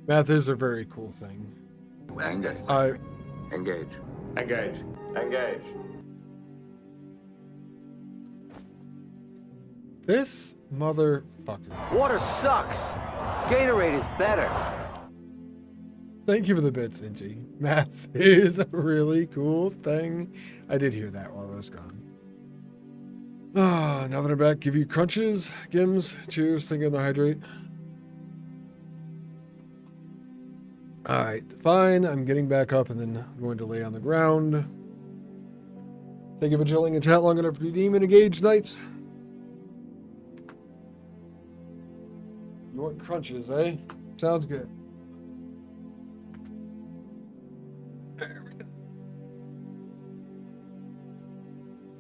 Math is a very cool thing. Engage. Engage. Engage. This motherfucker. Water sucks. Gatorade is better. Thank you for the bits, Ingy. Math is a really cool thing. I did hear that while I was gone. Ah, now that I'm back, give you crunches, Gims. Cheers. Thinking of the hydrate. Alright, fine. I'm getting back up and then I'm going to lay on the ground. Thank you for chilling in chat long enough to redeem and engage, knights. You want crunches, eh? Sounds good. There we go.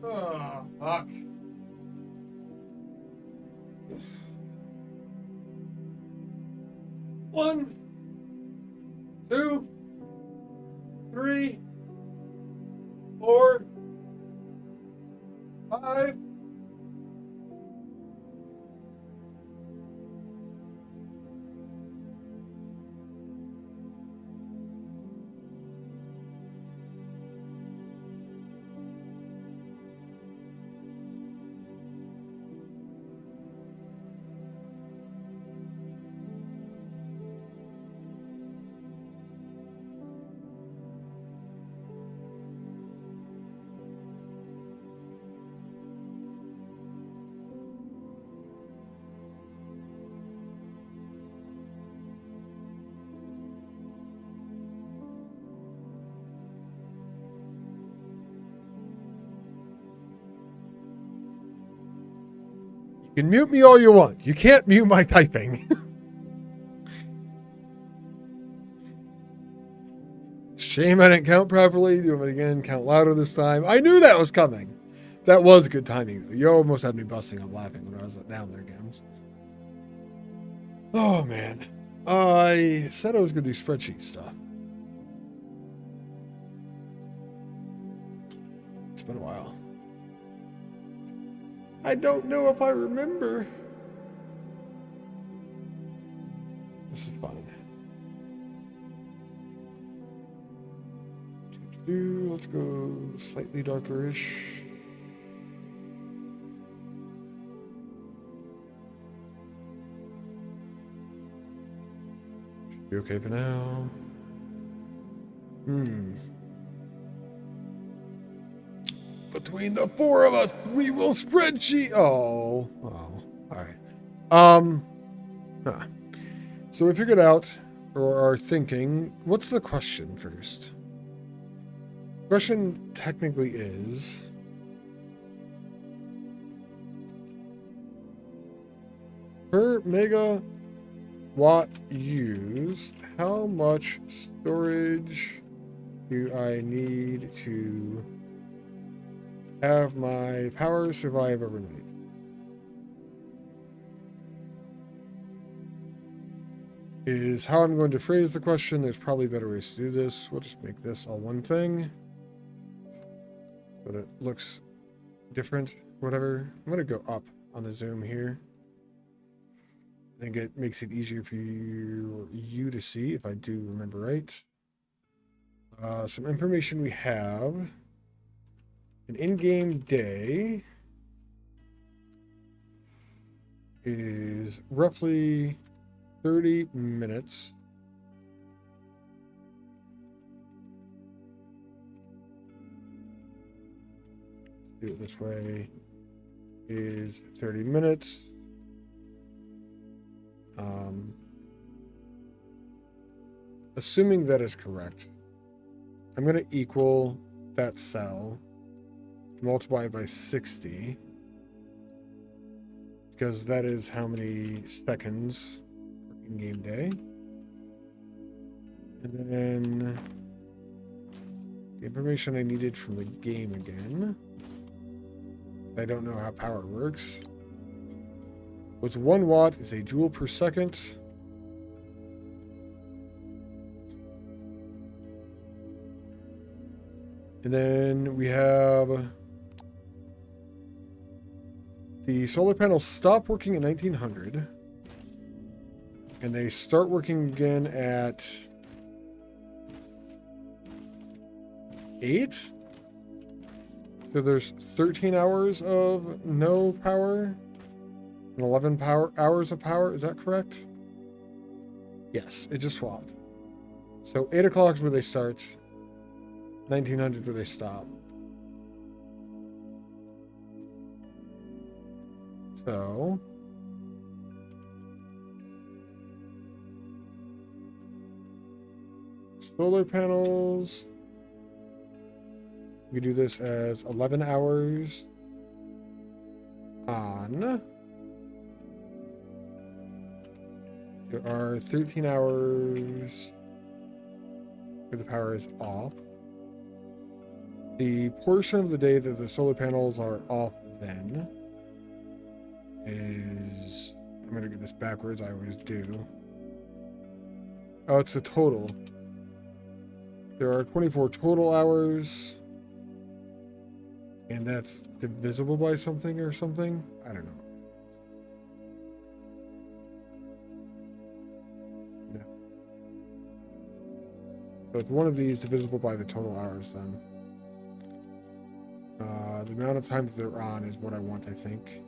Oh, fuck. One. 2, 3, 4, 5, You can mute me all you want. You can't mute my typing. Shame I didn't count properly. Do it again. Count louder this time. I knew that was coming. That was good timing, though. You almost had me busting up laughing when I was down there, Games. Oh, man. I said I was going to do spreadsheet stuff. It's been a while. I don't know if I remember. This is fun. Let's go slightly darker-ish. Should be okay for now. Between the four of us, we will spreadsheet. Oh, all right. So we figured out, or are thinking, what's the question first? Question technically is, per megawatt used, how much storage do I need to have my power survive overnight? Is how I'm going to phrase the question. There's probably better ways to do this. We'll just make this all one thing, but it looks different, whatever. I'm going to go up on the zoom here. I think it makes it easier for you to see, if I do remember right. Some information we have. An in-game day is roughly 30 minutes. Do it this way. Is 30 minutes. Assuming that is correct, I'm going to equal that cell, multiply it by 60, because that is how many seconds per in-game day. And then the information I needed from the game again. I don't know how power works. Was 1 watt is a joule per second. And then we have the solar panels stop working in 1900. And they start working again at 8. So there's 13 hours of no power and 11 hours of power. Is that correct? Yes, it just swapped. So 8 o'clock is where they start. 1900 where they stop. So solar panels, we do this as 11 hours on. There are 13 hours where the power is off. The portion of the day that the solar panels are off then is, I'm going to get this backwards, I always do. Oh, it's the total. There are 24 total hours, and that's divisible by something or something? I don't know. No. So it's one of these divisible by the total hours then. The amount of time that they're on is what I want, I think.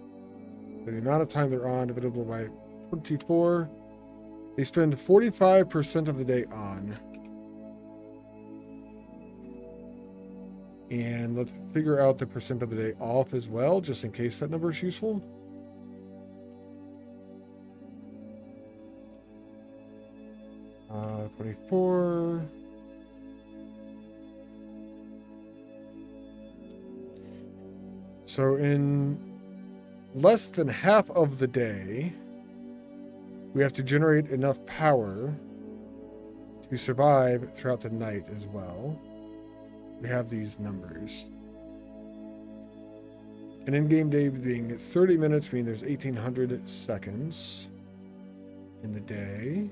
So the amount of time they're on divided by 24. They spend 45% of the day on. And let's figure out the percent of the day off as well, just in case that number is useful. Uh, 24. So in less than half of the day, we have to generate enough power to survive throughout the night as well. We have these numbers. An in-game day being 30 minutes, meaning there's 1,800 seconds in the day.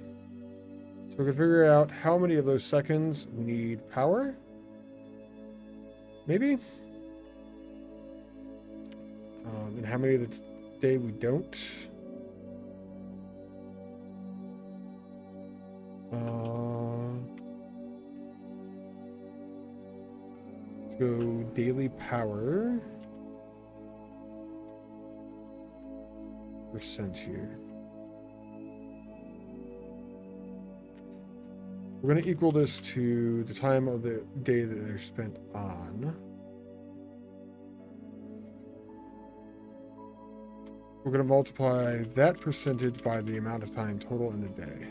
So we can figure out how many of those seconds we need power. Maybe? And how many of the day we don't. Let's go daily power. Percent here. We're going to equal this to the time of the day that they're spent on. We're going to multiply that percentage by the amount of time total in the day.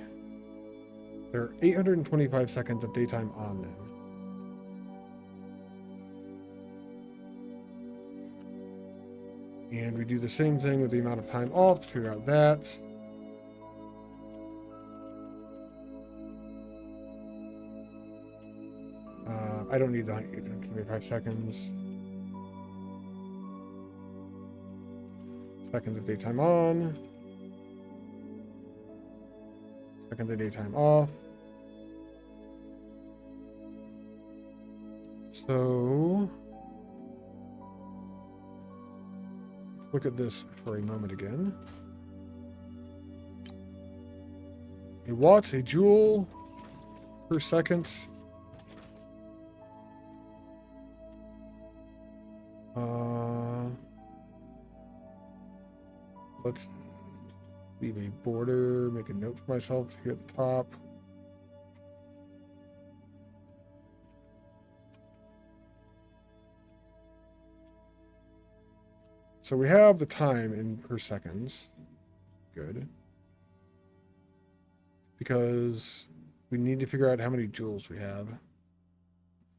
There are 825 seconds of daytime on them. And we do the same thing with the amount of time off to figure out that. I don't need the 825 seconds. Seconds of daytime on. Seconds of daytime off. So let's look at this for a moment again. A watt, a joule per second. Let's leave a border, make a note for myself here at the top. So we have the time in per seconds. Good. Because we need to figure out how many joules we have.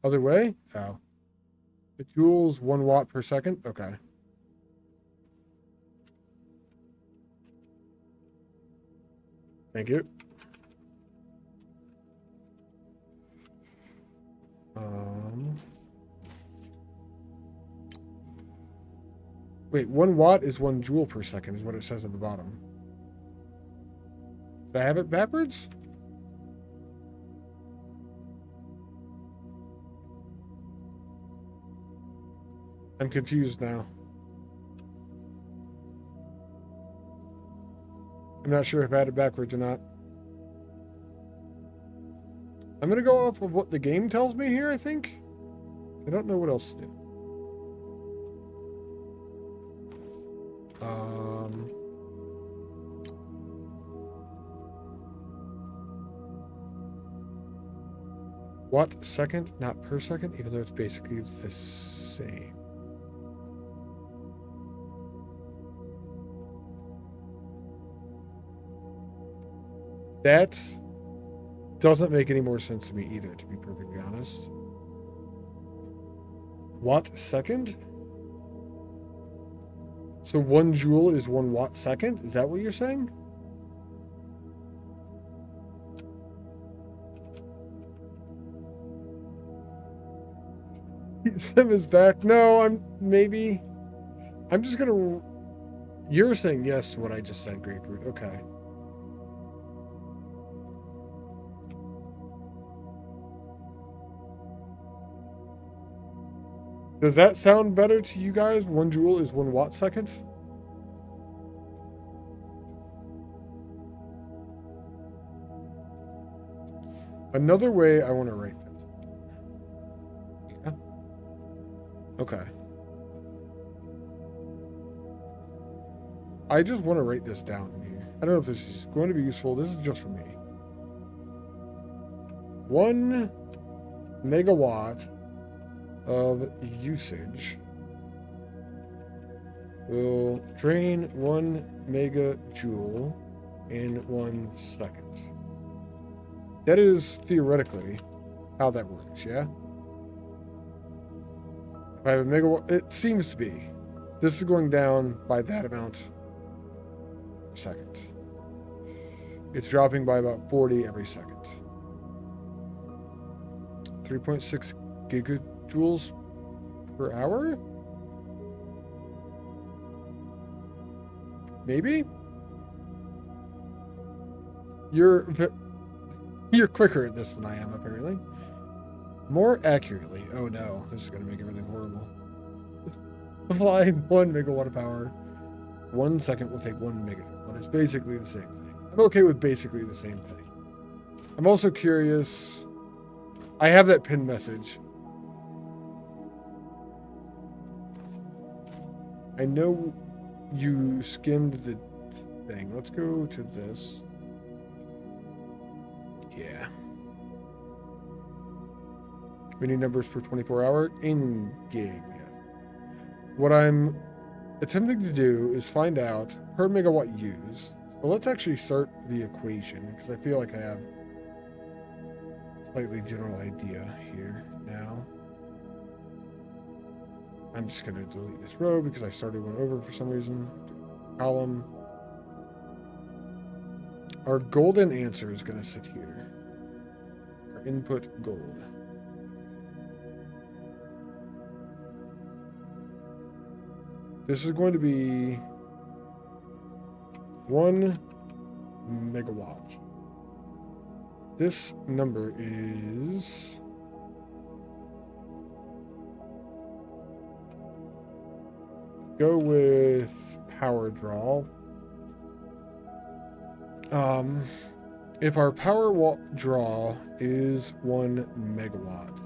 Other way? Oh. The joules, 1 watt per second? Okay. Thank you. Wait, 1 watt is 1 joule per second is what it says at the bottom. Did I have it backwards? I'm confused now. I'm not sure if I had it backwards or not. I'm going to go off of what the game tells me here, I think. I don't know what else to do. Watt second, not per second, even though it's basically the same. That doesn't make any more sense to me either, to be perfectly honest. Watt second? So 1 joule is 1 watt second? Is that what you're saying? Sim is back. No, I'm just gonna... You're saying yes to what I just said, Grapefruit. Okay. Does that sound better to you guys? 1 joule is 1 watt second? Another way I want to write this. Yeah. Okay. I just want to write this down here. I don't know if this is going to be useful. This is just for me. 1 megawatt of usage will drain 1 megajoule in 1 second. That is theoretically how that works, yeah? If I have a megawatt, it seems to be This is going down by that amount per second. It's dropping by about 40 every second. 3.6 gigajoules per hour? Maybe? You're quicker at this than I am, apparently. More accurately. Oh no, this is going to make everything horrible. Apply 1 megawatt of power. 1 second will take 1 megajoule, but it's basically the same thing. I'm okay with basically the same thing. I'm also curious. I have that pin message. I know you skimmed the thing. Let's go to this. Yeah. We need numbers per 24 hour in game, yes. What I'm attempting to do is find out per megawatt use. Well, let's actually start the equation because I feel like I have a slightly general idea here now. I'm just going to delete this row because I started one over for some reason. Column. Our golden answer is going to sit here. Our input gold. This is going to be 1 megawatt. This number is go with power draw. If our power draw is 1 megawatt,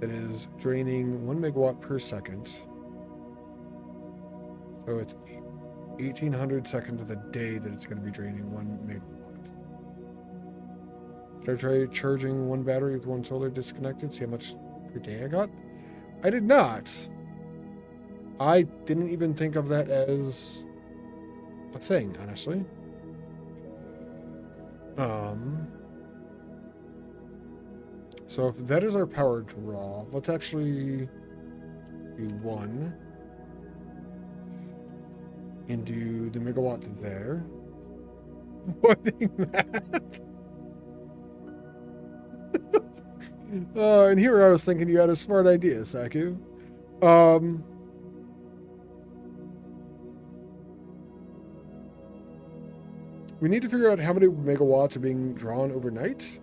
that is draining 1 megawatt per second. So it's 1,800 seconds of the day that it's going to be draining 1 megawatt. Should I try charging 1 battery with 1 solar disconnected? See how much per day I got? I did not. I didn't even think of that as a thing, honestly. So if that is our power draw, let's actually do 1 and do the megawatt there. Whatting that? And here I was thinking you had a smart idea, Saku. We need to figure out how many megawatts are being drawn overnight.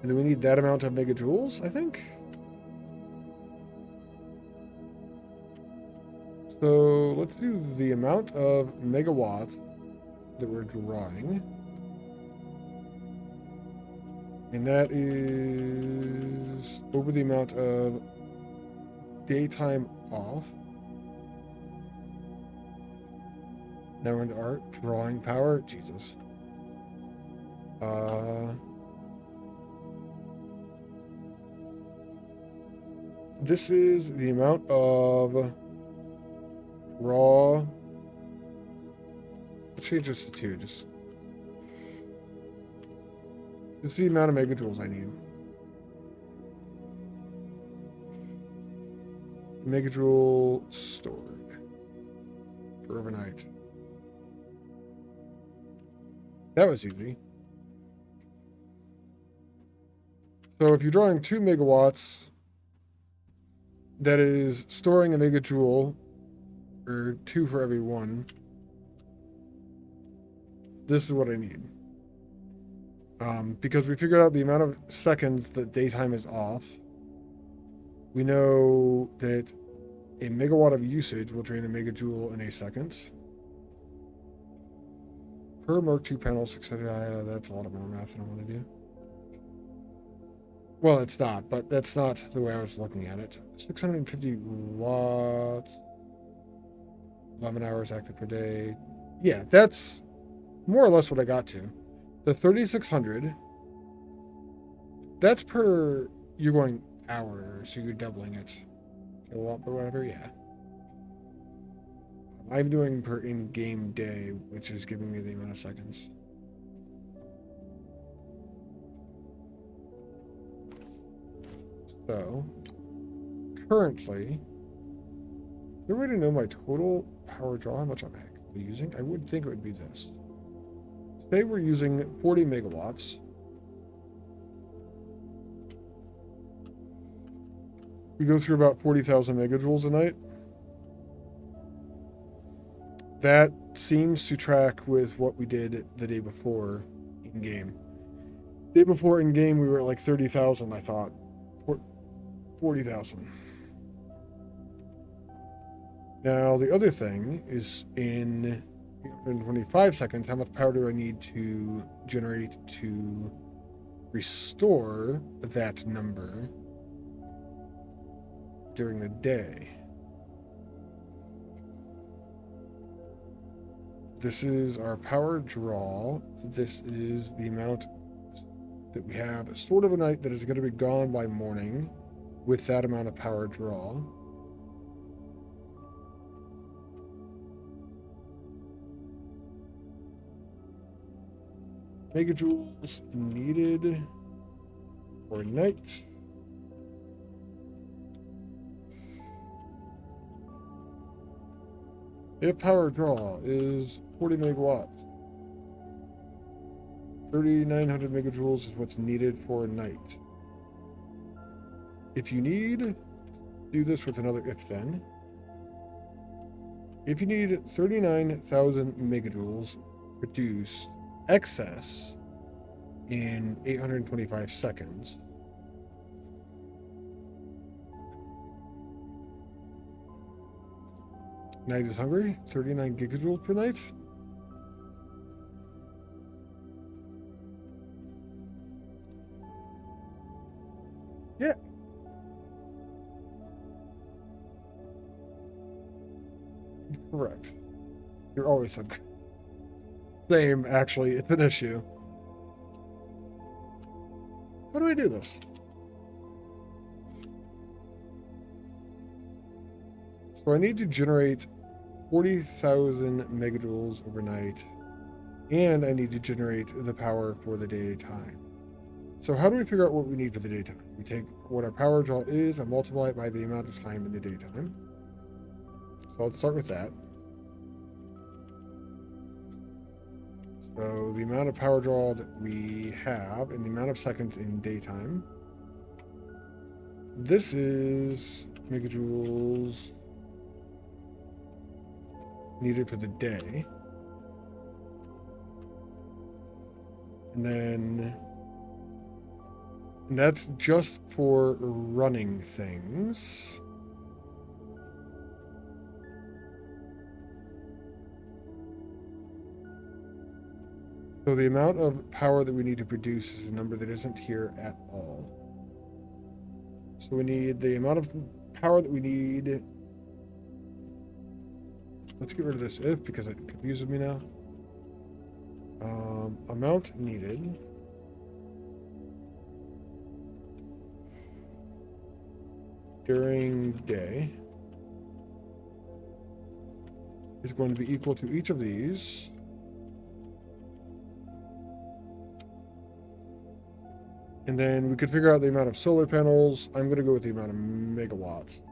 And then we need that amount of megajoules, I think. So let's do the amount of megawatts that we're drawing. And that is over the amount of daytime off. Now we're into art, drawing power. Jesus. This is the amount of raw. Let's change this to 2. This is the amount of megajoules I need. Megajoule stored for overnight. That was easy. So if you're drawing 2 megawatts, that is storing a megajoule, or 2 for every 1. This is what I need. Because we figured out the amount of seconds that daytime is off. We know that a megawatt of usage will drain a megajoule in a second. Per Mark II panel, 600, that's a lot of more math than I want to do. Well, it's not, but that's not the way I was looking at it. 650 watts, 11 hours active per day. Yeah, that's more or less what I got to. The 3,600, that's per, you're going hour, so you're doubling it. Kilowatt or whatever, yeah. I'm doing per in-game day, which is giving me the amount of seconds. So, currently, there a way to know my total power draw, how much I'm actually using? I would think it would be this. Say we're using 40 megawatts. We go through about 40,000 megajoules a night. That seems to track with what we did the day before in game. Day before in game, we were at like 30,000, I thought. 40,000. Now, the other thing is in 125 seconds, how much power do I need to generate to restore that number during the day? This is our power draw. This is the amount that we have stored overnight that is going to be gone by morning with that amount of power draw. Megajoules needed for night. If power draw is 40 megawatts, 3,900 megajoules is what's needed for a night. If you need, do this with another if then. If you need 39,000 megajoules produced excess in 825 seconds, night is hungry, 39 gigajoules per night. Yeah. Correct. You're always hungry. Same, actually, it's an issue. How do I do this? So I need to generate 40,000 megajoules overnight, and I need to generate the power for the daytime. So how do we figure out what we need for the daytime? We take what our power draw is and multiply it by the amount of time in the daytime. So let's start with that. So the amount of power draw that we have and the amount of seconds in daytime. This is megajoules needed for the day. And that's just for running things. So the amount of power that we need to produce is a number that isn't here at all. So we need the amount of power that we need. Let's get rid of this if because it confuses me now. Amount needed. During day is going to be equal to each of these. And then we could figure out the amount of solar panels. I'm going to go with the amount of megawatts.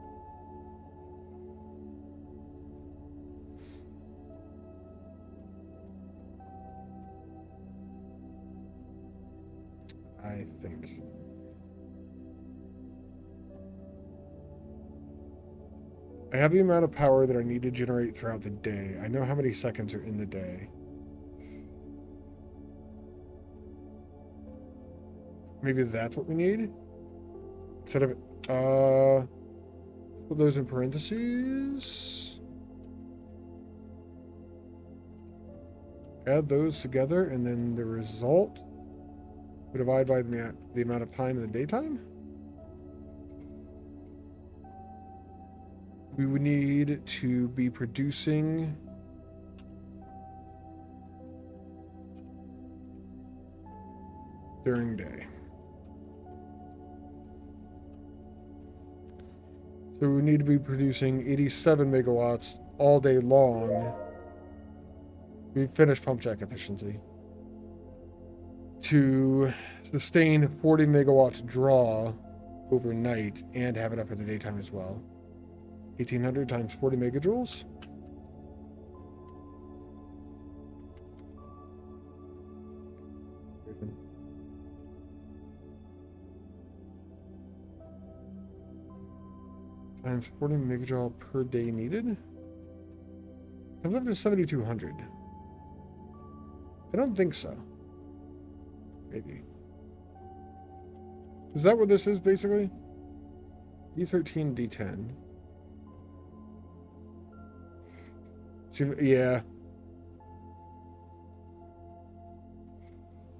I think. I have the amount of power that I need to generate throughout the day. I know how many seconds are in the day. Maybe that's what we need. Instead of put those in parentheses. Add those together, and then the result we divide by the amount of time in the daytime. We would need to be producing during day. So we need to be producing 87 megawatts all day long. We finished pump jack efficiency to sustain 40 megawatts draw overnight and have enough for the daytime as well. 1800 times 40 megajoules. Times 40 megajoule per day needed. Comes up to 7,200. I don't think so. Maybe. Is that what this is, basically? D13, D10. Yeah.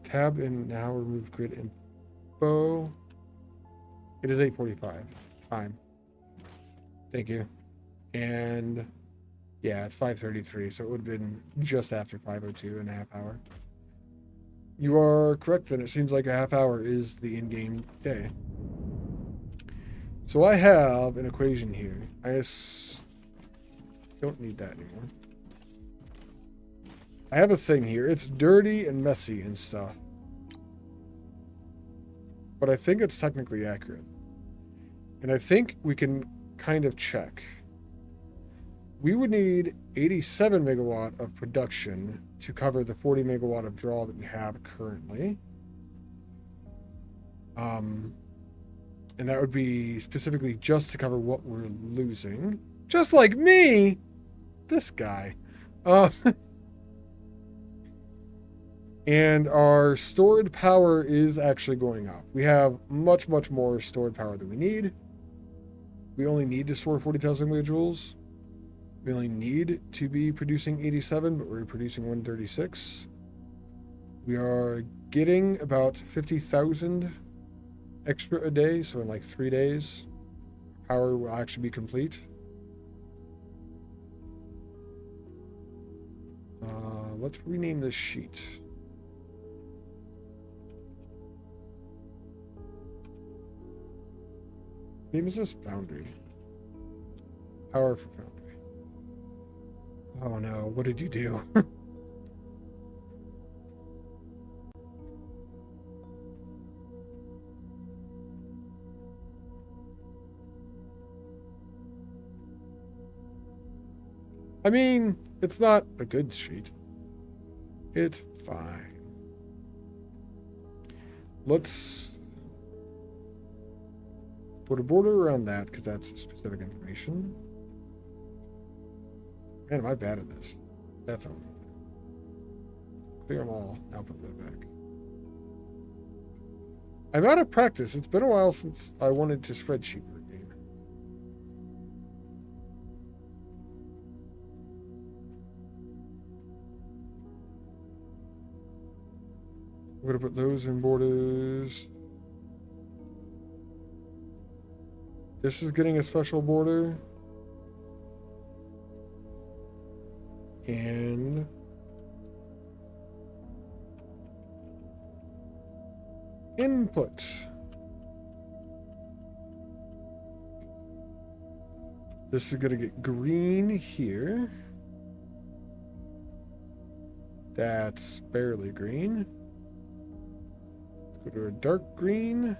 Tab and now remove grid info. It is 8:45. Fine. Thank you. And yeah, it's 5:33, so it would have been just after 5:02 and a half hour. You are correct then. It seems like a half hour is the in-game day. So I have an equation here. I don't need that anymore. I have a thing here. It's dirty and messy and stuff. But I think it's technically accurate. And I think we can kind of check. We would need 87 megawatt of production to cover the 40 megawatt of draw that we have currently. And that would be specifically just to cover what we're losing. Just like me! This guy. And our stored power is actually going up. We have much, much more stored power than we need. We only need to store 40,000 megajoules. We only need to be producing 87, but we're producing 136. We are getting about 50,000 extra a day, so in like 3 days, power will actually be complete. Let's rename this sheet. Name is this Foundry. Power for Foundry. Oh no, what did you do? I mean, it's not a good sheet. It's fine. Let's put a border around that because that's specific information. Man, am I bad at this? That's all. Clear them all. Now put that back. I'm out of practice. It's been a while since I wanted to spreadsheet for a game. I'm going to put those in borders. This is getting a special border. And input. This is going to get green here. That's barely green. Let's go to a dark green.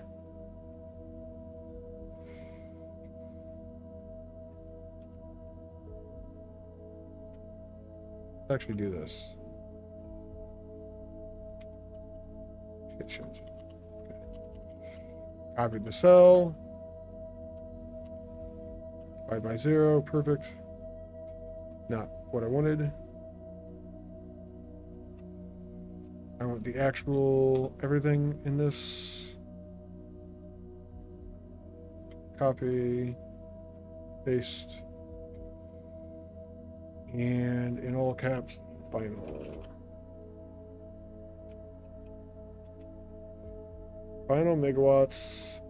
Let's actually do this. Shit. Okay. Copy the cell. Divide by 0. Perfect. Not what I wanted. I want the actual everything in this. Copy. Paste. And in all caps, final. Final megawatts.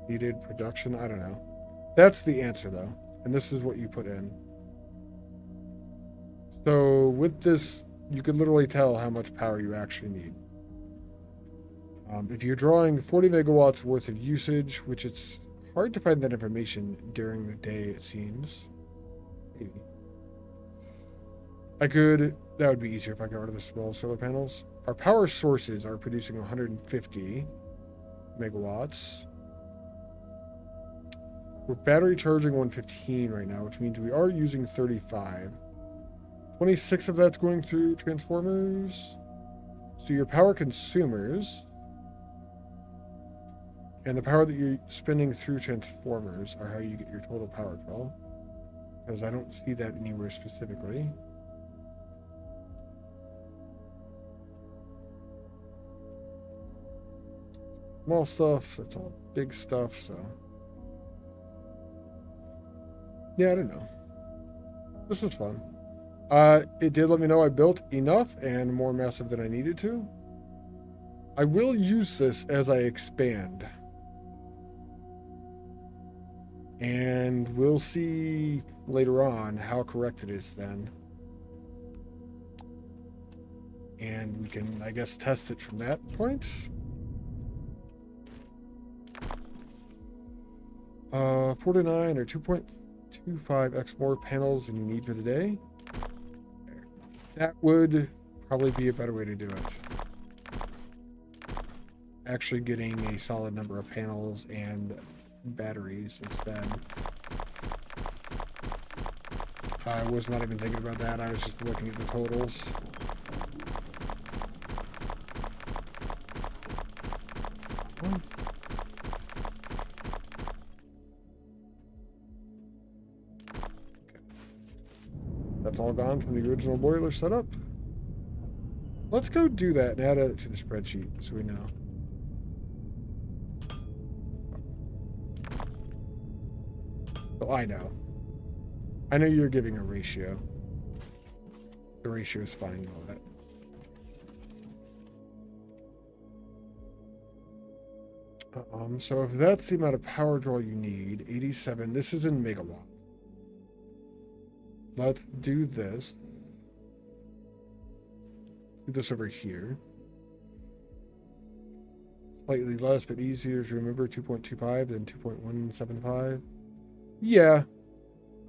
Needed production, I don't know. That's the answer though. And this is what you put in. So with this, you can literally tell how much power you actually need. If you're drawing 40 megawatts worth of usage, which it's hard to find that information during the day, it seems. Maybe. I could That would be easier if I got rid of the small solar panels. Our power sources are producing 150 megawatts. We're battery charging 115 right now, which means we are using 35. 26 of that's going through transformers. So your power consumers and the power that you're spending through transformers are how you get your total power draw. Because I don't see that anywhere specifically. Small stuff, that's all big stuff, so. Yeah, I don't know. This was fun. It did let me know I built enough and more massive than I needed to. I will use this as I expand. And we'll see later on how correct it is then. And we can, I guess, test it from that point. 49 or 2.25x more panels than you need for the day. That would probably be a better way to do it. Actually getting a solid number of panels and batteries instead. I was not even thinking about that. I was just looking at the totals. That's all gone from the original boiler setup. Let's go do that and add it to the spreadsheet so we know. Oh, I know. I know you're giving a ratio. The ratio is fine and all that. So if that's the amount of power draw you need, 87, this is in megawatts. Let's do this. Do this over here. Slightly less, but easier to remember, 2.25 than 2.175. Yeah.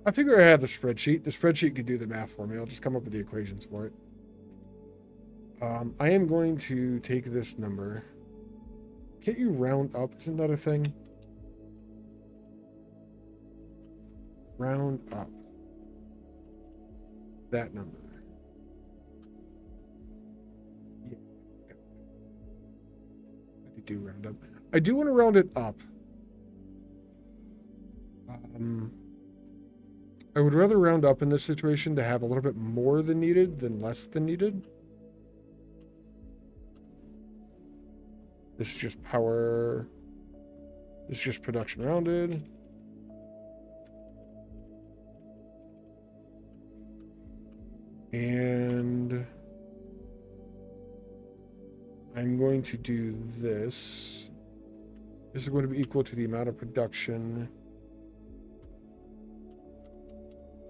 I figure I have the spreadsheet. The spreadsheet can do the math for me. I'll just come up with the equations for it. I am going to take this number. Can't you round up? Isn't that a thing? Round up. That number. Yeah. I do round up. I do want to round it up. I would rather round up in this situation to have a little bit more than needed than less than needed. This is just power. This is just production rounded. And I'm going to do this. This is going to be equal to the amount of production.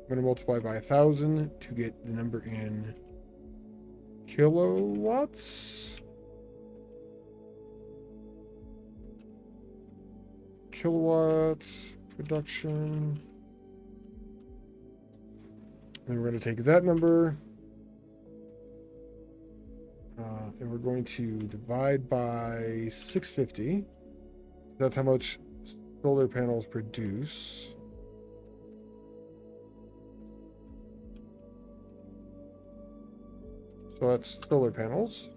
I'm going to multiply by 1,000 to get the number in kilowatts. Kilowatts production. And we're going to take that number. And we're going to divide by 650. That's how much solar panels produce. So that's solar panels.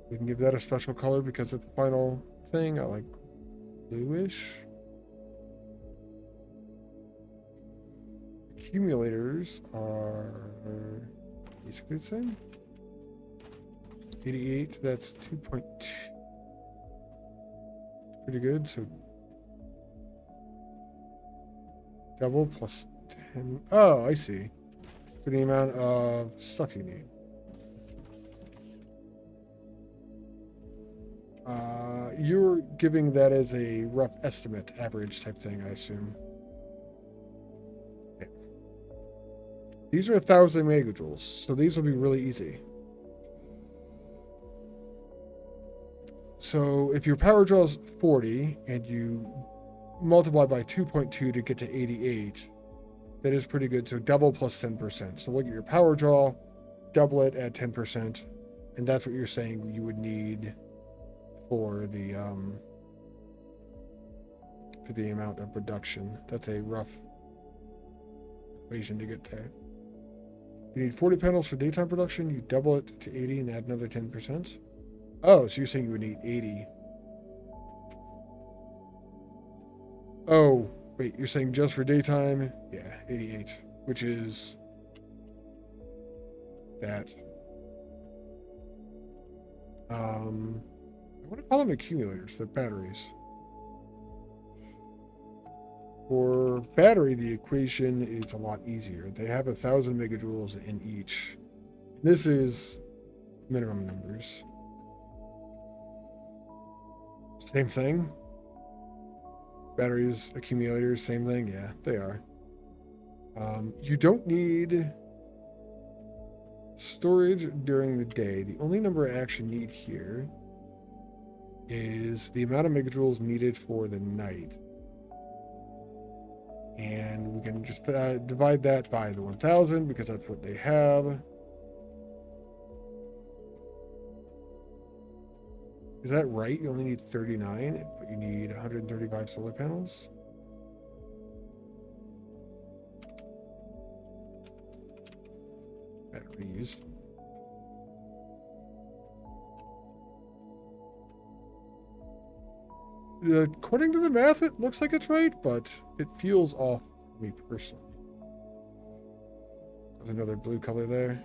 We can give that a special color because it's the final thing. I like bluish. Accumulators are basically the same. 88, that's 2.2. Pretty good. So double plus 10. Oh, I see. For the amount of stuff you need. You're giving that as a rough estimate, average type thing, I assume. Okay. These are 1,000 megajoules, so these will be really easy. So if your power draw is 40 and you multiply by 2.2 to get to 88, that is pretty good. So double plus 10%. So look at your power draw, double it at 10%, and that's what you're saying you would need for the amount of production. That's a rough equation to get there. You need 40 panels for daytime production. You double it to 80 and add another 10%. Oh, so you're saying you would need 80. Oh, wait, you're saying just for daytime? Yeah, 88, which is that. I want to call them accumulators. They're batteries. For battery, the equation is a lot easier. They have 1,000 megajoules in each. This is minimum numbers. Same thing. Batteries, accumulators, same thing. Yeah, they are. You don't need storage during the day. The only number I actually need here is the amount of megajoules needed for the night. And we can just divide that by the 1,000 because that's what they have. Is that right? You only need 39, but you need 135 solar panels? Batteries. According to the math, it looks like it's right, but it feels off for me personally. There's another blue color there.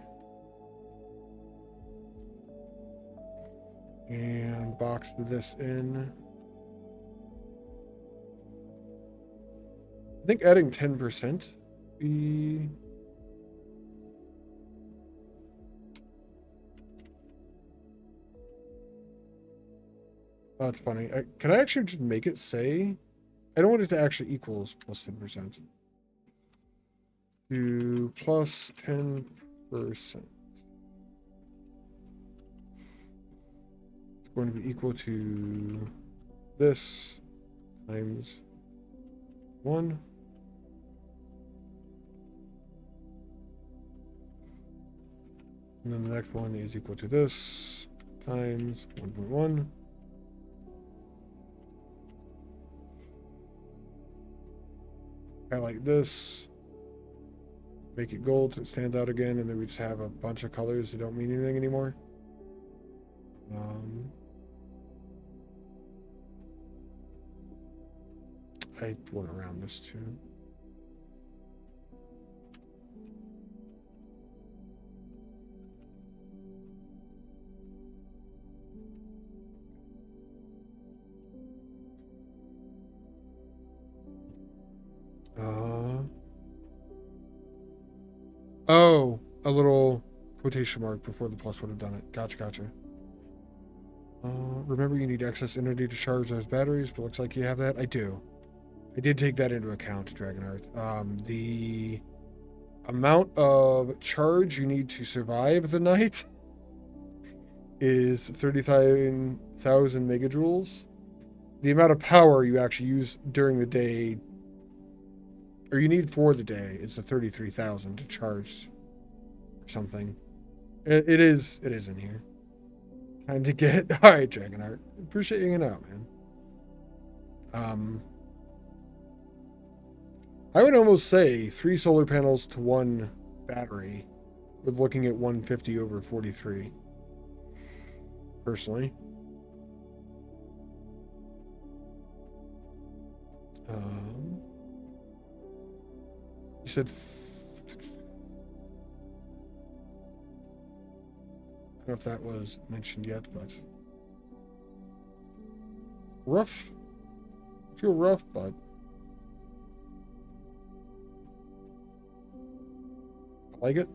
And box this in. I think adding 10% be... Oh, it's funny. Can I actually just make it say... I don't want it to actually equals plus 10%. To plus 10%. It's going to be equal to this times 1. And then the next one is equal to this times 1.1. Highlight this, make it gold so it stands out again, and then we just have a bunch of colors that don't mean anything anymore. I want to round this too. Oh, a little quotation mark before the plus would have done it. Gotcha. Remember, you need excess energy to charge those batteries, but looks like you have that. I do. I did take that into account, Dragonheart. The amount of charge you need to survive the night is 30,000 megajoules. The amount of power you actually use during the day, or you need for the day, is the 33,000 to charge or something. It is in here. Time to get... Alright, Dragonheart. Appreciate you hanging out, man. I would almost say 3 solar panels to 1 battery with looking at 150 over 43. Personally. You said... I don't know if that was mentioned yet, but... Rough. I feel rough, but... I like it.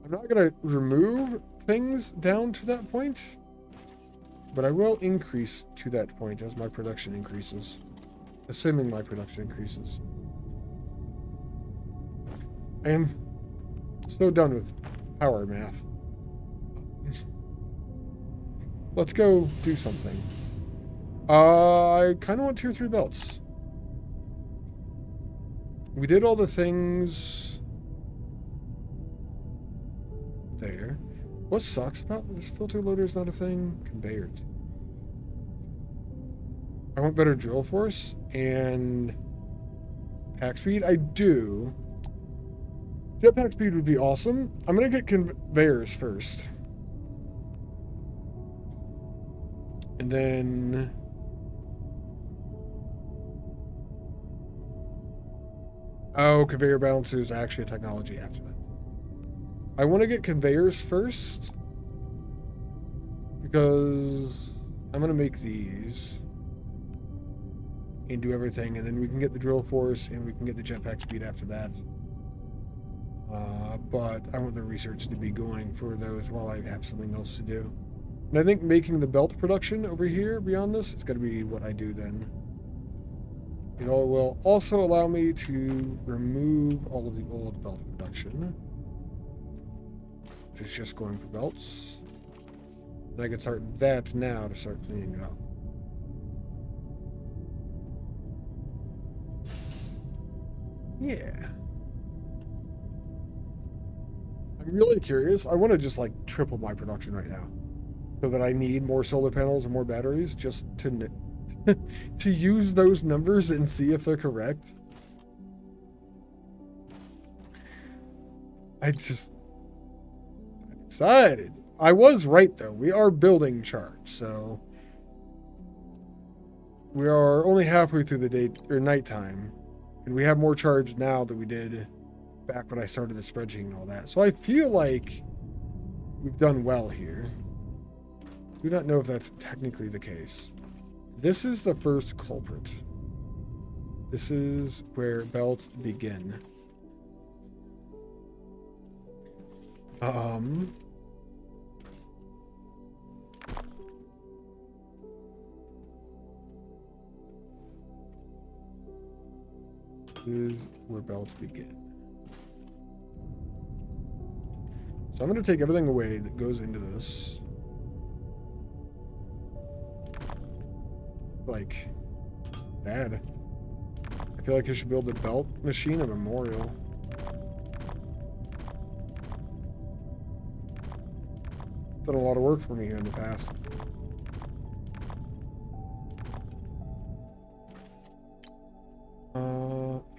I'm not going to remove things down to that point, but I will increase to that point as my production increases. Assuming my production increases. I am so done with power math. let's go do something. I kind of want tier 3 belts. We did all the things there. What sucks about this filter loader is not a thing? Conveyors. I want better drill force and pack speed. I do. Jetpack speed would be awesome. I'm going to get conveyors first. And then... Oh, conveyor balancer is actually a technology after that. I want to get conveyors first because I'm going to make these and do everything, and then we can get the drill force and we can get the jetpack speed after that. But I want the research to be going for those while I have something else to do. And I think making the belt production over here beyond this is going to be what I do then. It will also allow me to remove all of the old belt production. Which is just going for belts. And I can start that now to start cleaning it up. Yeah. I'm really curious. I want to just like triple my production right now. So that I need more solar panels and more batteries just to to use those numbers and see if they're correct. I'm excited. I was right though. We are building charge, so we are only halfway through the day or nighttime, and we have more charge now than we did back when I started the spreadsheet and all that. So I feel like we've done well here. Do not know if that's technically the case. This is the first culprit. This is where belts begin. This is where belts begin. So I'm going to take everything away that goes into this. Like, bad. I feel like I should build a belt machine, a memorial. Done a lot of work for me here in the past.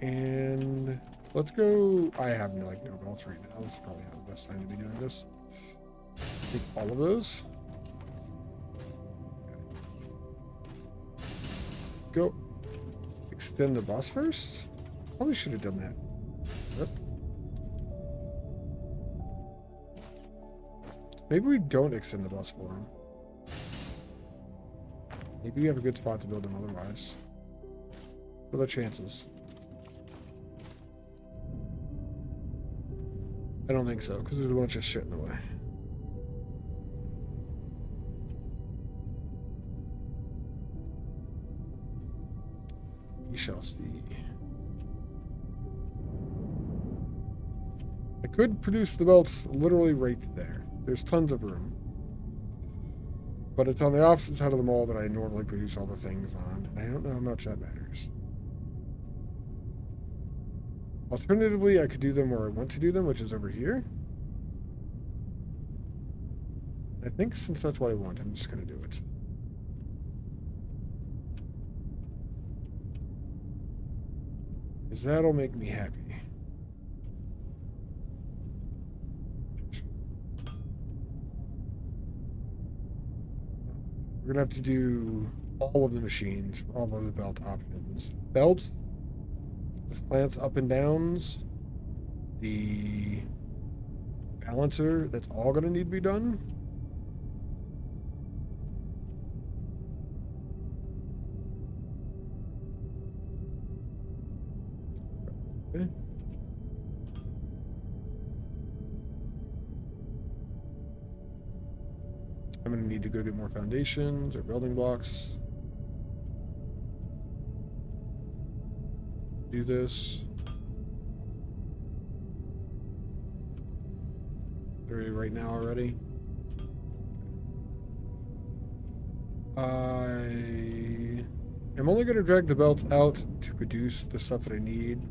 And let's go. I have no belts right now. This is probably not the best time to be doing this. Take all of those. Go extend the bus first. Probably should have done that. Yep. Maybe we don't extend the bus for him. Maybe we have a good spot to build him otherwise. What are the chances? I don't think so, because there's a bunch of shit in the way. We shall see. I could produce the belts literally right there. There's tons of room. But it's on the opposite side of the mall that I normally produce all the things on. And I don't know how much that matters. Alternatively, I could do them where I want to do them, which is over here. I think since that's what I want, I'm just going to do it. Because that'll make me happy. We're going to have to do all of the machines, all of the belt options. Belts, the slants up and downs, the balancer, that's all going to need to be done. Okay. I'm going to need to go get more foundations or building blocks. Do this. Ready right now already. I am only going to drag the belts out to produce the stuff that I need.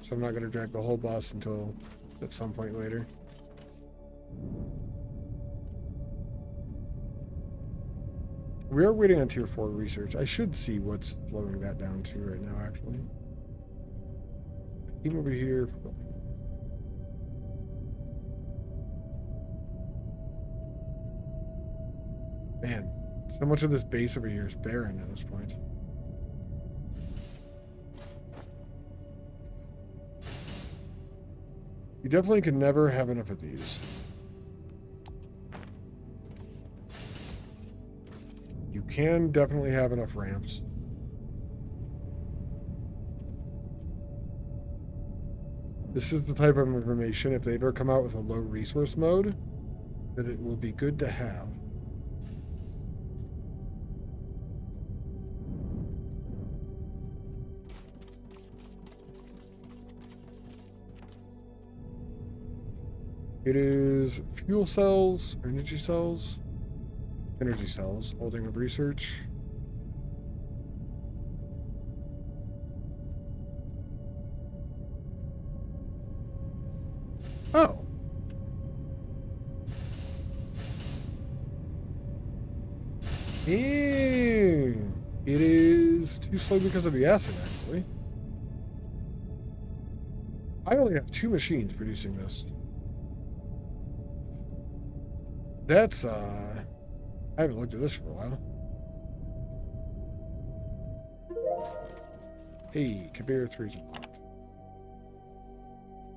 So I'm not going to drag the whole bus until at some point later. We are waiting on Tier 4 research. I should see what's slowing that down to right now, actually. Team over here. Man, so much of this base over here is barren at this point. You definitely can never have enough of these. You can definitely have enough ramps. This is the type of information, if they ever come out with a low resource mode, that it will be good to have. It is fuel cells, or energy cells, holding of research. Oh. Ew. It is too slow because of the acid, actually. I only have 2 machines producing this. That's, I haven't looked at this for a while. Hey, conveyor 3 is unlocked.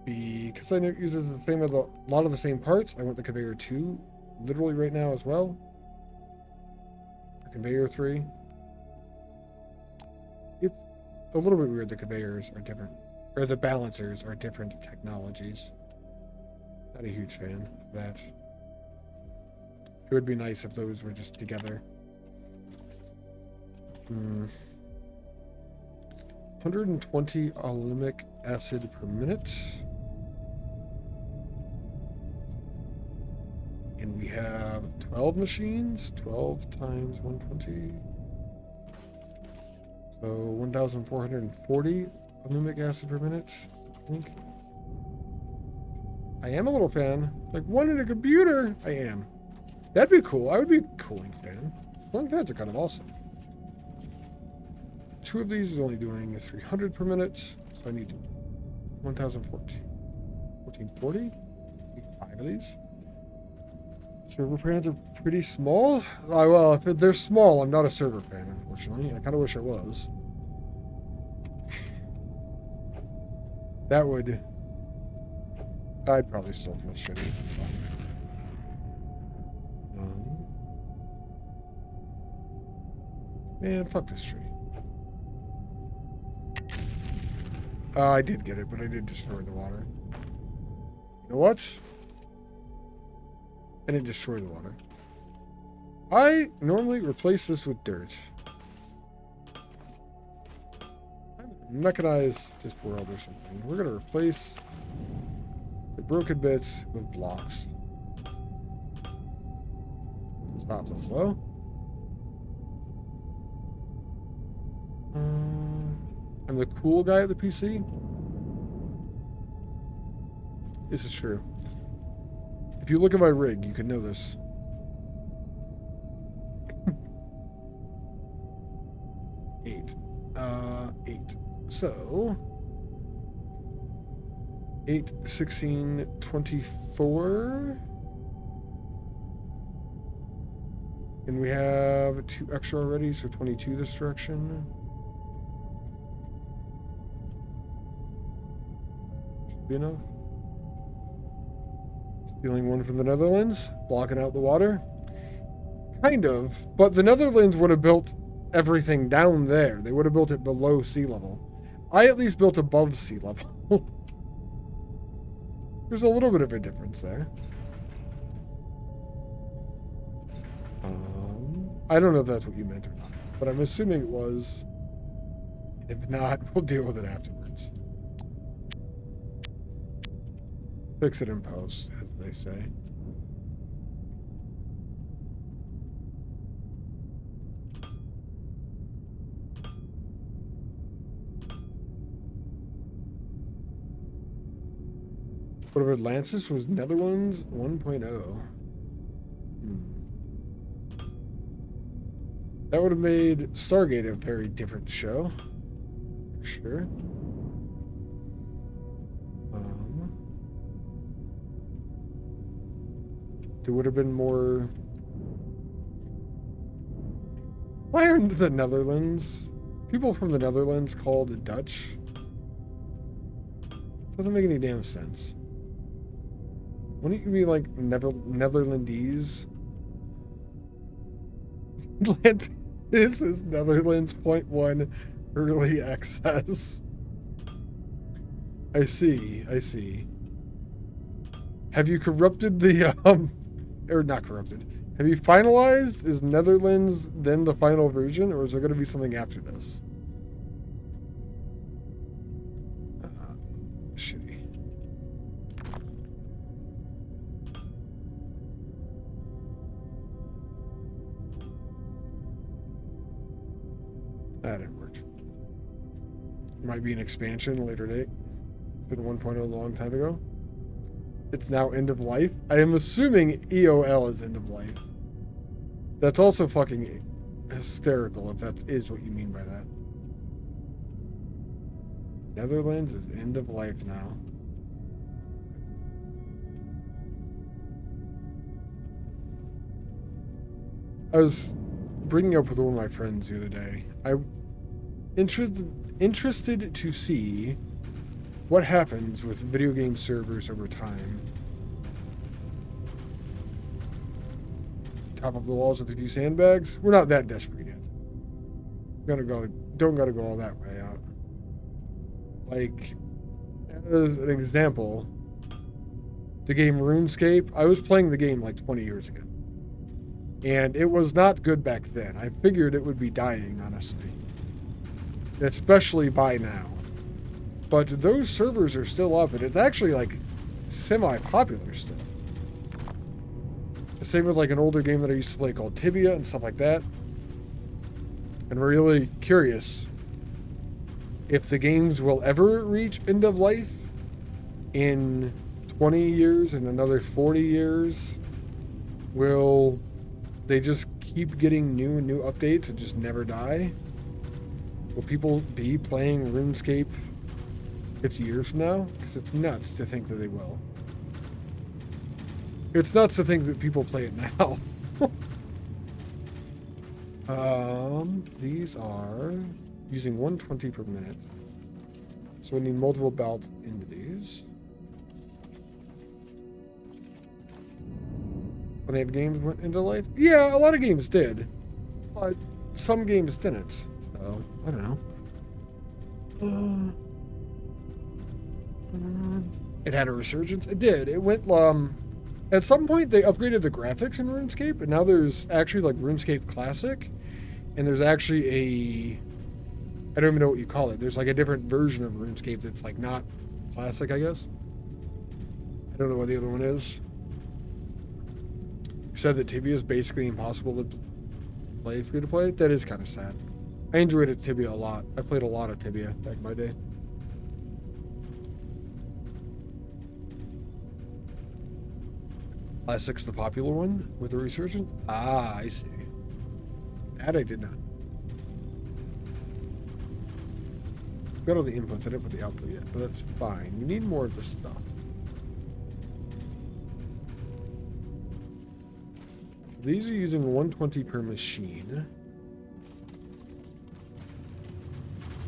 Because I know it uses the same as a lot of the same parts, I want the conveyor 2 literally right now as well. The conveyor 3. It's a little bit weird the conveyors are different, or the balancers are different technologies. Not a huge fan of that. It would be nice if those were just together. 120 alumic acid per minute. And we have 12 machines. 12 times 120. So 1,440 alumic acid per minute, I think. I am a little fan. Like, one in a computer? I am. That'd be cool. I would be a cooling fan. Cooling fans are kind of awesome. 2 of these is only doing 300 per minute. So I need 1,014. 1,440? 5 of these. Server fans are pretty small. Well, if they're small, I'm not a server fan, unfortunately. I kind of wish I was. That would... I'd probably still feel shitty. That's fine. Man, fuck this tree. I did get it, but I did destroy the water. You know what? I didn't destroy the water. I normally replace this with dirt. Mechanize this world or something. We're gonna replace the broken bits with blocks. Stop the flow. I'm the cool guy at the PC. This is true. If you look at my rig, you can know this. Eight. So 8, 16, 24. And we have 2 extra already, so 22 this direction. Should be enough. Stealing one from the Netherlands, blocking out the water. Kind of, but the Netherlands would have built everything down there. They would have built it below sea level. I at least built above sea level. There's a little bit of a difference there. I don't know if that's what you meant or not, but I'm assuming it was. If not, we'll deal with it afterwards. Fix it in post, as they say. What if Atlantis was Netherlands 1.0? That would have made Stargate a very different show. For sure. There would have been more... Why aren't the Netherlands... People from the Netherlands called Dutch? Doesn't make any damn sense. Wouldn't you be like Netherlandese? This is Netherlands .1 early access. I see, I see. Have you corrupted the, or not corrupted. Have you finalized? Is Netherlands then the final version, or is there going to be something after this? Shitty. That didn't work. Might be an expansion at a later date. Been 1.0 a long time ago. It's now end of life. I am assuming EOL is end of life. That's also fucking hysterical if that is what you mean by that. Netherlands is end of life now. I was bringing up with one of my friends the other day. I'm interested to see what happens with video game servers over time. Top of the walls with a few sandbags. We're not that desperate yet. Don't gotta go all that way out. Like, as an example, the game RuneScape. I was playing the game like 20 years ago, and it was not good back then. I figured it would be dying, honestly, especially by now. But those servers are still up, and it's actually like semi-popular still. The same with like an older game that I used to play called Tibia and stuff like that. And we're really curious if the games will ever reach end of life in 20 years, in another 40 years. Will they just keep getting new and new updates and just never die? Will people be playing RuneScape 50 years from now? Because it's nuts to think that they will. It's nuts to think that people play it now. These are using 120 per minute. So we need multiple belts into these. Plenty of games went into life? Yeah, a lot of games did. But some games didn't. So, I don't know. It had a resurgence. It did. It went, at some point they upgraded the graphics in RuneScape, and now there's actually like RuneScape Classic, and there's actually a, I don't even know what you call it. There's like a different version of RuneScape that's like not Classic, I guess. I don't know what the other one is. You said that Tibia is basically impossible to play free to play. That is kind of sad. I enjoyed it Tibia a lot. I played a lot of Tibia back in my day. Classic's the popular one with the resurgence? Ah, I see. That I did not. Got all the inputs. I didn't put the output yet, but that's fine. We need more of this stuff. These are using 120 per machine.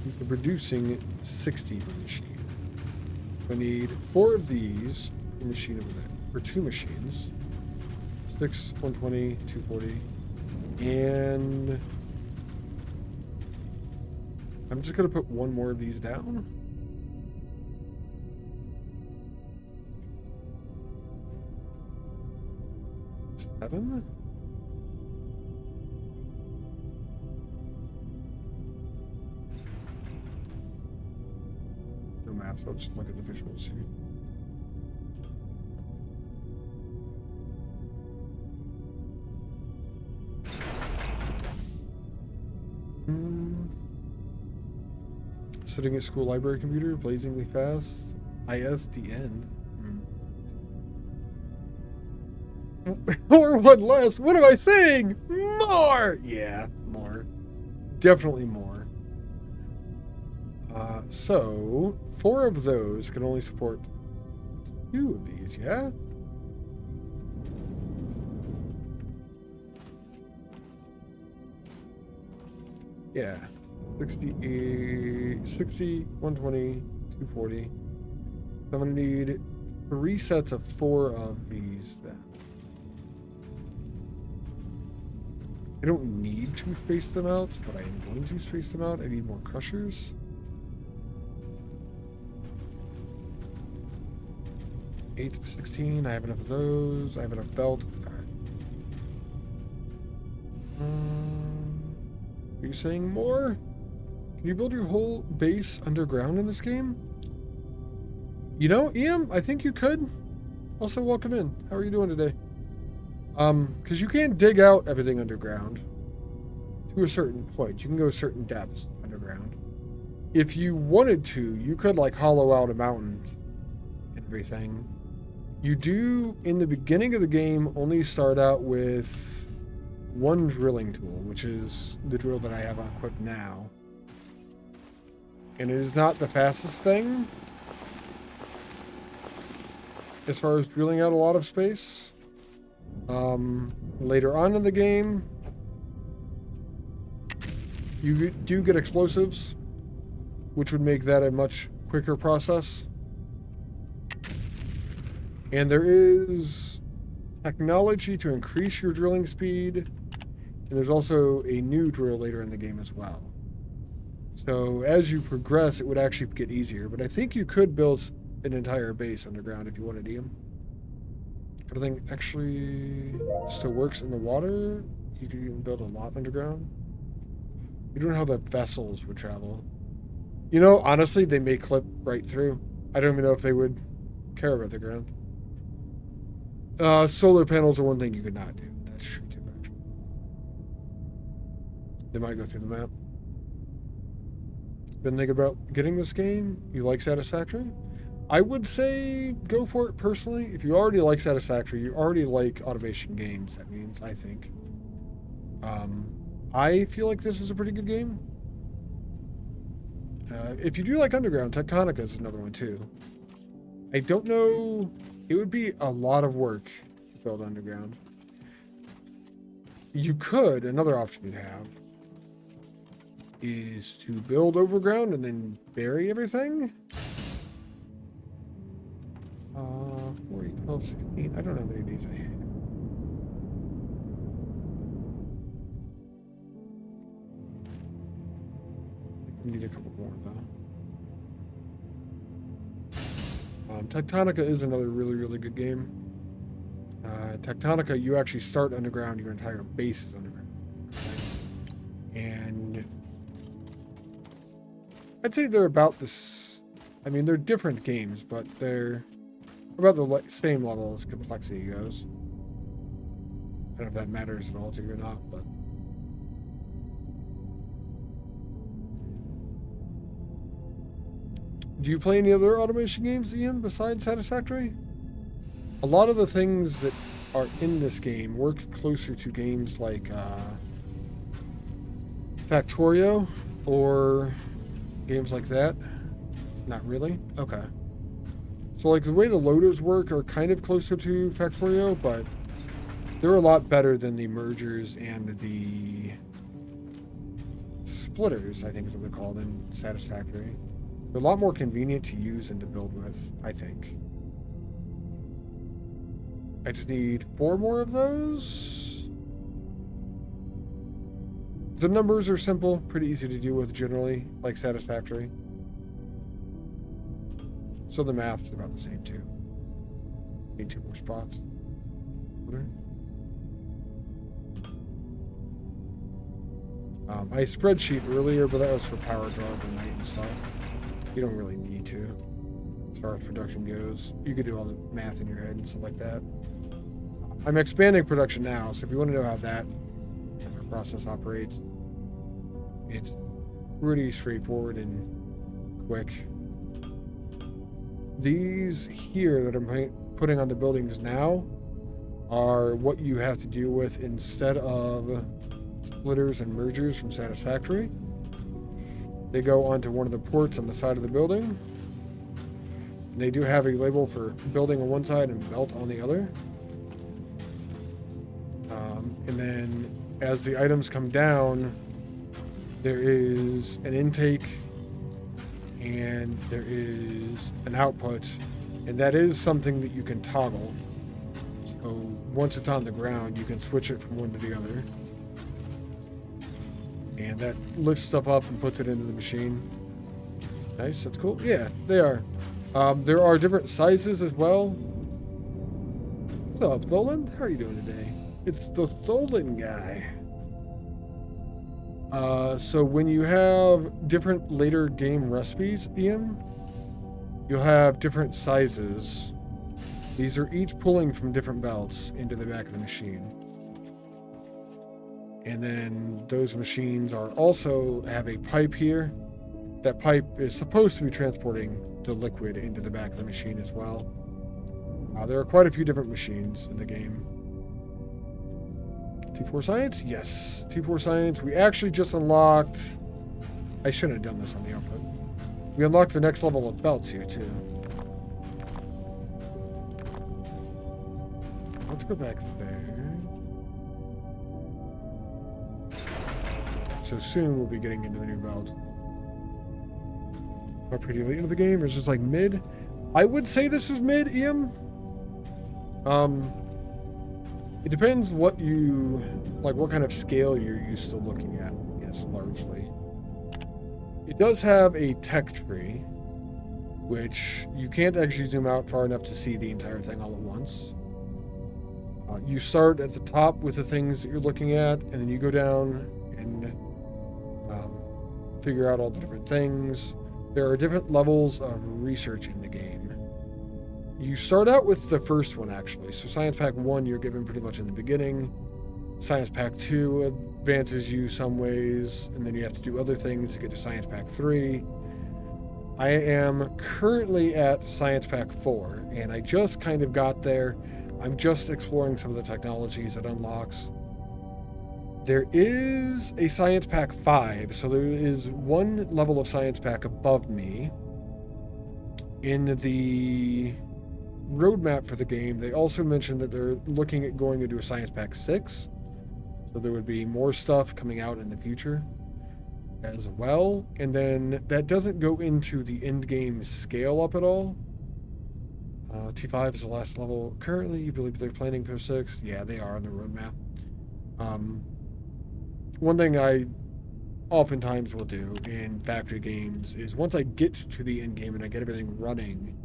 These are producing 60 per machine. I need 4 of these per machine over there. For 2 machines. 6, 120, 240. And I'm just going to put 1 more of these down. Seven. No math, so I'll just look at the visuals here. Sitting at school library computer, blazingly fast. ISDN. Or one less. What am I saying? More! Yeah, more. Definitely more. So, 4 of those can only support 2 of these, yeah? Yeah. 60, 120, 240. So I'm going to need 3 sets of 4 of these then. I don't need to space them out, but I am going to space them out. I need more crushers. 8, 16. I have enough of those. I have enough belt. All right. Are you saying more? Can you build your whole base underground in this game? You know, Ian, I think you could. Also, welcome in. How are you doing today? Because you can't dig out everything underground to a certain point. You can go certain depths underground. If you wanted to, you could like hollow out a mountain and everything. You do, in the beginning of the game, only start out with 1 drilling tool, which is the drill that I have equipped now. And it is not the fastest thing as far as drilling out a lot of space. Later on in the game, you do get explosives, which would make that a much quicker process. And there is technology to increase your drilling speed, and there's also a new drill later in the game as well. So as you progress, it would actually get easier, but I think you could build an entire base underground if you wanted to. Everything actually still works in the water. You can build a lot underground. You don't know how the vessels would travel. You know, honestly, they may clip right through. I don't even know if they would care about the ground. Solar panels are one thing you could not do. That's true too, actually. They might go through the map. Been thinking about getting this game? You like Satisfactory? I would say go for it personally. If you already like Satisfactory, you already like automation games, that means, I think. I feel like this is a pretty good game. If you do like Underground, Tectonica is another one too. I don't know, it would be a lot of work to build Underground. You could, another option you have is to build Overground and then bury everything. 4, 12, 16. I don't know how many of these I have. I need a couple more though. Tectonica is another really, really good game. Tectonica, you actually start underground, your entire base is underground. And I'd say they're about this. I mean, they're different games, but they're about the same level as complexity goes. I don't know if that matters at all to you or not, but do you play any other automation games, Ian, besides Satisfactory? A lot of the things that are in this game work closer to games like Factorio or games like that. Not really? Okay. So like the way the loaders work are kind of closer to Factorio, but they're a lot better than the mergers and the splitters, I think is what they're called in Satisfactory. They're a lot more convenient to use and to build with, I think. I just need 4 more of those. The numbers are simple, pretty easy to deal with generally, like Satisfactory. So the math is about the same too. Need 2 more spots. I spreadsheet earlier, but that was for power draw overnight and stuff. You don't really need to. As far as production goes, you could do all the math in your head and stuff like that. I'm expanding production now, so if you want to know how that process operates, it's pretty straightforward and quick. These here that I'm putting on the buildings now are what you have to deal with instead of splitters and mergers from Satisfactory. They go onto one of the ports on the side of the building. They do have a label for building on one side and belt on the other. And then as the items come down, there is an intake and there is an output, and that is something that you can toggle. So once it's on the ground, you can switch it from one to the other. And that lifts stuff up and puts it into the machine. Nice, that's cool. Yeah, they are. There are different sizes as well. What's up, Tholan? How are you doing today? It's the Tholan guy. So when you have different later game recipes, Ian, you'll have different sizes. These are each pulling from different belts into the back of the machine. And then those machines are also have a pipe here. That pipe is supposed to be transporting the liquid into the back of the machine as well. There are quite a few different machines in the game. T4 Science? Yes. T4 Science. We actually just unlocked... I shouldn't have done this on the output. We unlocked the next level of belts here, too. Let's go back there. So soon we'll be getting into the new belt. Am I pretty late into the game, or is this like mid? I would say this is mid, Ian. It depends what you, like what kind of scale you're used to looking at, yes, largely. It does have a tech tree, which you can't actually zoom out far enough to see the entire thing all at once. You start at the top with the things that you're looking at, and then you go down and figure out all the different things. There are different levels of research in the game. You start out with the first one, actually. So Science Pack 1, you're given pretty much in the beginning. Science Pack 2 advances you some ways, and then you have to do other things to get to Science Pack 3. I am currently at Science Pack 4, and I just kind of got there. I'm just exploring some of the technologies it unlocks. There is a Science Pack 5, so there is one level of Science Pack above me. In the roadmap for the game, they also mentioned that they're looking at going into a Science Pack 6, so there would be more stuff coming out in the future as well. And then that doesn't go into the end game scale up at all. T5 is the last level currently. You believe they're planning for 6? Yeah, they are on the roadmap. One thing I oftentimes will do in factory games is once I get to the end game and I get everything running,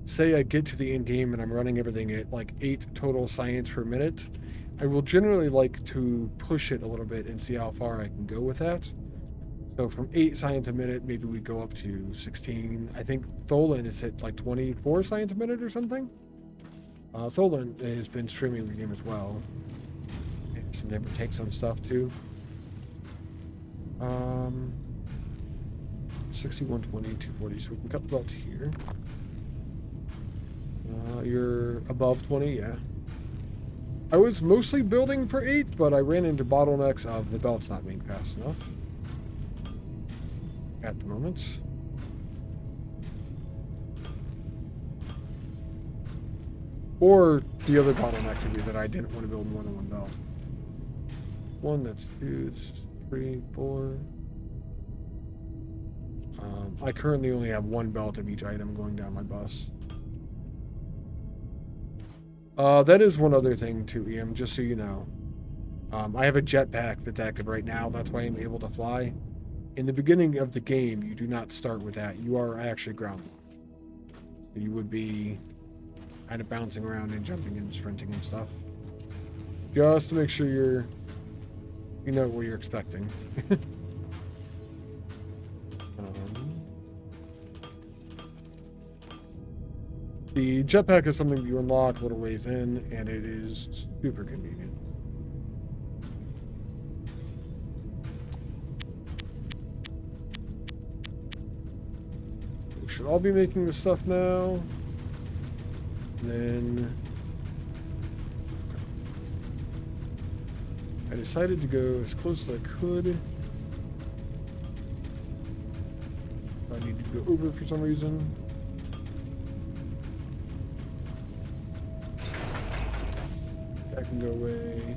say I get to the end game and I'm running everything at like 8 total science per minute, I will generally like to push it a little bit and see how far I can go with that. So from 8 science a minute, maybe we go up to 16. I think Tholan is at like 24 science a minute or something. Tholan has been streaming the game as well. It never takes some stuff too. 60, 120, 240, so we can cut the belt here. You're above 20, yeah. I was mostly building for 8, but I ran into bottlenecks of the belts not being fast enough at the moment. Or the other bottleneck could be that I didn't want to build more than one belt. 1, that's 2, that's 3, 4. I currently only have 1 belt of each item going down my bus. That is one other thing too, Ian, just so you know. I have a jetpack that's active right now. That's why I'm able to fly. In the beginning of the game, you do not start with that. You are actually grounded. So you would be kind of bouncing around and jumping and sprinting and stuff. Just to make sure you know what you're expecting. The jetpack is something you unlock a little ways in, and it is super convenient. We should all be making this stuff now. And then I decided to go as close as I could. I need to go over for some reason. That can go away.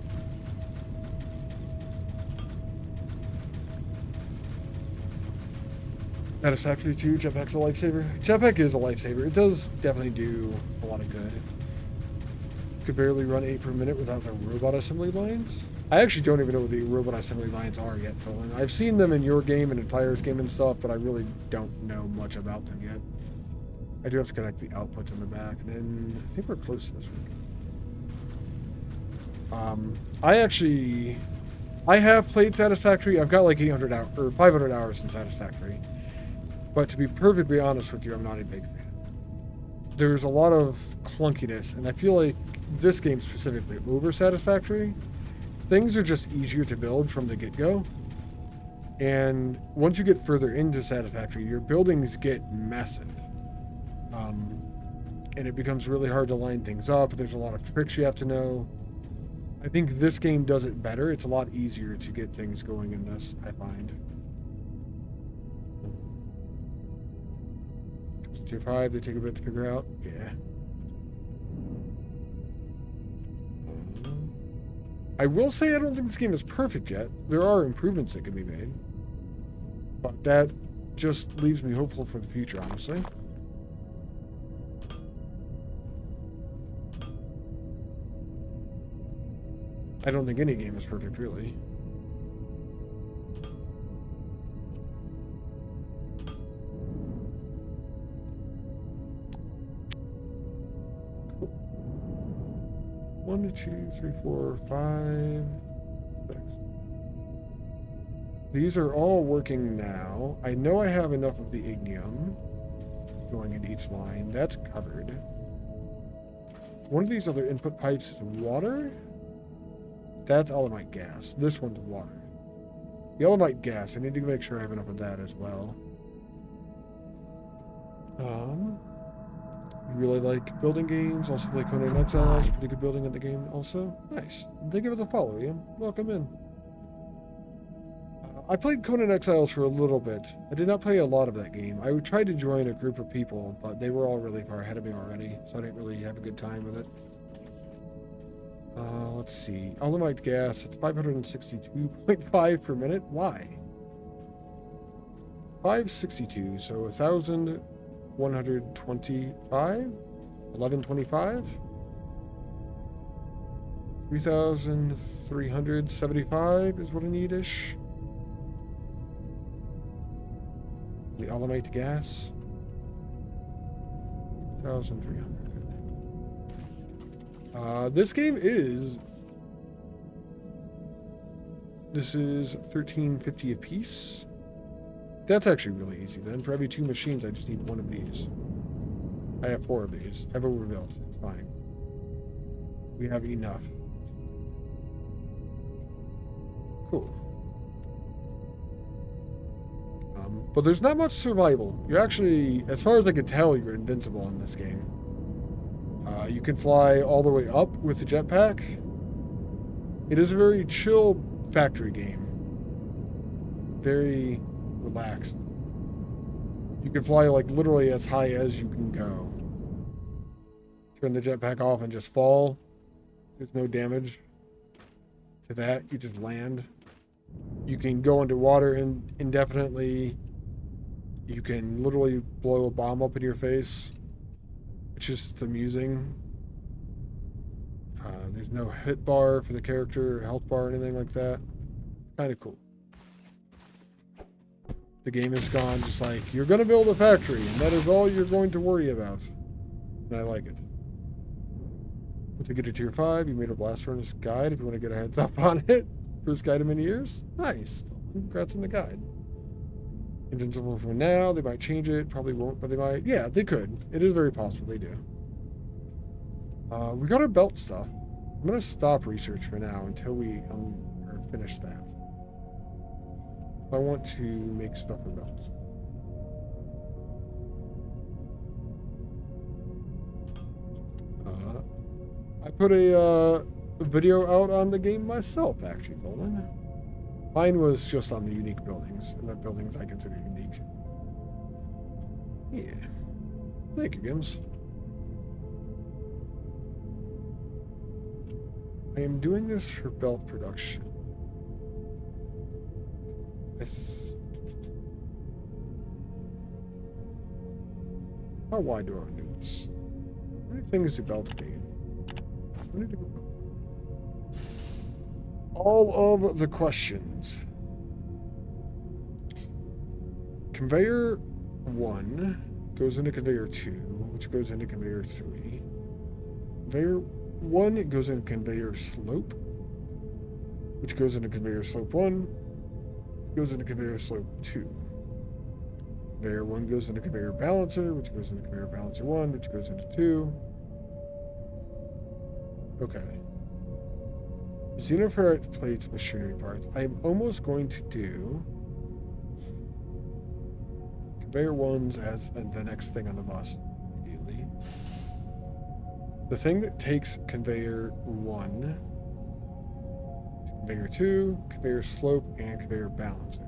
Satisfactory too. Jetpack's a lifesaver. Jetpack is a lifesaver. It does definitely do a lot of good. Could barely run 8 per minute without the robot assembly lines. I actually don't even know what the robot assembly lines are yet, Phil. And I've seen them in your game and in Fire's game and stuff, but I really don't know much about them yet. I do have to connect the outputs in the back, and then I think we're close to this one. I have played Satisfactory. I've got like 800 hours or 500 hours in Satisfactory. But to be perfectly honest with you, I'm not a big fan. There's a lot of clunkiness, and I feel like this game specifically, over Satisfactory, things are just easier to build from the get-go. And once you get further into Satisfactory, your buildings get massive. And it becomes really hard to line things up. There's a lot of tricks you have to know. I think this game does it better. It's a lot easier to get things going in this, I find. Tier 5, they take a bit to figure out. Yeah. I will say I don't think this game is perfect yet. There are improvements that can be made. But that just leaves me hopeful for the future, honestly. I don't think any game is perfect, really. Cool. 1, 2, 3, 4, 5, 6. These are all working now. I know I have enough of the ignium going into each line. That's covered. One of these other input pipes is water. That's Allemite gas. This one's water. The Allemite gas, I need to make sure I have enough of that as well. Really like building games. Also play Conan Exiles. Pretty good building in the game also. Nice. They give it a follow, Ian. Welcome in. I played Conan Exiles for a little bit. I did not play a lot of that game. I tried to join a group of people, but they were all really far ahead of me already, so I didn't really have a good time with it. Let's see. Allemite gas, it's 562.5 per minute. Why? 562, so 1,125? 1125? 3,375 is what I need-ish. The Allemite gas. 1,300. This game is... This is 1350 a piece. That's actually really easy then. For every 2 machines, I just need 1 of these. I have 4 of these. I've overbuilt. It's fine. We have enough. Cool. But there's not much survival. You're actually, as far as I can tell, you're invincible in this game. You can fly all the way up with the jetpack. It is a very chill factory game. Very relaxed. You can fly like literally as high as you can go. Turn the jetpack off and just fall. There's no damage to that. You just land. You can go underwater indefinitely. You can literally blow a bomb up in your face. It's just amusing. There's no hit bar for the character, health bar, or anything like that. Kind of cool. The game has gone just like, you're going to build a factory, and that is all you're going to worry about. And I like it. To get a tier 5, you made a blast furnace guide if you want to get a heads up on it. First guide in many years. Nice. Congrats on the guide. Invincible for now. They might change it. Probably won't, but they might. Yeah, they could. It is very possible they do. We got our belt stuff. I'm going to stop research for now until we finish that. I want to make stuff for belts. I put a video out on the game myself, actually, Nolan. Mine was just on the unique buildings, and the buildings I consider unique. Yeah. Thank you, Gims. I am doing this for belt production. How wide do I want to do this? How many things do belts need? All of the questions. Conveyor 1 goes into conveyor 2, which goes into conveyor 3. Conveyor 1 goes into conveyor slope, which goes into conveyor slope 1, goes into conveyor slope 2. Conveyor 1 goes into conveyor balancer, which goes into conveyor balancer 1, which goes into 2. Okay. Xenoferrite plates, machinery parts. I'm almost going to do conveyor 1s as the next thing on the bus, ideally. The thing that takes conveyor 1, conveyor 2, conveyor slope, and conveyor balancer.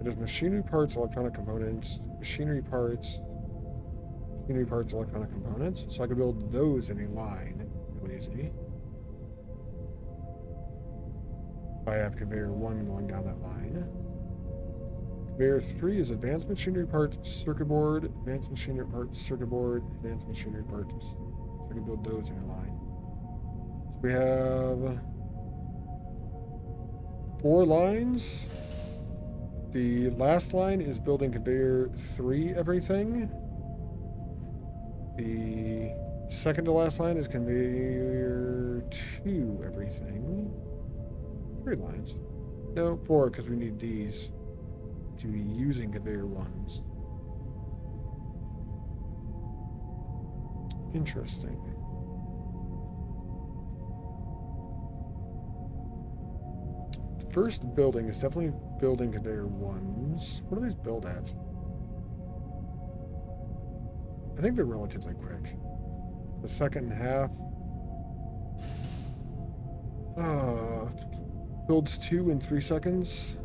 It is machinery parts, electronic components, machinery parts, electronic components. So I can build those in a line. Easy. If I have conveyor 1 going down that line. Conveyor 3 is advanced machinery parts, circuit board, advanced machinery parts, circuit board, advanced machinery parts. So I can build those in a line. So we have 4 lines. The last line is building conveyor 3 everything. The second to last line is conveyor 2 everything. 3 lines. No, 4 because we need these to be using conveyor 1s. Interesting. The first building is definitely building conveyor 1s. What do these build at? I think they're relatively quick. The second half builds 2 in 3 seconds.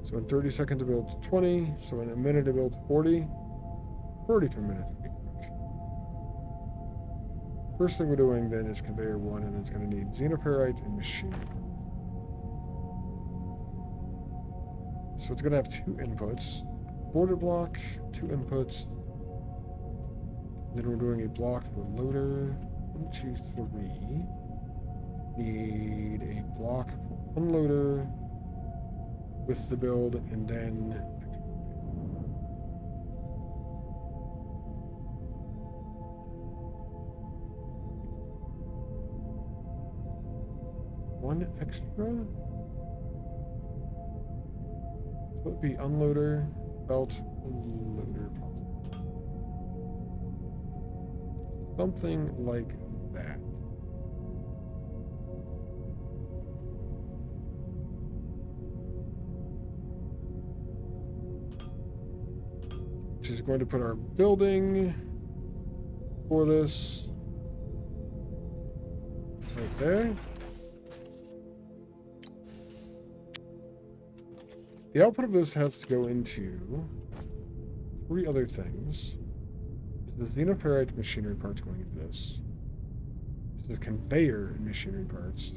So in 30 seconds it builds 20. So in a minute it builds 40. 40 per minute would be quick. First thing we're doing then is conveyor 1, and it's going to need xenoferrite and machinery. So it's going to have 2 inputs. Border block, 2 inputs. Then we're doing a block for loader. 1, 2, 3. Need a block for unloader with the build, and then one extra. So it'd be unloader, belt, loader. Something like that. Which is going to put our building for this right there. The output of this has to go into 3 other things. The xenoferrite machinery parts going into this. This is conveyor and machinery parts.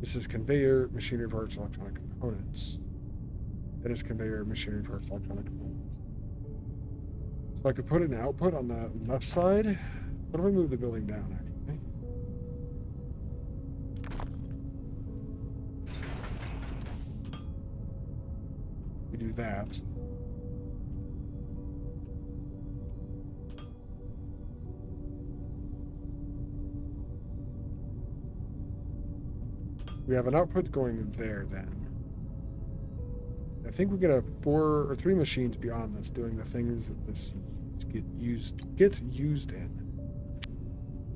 This is conveyor, machinery parts, electronic components. That is conveyor, machinery parts, electronic components. So I could put an output on the left side. What if I move the building down, actually? We do that. We have an output going there then. I think we get 4 or 3 machines beyond this doing the things that this gets used in.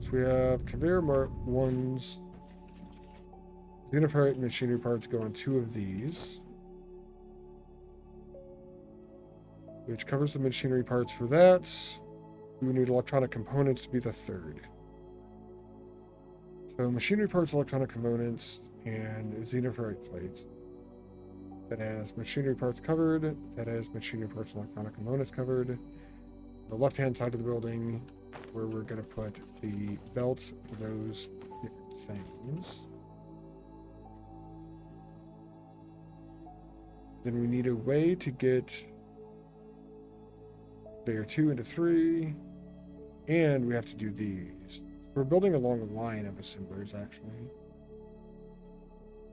So we have conveyor 1s. Xenoferrite machinery parts go on 2 of these, which covers the machinery parts for that. We need electronic components to be the third. So machinery parts, electronic components, and xenoferrite plates. That has machinery parts covered. That has machinery parts and electronic components covered. The left-hand side of the building, where we're going to put the belts for those different things. Then we need a way to get layer 2 into 3. And we have to do these. We're building along a line of assemblers, actually.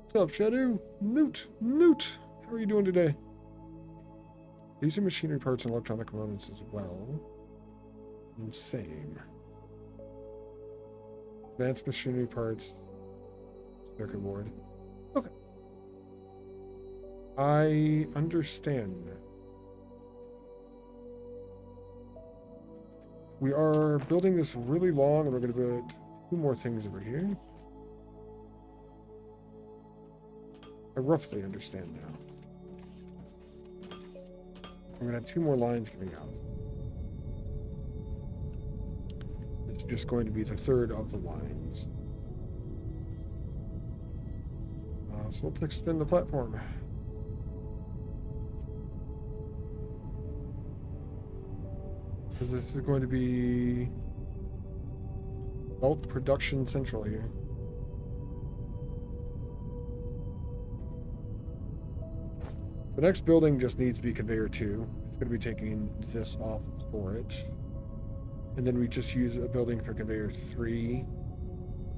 What's up, Shadow? Newt! How are you doing today? These are machinery parts and electronic components as well. And same. Advanced machinery parts. Circuit board. Okay. I understand that. We are building this really long, and we're going to build 2 more things over here. I roughly understand now. We're going to have 2 more lines coming out. It's just going to be the third of the lines. So let's extend the platform. Because this is going to be belt production central here. The next building just needs to be conveyor 2. It's going to be taking this off for it. And then we just use a building for conveyor 3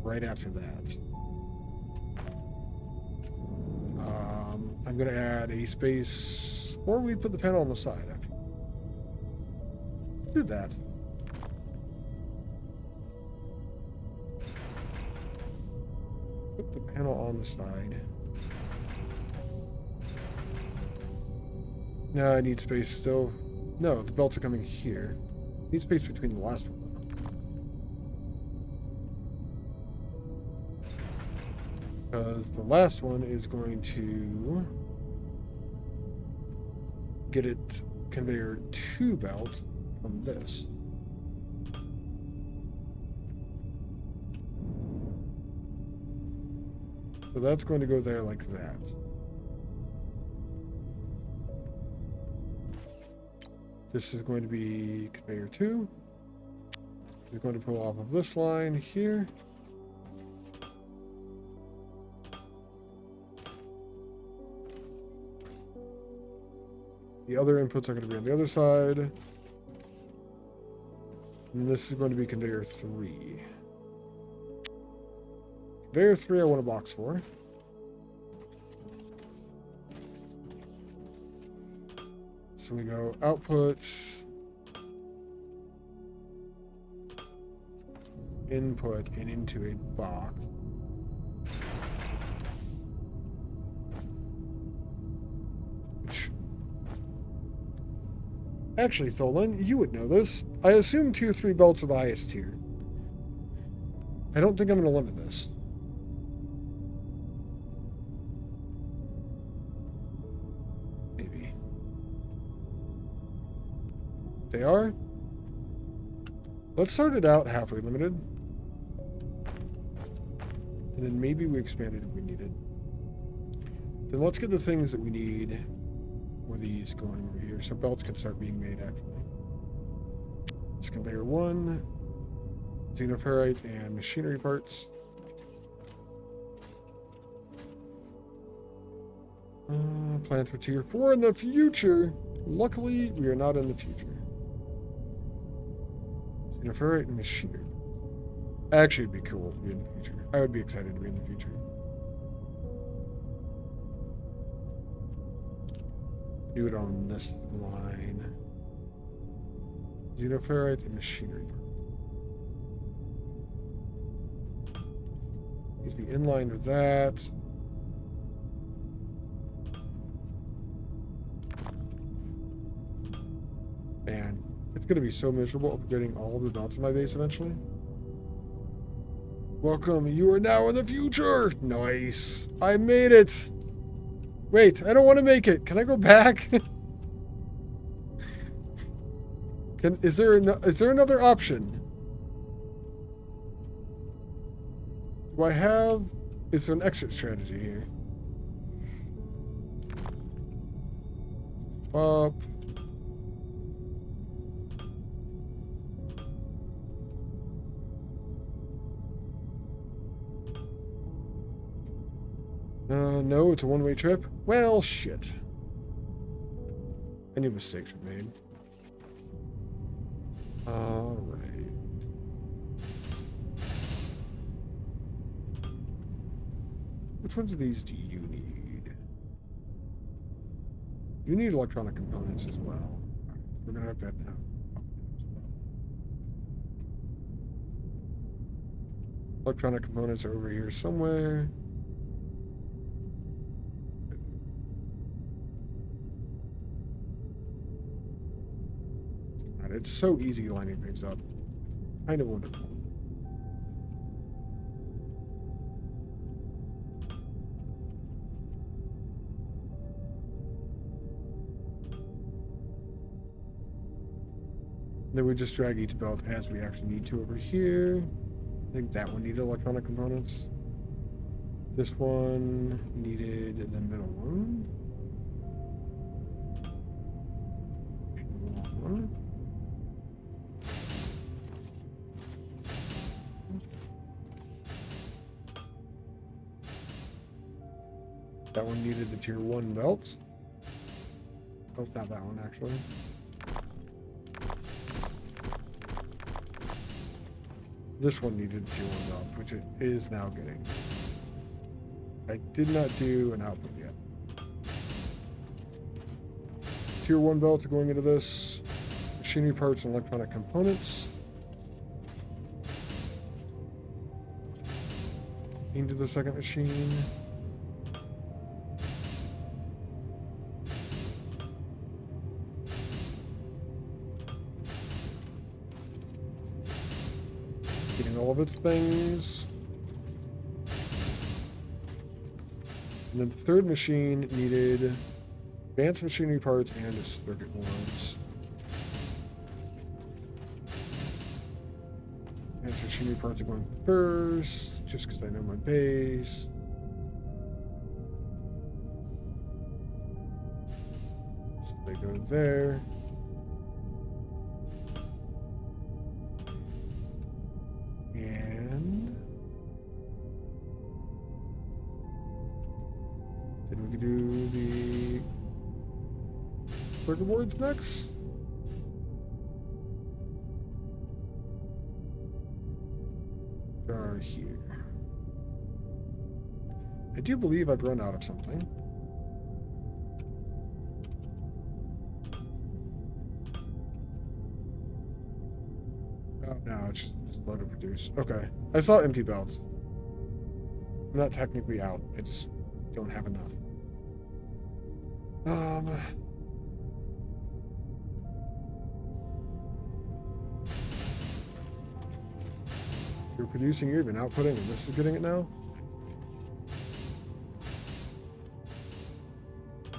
right after that. I'm going to add a space, or we put the panel on the side, actually. Do that. Put the panel on the side. No, I need space still. No, the belts are coming here. I need space between the last one, though. Because the last one is going to get it conveyor 2 belts from this. So that's going to go there like that. This is going to be conveyor 2. We're going to pull off of this line here. The other inputs are going to be on the other side. And this is going to be conveyor 3. Conveyor 3 I want a box for. So we go output, input, and into a box. Actually, Tholan, you would know this. I assume tier 3 belts are the highest tier. I don't think I'm going to limit this. Maybe. They are? Let's start it out halfway limited. And then maybe we expand it if we need it. Then let's get the things that we need for these going over here. So belts can start being made, actually. It's conveyor 1, xenoferrite, and machinery parts. Plans for tier 4 in the future. Luckily, we are not in the future. Xenoferrite and machinery. Actually, it'd be cool to be in the future. I would be excited to be in the future. Do it on this line. Xenoferrite and machinery. Needs to be in line with that. Man, it's gonna be so miserable upgrading all of the dots in my base eventually. Welcome, you are now in the future! Nice! I made it! Wait, I don't want to make it. Can I go back? Is there another option? Do I have... Is there an exit strategy here? Up. No, it's a one-way trip. Well, shit. Any mistakes were made. Alright. Which ones of these do you need? You need electronic components as well. We're gonna have that now. Electronic components are over here somewhere. God, it's so easy lining things up. Kind of wonderful. Then we just drag each belt as we actually need to over here. I think that one needed electronic components. This one needed the middle one. That one needed the tier 1 belts. Oh, not that one actually. This one needed the tier 1 belt, which it is now getting. I did not do an output yet. Tier 1 belts are going into this. Machinery parts and electronic components. Into the second machine. All of its things. And then the third machine needed advanced machinery parts and circuit boards. Advanced machinery parts are going first, just because I know my base. So they go there. And then we can do the circuit boards next. Are here. I do believe I've run out of something. Oh no, it's just slow to produce. Okay. I saw empty belts. I'm not technically out. I just don't have enough. You're producing, you've been outputting, and this is getting it now?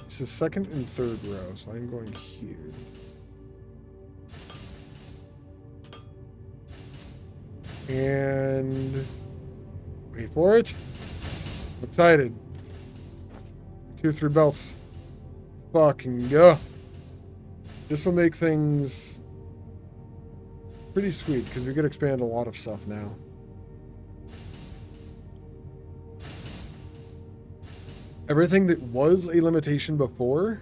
This is second and third row, so I'm going here. And wait for it. I'm excited. 2, 3 belts. Fucking go. This will make things pretty sweet because we could expand a lot of stuff now. Everything that was a limitation before,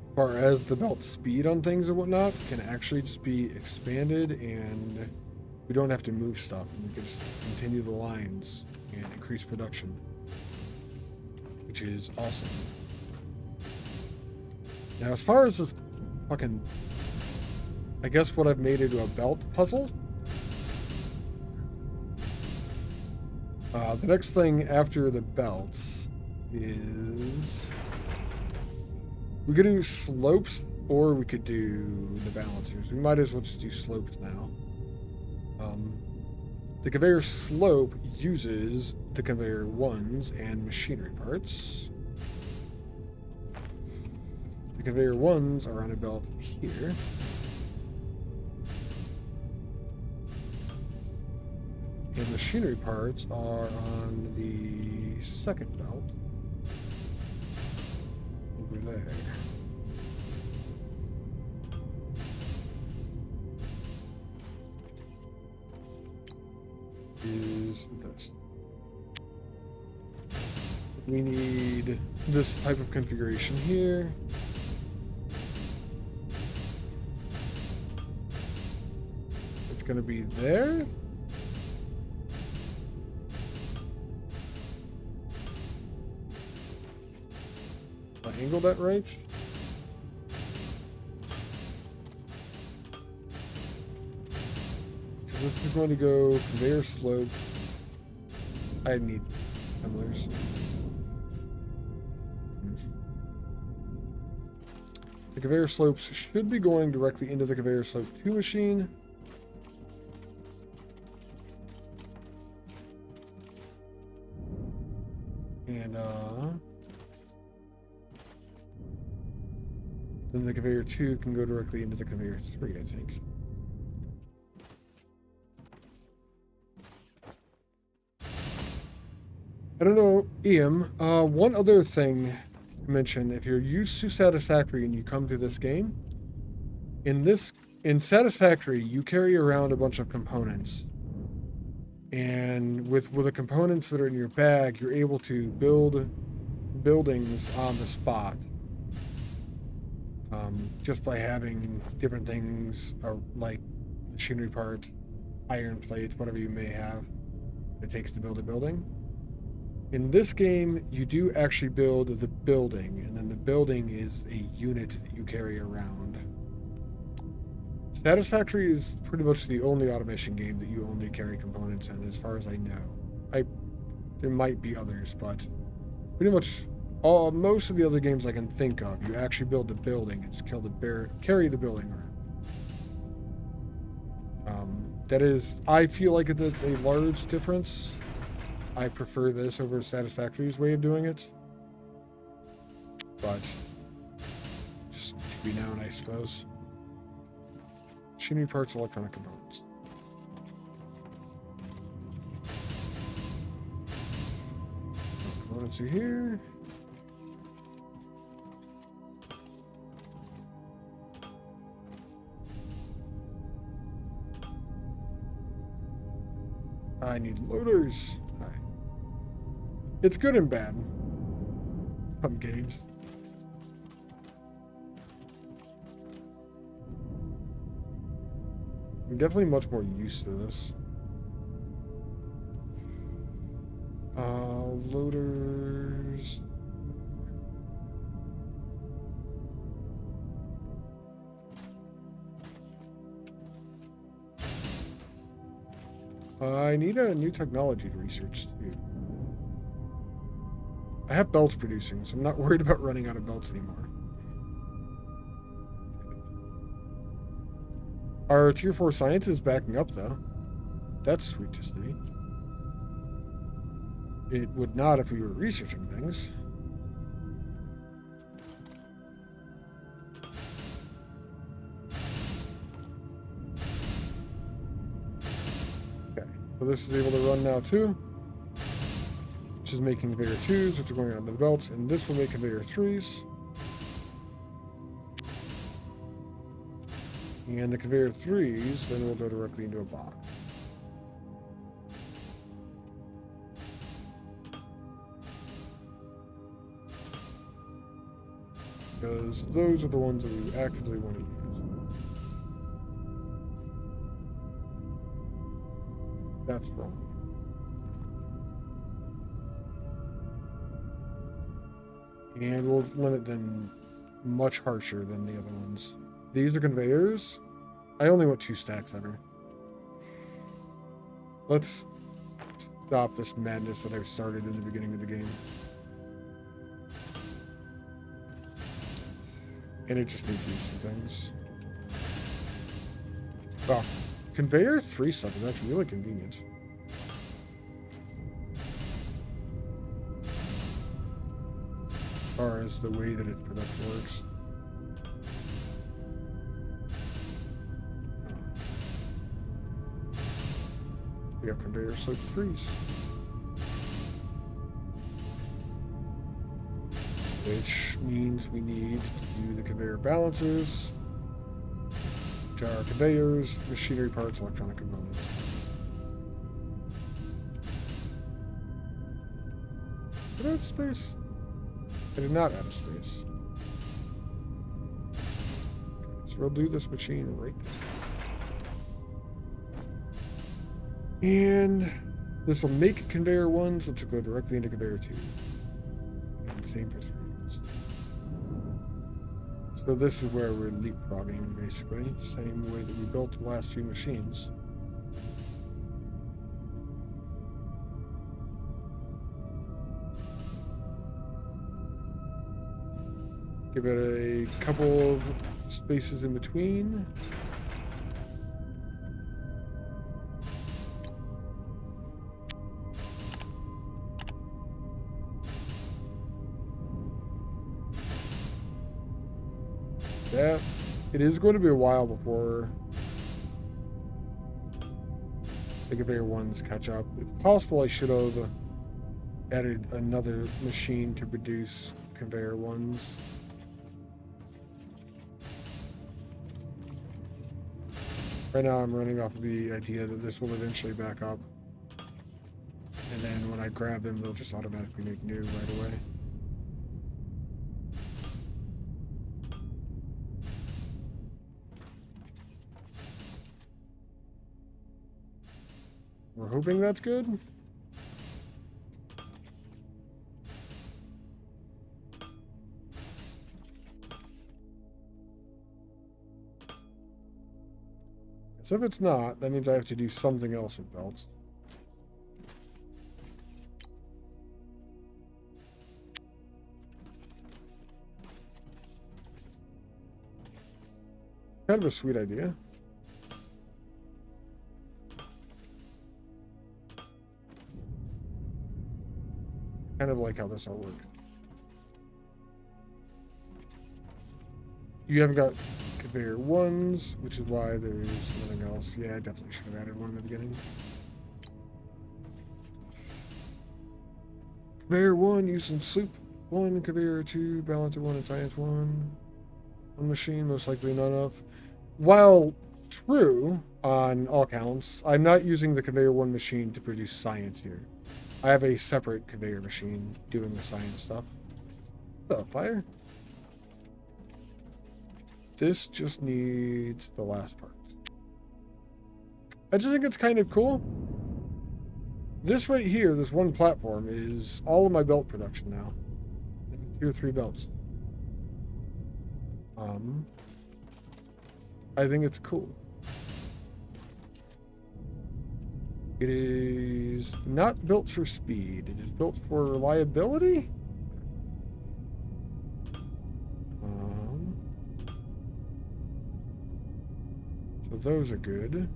as far as the belt speed on things and whatnot, can actually just be expanded, and we don't have to move stuff. We can just continue the lines and increase production, which is awesome. Now, as far as this fucking, I guess what I've made into a belt puzzle, the next thing after the belts is we could do slopes, or we could do the balancers. We might as well just do slopes now. The conveyor slope uses the conveyor 1s and machinery parts. The conveyor 1s are on a belt here. And machinery parts are on the second belt. Over there. Is this. We need this type of configuration here. It's going to be there. I angled that right. So this is going to go conveyor slope. I need assemblers. The conveyor slopes should be going directly into the conveyor slope 2 machine. And then the conveyor 2 can go directly into the conveyor 3, I think. I don't know, Ian. One other thing to mention: if you're used to Satisfactory and you come to this game, in Satisfactory you carry around a bunch of components, and with the components that are in your bag, you're able to build buildings on the spot, just by having different things like machinery parts, iron plates, whatever you may have it takes to build a building. In this game, you do actually build the building, and then the building is a unit that you carry around. Satisfactory is pretty much the only automation game that you only carry components in, as far as I know. There might be others, but pretty much most of the other games I can think of, you actually build the building and just carry the building around. That is, I feel like it's a large difference. I prefer this over Satisfactory's way of doing it. But just to be known, I suppose. Machinery parts, electronic components. Components are here. I need loaders. All right. It's good and bad. Some games. I'm definitely much more used to this. Loaders. I need a new technology to research too. I have belts producing, so I'm not worried about running out of belts anymore. Our Tier 4 science is backing up, though. That's sweet to see. It would not if we were researching things. Okay, so this is able to run now too. Which is making conveyor 2s, which are going onto the belts, and this will make conveyor 3s. And the conveyor 3s then will go directly into a box. Because those are the ones that we actively want to use. That's wrong. And we'll limit them much harsher than the other ones. These are conveyors. I only want 2 stacks ever. Let's stop this madness that I've started in the beginning of the game. And it just needs these things. Wow. Conveyor 3 stuff is actually really convenient. As far as the way that its production works. We have conveyor slope 3s. Which means we need to do the conveyor balancers, which are conveyors, machinery parts, electronic components. Did I add space? I did not add a space. Okay, so we'll do this machine right there. And this will make conveyor 1s, which will go directly into conveyor 2. And same for 3s. So this is where we're leapfrogging, basically. Same way that we built the last 2 machines. Give it a couple of spaces in between. Yeah, it is going to be a while before the conveyor 1s catch up. It's possible I should have added another machine to produce conveyor 1s. Right now I'm running off of the idea that this will eventually back up. And then when I grab them, they'll just automatically make new right away. We're hoping that's good. So if it's not, that means I have to do something else with belts. Kind of a sweet idea. Kind of like how this all works. You haven't got conveyor 1s, which is why there's nothing else. Yeah, I definitely should have added one in the beginning. Conveyor 1 using sloop 1, conveyor 2, balancer 1, and science 1. One machine, most likely not enough. While true on all counts, I'm not using the conveyor 1 machine to produce science here. I have a separate conveyor machine doing the science stuff. Oh, fire. This just needs the last part. I just think it's kind of cool. This right here, this one platform, is all of my belt production now. 2 or 3 belts. I think it's cool. It is not built for speed. It is built for reliability. So those are good.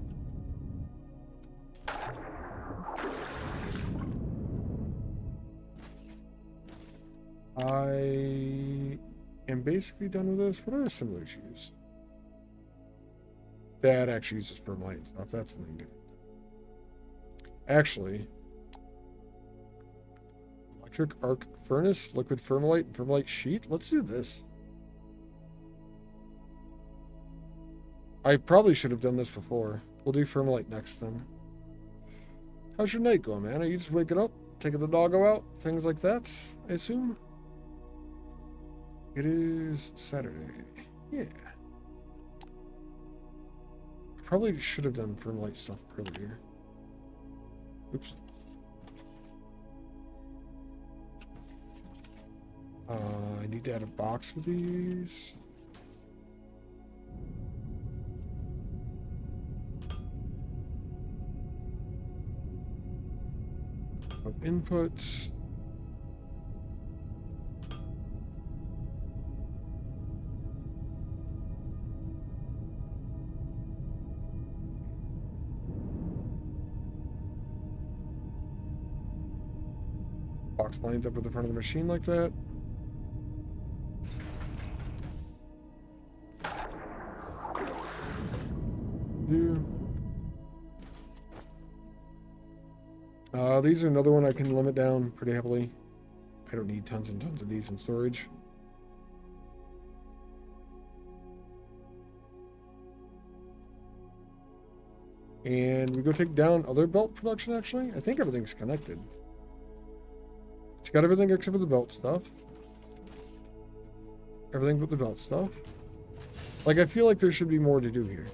I am basically done with this. What are similar shoes? That actually uses firmlight and stuff. That's something different. Actually, electric arc furnace, liquid firmlight, and firmlight sheet. Let's do this. I probably should have done this before. We'll do firmlight next then. How's your night going, man? Are you just waking up, taking the doggo out, things like that, I assume? It is Saturday. Yeah. Probably should have done firmlight stuff earlier. Oops. I need to add a box for these. Of inputs. Box lines up with the front of the machine like that. These are another one I can limit down pretty heavily. I don't need tons and tons of these in storage. And we go take down other belt production, actually. I think everything's connected. It's got everything except for the belt stuff. Everything but the belt stuff. Like, I feel like there should be more to do here.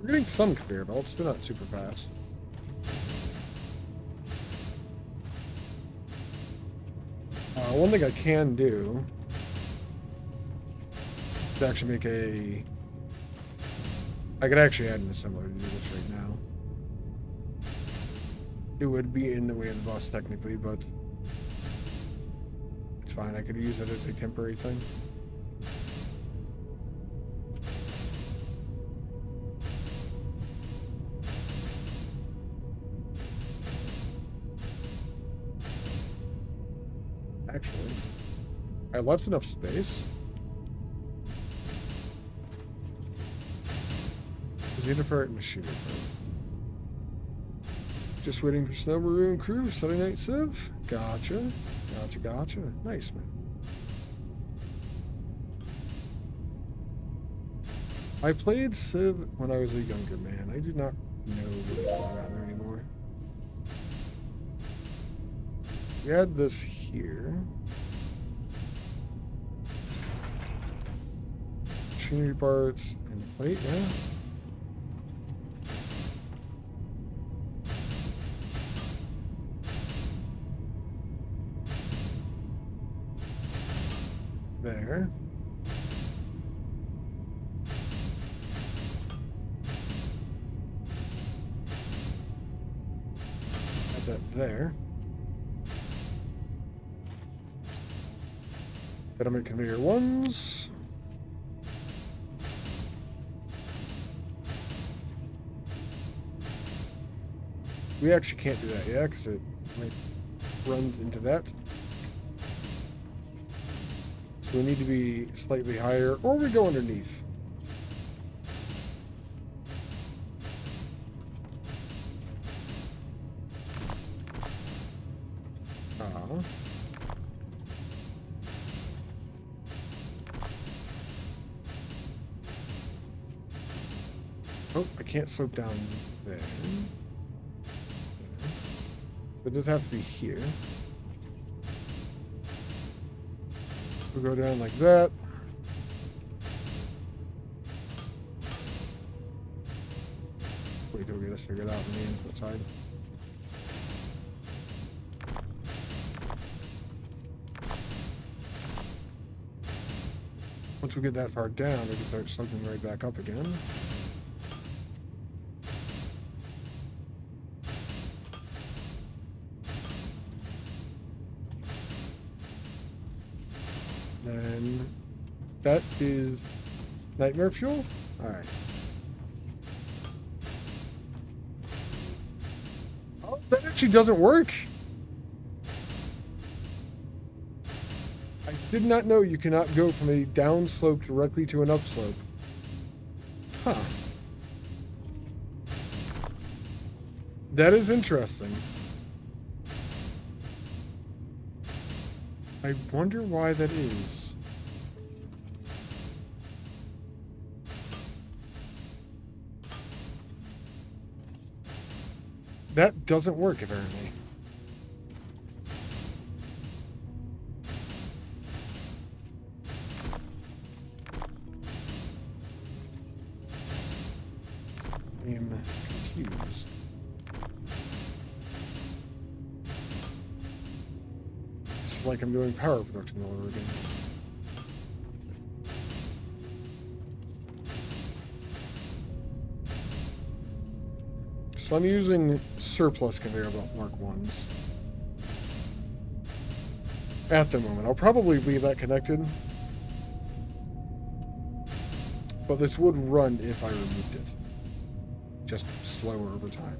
We're getting some conveyor belts. They're not super fast. One thing I can do is actually make a... I could actually add an assembler to do this right now. It would be in the way of the bus technically, but it's fine. I could use it as a temporary thing. Actually, I left enough space. Unifer and machinery. Just waiting for Snow Maroon Crew, Sunday Night Civ. Gotcha. Gotcha. Nice, man. I played Civ when I was a younger man. I do not know what's going on there anymore. We had this here. Machinery parts and plate, yeah. There. Add that there. Then I'm at conveyor ones. We actually can't do that yet because it runs into that. So we need to be slightly higher, or we go underneath. Oh, I can't slope down there. So it does have to be here. We'll go down like that. Wait till we get this figured out on the input side. Once we get that far down, we can start sloping right back up again. Then that is nightmare fuel. All right. Oh, that actually doesn't work. I did not know you cannot go from a downslope directly to an upslope. Huh. That is interesting. I wonder why that is. That doesn't work, apparently. I'm confused. It's like I'm doing power production all over again. So I'm using surplus conveyor belt Mark 1s. At the moment. I'll probably leave that connected. But this would run if I removed it. Just slower over time.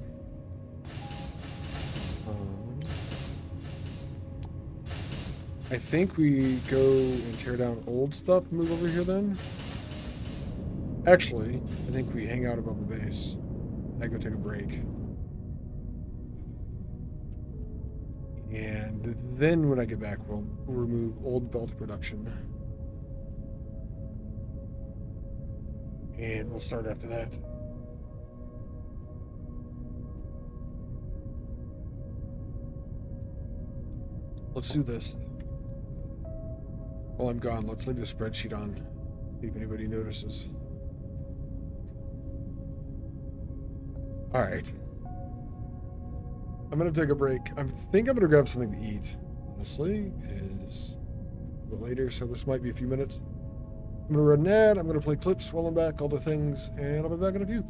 I think we go and tear down old stuff, move over here then. Actually, I think we hang out above the base. I go take a break. And then when I get back, we'll remove old belt production. And we'll start after that. Let's do this. While I'm gone, let's leave the spreadsheet on. See if anybody notices. Alright. I'm gonna take a break. I think I'm gonna grab something to eat. Honestly, it is a bit later, so this might be a few minutes. I'm gonna run an ad, I'm gonna play clips while I'm back, all the things, and I'll be back in a few.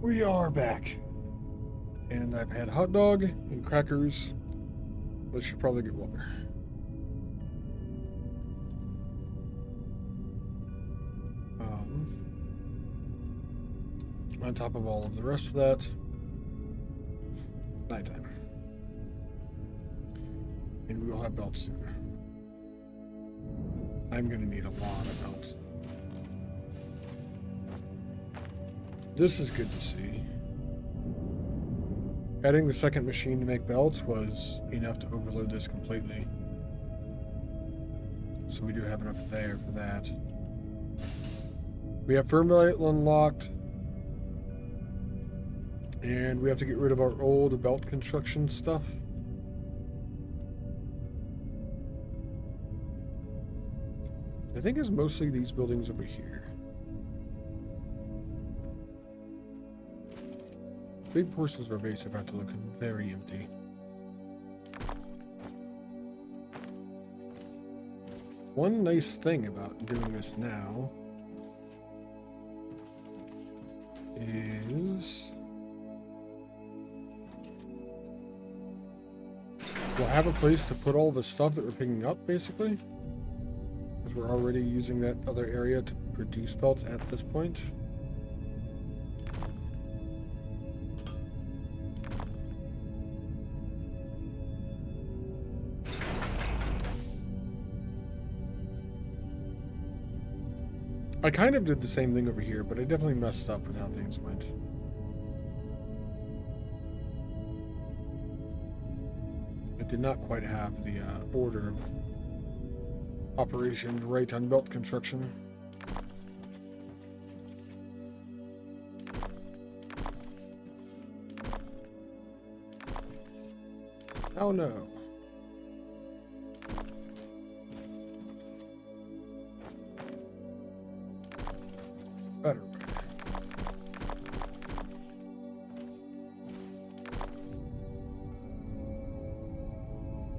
We are back. And I've had hot dog and crackers. Let's should probably get water. On top of all of the rest of that, nighttime. And we will have belts soon. I'm gonna need a lot of belts. This is good to see. Adding the second machine to make belts was enough to overload this completely. So we do have enough there for that. We have Foundry unlocked. And we have to get rid of our old belt construction stuff. I think it's mostly these buildings over here. Big portions of our base are about to look very empty. One nice thing about doing this now is we'll have a place to put all the stuff that we're picking up, basically. Because we're already using that other area to produce belts at this point. I kind of did the same thing over here, but I definitely messed up with how things went. I did not quite have the order of operation right on belt construction. Oh no. Better.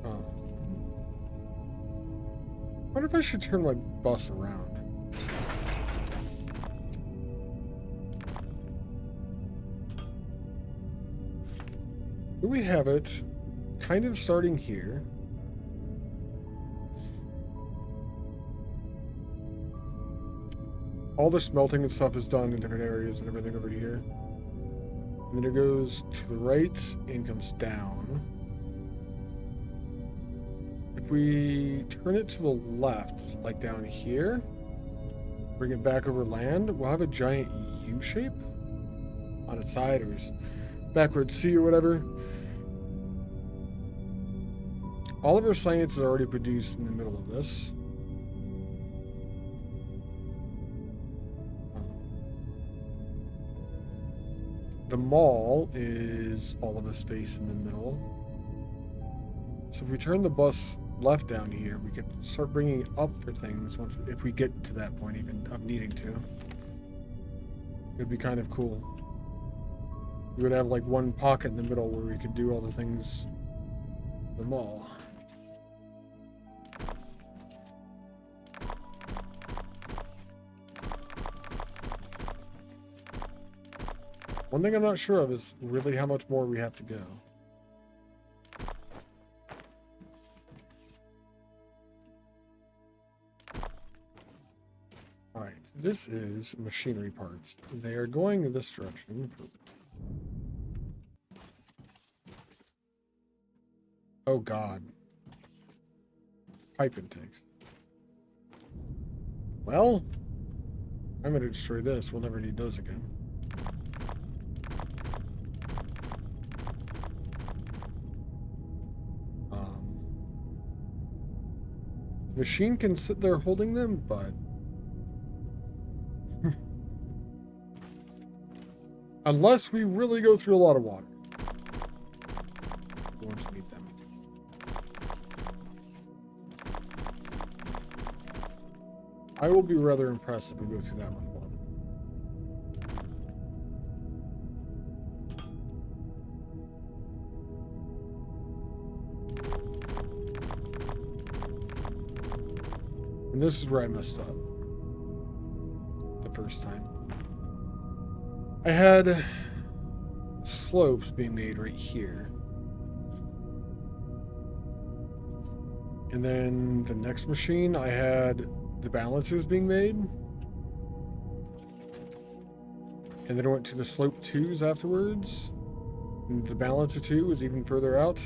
I wonder if I should turn my bus around. Do we have it kind of starting here? All the smelting and stuff is done in different areas and everything over here. And then it goes to the right and comes down. If we turn it to the left, like down here, bring it back over land, we'll have a giant U shape on its side, or backwards C or whatever. All of our science is already produced in the middle of this. The mall is all of the space in the middle. So if we turn the bus left down here, we could start bringing it up for things once, if we get to that point even of needing to. It'd be kind of cool. We would have like one pocket in the middle where we could do all the things in the mall. One thing I'm not sure of is really how much more we have to go. Alright, this is machinery parts. They are going in this direction. Oh god. Pipe intakes. Well, I'm going to destroy this. We'll never need those again. The machine can sit there holding them, but unless we really go through a lot of water, we're going to need them. I will be rather impressed if we go through that much water. And this is where I messed up the first time. I had slopes being made right here. And then the next machine, I had the balancers being made. And then I went to the slope 2s afterwards. And the balancer 2 was even further out.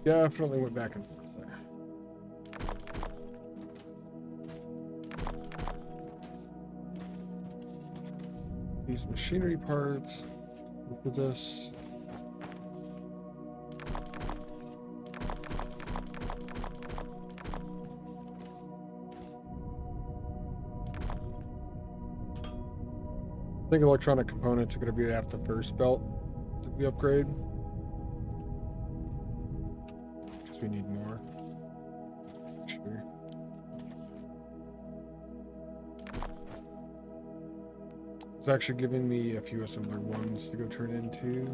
Definitely went back and forth there. These machinery parts. Look at this. I think electronic components are going to be after the first belt that we upgrade. Because we need more. Sure. It's actually giving me a few assembler ones to go turn into.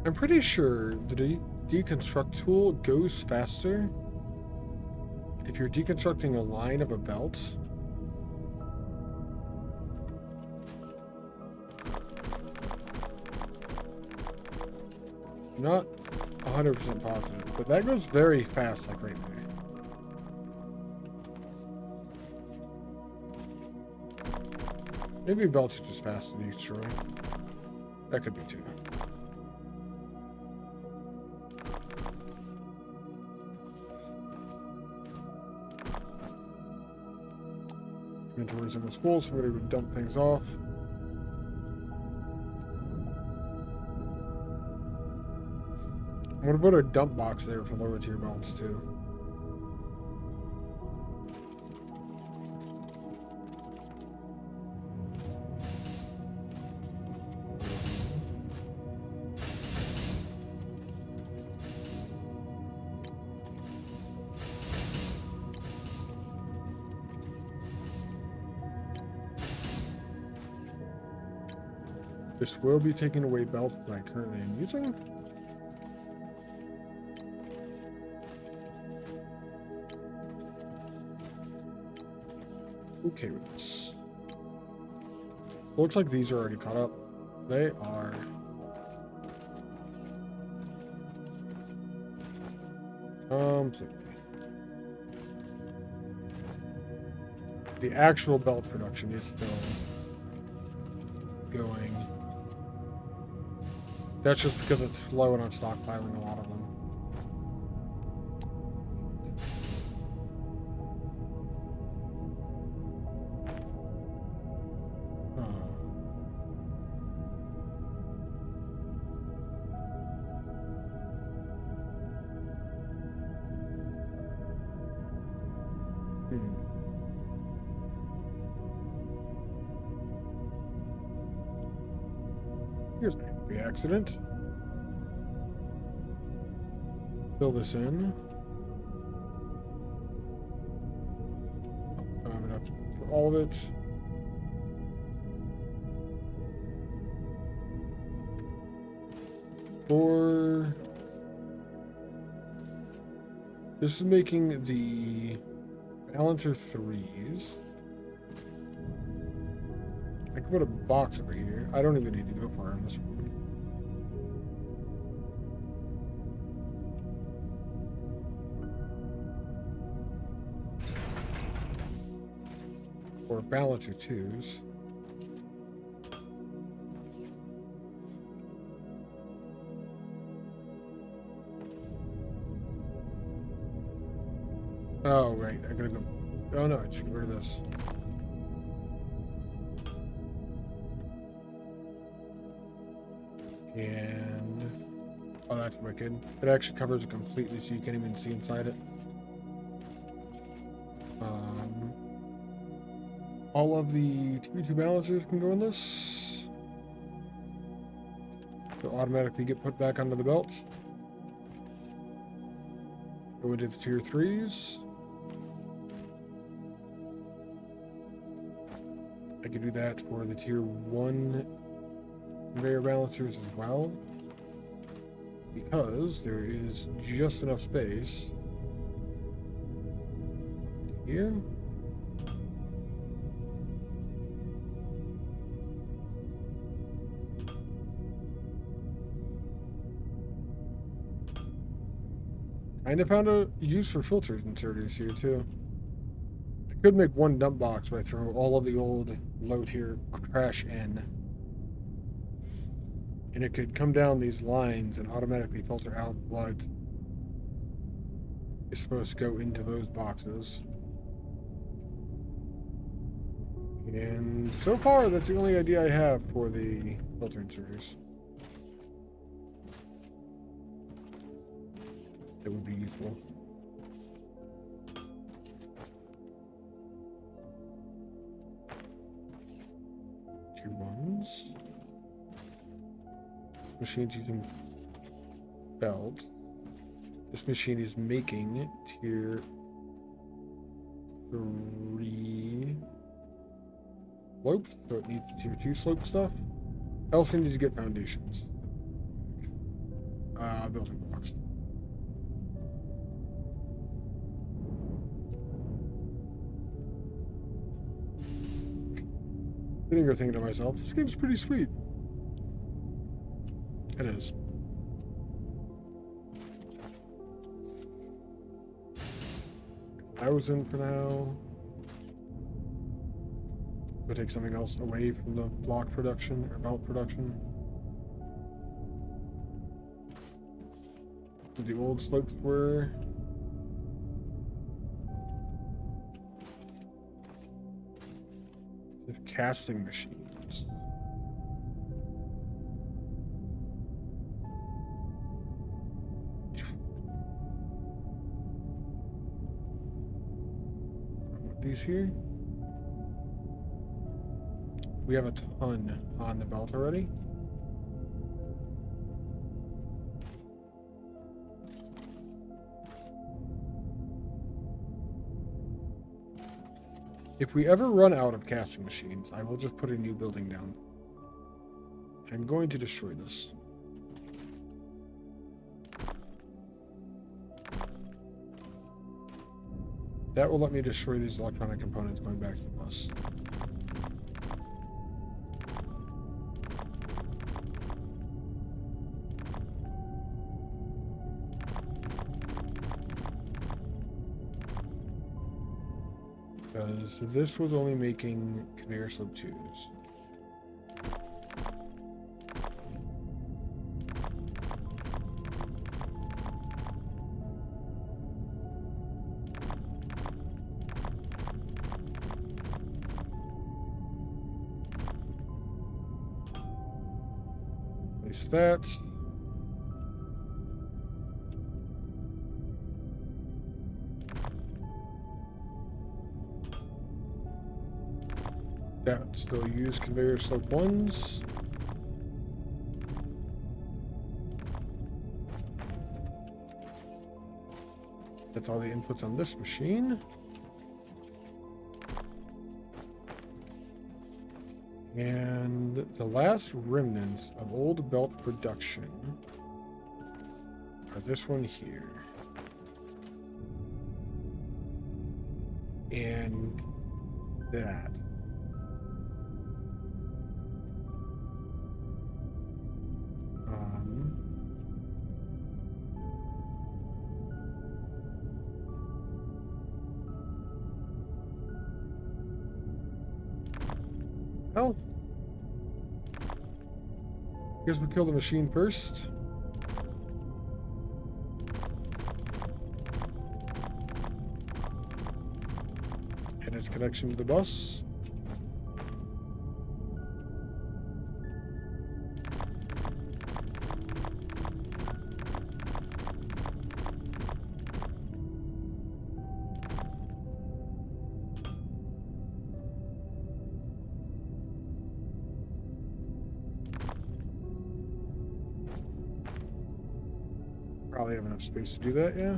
I'm pretty sure the deconstruct tool goes faster if you're deconstructing a line of a belt. Not 100% positive, but that goes very fast, like right there. Maybe belts are just fast to destroy. That could be too. Inventory's almost full, so we're going to dump things off. I'm going to put a dump box there for lower tier belts too. This will be taking away belts that I currently am using. Okay with this. Looks like these are already caught up. They are. Completely. The actual belt production is still going. That's just because it's slow and I'm stockpiling a lot of them. Here's a happy accident. Fill this in. I have enough for all of it. This is making the balancer 3s. I can put a box over here. I don't even need to go far on this one. Or balancer 2s. Oh, right. I gotta go. Oh, no. I should get rid of this. And oh, that's wicked. It actually covers it completely, so you can't even see inside it. All of the TB2 balancers can go in this. They'll automatically get put back onto the belts. Go into the tier 3s. I could do that for the tier 1 conveyor balancers as well, because there is just enough space here. Kind of found a use for filters inserters here too. I could make one dump box where I throw all of the old low tier trash in, and it could come down these lines and automatically filter out what is supposed to go into those boxes. And so far, that's the only idea I have for the filter inserters. That would be useful. Tier 1s. Machine's using belts. This machine is making tier 3 slopes, so it needs tier 2 slope stuff. I also need to get foundations. Building blocks. Sitting here thinking to myself, this game's pretty sweet. It is. I was in for now. We'll take something else away from the block production or belt production. The old slopes were. The casting machines. These here. We have a ton on the belt already. If we ever run out of casting machines, I will just put a new building down. I'm going to destroy this. That will let me destroy these electronic components going back to the bus. Because this was only making conveyor slope 2s. Place that. That still use conveyor slope 1s. That's all the inputs on this machine. And the last remnants of old belt production are this one here. And that. Well, guess we'll kill the machine first. And its connection to the bus. Probably have enough space to do that, yeah.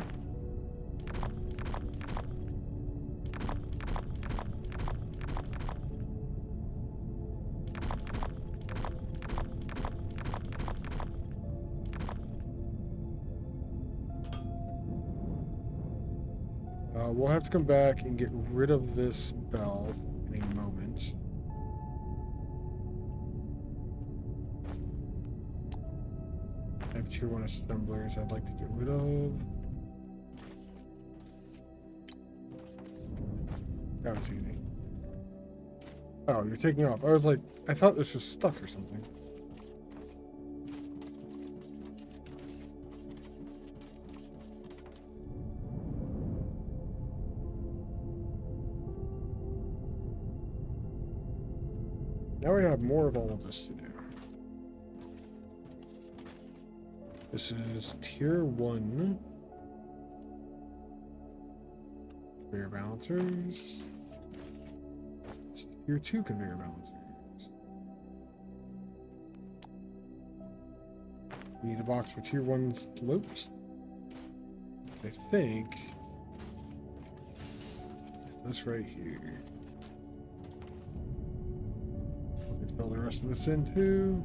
We'll have to come back and get rid of this belt in a moment. I have tier 1 assemblers I'd like to get rid of. That was easy. Oh, you're taking off. I was like, I thought this was stuck or something. Now we have more of all of this to do. This is tier 1 conveyor balancers. This is tier 2 conveyor balancers. We need a box for tier 1 slopes. I think this right here. We can fill the rest of this in too.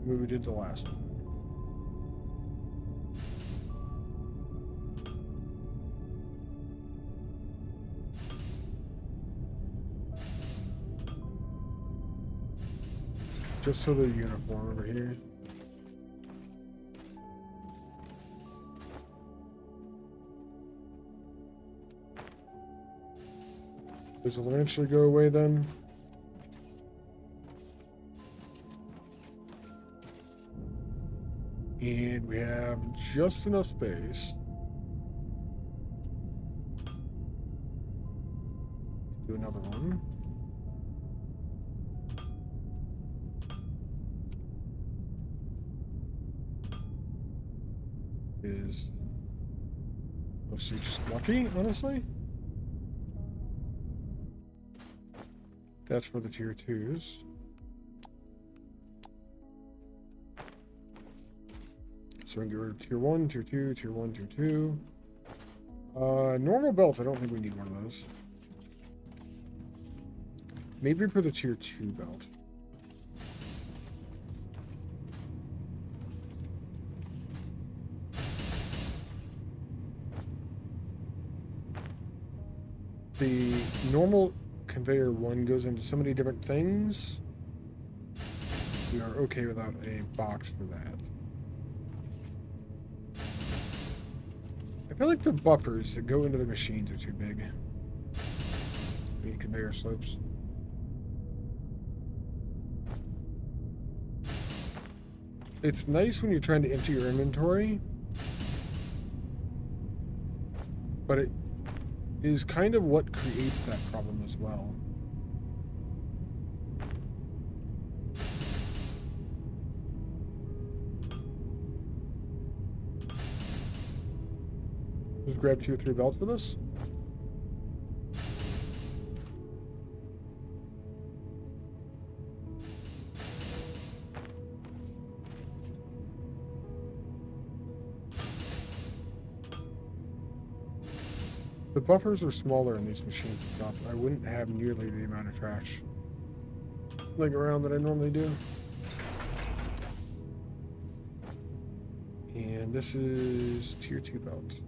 We did the last one. Just so they're uniform over here. This will eventually go away then. And we have just enough space to do another one. Is mostly just lucky, honestly. That's for the tier 2s. So we can get rid of tier 1, tier 2, tier 1, tier 2. Normal belt, I don't think we need one of those. Maybe for the tier 2 belt. The normal conveyor 1 goes into so many different things. We are okay without a box for that. I feel like the buffers that go into the machines are too big. We need conveyor slopes. It's nice when you're trying to empty your inventory, but it is kind of what creates that problem as well. Just grab 2 or 3 belts for this. The buffers are smaller in these machines and stuff. I wouldn't have nearly the amount of trash laying around that I normally do. And this is tier 2 belt.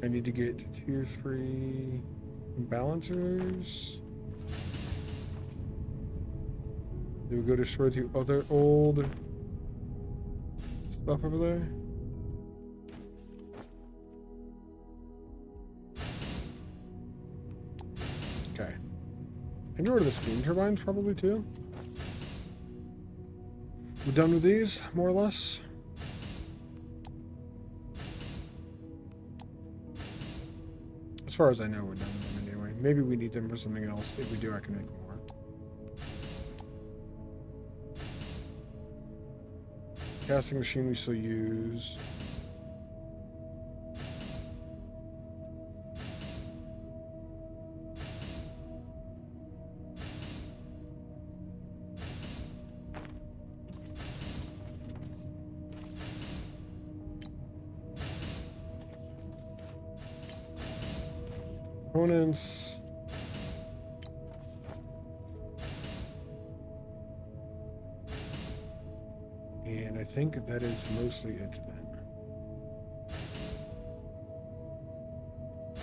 I need to get tier 3 balancers. Then we go destroy the other old stuff over there. Okay. I get rid of the steam turbines probably too. We're done with these, more or less. As far as I know, we're done with them anyway. Maybe we need them for something else. If we do, I can make more. Casting machine we still use. Components. And I think that is mostly it then.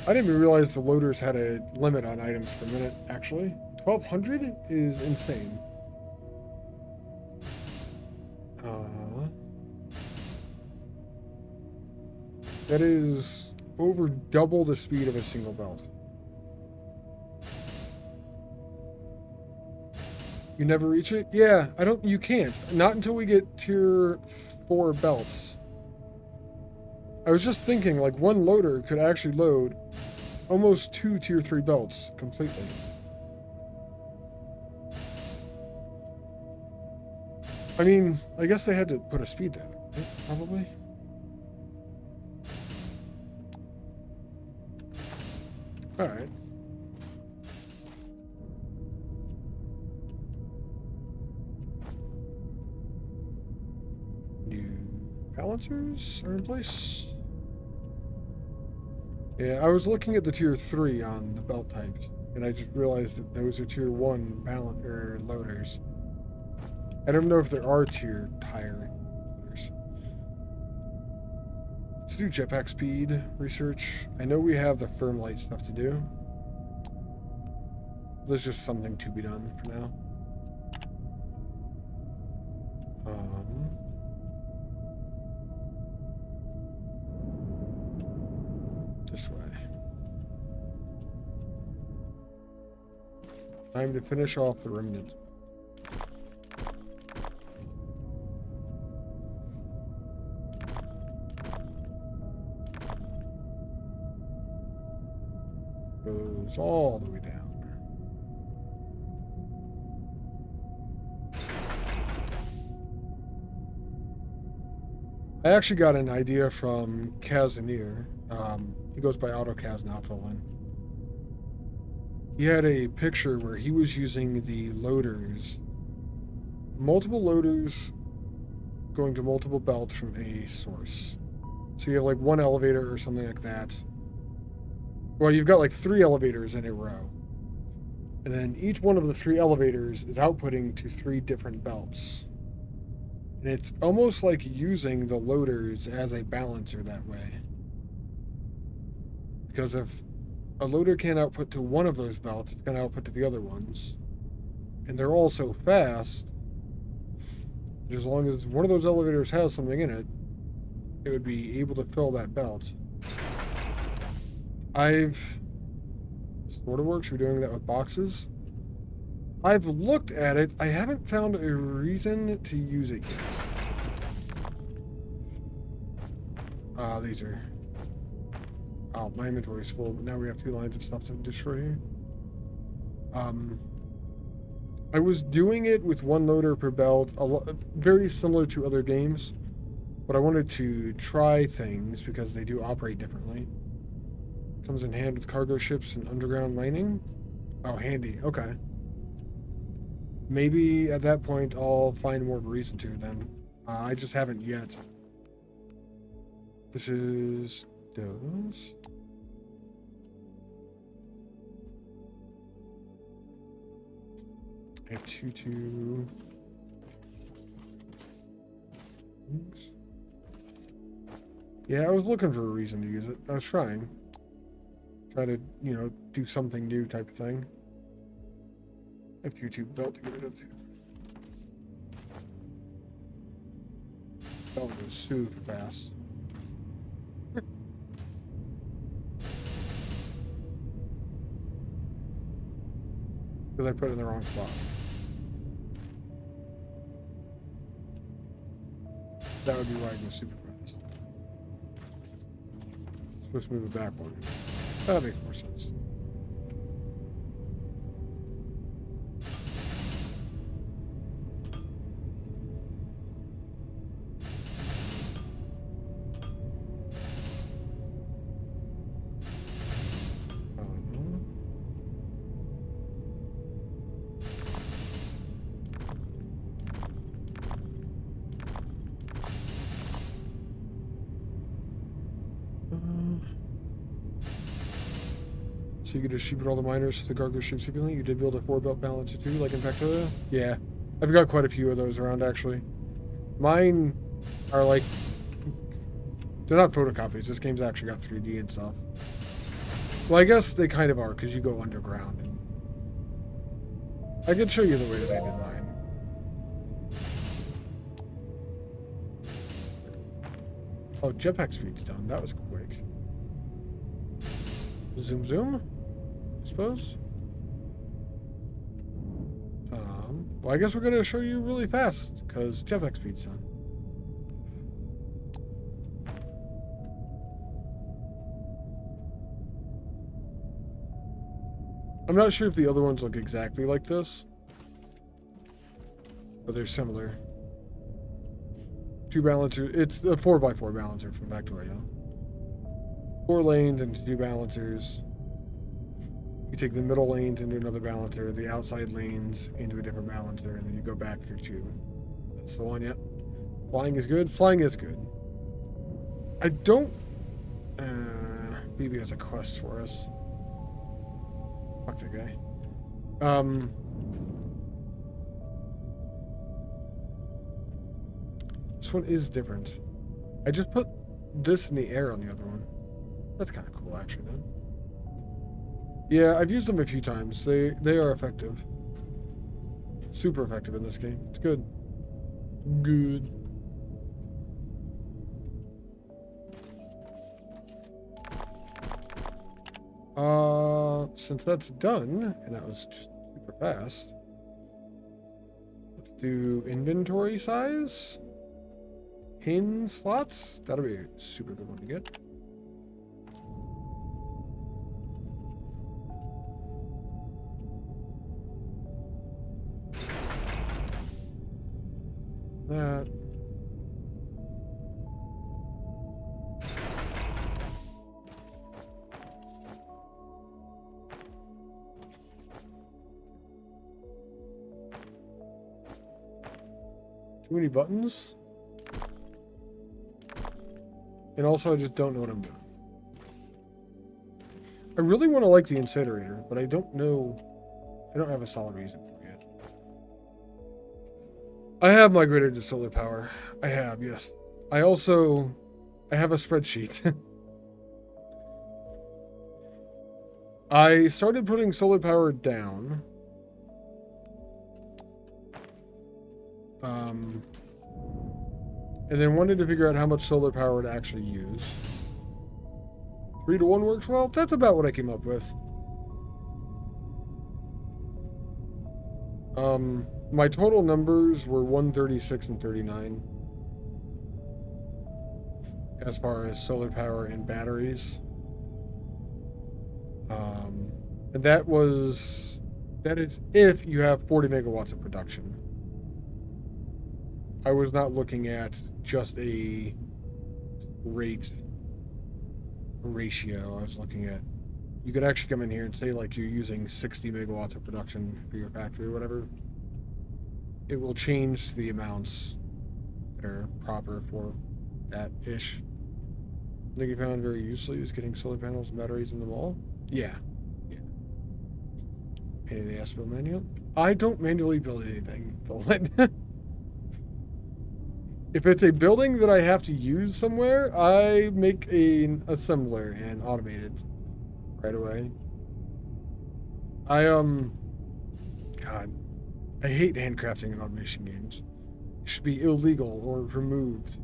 I didn't even realize the loaders had a limit on items per minute, actually. 1,200 is insane. That is over double the speed of a single belt. You never reach it? Yeah, you can't. Not until we get tier 4 belts. I was just thinking, like, one loader could actually load almost 2 tier 3 belts completely. I mean, I guess they had to put a speed there, right? Probably. Alright. New balancers are in place. Yeah, I was looking at the tier 3 on the belt types, and I just realized that those are tier 1 loaders. I don't know if there are tier higher loaders. Let's do jetpack speed research. I know we have the firm light stuff to do. There's just something to be done for now. This way. Time to finish off the remnant. Goes all the way down. I actually got an idea from Casimir. He goes by AutoCaz now, Tholen. He had a picture where he was using the loaders, multiple loaders going to multiple belts from a source. So you have like one elevator or something like that. Well, you've got like 3 elevators in a row. And then each one of the 3 elevators is outputting to 3 different belts. And it's almost like using the loaders as a balancer that way. Because if a loader can't output to one of those belts, it's going to output to the other ones. And they're all so fast, as long as one of those elevators has something in it, it would be able to fill that belt. Sort of works. We're doing that with boxes. I've looked at it. I haven't found a reason to use it yet. These are... Oh, my inventory's full, but now we have 2 lines of stuff to destroy here. I was doing it with 1 loader per belt, very similar to other games, but I wanted to try things because they do operate differently. Comes in hand with cargo ships and underground mining. Oh, handy. Okay. Maybe at that point I'll find more of a reason to then. I just haven't yet. This is those. I have 2 things. Yeah, I was looking for a reason to use it. I was trying. Try to, do something new type of thing. I have YouTube belt to get rid of too. Belt goes super fast. Because I put it in the wrong spot. That would be why it goes super fast. Supposed to move it back one. That makes more sense. So you could distribute all the miners to the cargo ships evenly. You did build a 4-belt balancer too, like in Factorio? Yeah. I've got quite a few of those around, actually. Mine are like... They're not photocopies. This game's actually got 3D and stuff. Well, I guess they kind of are, because you go underground. And I could show you the way that I did mine. Oh, jetpack speed's done. That was quick. Zoom, zoom, I suppose. Well, I guess we're going to show you really fast, because jetpack speed's done. I'm not sure if the other ones look exactly like this, but they're similar. 2 balancer. It's a 4x4 balancer from Factorio. 4 lanes into 2 balancers. You take the middle lanes into another balancer, the outside lanes into a different balancer, and then you go back through 2. That's the one, yep. Flying is good. Flying is good. I don't... BB has a quest for us. Fuck that guy. This one is different. I just put this in the air on the other one. That's kind of cool, actually, then. Yeah, I've used them a few times. They are effective. Super effective in this game. It's good. Good. Since that's done, and that was just super fast, let's do inventory size. Pin slots. That'll be a super good one to get. That. Too many buttons. And also, I just don't know what I'm doing. I really want to like the incinerator, but I don't know. I don't have a solid reason for it yet. I have migrated to solar power. I have, yes. I have a spreadsheet. I started putting solar power down. And then wanted to figure out how much solar power to actually use. 3-to-1 works well. That's about what I came up with. My total numbers were 136 and 39. As far as solar power and batteries. And that is if you have 40 megawatts of production. I was not looking at just a rate ratio. I was looking at, you could actually come in here and say like you're using 60 megawatts of production for your factory or whatever. It will change the amounts that are proper for that-ish. I think you found very useful is getting solar panels and batteries in the mall. Yeah. Pain in the ass build manual. I don't manually build anything. If it's a building that I have to use somewhere, I make an assembler and automate it right away. God, I hate handcrafting in automation games. It should be illegal or removed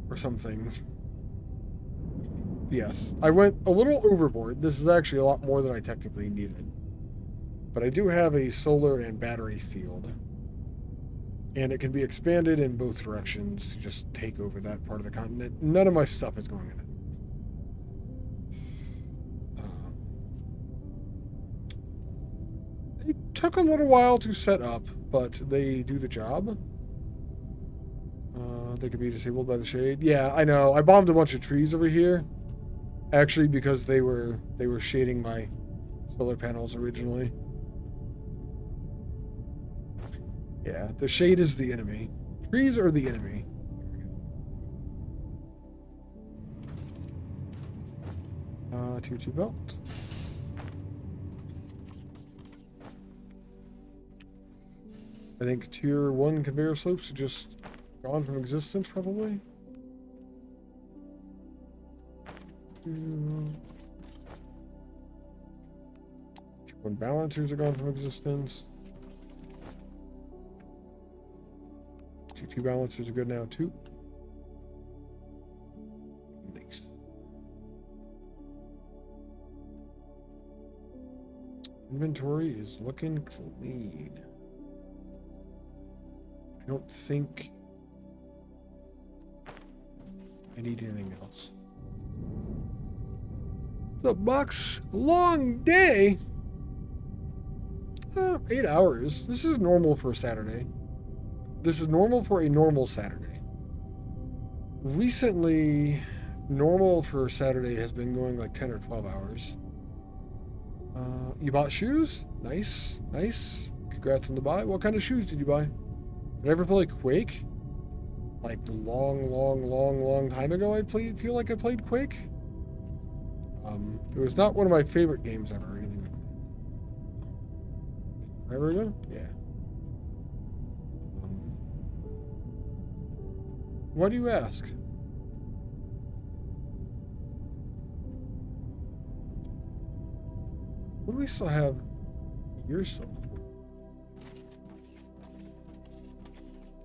or something. Yes, I went a little overboard. This is actually a lot more than I technically needed. But I do have a solar and battery field. And it can be expanded in both directions to just take over that part of the continent. None of my stuff is going in it. They took a little while to set up, but they do the job. They could be disabled by the shade. Yeah, I know. I bombed a bunch of trees over here. Actually, because they were shading my solar panels originally. Yeah, the shade is the enemy. Trees are the enemy. Tier 2 belt. I think tier 1 conveyor slopes are just gone from existence, probably. Tier 1 balancers are gone from existence. Tier 2 balancers are good now, too. Nice. Inventory is looking clean. I don't think I need anything else. The Bucks, long day. 8 hours. This is normal for a Saturday. This is normal for a normal Saturday. Recently, normal for Saturday has been going like 10 or 12 hours. You bought shoes? Nice, nice. Congrats on the buy. What kind of shoes did you buy? Did I ever play Quake? Like long time ago I feel like I played Quake. It was not one of my favorite games ever or anything like that. Forever ago? Yeah. Why do you ask? What do we still have here still?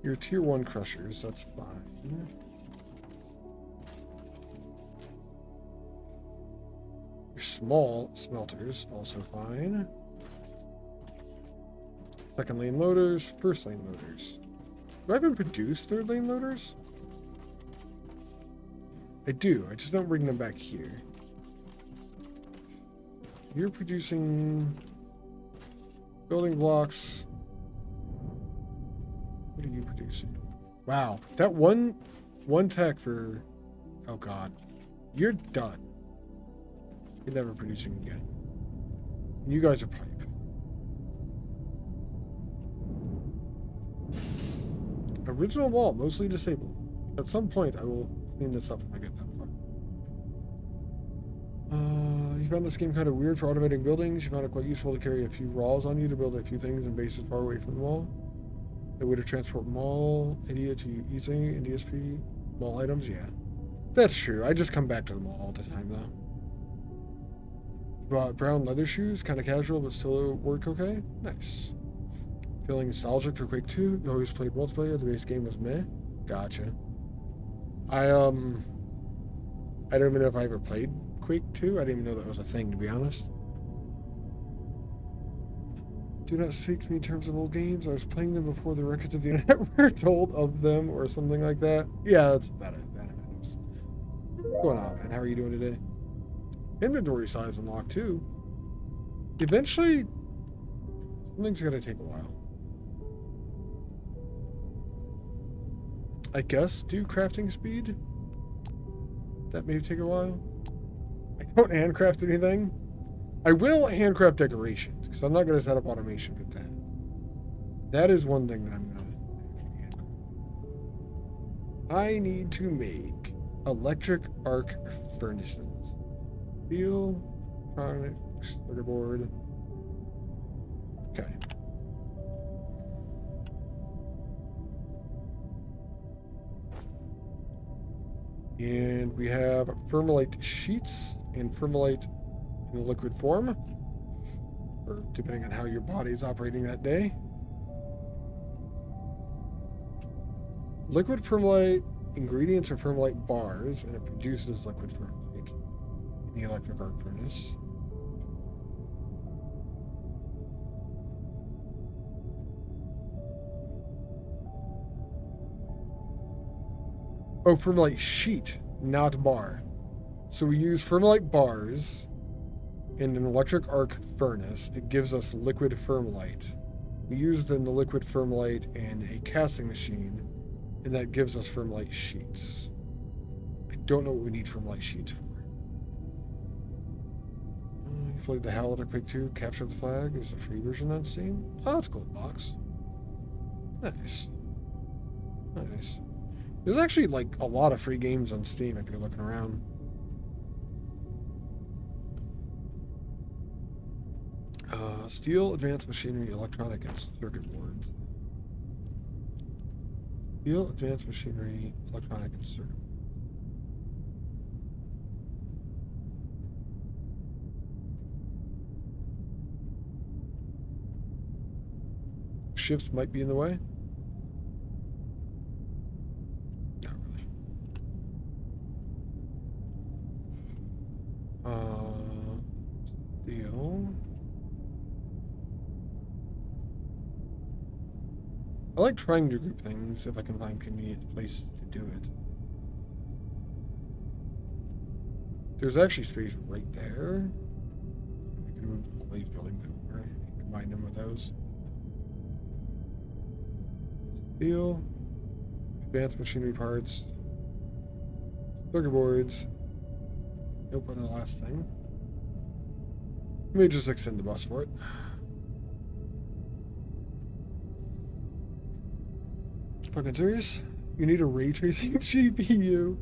Your tier 1 crushers, that's fine. Your small smelters, also fine. Second lane loaders, first lane loaders. Do I even produce third lane loaders? I do, I just don't bring them back here. You're producing building blocks. What are you producing? Wow, that one tech for, oh god, you're done. You're never producing again. You guys are pipe. Original wall, mostly disabled. At some point, I will clean this up when I get that far. You found this game kind of weird for automating buildings. You found it quite useful to carry a few raws on you to build a few things in bases far away from the wall. A way to transport mall area to easily in DSP. Mall items, yeah. That's true. I just come back to the mall all the time, though. You bought brown leather shoes, kind of casual, but still work okay. Nice. Feeling nostalgic for Quake 2? You always played multiplayer. The base game was meh. Gotcha. I don't even know if I ever played Quake 2. I didn't even know that was a thing, to be honest. Do not speak to me in terms of old games. I was playing them before the records of the internet were told of them, or something like that. Yeah, that's bad. What's going on, man? How are you doing today? Inventory size unlocked too. Eventually, something's gonna take a while. I guess do crafting speed. That may take a while. I don't handcraft anything. I will handcraft decorations because I'm not going to set up automation for that. That is one thing that I'm going to actually handcraft. I need to make electric arc furnaces. Steel, electronics, circuit board. Okay. And we have Thermalite sheets and Thermalite in a liquid form, or depending on how your body is operating that day. Liquid Thermalite ingredients are Thermalite bars, and it produces liquid Thermalite in the electric arc furnace. Oh, Thermalite sheet, not bar. So we use Thermalite bars in an electric arc furnace. It gives us liquid Thermalite. We use then the liquid Thermalite in a casting machine, and that gives us Thermalite sheets. I don't know what we need Thermalite sheets for. You played the Howler of Quake 2, Capture the Flag. There's a free version on Steam. Oh, that's a cool box. Nice. Nice. There's actually like a lot of free games on Steam if you're looking around. Steel, advanced machinery, electronic, and circuit boards. Steel, advanced machinery, electronic, and circuit. Shifts might be in the way. Not really. Steel. I like trying to group things if I can find convenient places to do it. There's actually space right there. I could move all these buildings over and combine them with those. Steel, advanced machinery parts, circuit boards. Nope, on the last thing. Let me just extend the bus for it. Fucking serious? You need a ray tracing GPU.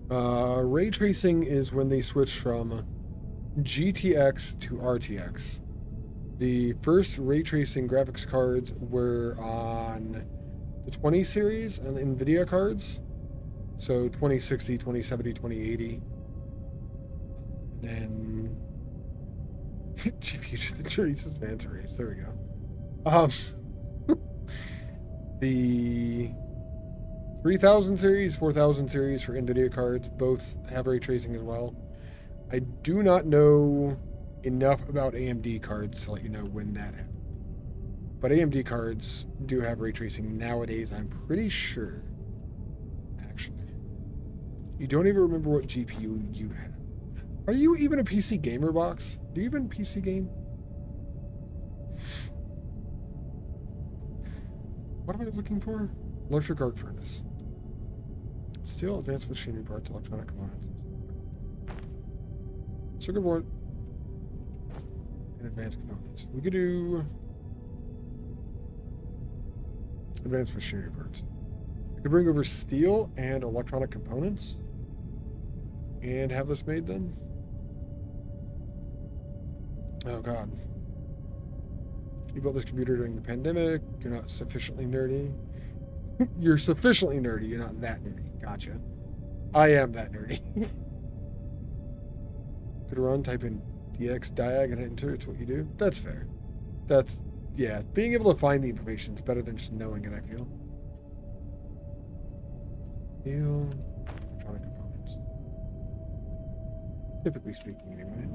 Ray tracing is when they switch from GTX to RTX. The first ray tracing graphics cards were on the 20 series on NVIDIA cards. So 2060, 2070, 2080. Then GPU to the traces Manta race. There we go. The 3000 series, 4000 series for NVIDIA cards both have ray tracing as well. I do not know enough about AMD cards to let you know when that happened. But AMD cards do have ray tracing nowadays, I'm pretty sure. Actually. You don't even remember what GPU you have. Are you even a PC gamer, Box? Do you even PC game? What am I looking for? Electric arc furnace. Steel, advanced machinery parts, electronic components. Circuit board. And advanced components. We could do advanced machinery parts. I could bring over steel and electronic components and have this made then. Oh god. You built this computer during the pandemic. You're not sufficiently nerdy. You're sufficiently nerdy. You're not that nerdy. Gotcha. I am that nerdy. Could run, type in DX diag and enter. It's what you do. That's fair. That's, yeah. Being able to find the information is better than just knowing it, I feel. Steel, electronic components. Typically speaking, anyway.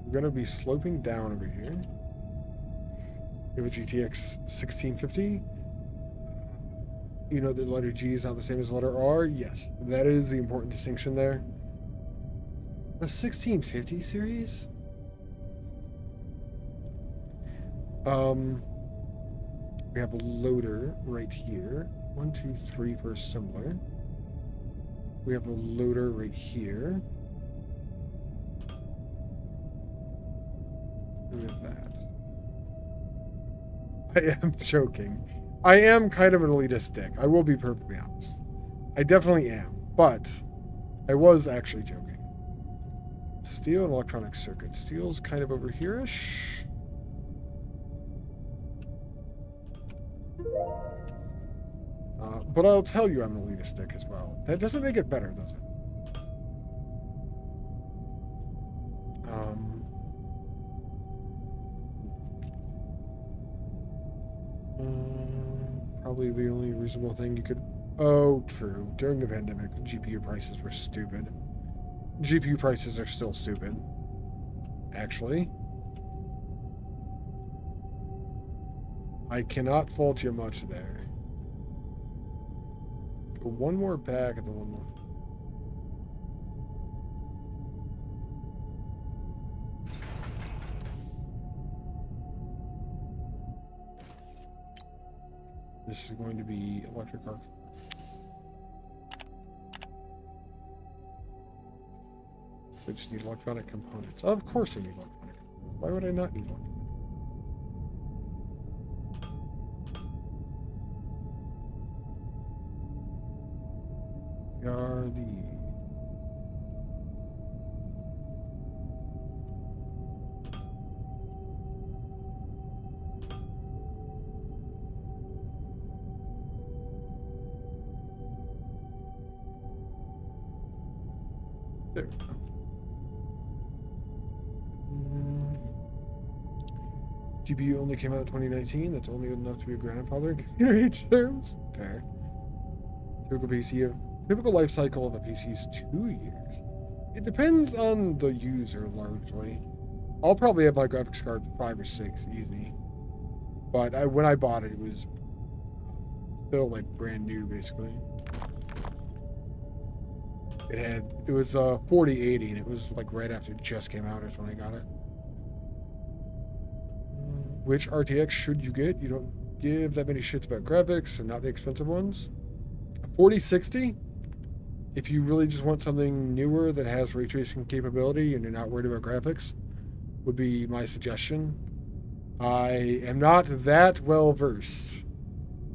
We're going to be sloping down over here. We have a GTX 1650. You know the letter G is not the same as the letter R? Yes, that is the important distinction there. The 1650 series? We have a loader right here. 1, 2, 3 for assembler. We have a loader right here. We have that. I am joking. I am kind of an elitist dick. I will be perfectly honest. I definitely am. But I was actually joking. Steel and electronic circuits. Steel's kind of over here-ish. But I'll tell you I'm an elitist dick as well. That doesn't make it better, does it? Probably the only reasonable thing you could... Oh, true. During the pandemic, GPU prices were stupid. GPU prices are still stupid. Actually. I cannot fault you much there. Go one more back and then one more. This is going to be electric arc. So I just need electronic components. Of course I need electronic components. Why would I not need electronic? are these? There we go. GPU only came out in 2019. That's only good enough to be a grandfather in computer age terms. Fair. Typical life cycle of a PC is 2 years. It depends on the user largely. I'll probably have my graphics card for 5 or 6 easy. But when I bought it, it was still like brand new basically. It was 4080 and it was like right after it just came out is when I got it. Which RTX should you get? You don't give that many shits about graphics and not the expensive ones. A 4060, if you really just want something newer that has ray tracing capability and you're not worried about graphics, would be my suggestion. I am not that well versed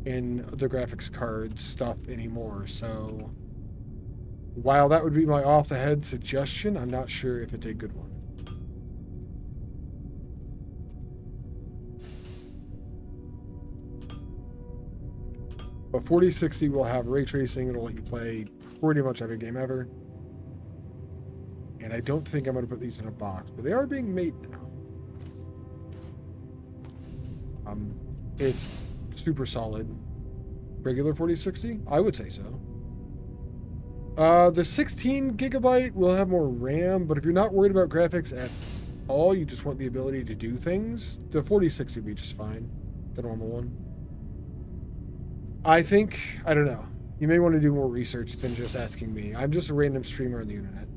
in the graphics card stuff anymore, so while that would be my off-the-head suggestion, I'm not sure if it's a good one. But 4060 will have ray tracing. It'll let you play pretty much every game ever. And I don't think I'm going to put these in a box, but they are being made now. It's super solid. Regular 4060? I would say so. The 16 gigabyte will have more RAM, but if you're not worried about graphics at all, you just want the ability to do things, the 4060 would be just fine. The normal one. I don't know. You may want to do more research than just asking me. I'm just a random streamer on the internet.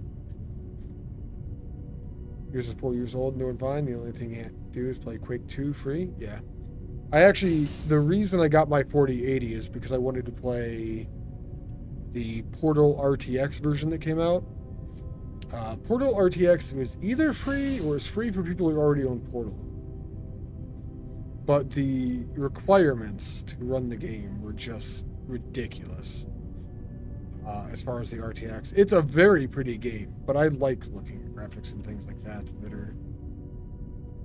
Yours is 4 years old, doing fine. The only thing you have to do is play Quake 2 free. Yeah. The reason I got my 4080 is because I wanted to play the Portal RTX version that came out. Portal RTX was either free or is free for people who already own Portal. But the requirements to run the game were just ridiculous. As far as the RTX, it's a very pretty game, but I like looking at graphics and things like that that are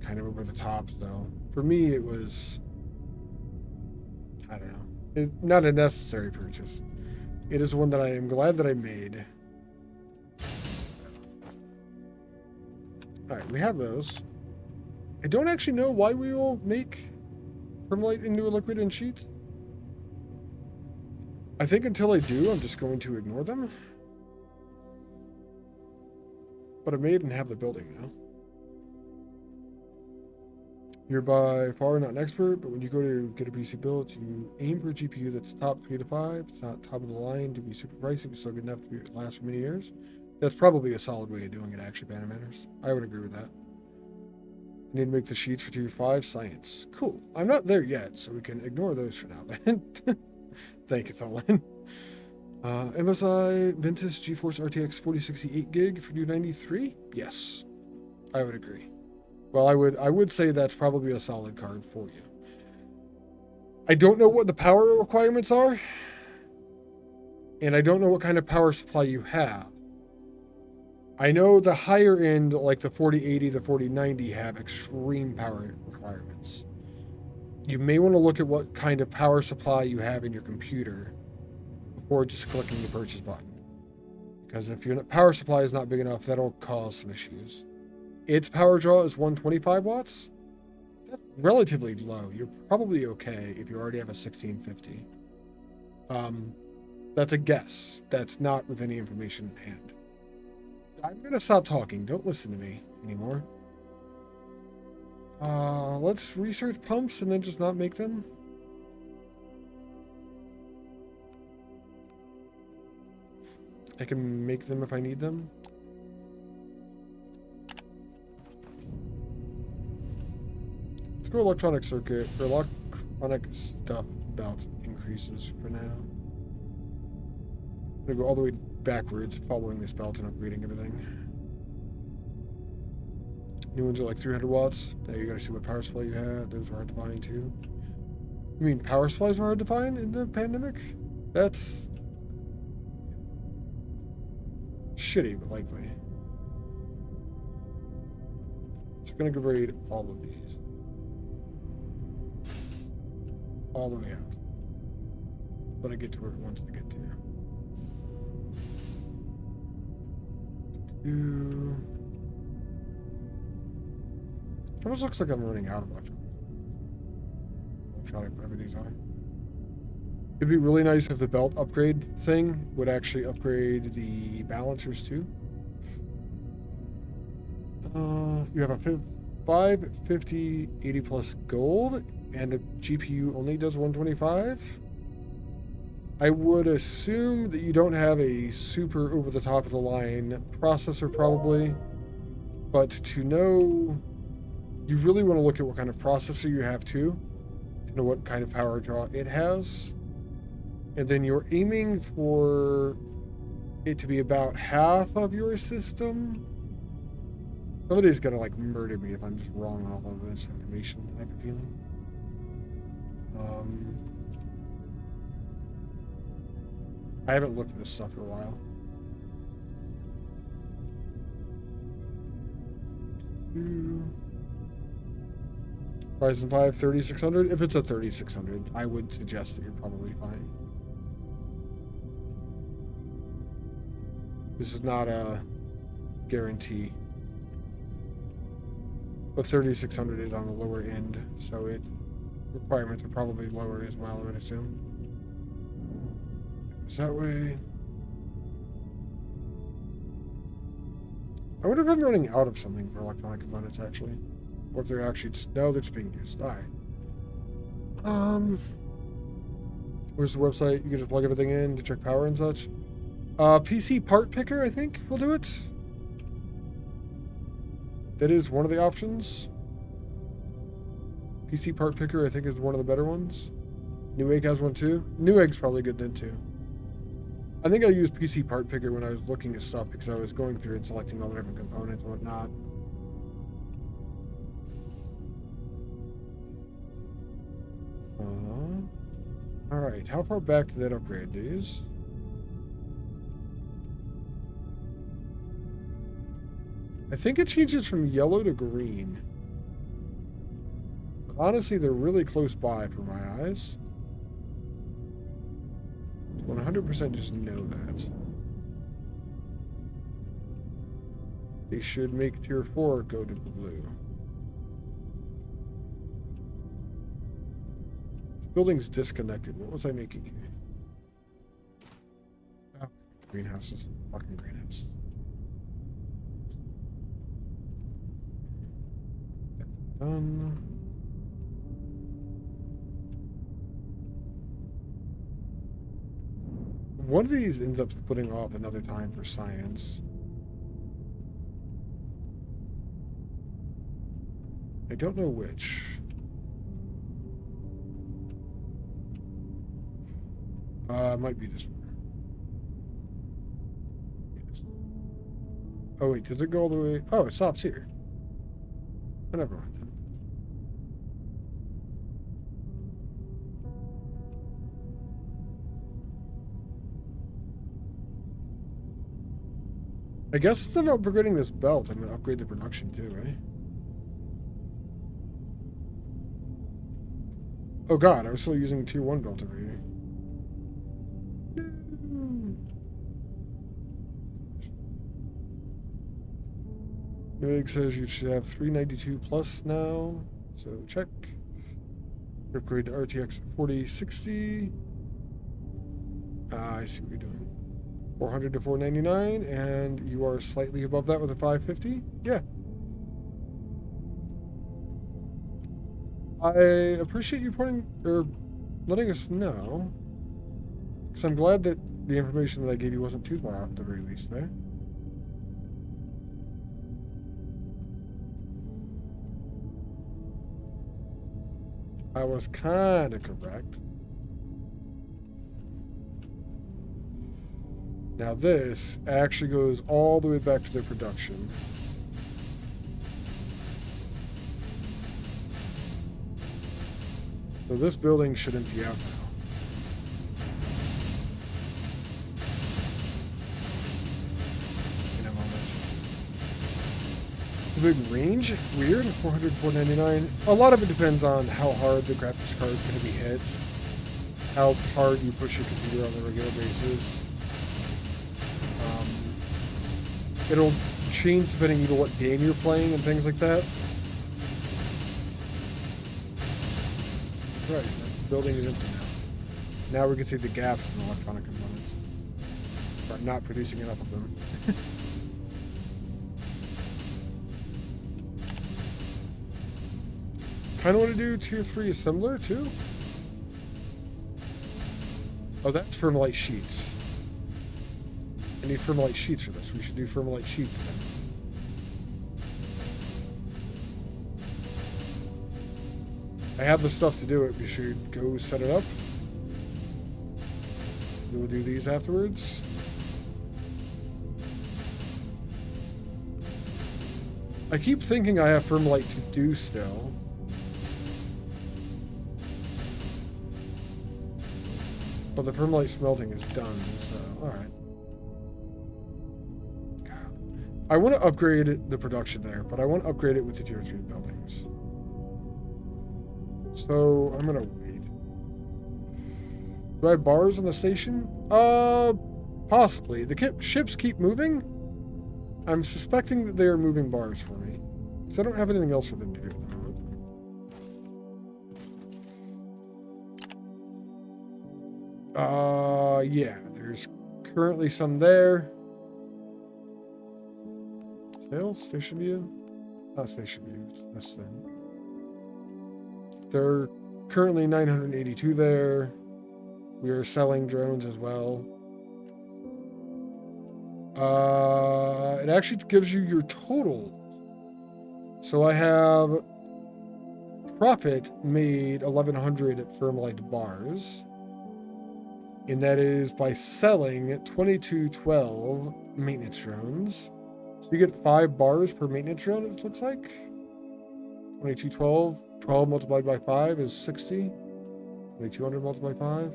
kind of over the top. So for me, it was, I don't know, not a necessary purchase. It is one that I am glad that I made. All right, we have those. I don't actually know why we will make permalite into a liquid in sheets. I think until I do, I'm just going to ignore them. But I made and have the building now. You're by far not an expert, but when you go to get a PC built, you aim for a GPU that's top 3 to 5. It's not top of the line to be super pricey, but still good enough to last for many years. That's probably a solid way of doing it, actually, Banner Manners. I would agree with that. I need to make the sheets for Tier 5 Science. Cool. I'm not there yet, so we can ignore those for now, then. Thank you, Tholin. MSI Ventus GeForce RTX 4068 gig for 293? Yes, I would agree. Well, I would say that's probably a solid card for you. I don't know what the power requirements are, and I don't know what kind of power supply you have. I know the higher end, like the 4080, the 4090, have extreme power requirements. You may want to look at what kind of power supply you have in your computer before just clicking the purchase button. Because if your power supply is not big enough, that'll cause some issues. Its power draw is 125 watts. That's relatively low. You're probably okay if you already have a 1650. That's a guess. That's not with any information in hand. I'm going to stop talking. Don't listen to me anymore. Let's research pumps and then just not make them. I can make them if I need them. Let's go electronic circuit or electronic stuff belt increases for now. I'm gonna go all the way backwards following this belt and upgrading everything. New ones are like 300 watts. Now you gotta see what power supply you had. Those are hard to find too. You mean power supplies were hard to find in the pandemic? That's... shitty, but likely. Just gonna grade all of these. All the way out. But I get to where it wants to get to. It almost looks like I'm running out of electronic, whatever these are. It'd be really nice if the belt upgrade thing would actually upgrade the balancers too. You have a 550 80 plus gold, and the GPU only does 125. I would assume that you don't have a super over the top of the line processor probably, but to know, you really want to look at what kind of processor you have too, to know what kind of power draw it has. And then you're aiming for it to be about half of your system. Somebody's gonna like murder me if I'm just wrong on all of this information, I have a feeling. I haven't looked at this stuff for a while. Ryzen 5 3600. If it's a 3600, I would suggest that you're probably fine. This is not a guarantee. But 3600 is on the lower end, so its requirements are probably lower as well, I would assume. Is that way? I wonder if I'm running out of something for electronic components, actually. Or if they're actually just... No, they're just being used. Alright. Where's the website? You can just plug everything in to check power and such. PC part picker, I think, will do it. That is one of the options. PC part picker, I think, is one of the better ones. Newegg has one too. Newegg's probably good then too. I think I used PC part picker when I was looking at stuff because I was going through and selecting all the different components and whatnot. Alright, how far back did that upgrade, dudes? I think it changes from yellow to green. But honestly, they're really close by for my eyes. 100% just know that. They should make tier 4 go to blue. This building's disconnected. What was I making here? Oh, greenhouses. Fucking greenhouse. That's done. One of these ends up splitting off another time for science. I don't know which. It might be this one. Yes. Oh wait, does it go all the way? Oh, it stops here. Oh, never mind then. I guess it's about upgrading this belt. I'm going to upgrade the production too, right? Oh god, I was still using tier 1 belt over here. Newegg says you should have 392 plus now. So check. Upgrade to RTX 4060. I see what you're doing. 400 to 499, and you are slightly above that with a 550. Yeah. I appreciate you pointing or letting us know, because I'm glad that the information that I gave you wasn't too far off at the very least there. I was kind of correct. Now this actually goes all the way back to their production. So this building should empty out now. big range. Weird. 400, 499. A lot of it depends on how hard the graphics card is going to be hit, how hard you push your computer on a regular basis. It'll change depending on what game you're playing and things like that. Right, that building is empty now. Now we can see the gaps in the electronic components. Or not producing enough of them. Kind of want to do tier 3 assembler too. Oh, that's Firmolite sheets. I need Firmolite sheets for this. We should do Firmolite sheets then. I have the stuff to do it. We should go set it up. We'll do these afterwards. I keep thinking I have Firmolite to do still. Well, the Firmolite smelting is done, so alright. I want to upgrade the production there, but I want to upgrade it with the tier 3 buildings. So I'm gonna wait. Do I have bars on the station? Possibly. The ships keep moving. I'm suspecting that they are moving bars for me, because I don't have anything else for them to do at the moment. Yeah, there's currently some there. Sales? Station view? Not station view. That's them. There are currently 982 there. We are selling drones as well. It actually gives you your total. So I have profit made 1,100 Firmolite bars. And that is by selling 2212 maintenance drones. So you get 5 bars per maintenance drone, it looks like. 2212. 12 multiplied by 5 is 60. 2200 multiplied by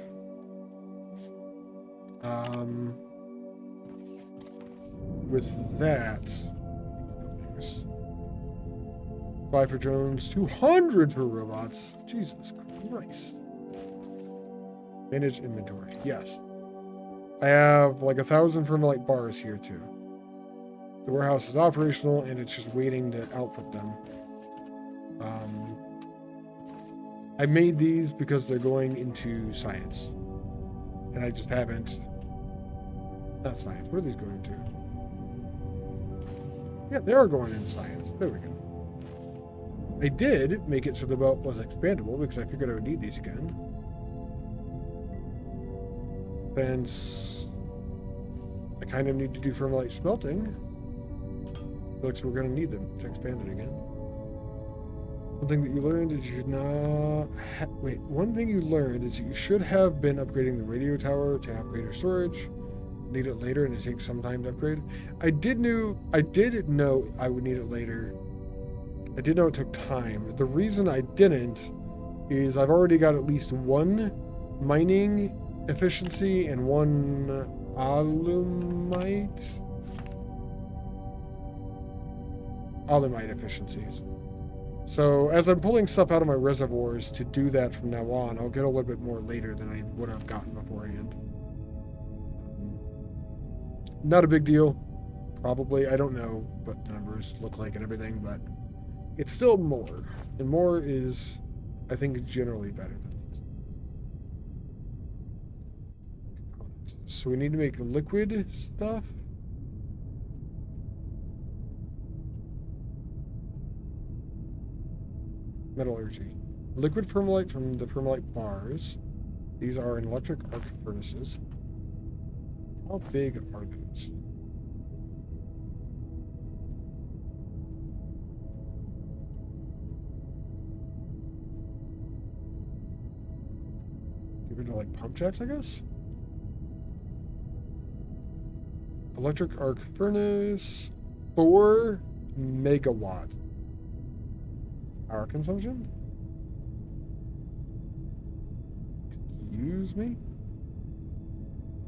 5. With that, 5 for drones, 200 for robots. Jesus Christ. Manage inventory. Yes. I have like 1,000 Firmolite bars here too. The warehouse is operational and it's just waiting to output them. I made these because they're going into science. And I just haven't. Not science. What are these going to? Yeah, they are going in science. There we go. I did make it so the boat was expandable because I figured I would need these again. Since I kind of need to do Firmolite smelting, looks we're going to need them to expand it again. One thing that you learned is you should not... one thing you learned is that you should have been upgrading the radio tower to have greater storage. Need it later and it takes some time to upgrade. I did know I would need it later. I did know it took time. The reason I didn't is I've already got at least 1 mining efficiency and 1 alumite efficiencies. So as I'm pulling stuff out of my reservoirs to do that from now on, I'll get a little bit more later than I would have gotten beforehand. Not a big deal. Probably. I don't know what the numbers look like and everything, but it's still more. And more is, I think, generally better than this. Components. So we need to make liquid stuff. Metallurgy. Liquid Firmolite from the Firmolite bars. These are in electric arc furnaces. How big are those? Give it to like pump jacks, I guess? Electric arc furnace, 4 megawatt power consumption. Excuse me?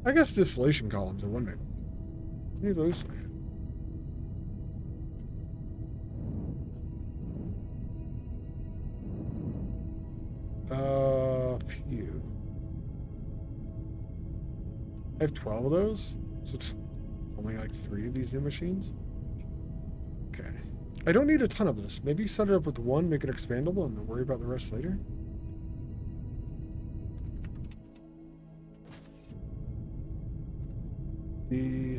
I guess distillation columns are 1 megawatt. What are those? I have 12 of those, so it's only like 3 of these new machines. Okay. I don't need a ton of this. Maybe set it up with 1, make it expandable, and then worry about the rest later.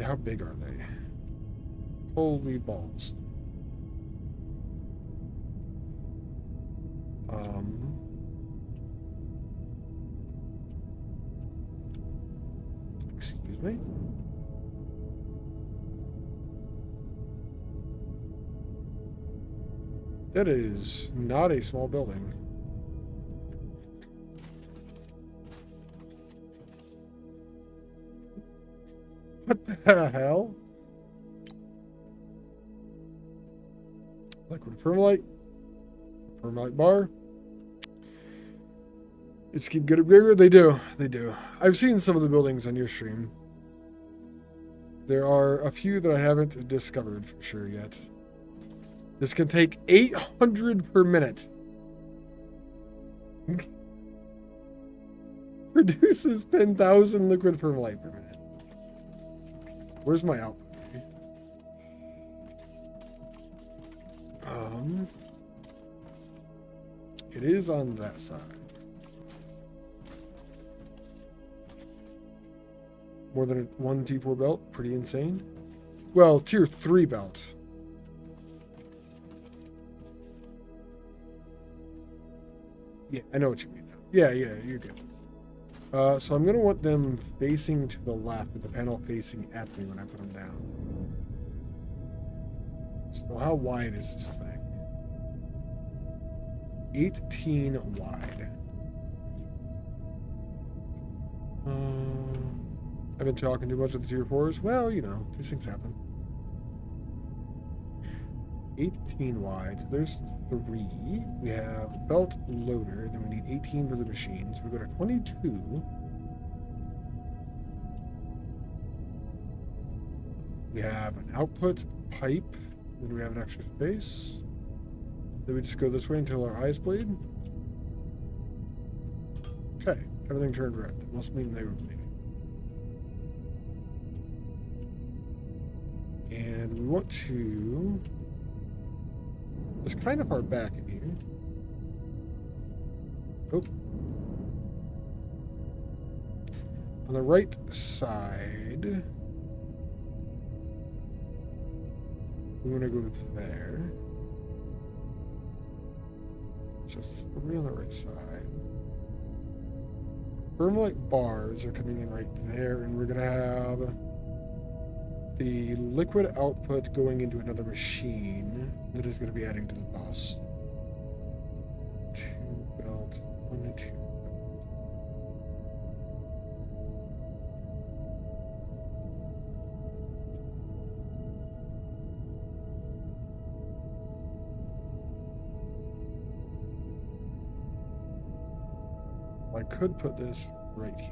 How big are they? Holy balls. Excuse me. That is not a small building. What the hell? Liquid permalite. Permalite bar. It's keep getting bigger. They do. They do. I've seen some of the buildings on your stream. There are a few that I haven't discovered for sure yet. This can take 800 per minute. Produces 10,000 liquid permalite per minute. Where's my output? It is on that side. More than one T4 belt? Pretty insane. Well, tier 3 belt. Yeah, I know what you mean though. Yeah, you're good. So I'm going to want them facing to the left with the panel facing at me when I put them down. So how wide is this thing? 18 wide. I've been talking too much with the tier 4s. Well, you know, these things happen. 18 wide. There's 3. We have belt loader. Then we need 18 for the machine. So we go to 22. We have an output pipe. Then we have an extra space. Then we just go this way until our eyes bleed. Okay, everything turned red. That must mean they were bleeding. And we want to... It's kind of far back in here. Oh. On the right side, we want to go there. So 3 on the right side. Permalite bars are coming in right there, and we're going to have the liquid output going into another machine that is going to be adding to the bus. 2 belt, 1 and 2. I could put this right here.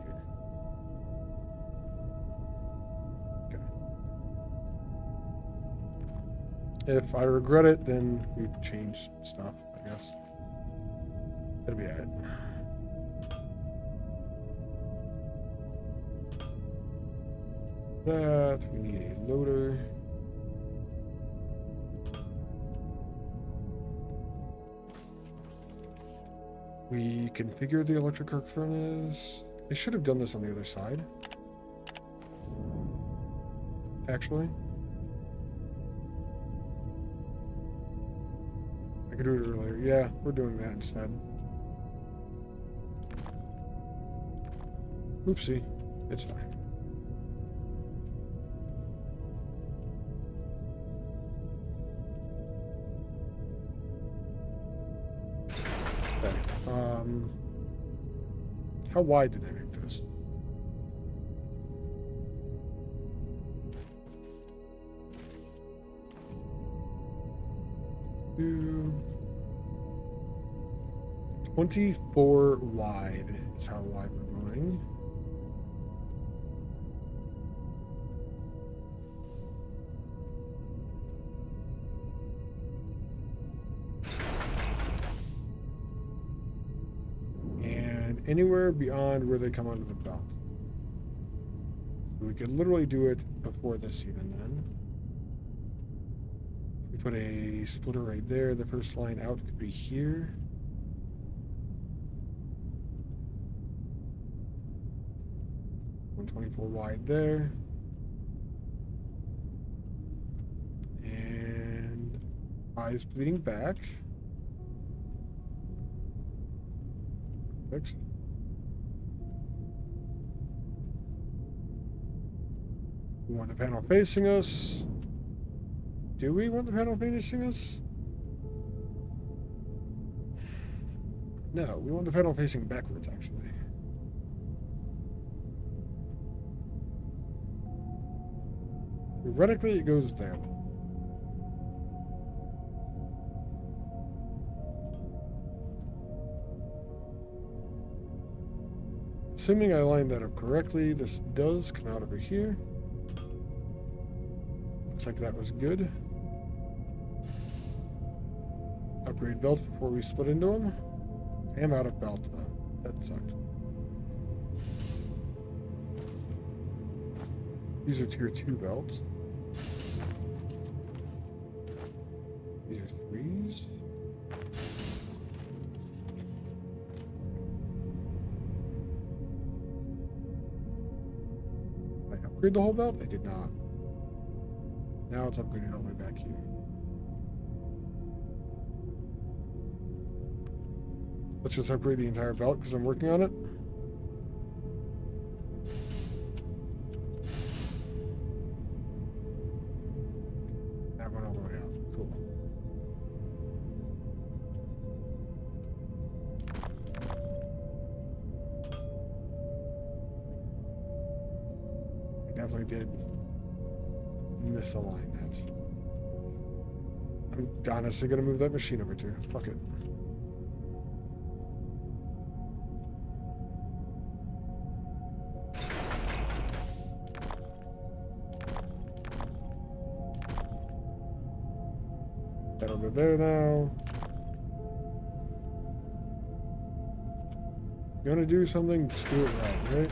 If I regret it, then we change stuff, I guess. That'll be it. That, we need a loader. We configure the electric arc furnace. They should have done this on the other side. Actually. I could do it earlier. Yeah, we're doing that instead. Oopsie. It's fine. Okay. How wide did they make this? Two. 24 wide is how wide we're going. And anywhere beyond where they come onto the belt. We could literally do it before this even then. We put a splitter right there. The first line out could be here. .124 wide there. And eyes bleeding back. Perfect. We want the panel facing us. Do we want the panel facing us? No, we want the panel facing backwards, actually. Theoretically, it goes there. Assuming I lined that up correctly, this does come out over here. Looks like that was good. Upgrade belts before we split into them. I am out of belt, though. That sucked. These are tier 2 belts. These are 3s. Did I upgrade the whole belt? I did not. Now it's upgraded all the way back here. Let's just upgrade the entire belt because I'm working on it. That went all the way out. Cool. I definitely did misalign that. I'm honestly going to move that machine over too. Fuck it. That'll go there now. You want to do something? Just do it right, right?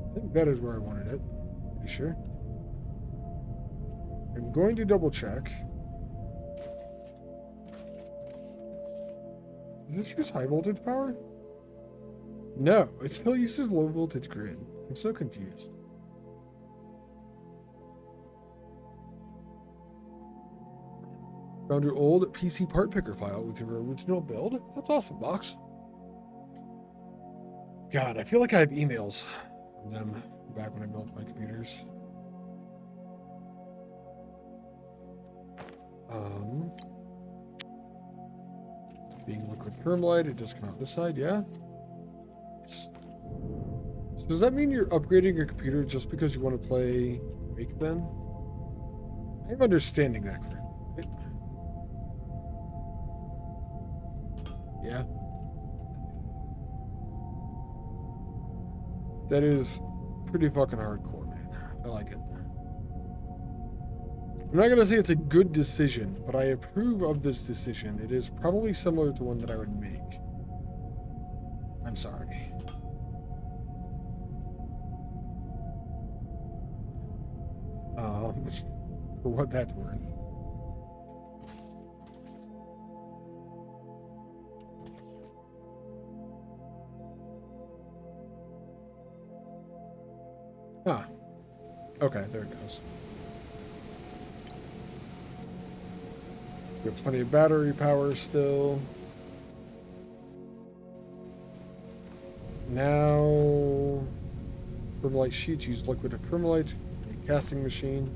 I think that is where I wanted it. Pretty sure. I'm going to double check. Does this use high voltage power? No, it still uses low voltage grid. I'm so confused. Found your old PC part picker file with your original build. That's awesome, Box. God, I feel like I have emails from them back when I built my computers. Being liquid permalite, it does come out this side, yeah? So does that mean you're upgrading your computer just because you want to play Quake then? I'm understanding that correctly, right? Yeah. That is pretty fucking hardcore, man. I like it. I'm not going to say it's a good decision, but I approve of this decision. It is probably similar to one that I would make. I'm sorry. For what that's worth. Ah. Okay, there it goes. We have plenty of battery power still. Now, permalite sheets use liquid permalite, a casting machine.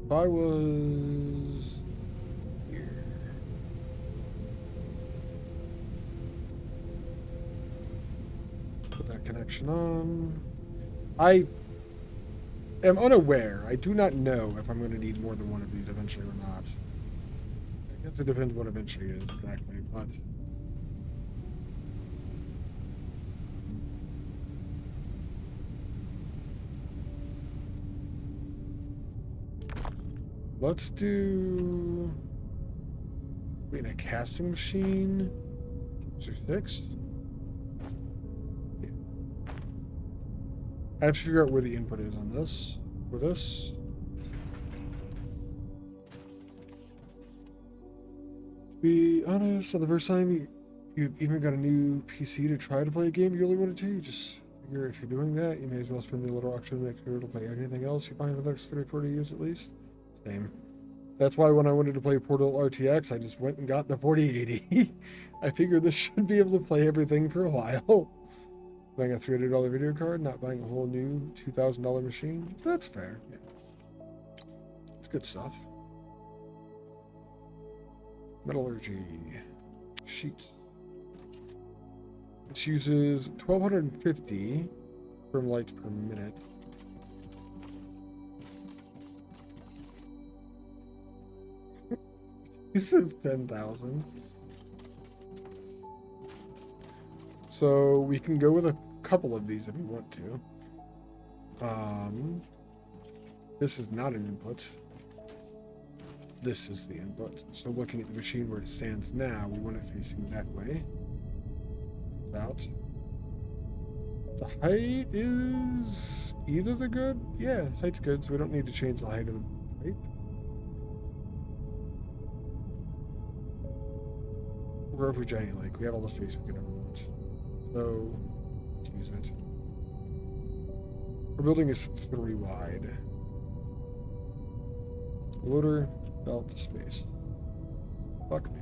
If I was here, put that connection on. am unaware. I do not know if I'm going to need more than one of these eventually or not. I guess it depends what eventually is exactly, but... Let's do... Wait, a casting machine? Is there 6? Yeah. I have to figure out where the input is on this. For this. To be honest, for the first time you've even got a new PC to try to play a game you really wanted to, you just figure if you're doing that, you may as well spend the little extra to make sure to play anything else you find for the next 30 or 40 years at least. Same. That's why when I wanted to play Portal RTX, I just went and got the 4080. I figured this should be able to play everything for a while. Buying a $300 video card, not buying a whole new $2,000 machine. That's fair. Yeah. It's good stuff. Metallurgy. Sheet. This uses 1,250 firm lights per minute. This is 10,000. So we can go with a couple of these if we want to. This is not an input. This is the input. So looking at the machine where it stands now, we want it facing that way. Out. The height is either the good. Yeah, height's good, so we don't need to change the height of the pipe. We're over Giant Lake. We have all the space we could ever want. So, let's use it. Our building is 3 wide. Loader, belt, space. Fuck me.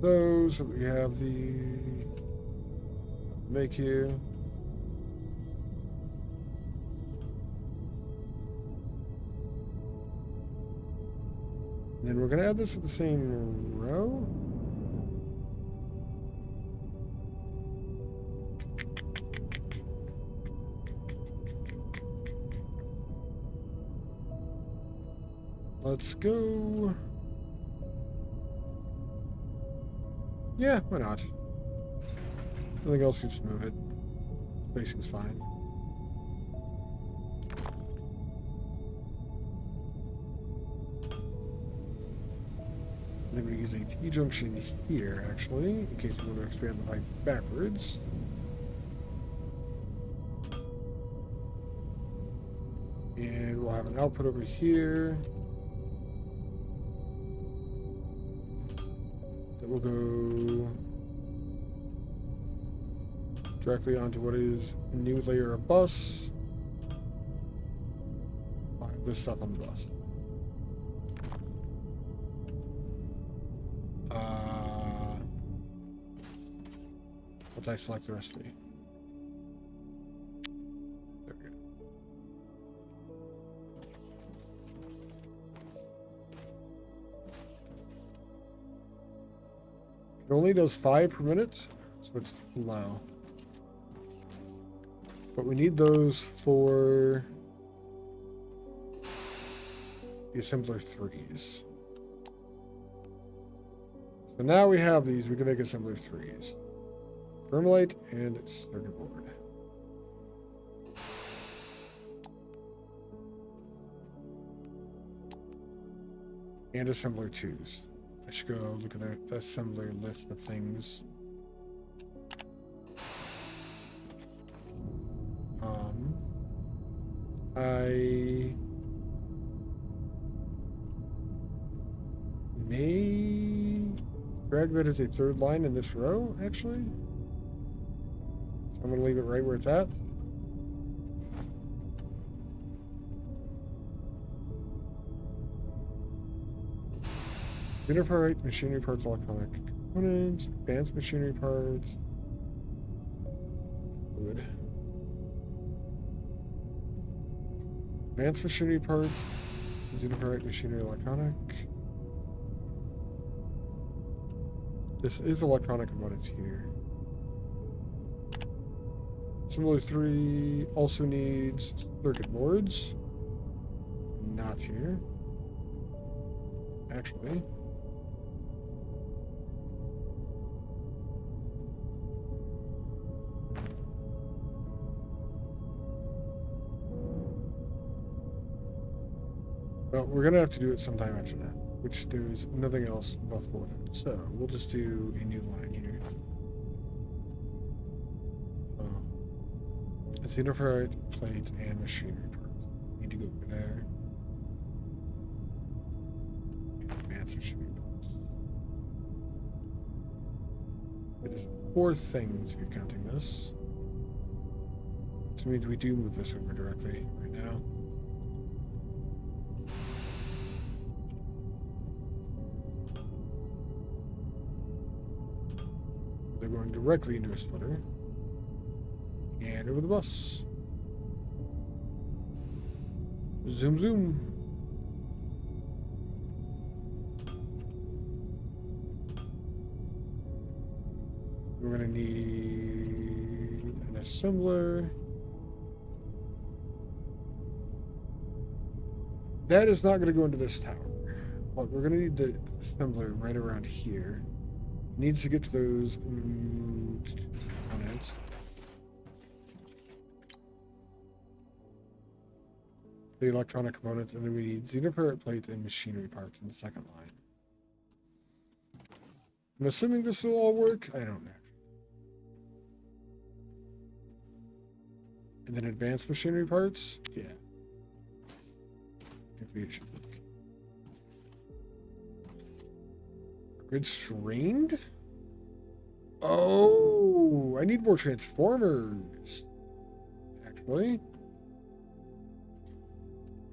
Those, so we have the make here. And then we're going to add this to the same row. Let's go. Yeah, why not? Nothing else, we just move it. Spacing's fine. I'm going to use a T-junction here, actually, in case we want to expand the pipe backwards. And we'll have an output over here. That will go directly onto what is a new layer of bus. I'll have this stuff on the bus. Once I select the recipe. There we go. It only does 5 per minute, so it's low. But we need those for the assembler 3s. So now we have these, we can make assembler 3s. Thermalite and circuit board. And assembler 2s. I should go look at the assembler list of things. I may drag that as a 3rd line in this row, actually. So I'm going to leave it right where it's at. Unify machinery parts, electronic components, advanced machinery parts. Good. Advanced machinery parts, Xenoferrite machinery electronic. This is electronic components here. Similar 3 also needs circuit boards. Not here. Actually. Well, we're going to have to do it sometime after that, which there's nothing else before that. So we'll just do a new line here. Xenoferrite plates and machinery parts. Need to go over there. Advanced machinery parts. It is 4 things if you're counting this. This means we do move this over directly right now. They're going directly into a splitter. And over the bus. Zoom, zoom. We're going to need an assembler. That is not going to go into this tower. But we're going to need the assembler right around here. It needs to get to those components. The electronic components, and then we need xenoferrite plates and machinery parts in the second line. I'm assuming this will all work. I don't know. And then advanced machinery parts. Yeah. I think it should work. Grid strained? Oh, I need more transformers. Actually.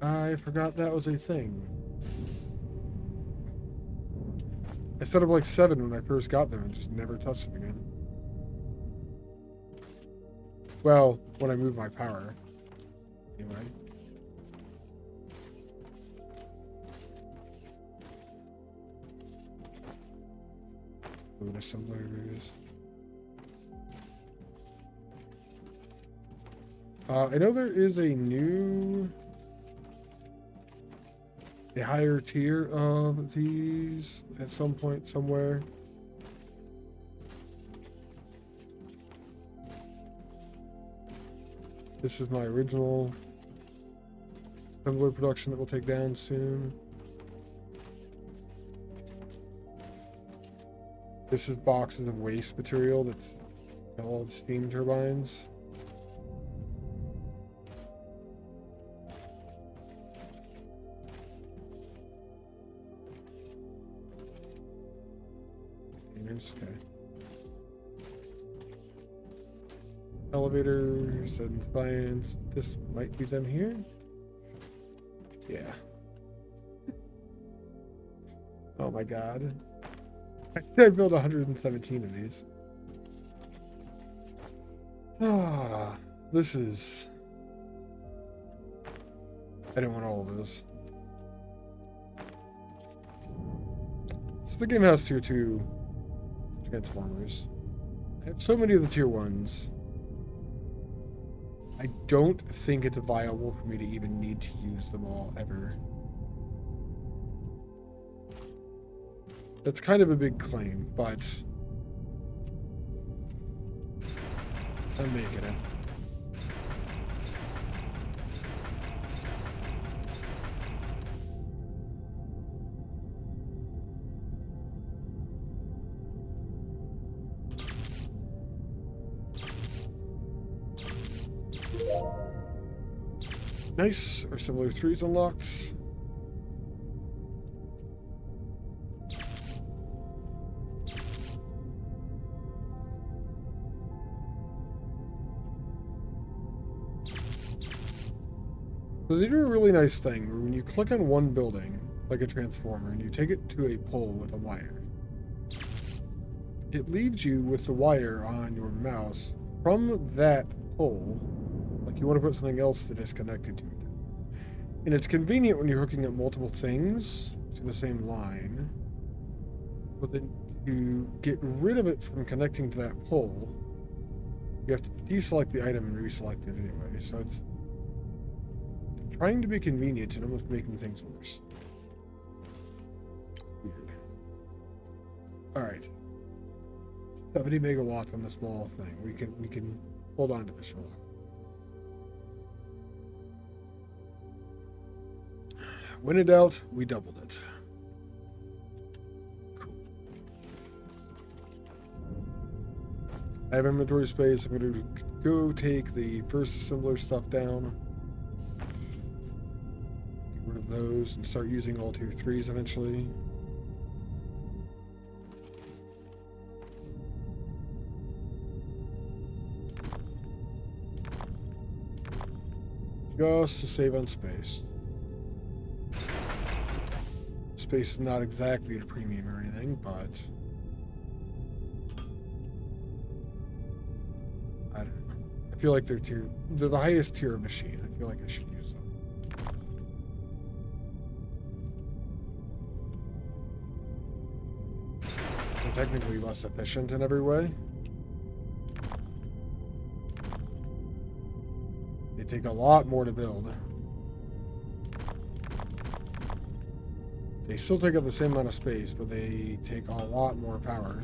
I forgot that was a thing. I set up like 7 when I first got them and just never touched them again. Well, when I moved my power. Anyway. Food assemblers. I know there is a higher tier of these at some point somewhere. This is my original assembler production that we'll take down soon. This is boxes of waste material that's called steam turbines. Okay. Elevators and science. This might be them here. Yeah. Oh my god. I built 117 of these. Ah, this is... I didn't want all of those. So the game has tier 2 transformers. I have so many of the tier 1s. I don't think it's viable for me to even need to use them all ever. That's kind of a big claim, but I'm making it. Nice. Our similar 3's unlocked. So they do a really nice thing where when you click on one building, like a transformer, and you take it to a pole with a wire, it leaves you with the wire on your mouse from that pole. Like you want to put something else that is connected to it. And it's convenient when you're hooking up multiple things to the same line. But then to get rid of it from connecting to that pole, you have to deselect the item and reselect it anyway. So it's trying to be convenient and almost making things worse. Weird. Alright. 70 megawatts on the small thing. We can hold on to this for a while. When in doubt, we doubled it. Cool. I have inventory space. I'm going to go take the first assembler stuff down. Get rid of those and start using all tier 3s eventually. Just to save on space. Space is not exactly a premium or anything, but I don't know. I feel like they're the highest tier of machine. I feel like I should use them. They're technically less efficient in every way. They take a lot more to build. They still take up the same amount of space, but they take a lot more power.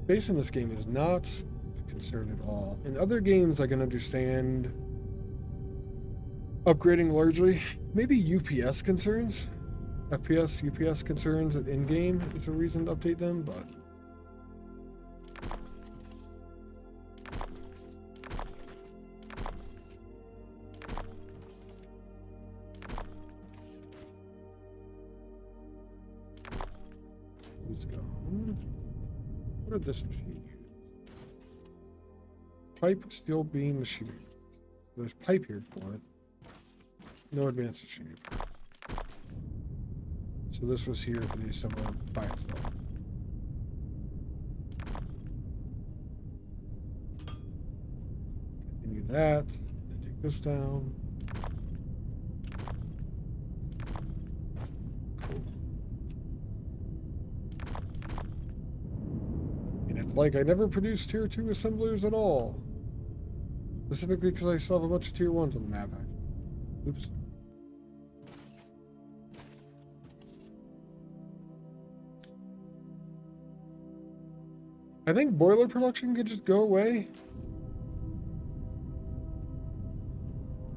Space in this game is not a concern at all. In other games, I can understand upgrading largely. Maybe UPS concerns. FPS, UPS concerns in-game is a reason to update them, but who's gone? What did this machine use? Pipe, steel beam, machinery. There's pipe here for it. No advanced machinery. So this was here for the assembler by itself. Continue that. And take this down. Cool. And it's like I never produced tier 2 assemblers at all. Specifically because I still have a bunch of tier 1s on the map. Oops. I think boiler production could just go away.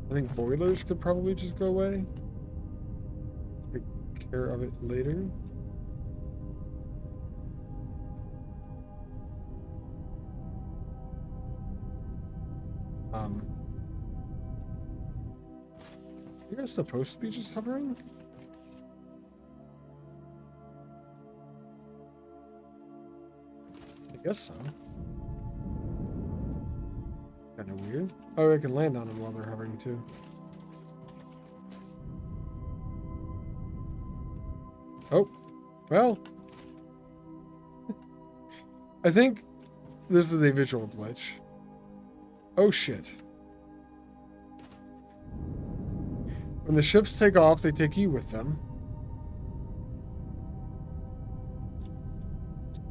I think boilers could probably just go away. Take care of it later. You guys supposed to be just hovering? I guess so. Kind of weird. Oh, I can land on them while they're hovering too. Oh, well. I think this is a visual glitch. Oh shit. When the ships take off, they take you with them.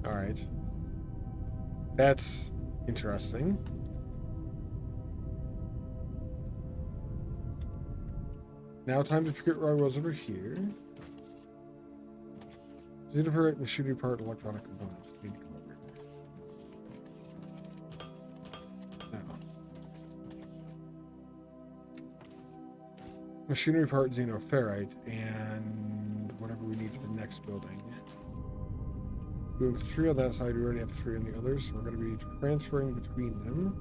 Alright. That's interesting. Now time to figure out where I was over here. Zeta machinery part, electronic components. Need to come over here. Now. Machinery part, xenoferrite, and whatever we need for the next building. We have 3 on that side, we already have 3 on the others, so we're going to be transferring between them.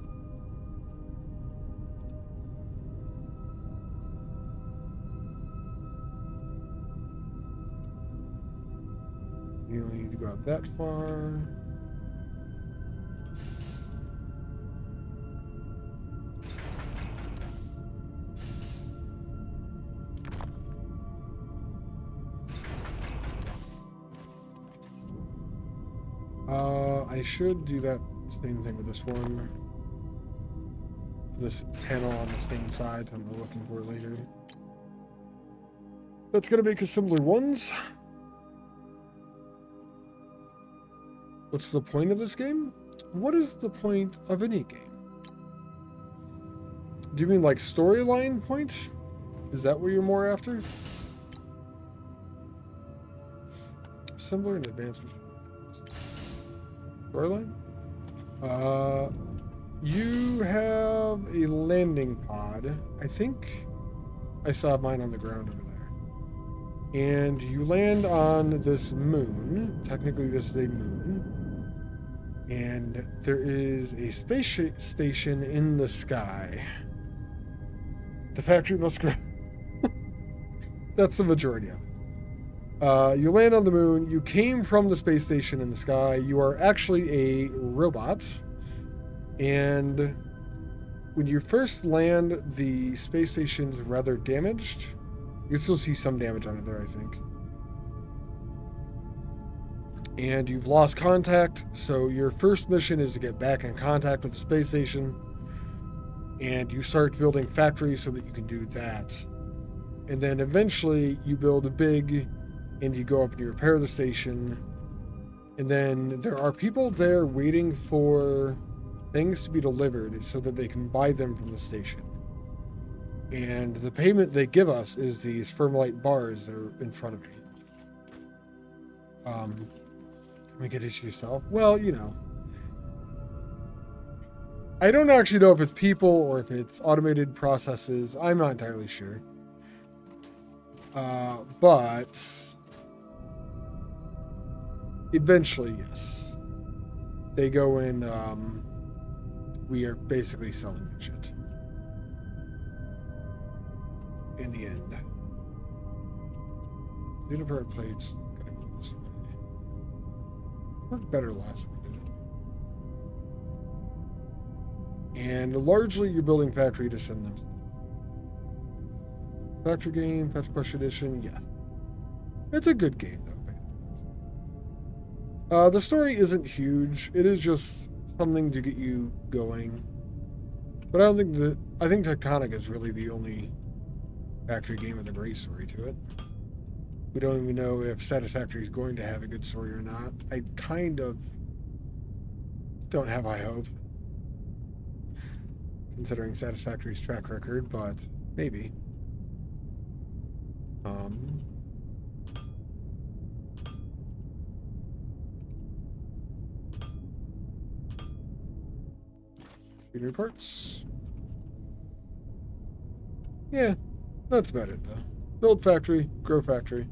You only need to go out that far. I should do that same thing with this one. This panel on the same side. I'm looking for it later. That's gonna make assembly ones. What's the point of this game? What is the point of any game? Do you mean like storyline point? Is that what you're more after? Assembler and advanced storyline? You have a landing pod. I think I saw mine on the ground over there. And you land on this moon. Technically, this is a moon. And there is a space station in the sky. The factory must grow. That's the majority of it. You land on the moon. You came from the space station in the sky. You are actually a robot. And when you first land, the space station's rather damaged. You can still see some damage on it there, I think. And you've lost contact, so your first mission is to get back in contact with the space station. And you start building factories so that you can do that. And then eventually you build a big, and you go up and you repair the station. And then there are people there waiting for things to be delivered so that they can buy them from the station. And the payment they give us is these Firmolite bars that are in front of me. Make it issue yourself. Well, you know. I don't actually know if it's people or if it's automated processes. I'm not entirely sure. But eventually, yes. They go in, we are basically selling that shit. In the end. Universe plates. Gotta go this way. Worked better last time I did it. And largely you're building factory to send them. Factory game, Fetch Push Edition, yeah. It's a good game though. The story isn't huge. It is just something to get you going. But I think Tectonic is really the only factory game with a great story to it. We don't even know if Satisfactory is going to have a good story or not. I kind of don't have high hope, considering Satisfactory's track record, but maybe. Machinery parts. Yeah, that's about it though. Build factory, grow factory.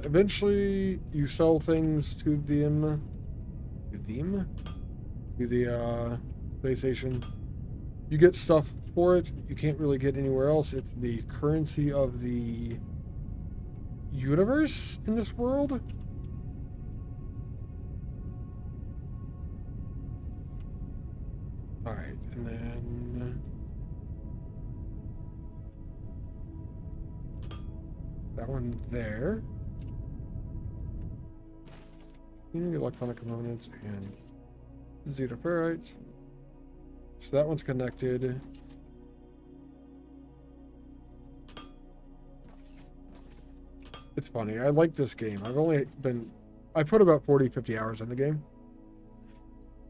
Eventually you sell things to the space station. You get stuff for it. You can't really get anywhere else. It's the currency of the universe in this world. All right, and then that one there. Electronic components and zeta ferrites. So that one's connected. It's funny. I like this game. I put about 40-50 hours in the game.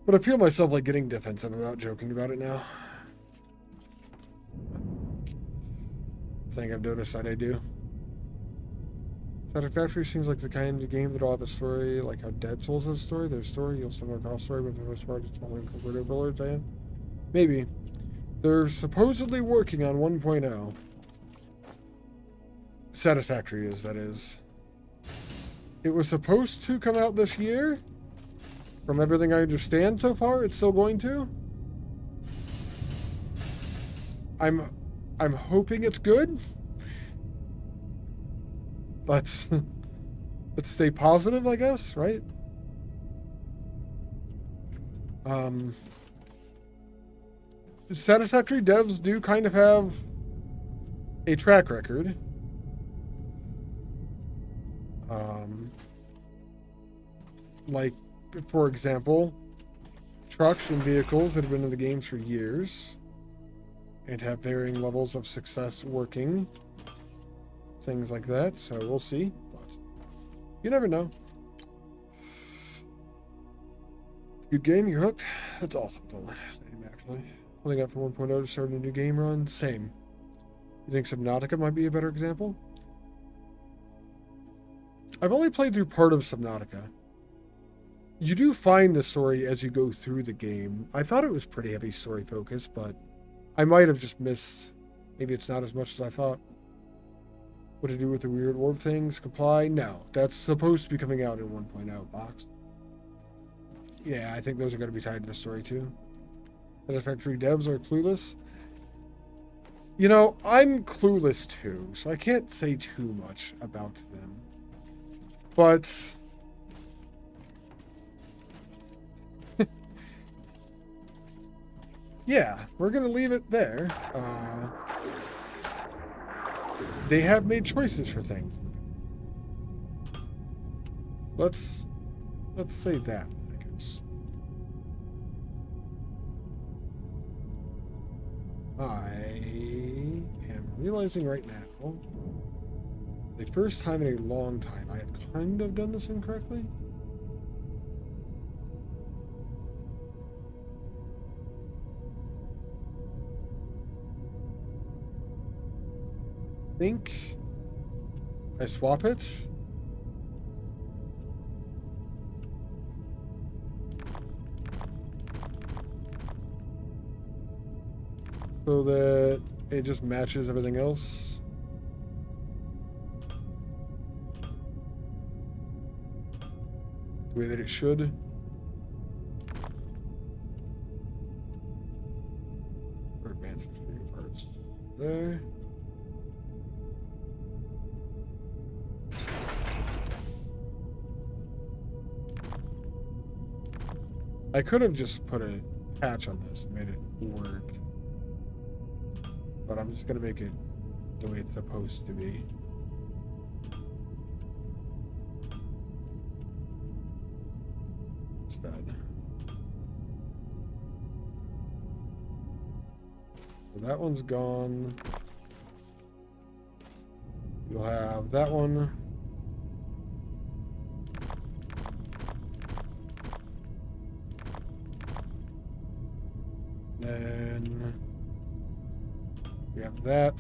But I feel myself like getting defensive about joking about it now. Thing I've noticed that I do. Satisfactory seems like the kind of game that'll have a story like how Dead Souls has a story. There's a story, you'll stumble across a story, but for the most part it's only converted village, and maybe. They're supposedly working on 1.0. Satisfactory is, that is. It was supposed to come out this year. From everything I understand so far, it's still going to. I'm hoping it's good. Let's stay positive, I guess, right? Satisfactory devs do kind of have a track record. Like, for example, trucks and vehicles that have been in the games for years and have varying levels of success working. Things like that, so we'll see. But you never know. Good game, you're hooked. That's awesome, Dylan. Same, actually. Holding out for 1.0 to start a new game run. Same. You think Subnautica might be a better example? I've only played through part of Subnautica. You do find the story as you go through the game. I thought it was pretty heavy story focus, but I might have just missed. Maybe it's not as much as I thought. What to do with the weird orb things? Comply? No. That's supposed to be coming out in 1.0 box. Yeah, I think those are going to be tied to the story too. Satisfactory devs are clueless. You know, I'm clueless too, so I can't say too much about them. But yeah, we're going to leave it there. They have made choices for things. Let's say that, I guess. I am realizing right now, the first time in a long time, I have kind of done this incorrectly. I think I swap it. So that it just matches everything else. The way that it should. For advanced parts there. I could have just put a patch on this and made it work. But I'm just going to make it the way it's supposed to be. Instead. So that one's gone. You'll have that one. Then we have that.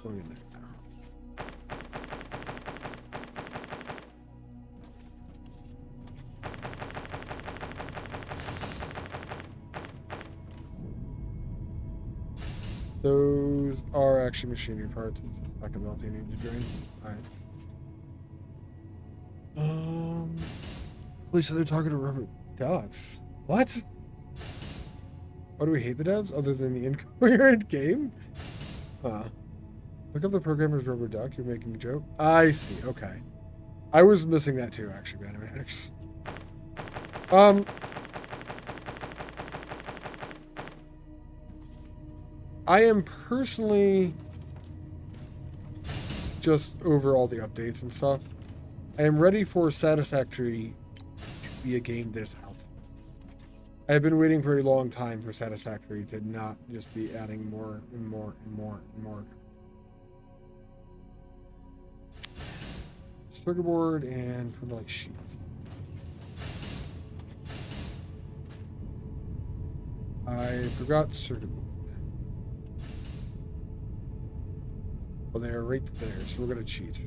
Going in there now. Those are actually machinery parts. It's the second belt you need to drain. Alright. Police said they're talking to rubber ducks. What? Why do we hate the devs other than the incoherent game? Look up the programmer's rubber duck. You're making a joke. I see. Okay. I was missing that too, actually, Mathematics. I am personally just over all the updates and stuff. I am ready for Satisfactory to be a game that is out. I have been waiting for a long time for Satisfactory to not just be adding more and more and more and more. Circuit board and for like sheet. I forgot circuit board. Well, they are right there, so we're going to cheat.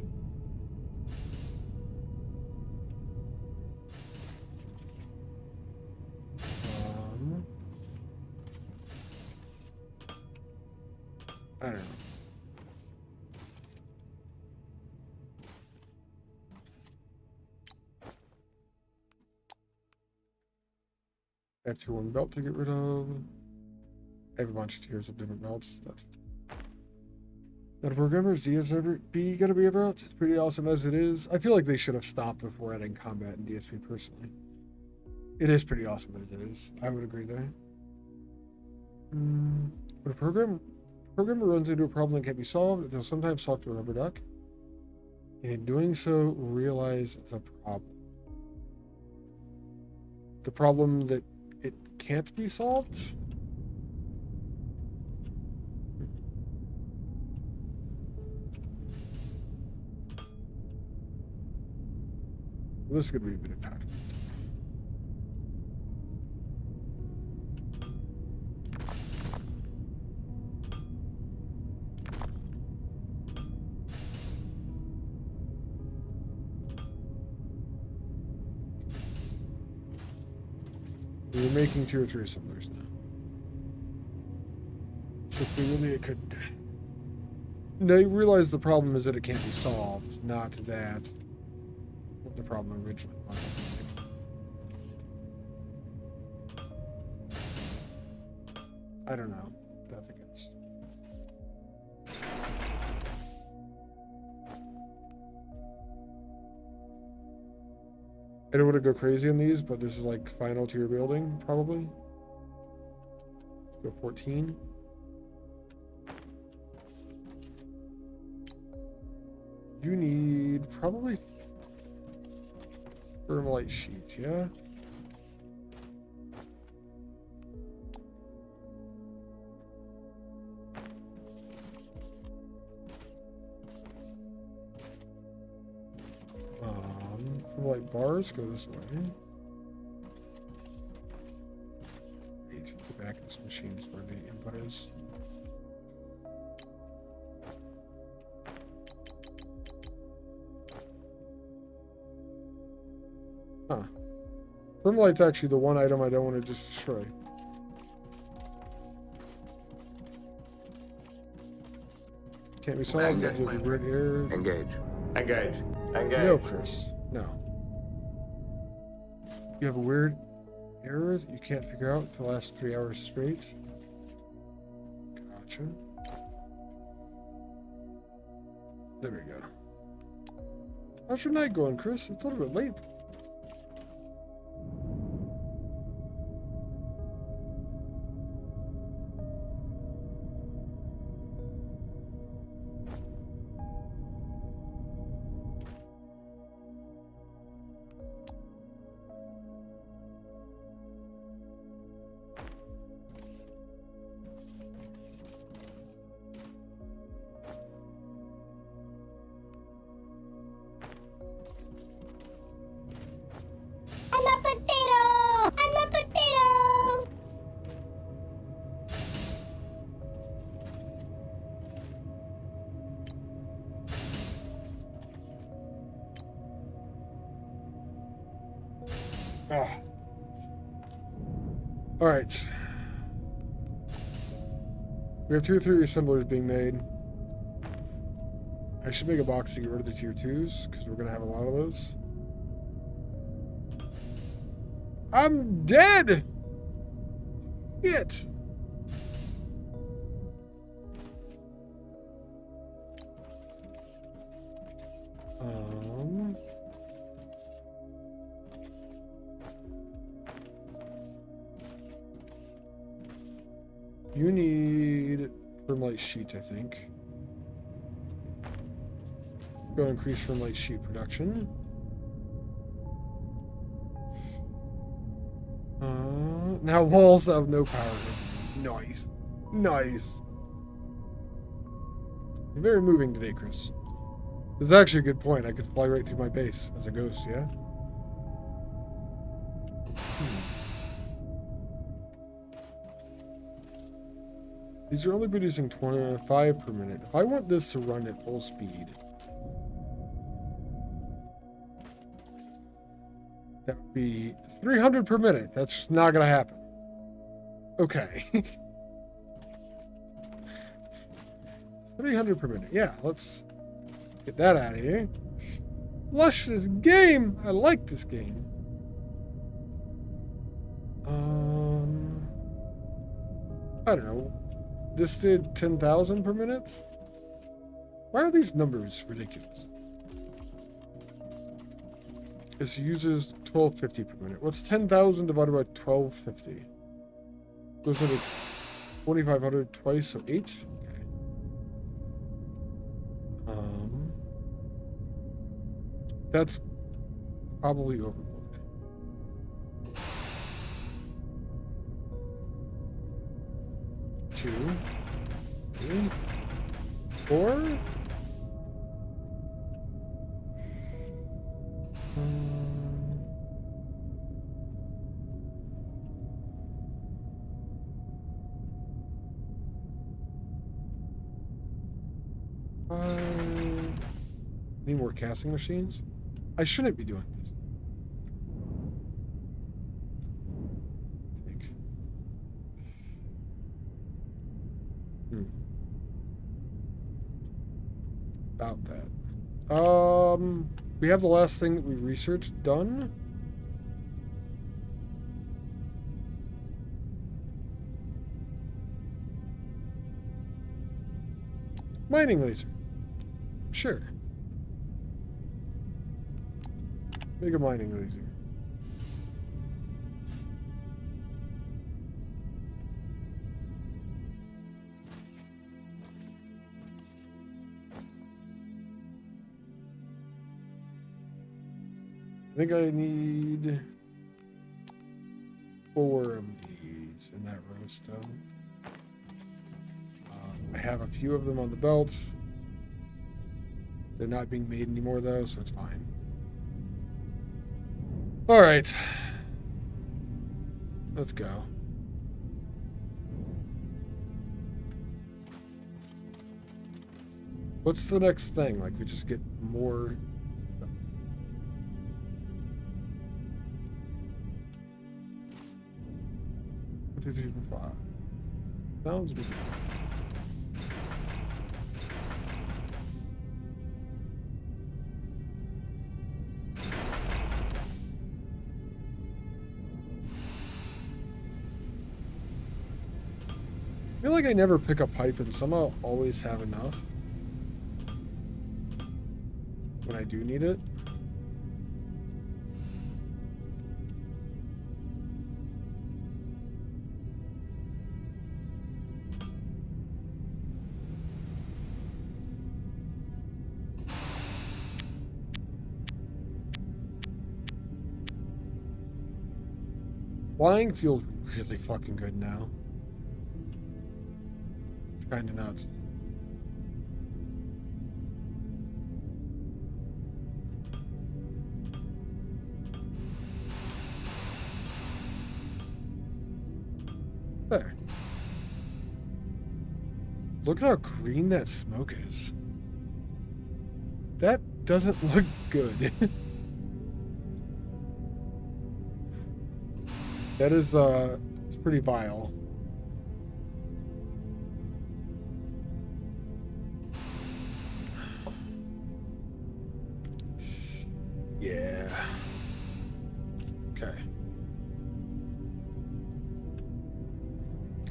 I don't know. F21 belt to get rid of. I have a bunch of tiers of different belts. That's not a programmer's DSP gonna be about. It's pretty awesome as it is. I feel like they should have stopped before adding combat in DSP personally. It is pretty awesome as it is. I would agree there. When a programmer runs into a problem that can't be solved, they'll sometimes talk to a rubber duck. And in doing so, realize the problem. The problem that it can't be solved? This is going to be a bit of time. We're making 2 or 3 assemblers now. So clearly it could... Now you realize the problem is that it can't be solved, not that what the problem originally was. I don't know. That's against. I don't want to go crazy on these, but this is like final tier building, probably. Let's go 14. You need probably thermalite sheet, yeah? Thermalite bars go this way. Need to get back in this machine is where the input is. Huh. Thermalite's actually the one item I don't want to just destroy. Can't be solved. Engage. There's a weird error. Engage. Engage. Engage. No, Chris. No. You have a weird error that you can't figure out for the last 3 hours straight. Gotcha. There we go. How's your night going, Chris? It's a little bit late. All right. We have 2 or 3 assemblers being made. I should make a box to get rid of the tier 2s because we're going to have a lot of those. I'm dead! Shit! You need thermalite sheet, I think. Go increase thermalite sheet production. Now walls have no power. Nice. Nice. You're very moving today, Chris. This is actually a good point. I could fly right through my base as a ghost, yeah? These are only producing 25 per minute. If I want this to run at full speed, that would be 300 per minute. That's just not going to happen. Okay. 300 per minute. Yeah, let's get that out of here. Flush this game. I like this game. I don't know. This did 10,000 per minute? Why are these numbers ridiculous? This uses 1250 per minute. What's 10,000 divided by 1250? Goes into 2,500 twice, so 8? Okay. That's probably overboard. 2, 3, 4. Need more casting machines? I shouldn't be doing this. I think. About that. We have the last thing that we researched done. Mining laser. Sure. Make a mining laser. I think I need 4 of these in that row stone. I have a few of them on the belt. They're not being made anymore though, so it's fine. All right, let's go. What's the next thing? Like, we just get more. 1, 2, 3, 4, 5. Sounds good. I feel like I never pick a pipe and somehow always have enough when I do need it. Flying feels really fucking good now. It's kind of nuts. There. Look at how green that smoke is. That doesn't look good. That is, it's pretty vile. Yeah. Okay.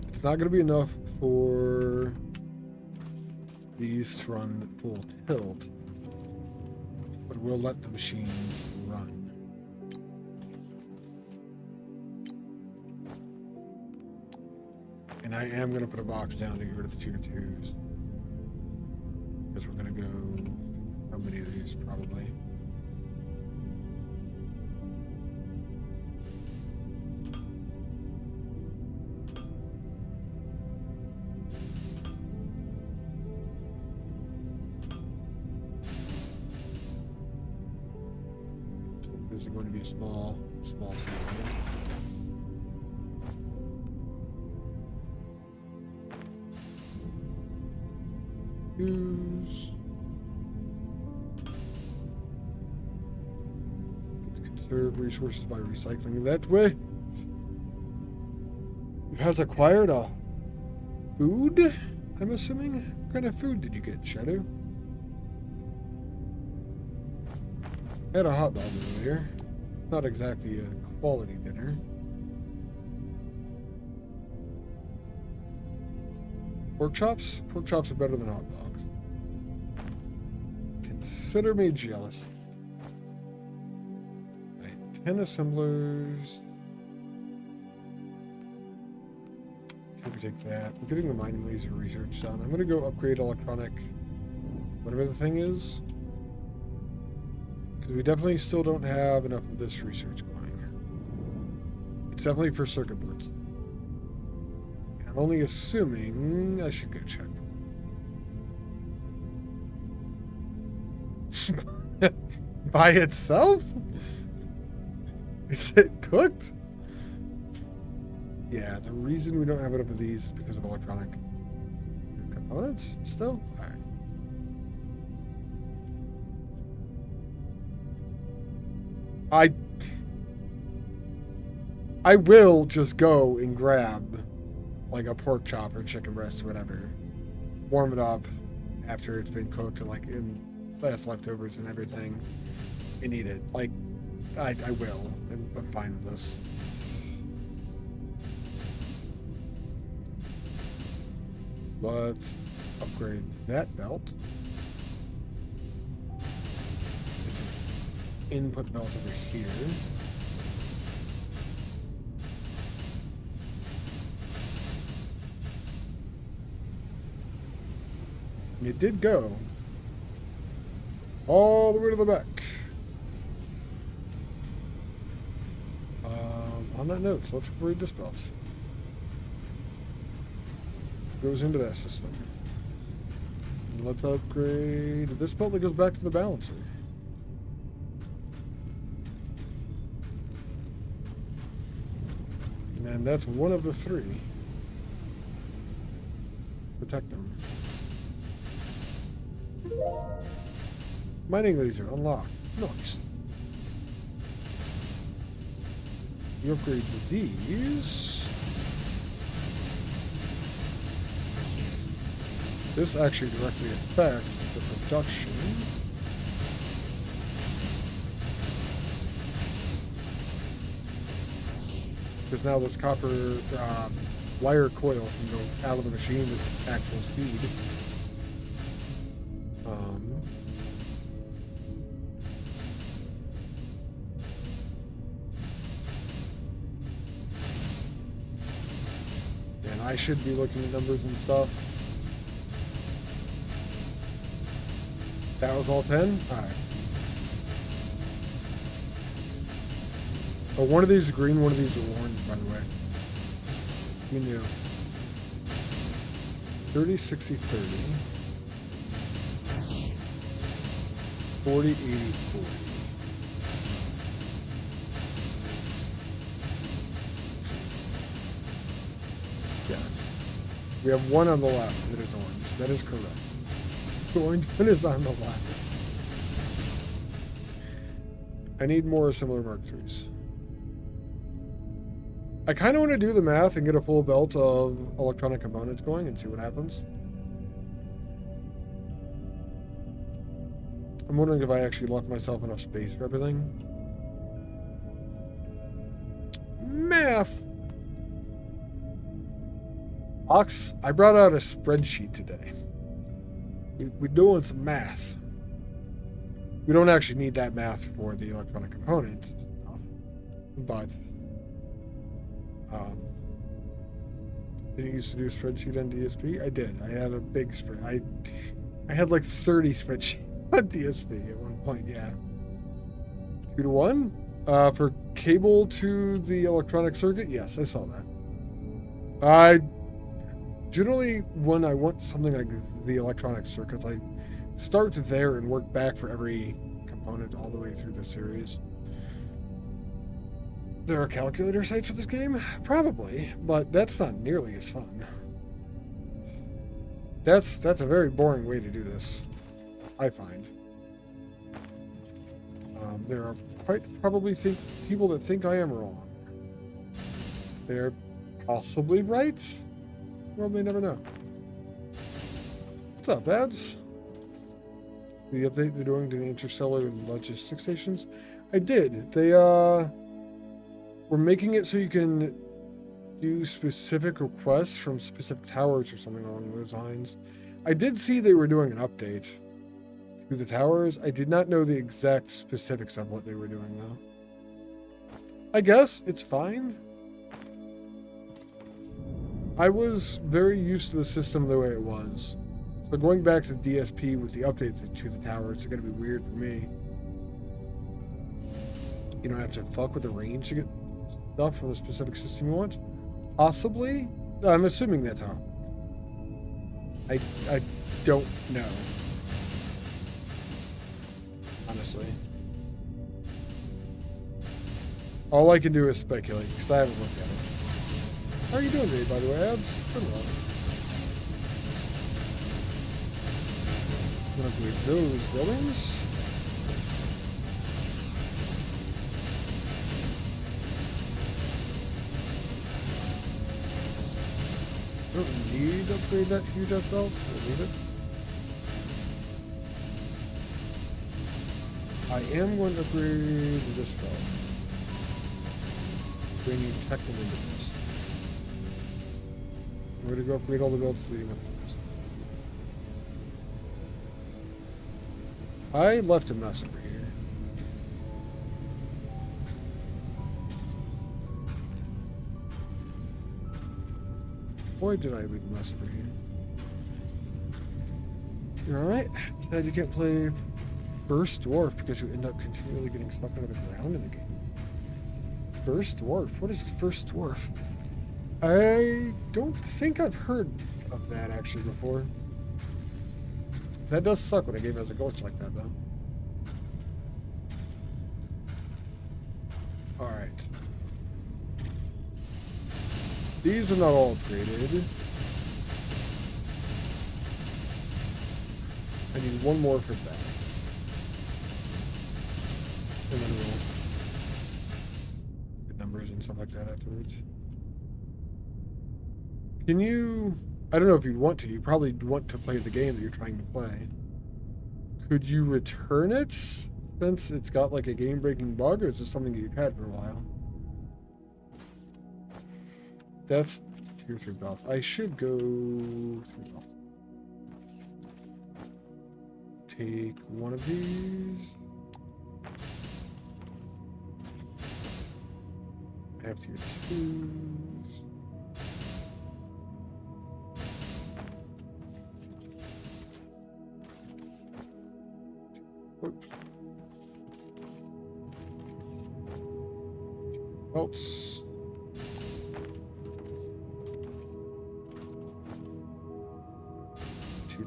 It's not going to be enough for these to run full tilt, but we'll let the machines run. And I am going to put a box down to get rid of the tier 2s. Because we're going to go how many of these probably. So this is going to be a small thing. Conserve resources by recycling that way. It has acquired a food, I'm assuming. What kind of food did you get, Shadow? I had a hot dog earlier. Not exactly a quality dinner. Pork chops? Pork chops are better than hot dogs. Consider me jealous. Right, 10 assemblers. Can we take that? I'm getting the mining laser research done. I'm going to go upgrade electronic, whatever the thing is. Because we definitely still don't have enough of this research going. It's definitely for circuit boards. And I'm only assuming I should go check. By itself? Is it cooked? Yeah, the reason we don't have enough of these is because of electronic components still? Alright. I will just go and grab like a pork chop or chicken breast or whatever. Warm it up after it's been cooked and like in last leftovers and everything and eat it. Like I will. I'm fine with this. Let's upgrade that belt. It's an input belt over here. And it did go all the way to the back. On that note, so let's upgrade this belt. Goes into that system. And let's upgrade this belt that goes back to the balancer. And that's one of the three. Protect them. Mining laser unlocked. Nice. You upgrade these. This actually directly affects the production. Because now this copper wire coil can go out of the machine at actual speed. And I should be looking at numbers and stuff. That was all 10? Alright. Oh, one of these is green, one of these is orange, by the way. You knew. 30, 60, 30. 40, 80, 40. Yes. We have one on the left that is orange. That is correct. The orange one is on the left. I need more similar Mark IIIs. I kind of want to do the math and get a full belt of electronic components going and see what happens. I'm wondering if I actually left myself enough space for everything. Math! Ox, I brought out a spreadsheet today. We're doing some math. We don't actually need that math for the electronic components and stuff, but did you used to do a spreadsheet on DSP? I did. I had a big spread. I had like 30 spreadsheets on DSP at one point. Yeah, 2 to 1 for cable to the electronic circuit. Yes, I saw that. I generally, when I want something like the electronic circuits, I start there and work back for every component all the way through the series. There are calculator sites for this game? Probably, but that's not nearly as fun. That's a very boring way to do this, I find. There are quite probably people that think I am wrong. They're possibly right. Well, may never know. What's up, ads? The update they're doing to the interstellar logistics stations? I did. They were making it so you can do specific requests from specific towers or something along those lines. I did see they were doing an update to the towers. I did not know the exact specifics of what they were doing though. I guess it's fine. I was very used to the system the way it was. So going back to DSP with the updates to the towers is going to be weird for me. You don't have to fuck with the range to get stuff from the specific system you want. Possibly. I'm assuming that's how. I don't know. Honestly. All I can do is speculate, because I haven't looked at it. How are you doing today, by the way, Abs? Good luck. I'm gonna upgrade those buildings. I don't need to upgrade that huge belt. I don't need it. I am going to upgrade this belt. Bringing technical into this. We're going to go upgrade all the belts leading up to this. I left a mess over here. Boy, did I leave a mess over here. You're alright? Sad you can't play First Dwarf because you end up continually getting stuck under the ground in the game. First Dwarf? What is First Dwarf? I don't think I've heard of that actually before. That does suck when a game has a glitch like that, though. Alright. These are not all upgraded. I need one more for that. And then we'll get numbers and stuff like that afterwards. Can you... I don't know if you'd want to. You probably want to play the game that you're trying to play. Could you return it since it's got like a game-breaking bug, or is this something that you've had for a while? That's tier 3 belt. I should go 3 belt. Take one of these. I have tier 2s. Whoops. Belts.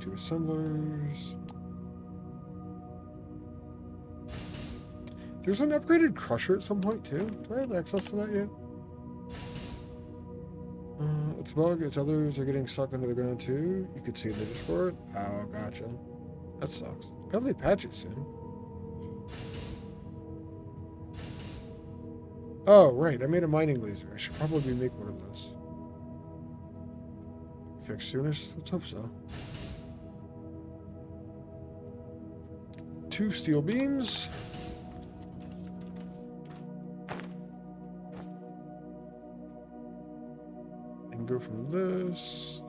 Two assemblers. There's an upgraded crusher at some point too. Do I have access to that yet? It's a bug. Its others are getting stuck under the ground too. You could see the Discord. Oh, gotcha. That sucks. Hopefully they patch it soon. Oh, right. I made a mining laser. I should probably make one of those. Fixed soonest? Let's hope so. 2 steel beams. And go from this.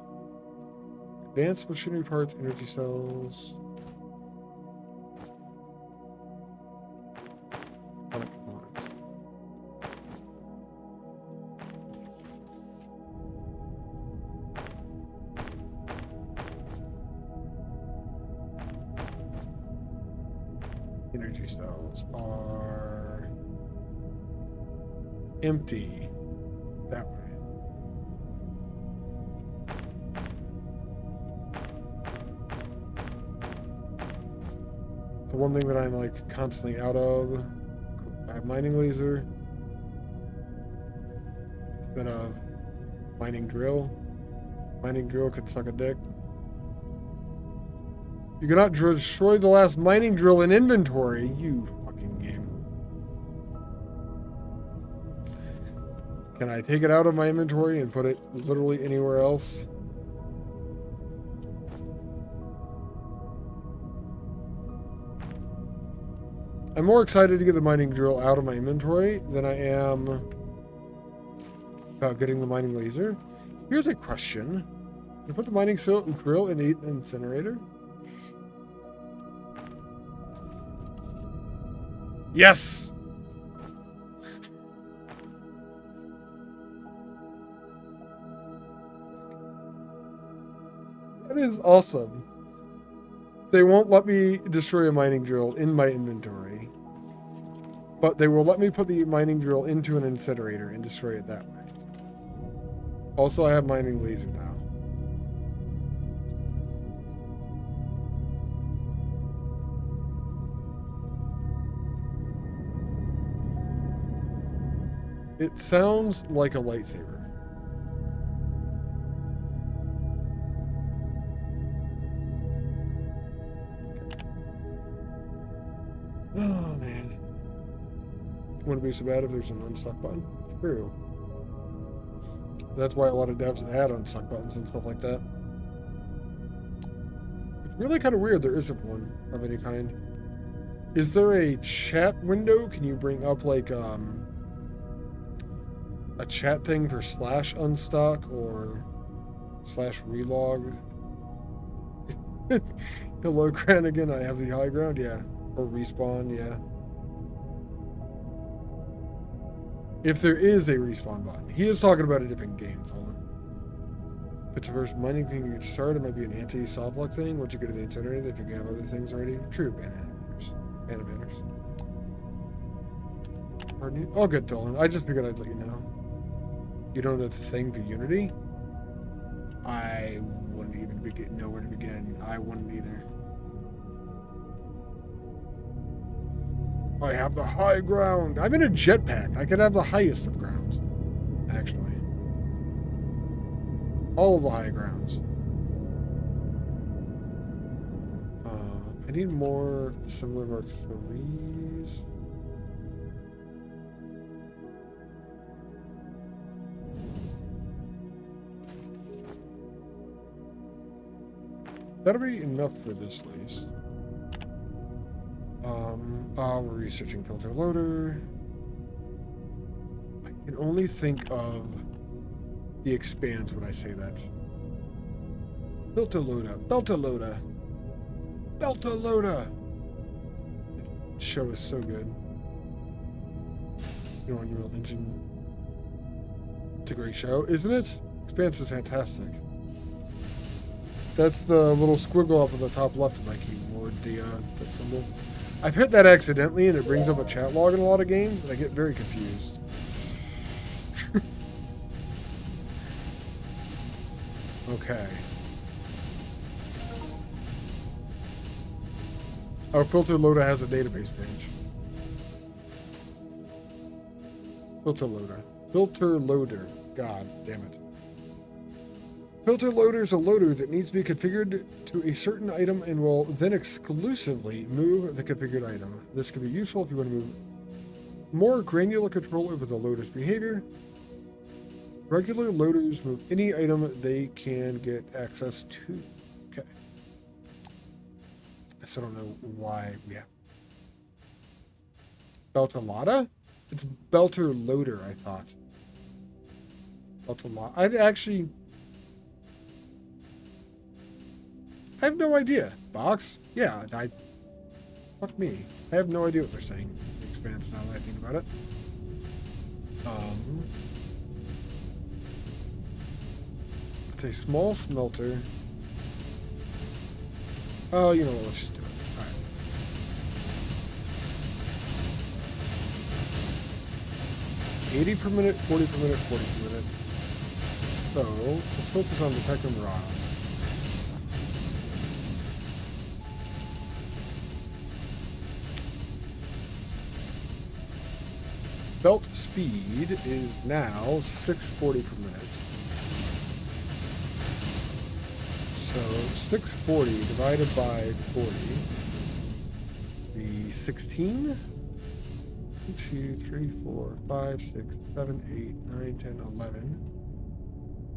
Advanced machinery parts, energy cells. Energy cells are empty that way. The one thing that I'm like constantly out of, I have mining laser instead of mining drill. Mining drill could suck a dick. You cannot destroy the last mining drill in inventory. You fucking game. Can I take it out of my inventory and put it literally anywhere else? I'm more excited to get the mining drill out of my inventory than I am about getting the mining laser. Here's a question. Can I put the mining drill in the incinerator? Yes! That is awesome. They won't let me destroy a mining drill in my inventory. but they will let me put the mining drill into an incinerator and destroy it that way. Also, I have mining laser now. It sounds like a lightsaber. Oh, man. Wouldn't be so bad if there's an unstuck button. True. That's why a lot of devs add unstuck buttons and stuff like that. It's really kind of weird there isn't one of any kind. Is there a chat window? Can you bring up like a chat thing for /unstuck or /relog? Hello, Cranigan. I have the high ground. Yeah. Or respawn. Yeah. If there is a respawn button. He is talking about a different game, Colin. If it's the first mining thing you get started, it might be an anti-softlock thing. Once you go to the incinerator, if you have other things already. True, animators. Pardon you? Oh, good, Dolan. I just figured I'd let you know. You don't know the thing for Unity? I wouldn't even know where to begin. I wouldn't either. I have the high ground. I'm in a jetpack. I could have the highest of grounds, actually. All of the high grounds. I need more similar Mark 3s. That'll be enough for this lease. We're researching filter loader. I can only think of the expanse when I say that. Filter loader, belter loader, belter loader. The show is so good. You know, Unreal Engine. It's a great show, isn't it? Expanse is fantastic. That's the little squiggle up at the top left of my keyboard, that symbol. I've hit that accidentally and it brings up a chat log in a lot of games and I get very confused. Okay. Our filter loader has a database page. Filter loader. Filter loader. God damn it. Filter loader is a loader that needs to be configured to a certain item and will then exclusively move the configured item. This can be useful if you want to move more granular control over the loader's behavior. Regular loaders move any item they can get access to. Okay. I still don't know why we have Beltalada? It's Belter Loader, I thought. Beltalada. I have no idea. Box? Yeah, fuck me. I have no idea what they're saying. Expanse now that I think about it. It's a small smelter. Oh, you know what? Let's just do it. Alright. $80 per minute, $40 per minute, $40 per minute. So, let's focus on the Peckham Rod. Belt speed is now 640 per minute. So 640 divided by 40 be 16. 2, 3, 4, 5, 6, 7, 8, 9, 10, 11.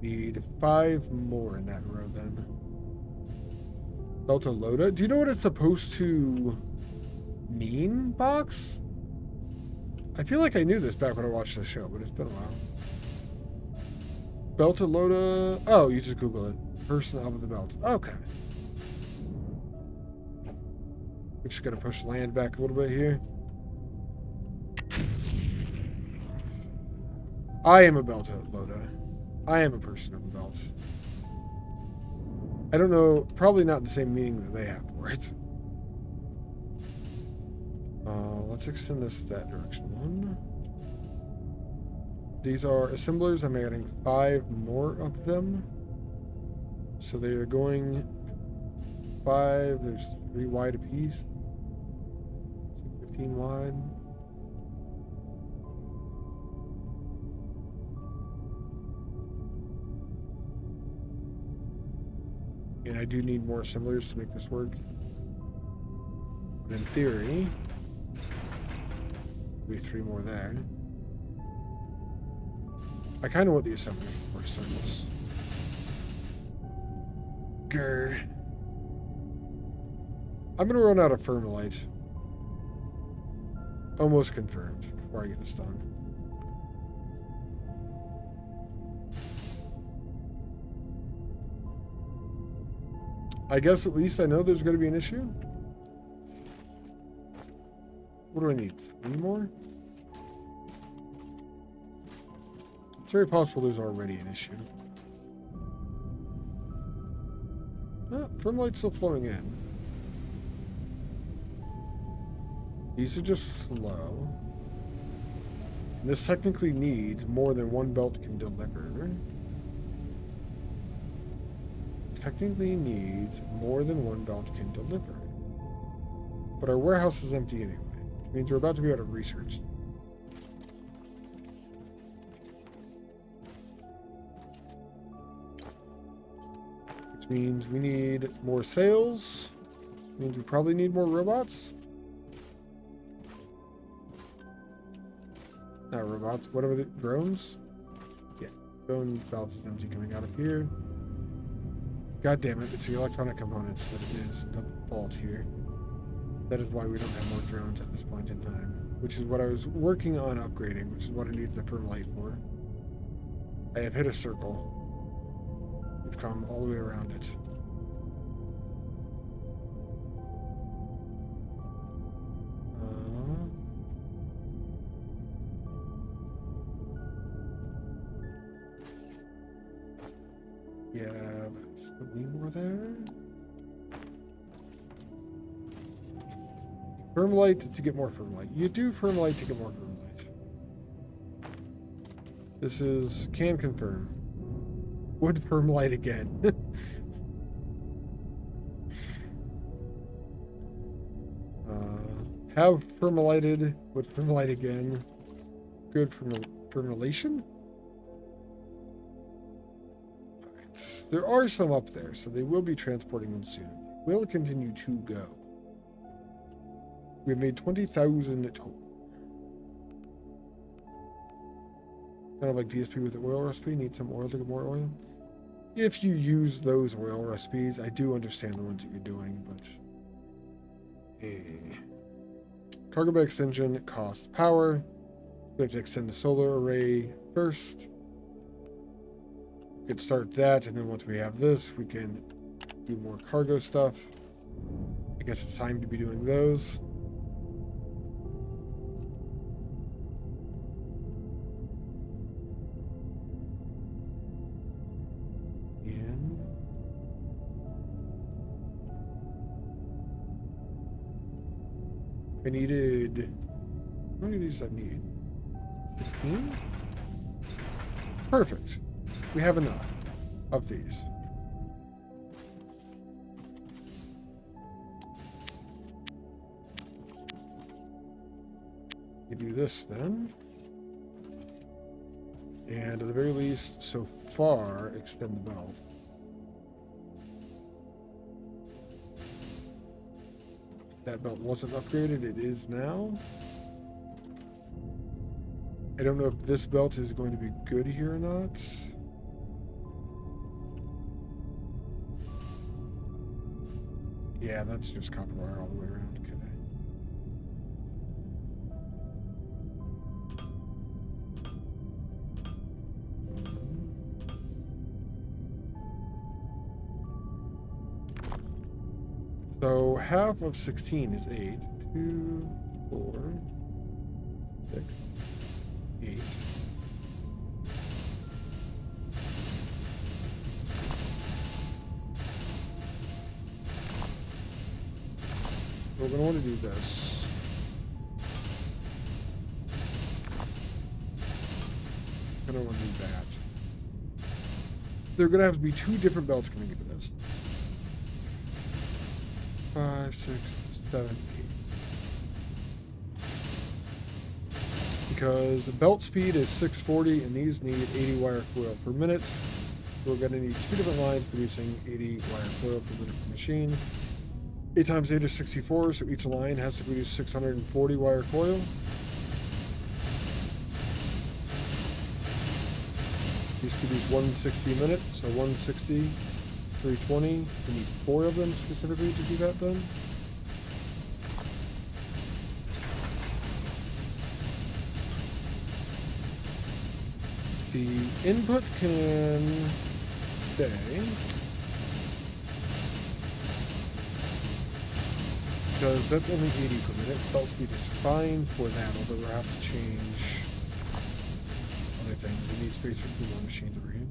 Need 5 more in that row then. Delta Loda. Do you know what it's supposed to mean, Box? I feel like I knew this back when I watched the show, but it's been a while. Belta Loda. Oh, you just Google it. Person out of the belt. Okay. We're just gonna push land back a little bit here. I am a Belta Loda. I am a person of the belt. I don't know, probably not the same meaning that they have for it. Let's extend this that direction. One. These are assemblers. I'm adding 5 more of them. So they are going 5. There's 3 wide apiece. So 15 wide. And I do need more assemblers to make this work. In theory, there'll be 3 more there. I kind of want the assembly for circles. Grr. I'm gonna run out of Thermalite. Almost confirmed before I get this done. I guess at least I know there's gonna be an issue. What do I need? 3 more? It's very possible there's already an issue. Thermalite's still flowing in. These are just slow. This technically needs more than 1 belt can deliver. Technically needs more than 1 belt can deliver. But our warehouse is empty anyway, which means we're about to be out of research. Which means we need more sales. Which means we probably need more robots. Not robots, whatever the drones. Yeah, drone belt is empty coming out of here. God damn it, it's the electronic components that is the fault here. That is why we don't have more drones at this point in time. Which is what I was working on upgrading, which is what I need the Thermalite for. I have hit a circle. We've come all the way around it. Yeah, that's the more there. Thermalite to get more Thermalite. You do Thermalite to get more Thermalite. This is can confirm. Wood Thermalite again. Have Thermalited. Wood Thermalite again. Good Thermalation? There are some up there, so they will be transporting them soon. They will continue to go. We've made 20,000 total. Kind of like DSP with the oil recipe. Need some oil to get more oil. If you use those oil recipes, I do understand the ones that you're doing, but... Cargo bay extension costs power. We have to extend the solar array first. We could start that, and then once we have this, we can do more cargo stuff. I guess it's time to be doing those. And I needed... How many of these I need? 16? Perfect. We have enough of these. You do this then. And at the very least, so far, extend the belt. That belt wasn't upgraded, it is now. I don't know if this belt is going to be good here or not. Yeah, that's just copper wire all the way around. Okay. So half of 16 is 8. 2, 4, 6, 8. We're going to want to do this. I don't want to do that. There are going to have to be 2 different belts coming into this. 5, 6, 7, 8. Because the belt speed is 640 and these need 80 wire coil per minute. So we're going to need 2 different lines producing 80 wire coil per minute per machine. 8 times 8 is 64, so each line has to produce 640 wire coil. These produce 160 a minute, so 160, 320. We need 4 of them specifically to do that done. The input can stay. Because that's only 80 per minute. Belt speed is fine for that, although we'll have to change other things. We need space for 2 more machines over here.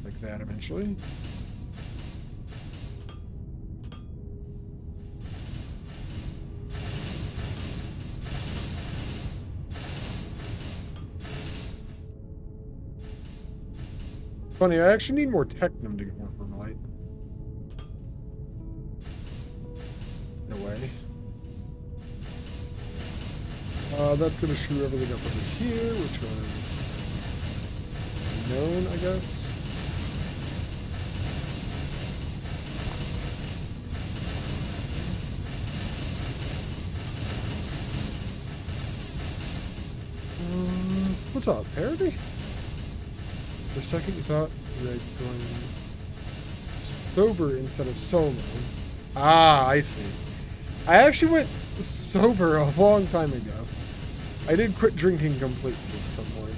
Like that eventually. Funny, I actually need more technum to get more permalite. No way. That's going to screw everything up over here, which was known, I guess. What's up, parody? For a second you thought you were going sober instead of solo. Ah, I see. I actually went sober a long time ago. I did quit drinking completely at some point.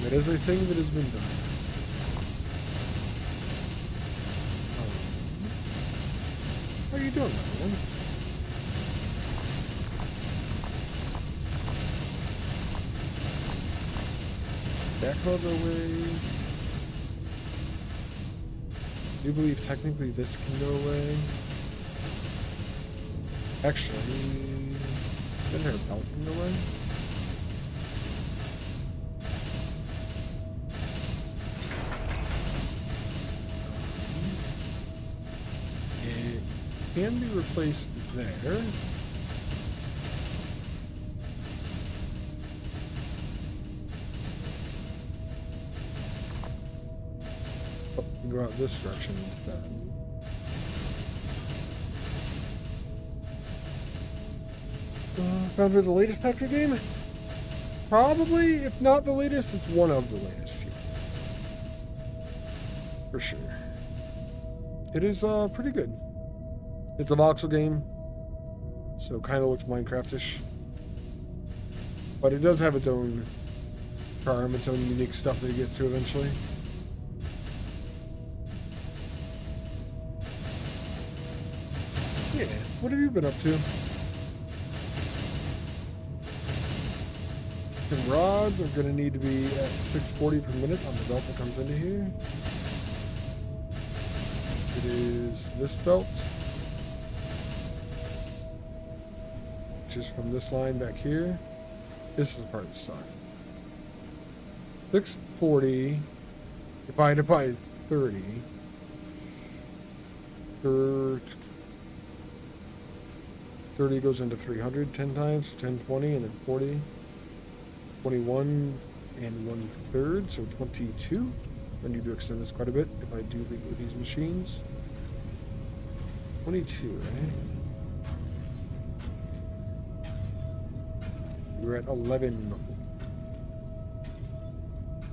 That is a thing that has been done. How are you doing, man? Back all the way. I do believe technically this can go away. Actually, isn't her belt can go away? It can be replaced there. Go out this direction instead. Foundry the latest Pancake game? Probably, if not the latest, it's one of the latest. Yes. For sure. It is pretty good. It's a voxel game, so kind of looks Minecraft-ish. But it does have its own charm, its own unique stuff that it gets to eventually. Yeah, what have you been up to? The rods are going to need to be at 640 per minute on the belt that comes into here. It is this belt, which is from this line back here. This is part of the stock. 640 divided by 30. 30 goes into 300 10 times, so 1020, and then 40. 21 and 1/3, so 22. I need to extend this quite a bit if I do leave with these machines. 22, right? We're at 11.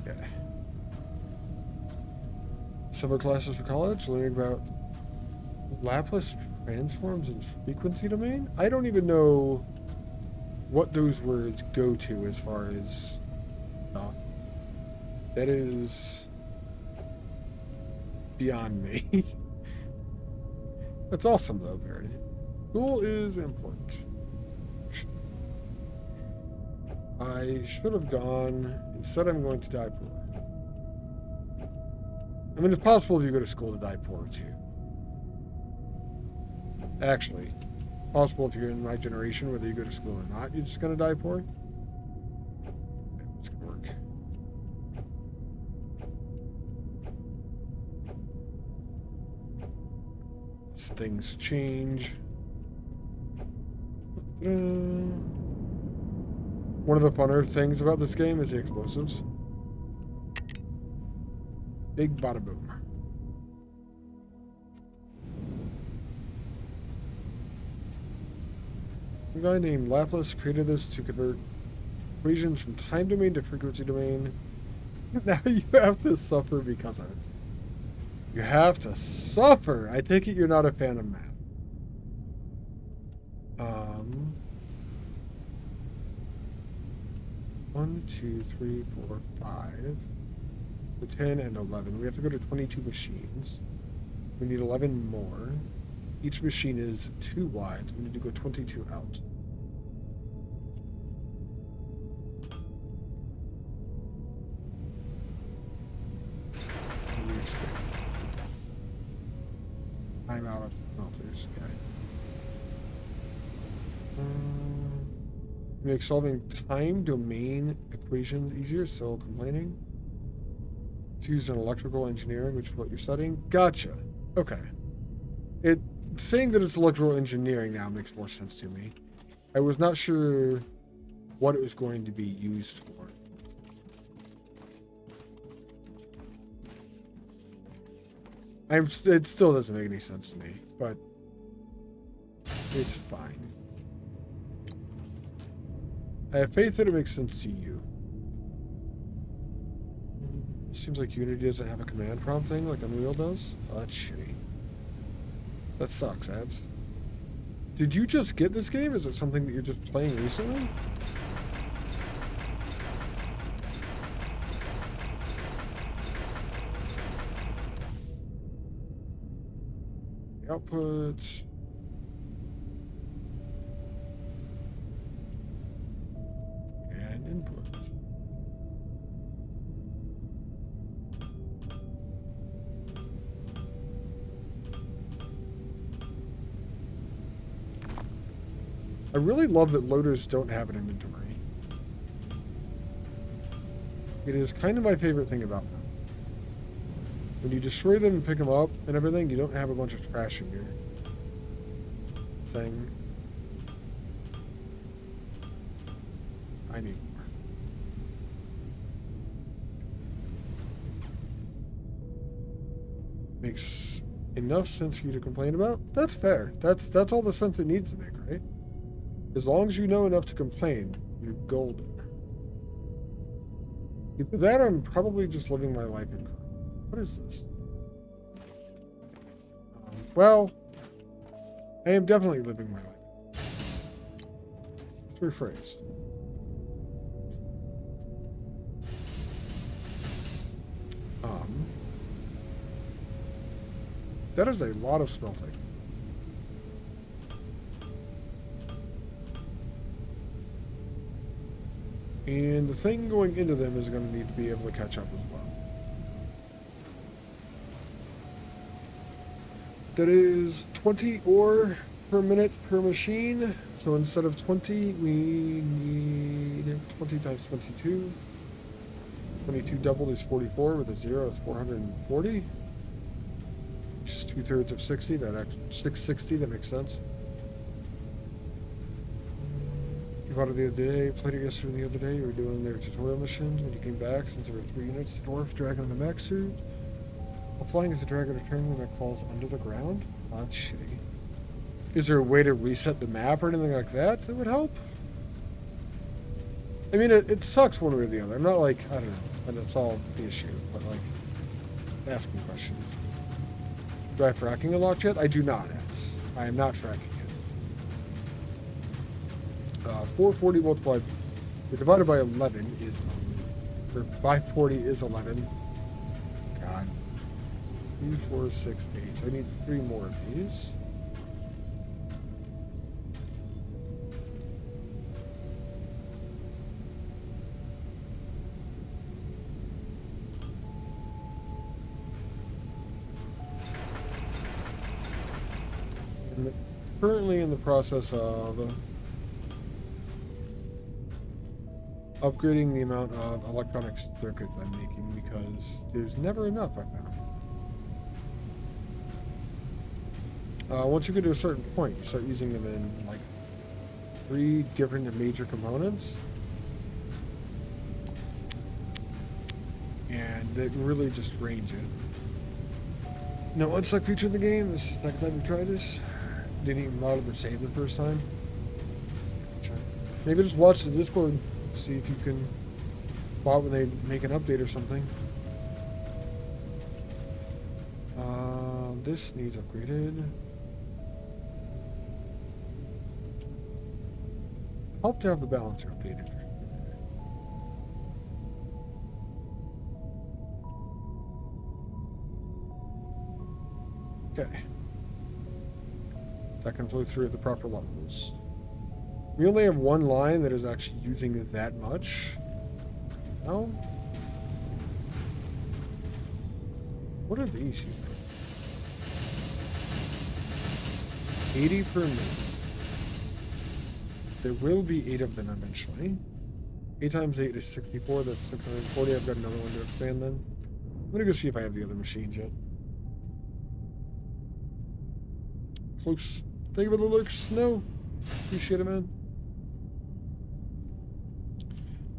Okay. Summer classes for college, learning about Laplace transforms and frequency domain? I don't even know what those words go to as far as that is beyond me. That's awesome though, Verity. School is important. I should have gone. Instead I'm going to die poor. I mean, it's possible if you go to school to die poor too. Actually, possible if you're in my generation, whether you go to school or not, you're just gonna die poor. It's gonna work. As things change. One of the funner things about this game is the explosives. Big bada boom. A guy named Laplace created this to convert equations from time domain to frequency domain. Now you have to suffer because of it. You have to suffer. I take it you're not a fan of math. 1, 2, 3, 4, 5. So 10 and 11. We have to go to 22 machines. We need 11 more. Each machine is 2 wide. We need to go 22 out. I'm out of smelters. Okay. Make solving time domain equations easier. Still complaining. It's used in electrical engineering, which is what you're studying. Gotcha. Okay. Saying that it's electrical engineering now makes more sense to me. I was not sure what it was going to be used for. It still doesn't make any sense to me, but it's fine. I have faith that it makes sense to you. Seems like Unity doesn't have a command prompt thing like Unreal does. Oh, that's shitty. That sucks, ads. Did you just get this game? Is it something that you're just playing recently? Output. And input. I really love that loaders don't have an inventory. It is kind of my favorite thing about them. When you destroy them and pick them up and everything, you don't have a bunch of trash in your thing. I need more. Makes enough sense for you to complain about? That's fair. That's all the sense it needs to make, right? As long as you know enough to complain, you're golden. Either that or I'm probably just living my life in crime. What is this? Well, I am definitely living my life. Let's rephrase. That is a lot of smelting. And the thing going into them is going to need to be able to catch up as well. That is 20 ore per minute per machine. So instead of 20, we need 20 times 22. 22 doubled is 44 with a 0 is 440. Which is 2/3 of 60. That actually 660. That makes sense. You bought it the other day. Played it yesterday and the other day. You were doing their tutorial missions. When you came back, since there were 3 units, the dwarf, dragon, and the mech suit. While flying as a dragon returning, the mech falls under the ground. Oh, that's shitty. Is there a way to reset the map or anything like that that would help? I mean, it sucks one way or the other. I'm not like, I don't know, and that's all the issue, but like, asking questions. Do I have fracking unlocked yet? I do not, Eds. I am not fracking it. 440 multiplied, divided by 11 is, or by 40 is 11. God. 3, 4, 6, 8. So I need 3 more of these. currently in the process of upgrading the amount of electronic circuits I'm making because there's never enough, I found. Once you get to a certain point, you start using them in like 3 different major components. And it really just drains it. No unstuck feature in the game. This is the second time we tried this. Didn't even bother to save the first time. Maybe just watch the Discord, see if you can spot when they make an update or something. This needs upgraded. Hope to have the balancer updated. Okay. That can flow through at the proper levels. We only have one line that is actually using that much. No? What are these using? 80 per minute. There will be 8 of them eventually. 8 times 8 is 64. That's 640. I've got another one to expand then. I'm gonna go see if I have the other machines yet. Close. Thank you for the looks. No. Appreciate it, man.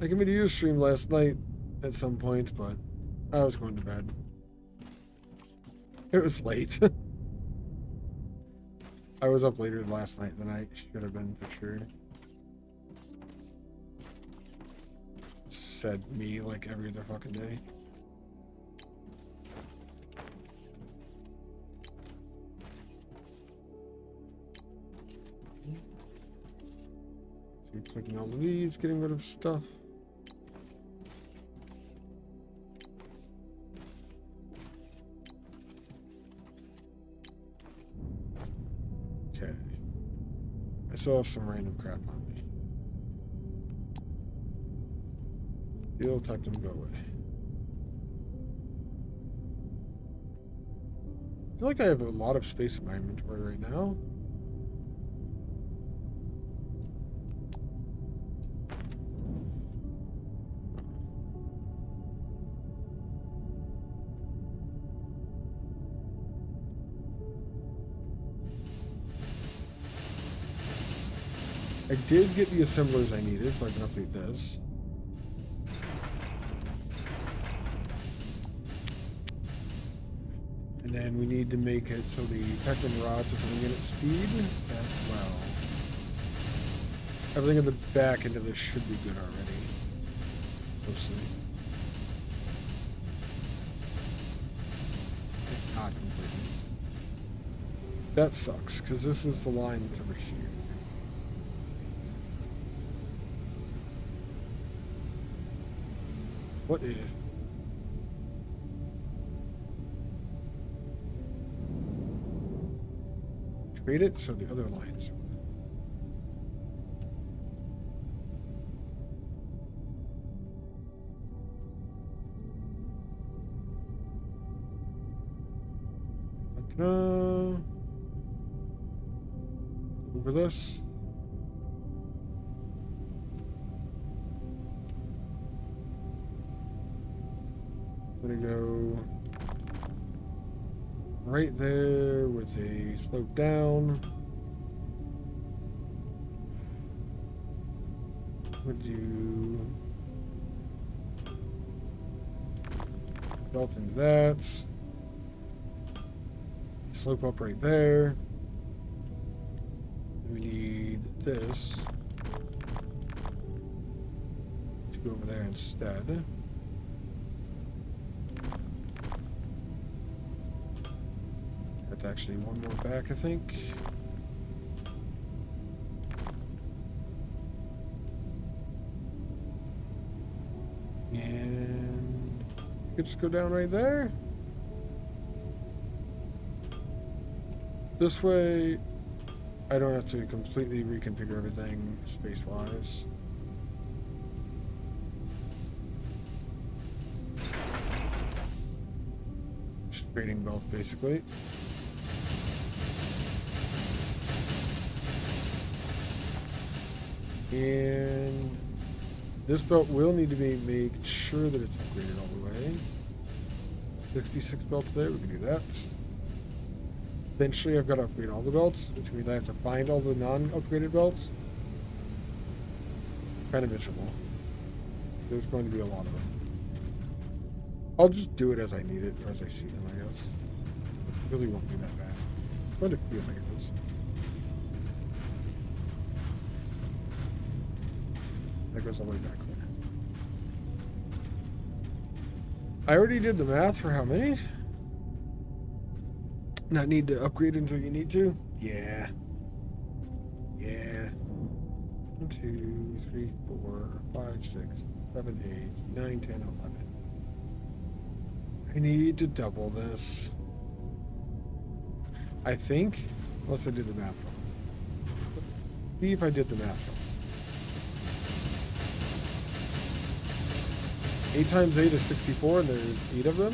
I committed to stream last night at some point, but I was going to bed. It was late. I was up later last night than I should have been for sure. Said me like every other fucking day. So you're clicking all of these, getting rid of stuff. Okay. I still have some random crap on me. Deal, tuck them, go away. I feel like I have a lot of space in my inventory right now. I did get the assemblers I needed, so I can update this. And then we need to make it so the pectin rods are coming in at speed as well. Everything in the back end of this should be good already. We'll see. If not completely. That sucks, because this is the line that's over here. What if? Trade it so the other lines. Over this. I'm gonna go right there with a slope down. Would you belt into that? Slope up right there. We need this to go over there instead. That's actually one more back, I think. And you could just go down right there. This way, I don't have to completely reconfigure everything space-wise. Just trading both, basically. And this belt will need to be made sure that it's upgraded all the way. 66 belts there, we can do that. Eventually I've got to upgrade all the belts, which means I have to find all the non-upgraded belts. Kind of miserable. There's going to be a lot of them. I'll just do it as I need it, or as I see them, I guess. It really won't be that bad. It's going to feel like it is. That goes all the way back there. I already did the math for how many? Not need to upgrade until you need to? Yeah. Yeah. 1, 2, 3, 4, 5, 6, 7, 8, 9, 10, 11. I need to double this. I think, unless I did the math wrong. Let's see if I did the math wrong. 8 times 8 is 64, and there's 8 of them.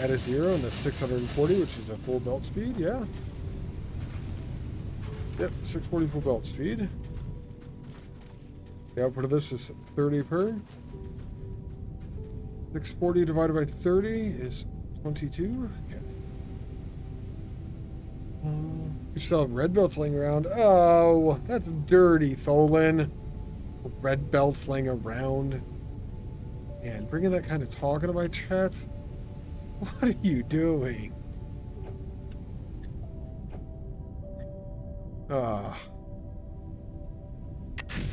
Add a 0, and that's 640, which is a full belt speed, yeah. Yep, 640 full belt speed. The output of this is 30 per. 640 divided by 30 is 22. Okay. You still have red belts laying around. Oh, that's dirty, Tholen. Red belts laying around. And bringing that kind of talk into my chat. What are you doing?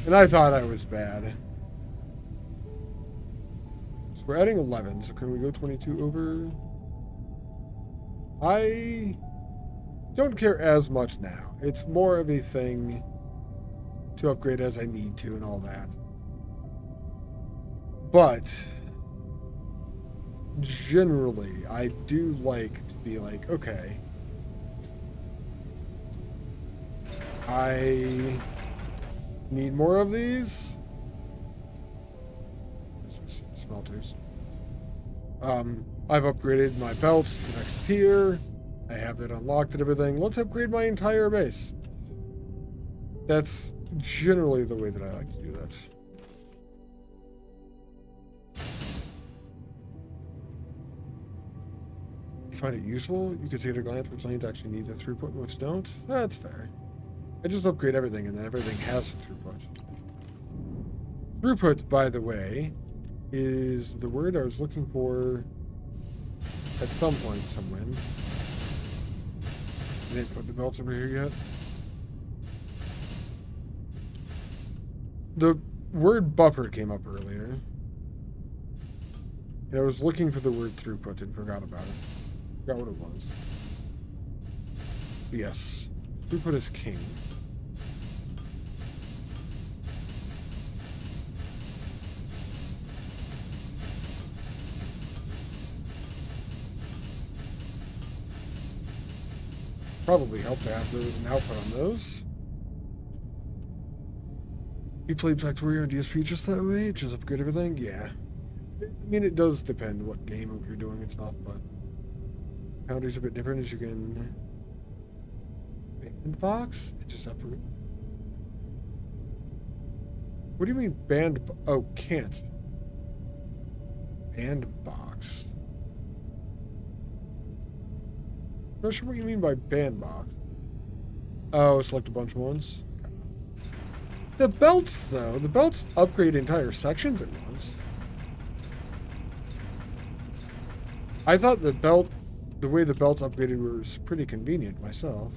And I thought I was bad. So we're adding 11, so can we go 22 over? I don't care as much now. It's more of a thing to upgrade as I need to and all that. But generally, I do like to be like, okay, I need more of these. This is smelters. I've upgraded my belts to the next tier. I have that unlocked and everything. Let's upgrade my entire base. That's generally the way that I like to do that. You find it useful? You can see at a glance which lanes actually need the throughput and which don't? That's fair. I just upgrade everything and then everything has throughput. Throughput, by the way, is the word I was looking for at some point, somewhere. I didn't put the belts over here yet. The word buffer came up earlier. And I was looking for the word throughput and forgot about it. Forgot what it was. Yes. Throughput is king. Probably help to have an output on those. You played Factorio and DSP just that way? Just upgrade everything? Yeah. I mean, it does depend what game you're doing and stuff, but Foundry's a bit different as you can bandbox? It just upgrade. What do you mean band? Oh, can't. Bandbox. Not sure what you mean by bandbox. Oh, select a bunch of ones. The belts, though. The belts upgrade entire sections at once. I thought the way the belts upgraded was pretty convenient myself.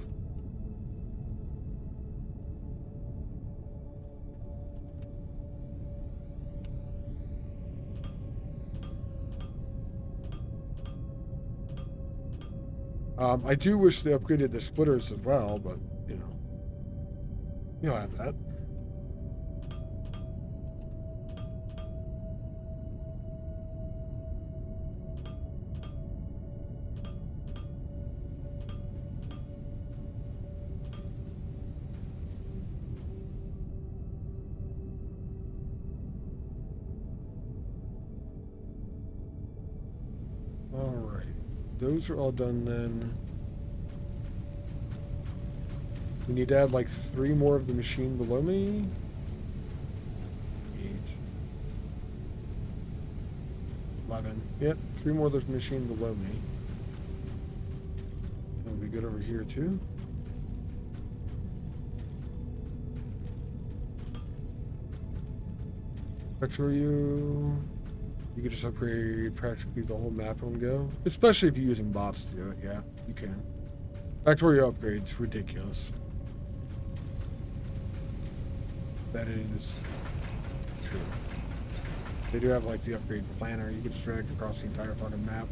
I do wish they upgraded the splitters as well, but, you know, you'll have that. Those are all done then. We need to add like 3 more of the machine below me. 8. 11. Yep, 3 more of the machine below me. That'll be good over here too. Actually, you could just upgrade practically the whole map in one go. Especially if you're using bots to do it. Yeah, you can. Factorio upgrades, ridiculous. That is true. They do have like the upgrade planner. You can just drag across the entire fucking map.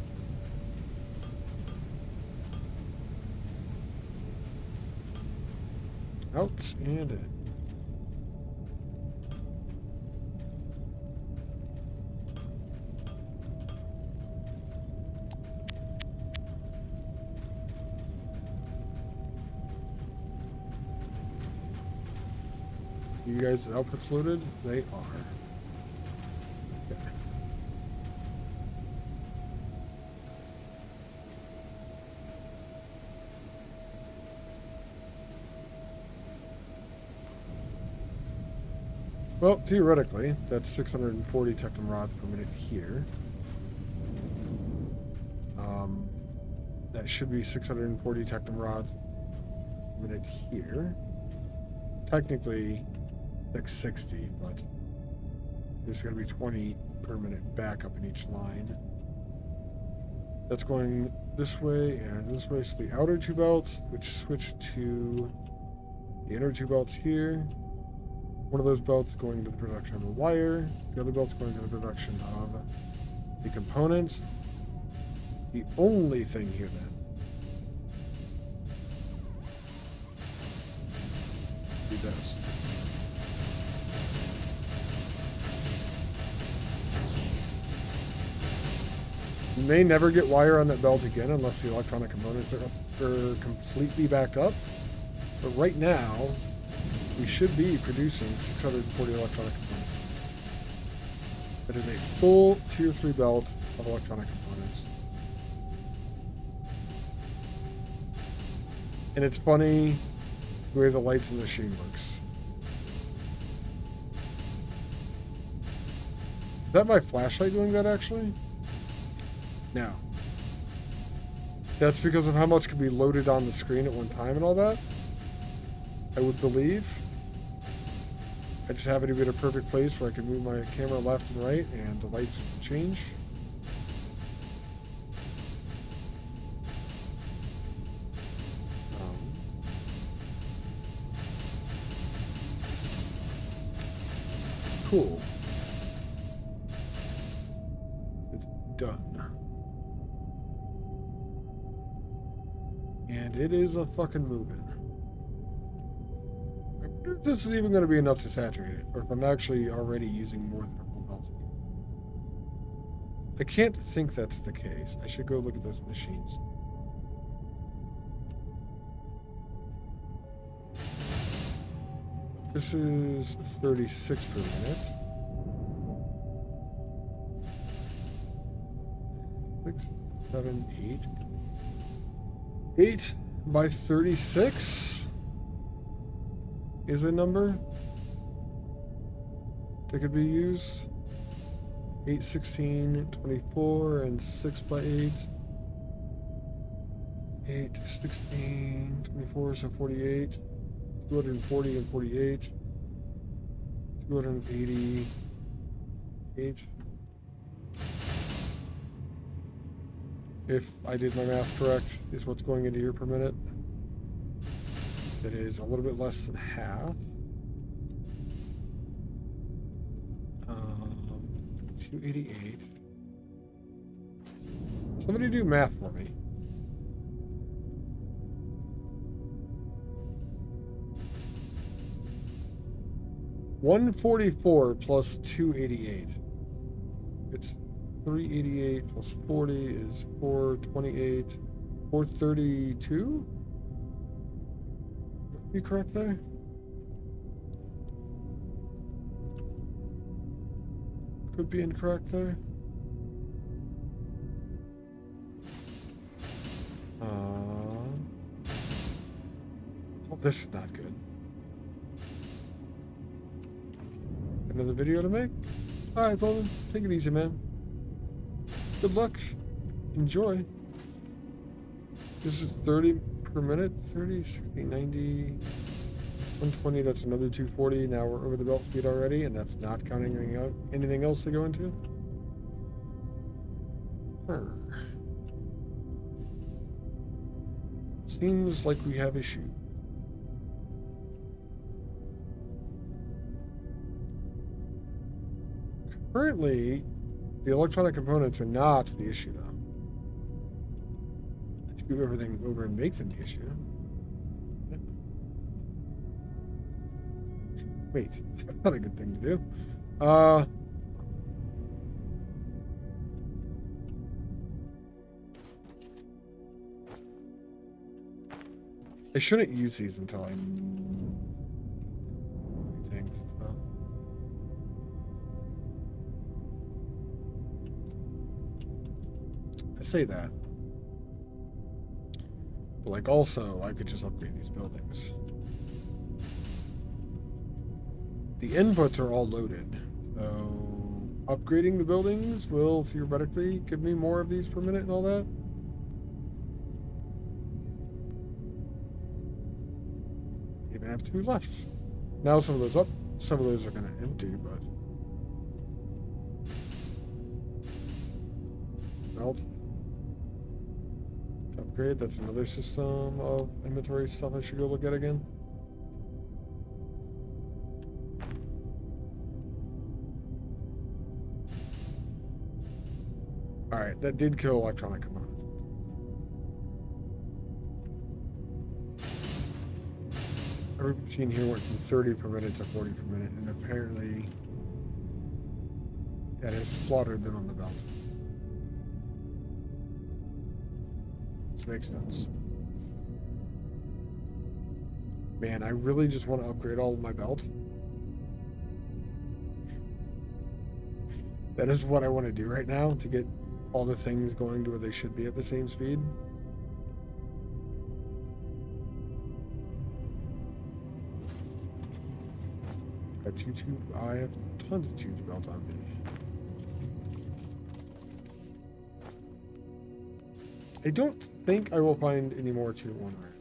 Out and in. You guys' outputs loaded? They are. Okay. Well, theoretically, that's 640 technum rods per minute here. That should be 640 technum rods per minute here. Technically, 660, but there's going to be 20 per minute backup in each line. That's going this way and this way. So the outer 2 belts, which switch to the inner 2 belts here. One of those belts going into the production of a wire. The other belt's going to the production of the components. The only thing here then be this. You may never get wire on that belt again unless the electronic components are completely backed up. But right now, we should be producing 640 electronic components. That is a full tier 3 belt of electronic components. And it's funny the way the lights in the machine works. Is that my flashlight doing that actually? No. That's because of how much can be loaded on the screen at one time and all that. I would believe. I just happen to be at a perfect place where I can move my camera left and right and the lights change. Cool. It's done. And it is a fucking moving. I wonder if this is even going to be enough to saturate it, or if I'm actually already using more than a full belt. I can't think that's the case. I should go look at those machines. This is 36 per minute. 6, 7, 8. 8 by 36 is a number that could be used. 8, 16, 24, and 6 by 8. 8, 16, 24, so 48. 240 and 48. 288. If I did my math correct, is what's going into here per minute. That is a little bit less than half. 288. Somebody do math for me. $144 plus 288. It's 388 plus 40 is 428. 432? Are you correct there? Could be incorrect there. How This is not good. Another video to make? Alright, Logan. Take it easy, man. Good luck. Enjoy. This is 30 per minute. 30, 60, 90, 120. That's another 240. Now we're over the belt speed already, and that's not counting anything else to go into. Seems like we have issues. Currently, the electronic components are not the issue, though. Let's move everything over and make them the issue. Wait, that's not a good thing to do. I shouldn't use these until I think. So. I say that. But like also, I could just upgrade these buildings. The inputs are all loaded. So upgrading the buildings will theoretically give me more of these per minute and all that. Even have 2 left. Now some of those are gonna empty, but melt. Upgrade, that's another system of inventory stuff I should go look at again. Alright, that did kill electronic components. Every machine here went from 30 per minute to 40 per minute, and apparently that has slaughtered them on the belt. This makes sense. Man, I really just want to upgrade all of my belts. That is what I want to do right now to get all the things going to where they should be at the same speed. I have tons of tubes built on me. I don't think I will find any more tier 1 iron.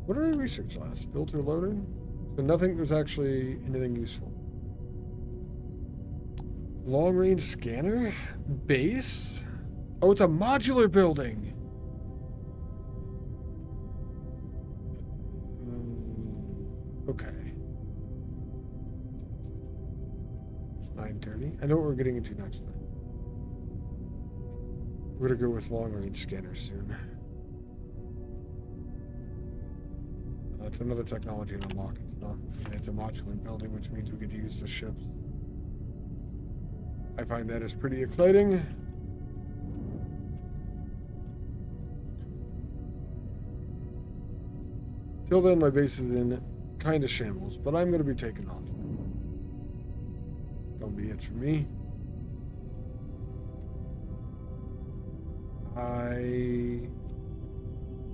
What did I research last? Filter loader? So nothing, there's actually anything useful. Long range scanner? Base? Oh, it's a modular building. Okay. It's 9:30. I know what we're getting into next then. We're gonna go with long range scanners soon. It's another technology and unlock and stuff. And it's a modular building, which means we could use the ships. I find that is pretty exciting. Till then, my base is in kind of shambles, but I'm going to be taking off. Gonna be it for me.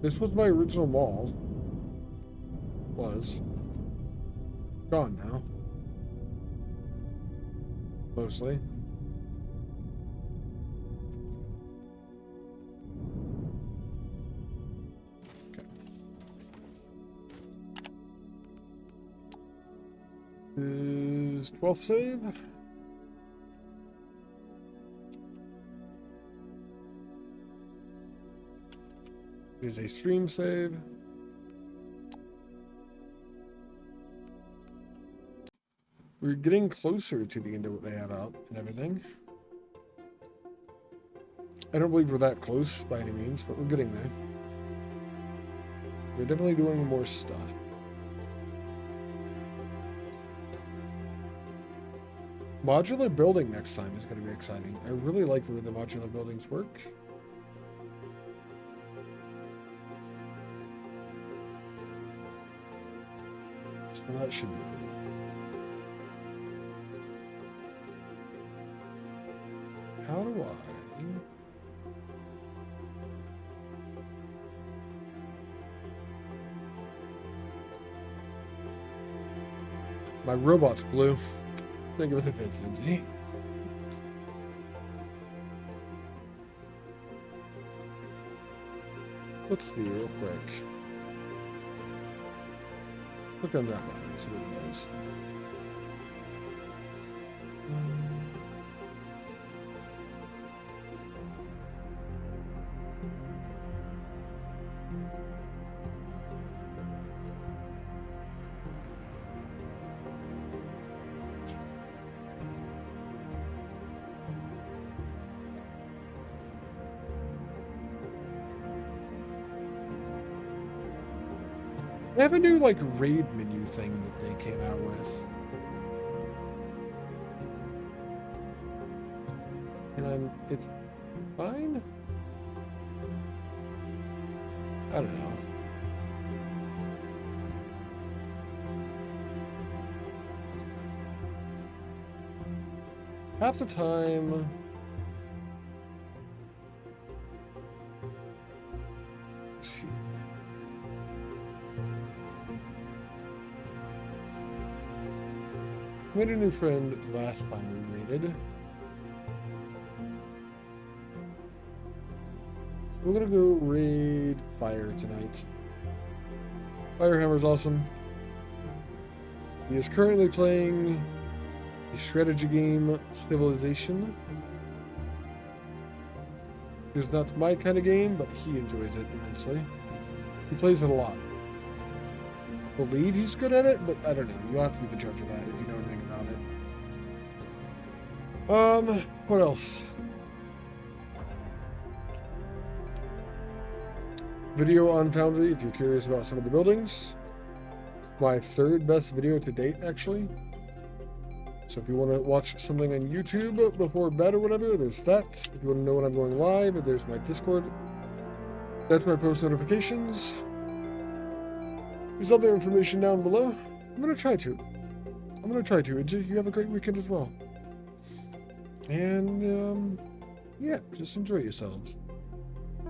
This was my original mall. Was. Gone now. Mostly. Okay. Is 12th save? Is a stream save. We're getting closer to the end of what they have out and everything. I don't believe we're that close by any means, but we're getting there. We're definitely doing more stuff. Modular building next time is going to be exciting. I really like the way the modular buildings work. So that should be cool. My robot's blue. Think of it if it's Cindy. Let's see real quick. Look on that one and see what it does. They have a new, like, raid menu thing that they came out with. And it's fine? I don't know. Half the time... Made a new friend last time we raided. We're gonna go raid Fire tonight. Firehammer's awesome. He is currently playing the strategy game Civilization. It's not my kind of game, but he enjoys it immensely. He plays it a lot. I believe he's good at it, but I don't know. You'll have to be the judge of that if you know anything about it. What else? Video on Foundry if you're curious about some of the buildings. My third best video to date, actually. So if you want to watch something on YouTube before bed or whatever, there's that. If you want to know when I'm going live, there's my Discord. That's my post notifications. There's other information down below. I'm going to try to. And you have a great weekend as well. And, yeah, just enjoy yourselves.